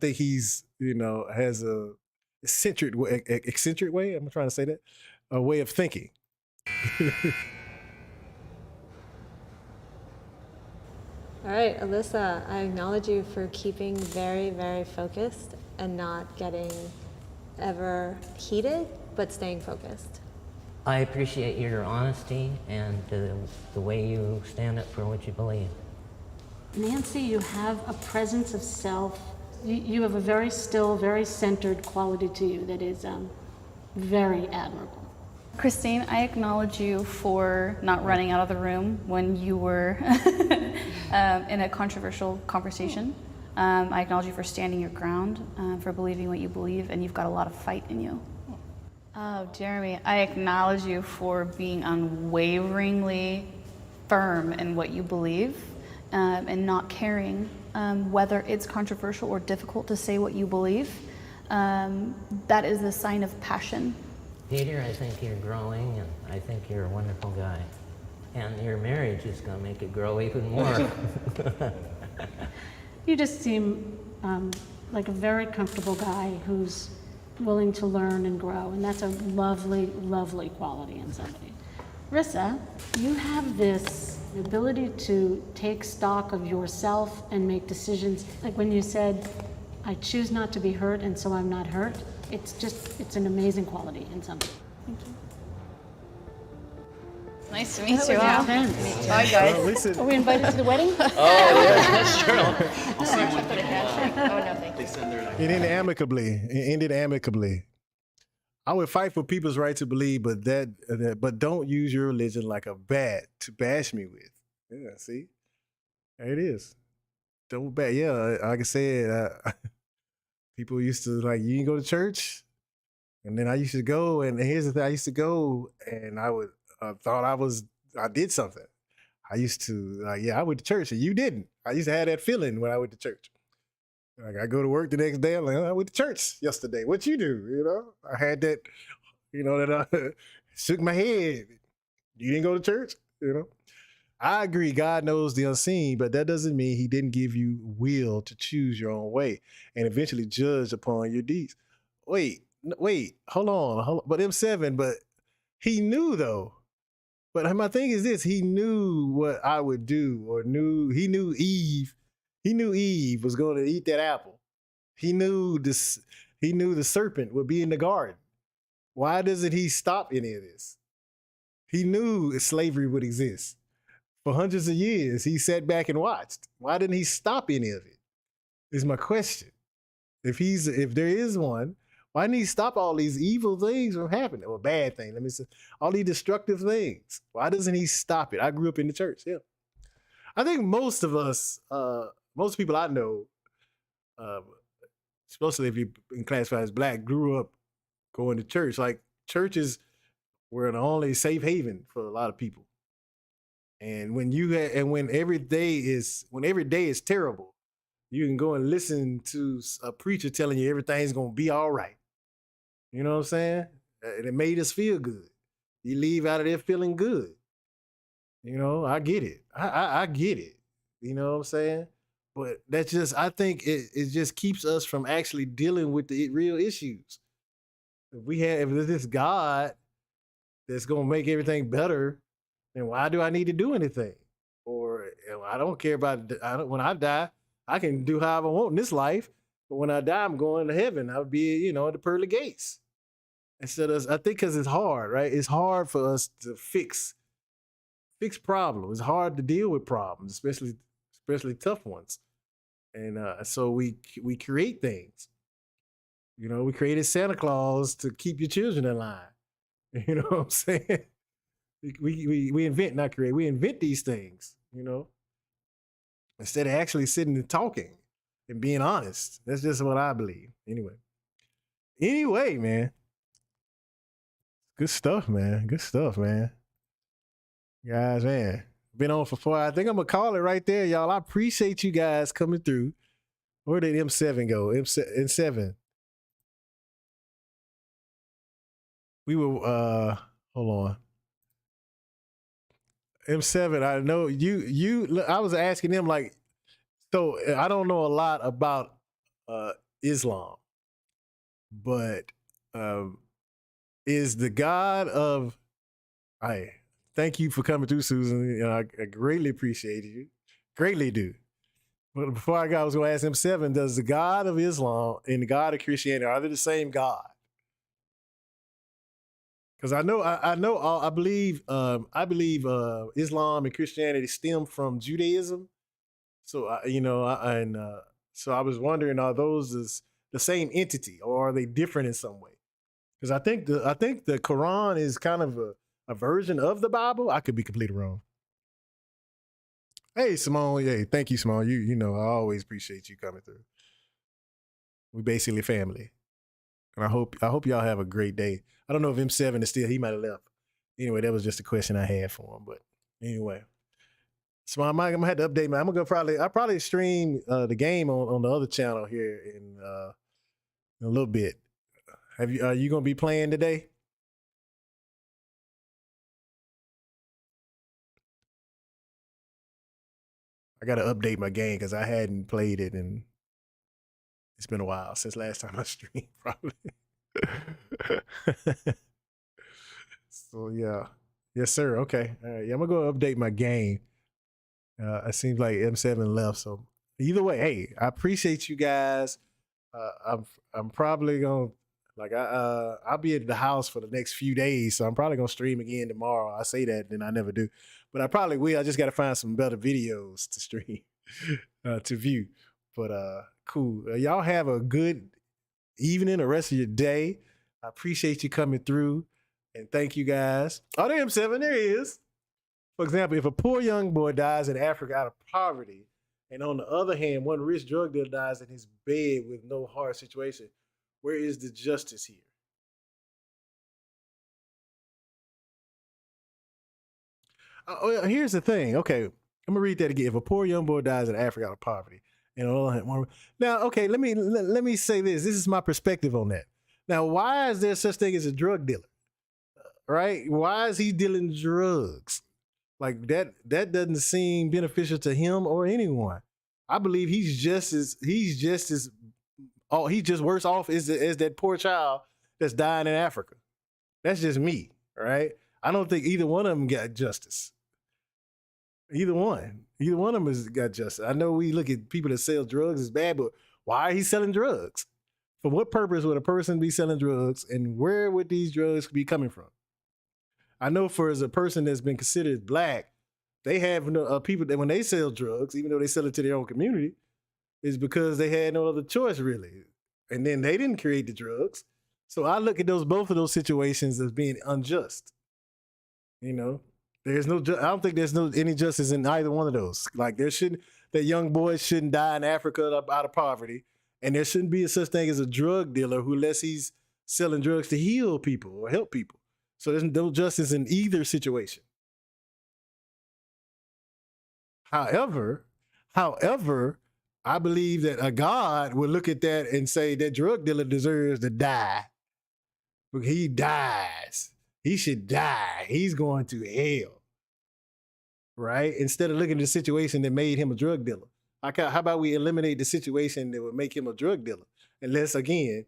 [SPEAKER 1] think he's, you know, has a eccentric way, I'm trying to say that, a way of thinking.
[SPEAKER 17] All right, Alyssa, I acknowledge you for keeping very, very focused and not getting ever heated, but staying focused.
[SPEAKER 20] I appreciate your honesty and the way you stand up for what you believe.
[SPEAKER 19] Nancy, you have a presence of self. You have a very still, very centered quality to you that is very admirable.
[SPEAKER 4] Christine, I acknowledge you for not running out of the room when you were in a controversial conversation. I acknowledge you for standing your ground, for believing what you believe, and you've got a lot of fight in you. Oh, Jeremy, I acknowledge you for being unwaveringly firm in what you believe and not caring whether it's controversial or difficult to say what you believe. That is a sign of passion.
[SPEAKER 20] Peter, I think you're growing, and I think you're a wonderful guy. And your marriage is going to make it grow even more.
[SPEAKER 19] You just seem like a very comfortable guy who's willing to learn and grow, and that's a lovely, lovely quality in somebody. Rissa, you have this ability to take stock of yourself and make decisions. Like when you said, I choose not to be hurt, and so I'm not hurt. It's an amazing quality in somebody. Thank you.
[SPEAKER 21] Nice to meet you. Bye, guys.
[SPEAKER 4] Are we invited to the wedding?
[SPEAKER 18] Oh, yeah, sure. I'll see you
[SPEAKER 21] Oh, no, thank you.
[SPEAKER 1] It ended amicably. I would fight for people's right to believe, but don't use your religion like a bat to bash me with. Yeah, see? There it is. Don't bash. Yeah, like I said, people used to like, you didn't go to church? And then I used to go, and here's the thing, I used to go, and I would thought I did something. I used to, I went to church, and you didn't. I used to have that feeling when I went to church. Like I go to work the next day, I'm like, I went to church yesterday. What you do? You know, I had that, you know, that I shook my head. You didn't go to church? You know, I agree. God knows the unseen, but that doesn't mean he didn't give you will to choose your own way and eventually judge upon your deeds. Wait, hold on. But M7, but he knew though. But my thing is this, he knew what I would do, or he knew Eve was going to eat that apple. He knew the serpent would be in the garden. Why doesn't he stop any of this? He knew slavery would exist. For hundreds of years, he sat back and watched. Why didn't he stop any of it? Is my question. If there is one, why didn't he stop all these evil things from happening? Or bad things, let me say, all these destructive things. Why doesn't he stop it? I grew up in the church, yeah. I think most of us, most people I know, especially if you classify as black, grew up going to church. Like churches were the only safe haven for a lot of people. And when every day is terrible, you can go and listen to a preacher telling you everything's gonna be all right. You know what I'm saying? And it made us feel good. You leave out of there feeling good. You know, I get it. I get it. You know what I'm saying? But that's just, I think it just keeps us from actually dealing with the real issues. If there's this God that's gonna make everything better, then why do I need to do anything? Or I don't care about when I die, I can do however I want in this life. But when I die, I'm going to heaven. I'll be, at the pearly gates. Instead of, I think because it's hard, right? It's hard for us to fix problems. It's hard to deal with problems, especially tough ones. And so we create things. We created Santa Claus to keep your children in line. You know what I'm saying? We invent, not create. We invent these things, instead of actually sitting and talking and being honest. That's just what I believe. Anyway, man. Good stuff, man. Good stuff, man. Guys, man. Been on for 4 hours. I think I'm going to call it right there, y'all. I appreciate you guys coming through. Where did M7 go? M7. We were, hold on. M7, I know I was asking them, like, so I don't know a lot about Islam, but is the God of, thank you for coming through, Susan. I greatly appreciate you. Greatly do. But before I was going to ask M7, does the God of Islam and the God of Christianity, are they the same God? Because I believe Islam and Christianity stem from Judaism. So so I was wondering, are those the same entity, or are they different in some way? Because I think the Quran is kind of a version of the Bible. I could be completely wrong. Hey, Simone. Hey, thank you, Simone. I always appreciate you coming through. We basically family. And I hope y'all have a great day. I don't know if M7 is still, he might have left. Anyway, that was just a question I had for him. But anyway. So I'm gonna have to update my, I'll probably stream the game on the other channel here in a little bit. Are you gonna be playing today? I gotta update my game because I hadn't played it, and it's been a while since last time I streamed, probably. So yeah. Yes, sir. Okay. All right. Yeah, I'm gonna go update my game. It seems like M7 left. So either way, hey, I appreciate you guys. I'm probably gonna I'll be at the house for the next few days, so I'm probably gonna stream again tomorrow. I say that, then I never do, but I probably will. I just got to find some better videos to stream to view. But cool. Y'all have a good evening, the rest of your day. I appreciate you coming through, and thank you guys. Oh, there M7, there he is. For example, if a poor young boy dies in Africa out of poverty, and on the other hand, one rich drug dealer dies in his bed with no hard situation, where is the justice here? Here's the thing. Okay, I'm gonna read that again. If a poor young boy dies in Africa out of poverty, and on the other hand, now, okay, let me say this. This is my perspective on that. Now, why is there such thing as a drug dealer? Right? Why is he dealing drugs? Like that doesn't seem beneficial to him or anyone. I believe he's just worse off as that poor child that's dying in Africa. That's just me, right? I don't think either one of them got justice. Either one of them has got justice. I know we look at people that sell drugs as bad, but why are he selling drugs? For what purpose would a person be selling drugs, and where would these drugs be coming from? I know as a person that's been considered black, they have people that when they sell drugs, even though they sell it to their own community, is because they had no other choice really. And then they didn't create the drugs. So I look at both of those situations as being unjust. There's I don't think there's any justice in either one of those. Like that young boy shouldn't die in Africa out of poverty. And there shouldn't be such thing as a drug dealer unless he's selling drugs to heal people or help people. So there's no justice in either situation. However, I believe that a God would look at that and say that drug dealer deserves to die. But he dies. He should die. He's going to hell. right? Instead of looking at the situation that made him a drug dealer. How about we eliminate the situation that would make him a drug dealer? Unless, again,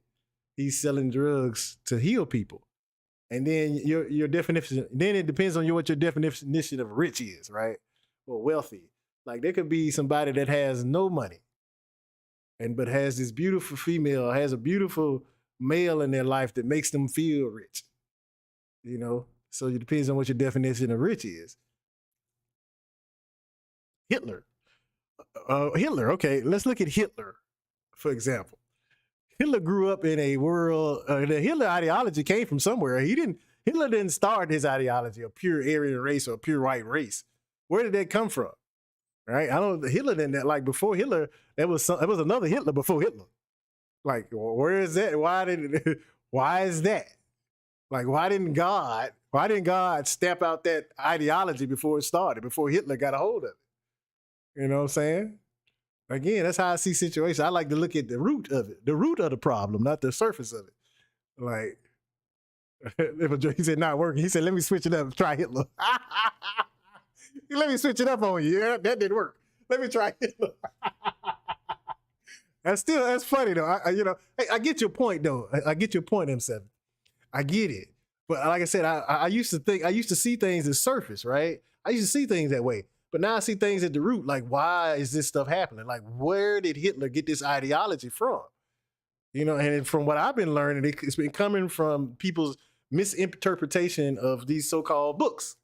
[SPEAKER 1] he's selling drugs to heal people. And then your definition, then it depends on what your definition of rich is, right? Or wealthy. Like there could be somebody that has no money but has this beautiful female, has a beautiful male in their life that makes them feel rich. You know? So it depends on what your definition of rich is. Hitler. Okay, let's look at Hitler, for example. Hitler grew up in a world, the Hitler ideology came from somewhere. Hitler didn't start his ideology, a pure Aryan race or a pure white race. Where did that come from? Right? Hitler didn't, like before Hitler, there was another Hitler before Hitler. Like, where is that? Why is that? Like, why didn't God stamp out that ideology before it started, before Hitler got a hold of it? You know what I'm saying? Again, that's how I see situations. I like to look at the root of it, the root of the problem, not the surface of it. Like, he said, not working. He said, let me switch it up, try Hitler. Let me switch it up on you. Yeah, that didn't work. Let me try Hitler. That's funny though. I get your point though. I get your point, M7. I get it. But like I said, I used to see things as surface, right? I used to see things that way. But now I see things at the root, like why is this stuff happening? Like where did Hitler get this ideology from? You know, and from what I've been learning, it's been coming from people's misinterpretation of these so-called books.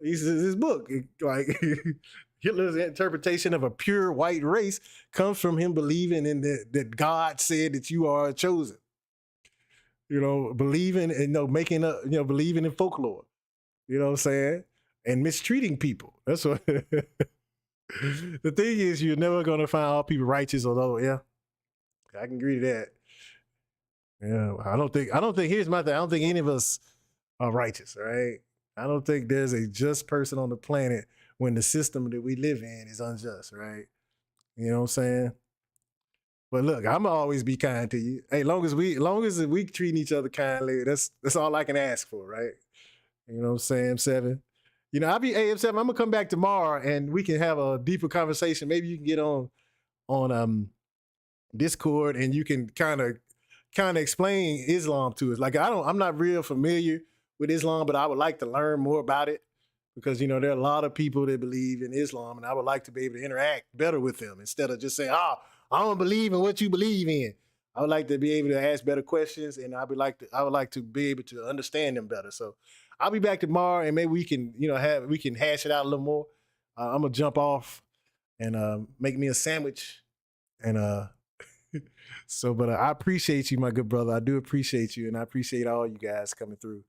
[SPEAKER 1] This book, like Hitler's interpretation of a pure white race comes from him believing in that God said that you are chosen. You know, believing and making up, believing in folklore. You know what I'm saying? And mistreating people. That's what the thing is, you're never gonna find all people righteous, although, yeah, I can agree to that. Yeah, I don't think, here's my thing, I don't think any of us are righteous, right? I don't think there's a just person on the planet when the system that we live in is unjust, right? You know what I'm saying? But look, I'm gonna always be kind to you. Hey, long as we treat each other kindly, that's all I can ask for, right? You know what I'm saying, M7? You know, M7, I'm gonna come back tomorrow and we can have a deeper conversation. Maybe you can get on Discord and you can kind of explain Islam to us. Like I'm not real familiar with Islam, but I would like to learn more about it because, there are a lot of people that believe in Islam and I would like to be able to interact better with them instead of just saying, I don't believe in what you believe in. I would like to be able to ask better questions and I would like to be able to understand them better. So I'll be back tomorrow and maybe we can, we can hash it out a little more. I'm gonna jump off and make me a sandwich. And but I appreciate you, my good brother. I do appreciate you and I appreciate all you guys coming through.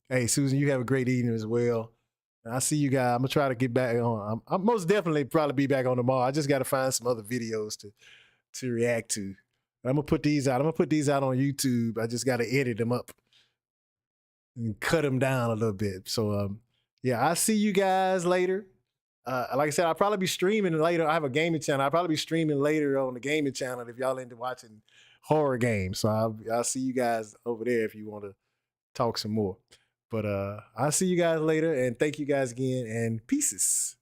[SPEAKER 1] Hey, Susan, you have a great evening as well. I see you guys. I'm gonna try to get back on. I'm most definitely probably be back on tomorrow. I just got to find some other videos to react to. I'm gonna put these out. I'm gonna put these out on YouTube. I just got to edit them up and cut them down a little bit. So yeah, I'll see you guys later. Like I said, I'll probably be streaming later. I have a gaming channel. I'll probably be streaming later on the gaming channel if y'all into watching horror games. So I'll see you guys over there if you want to talk some more. But I'll see you guys later and thank you guys again and pieces.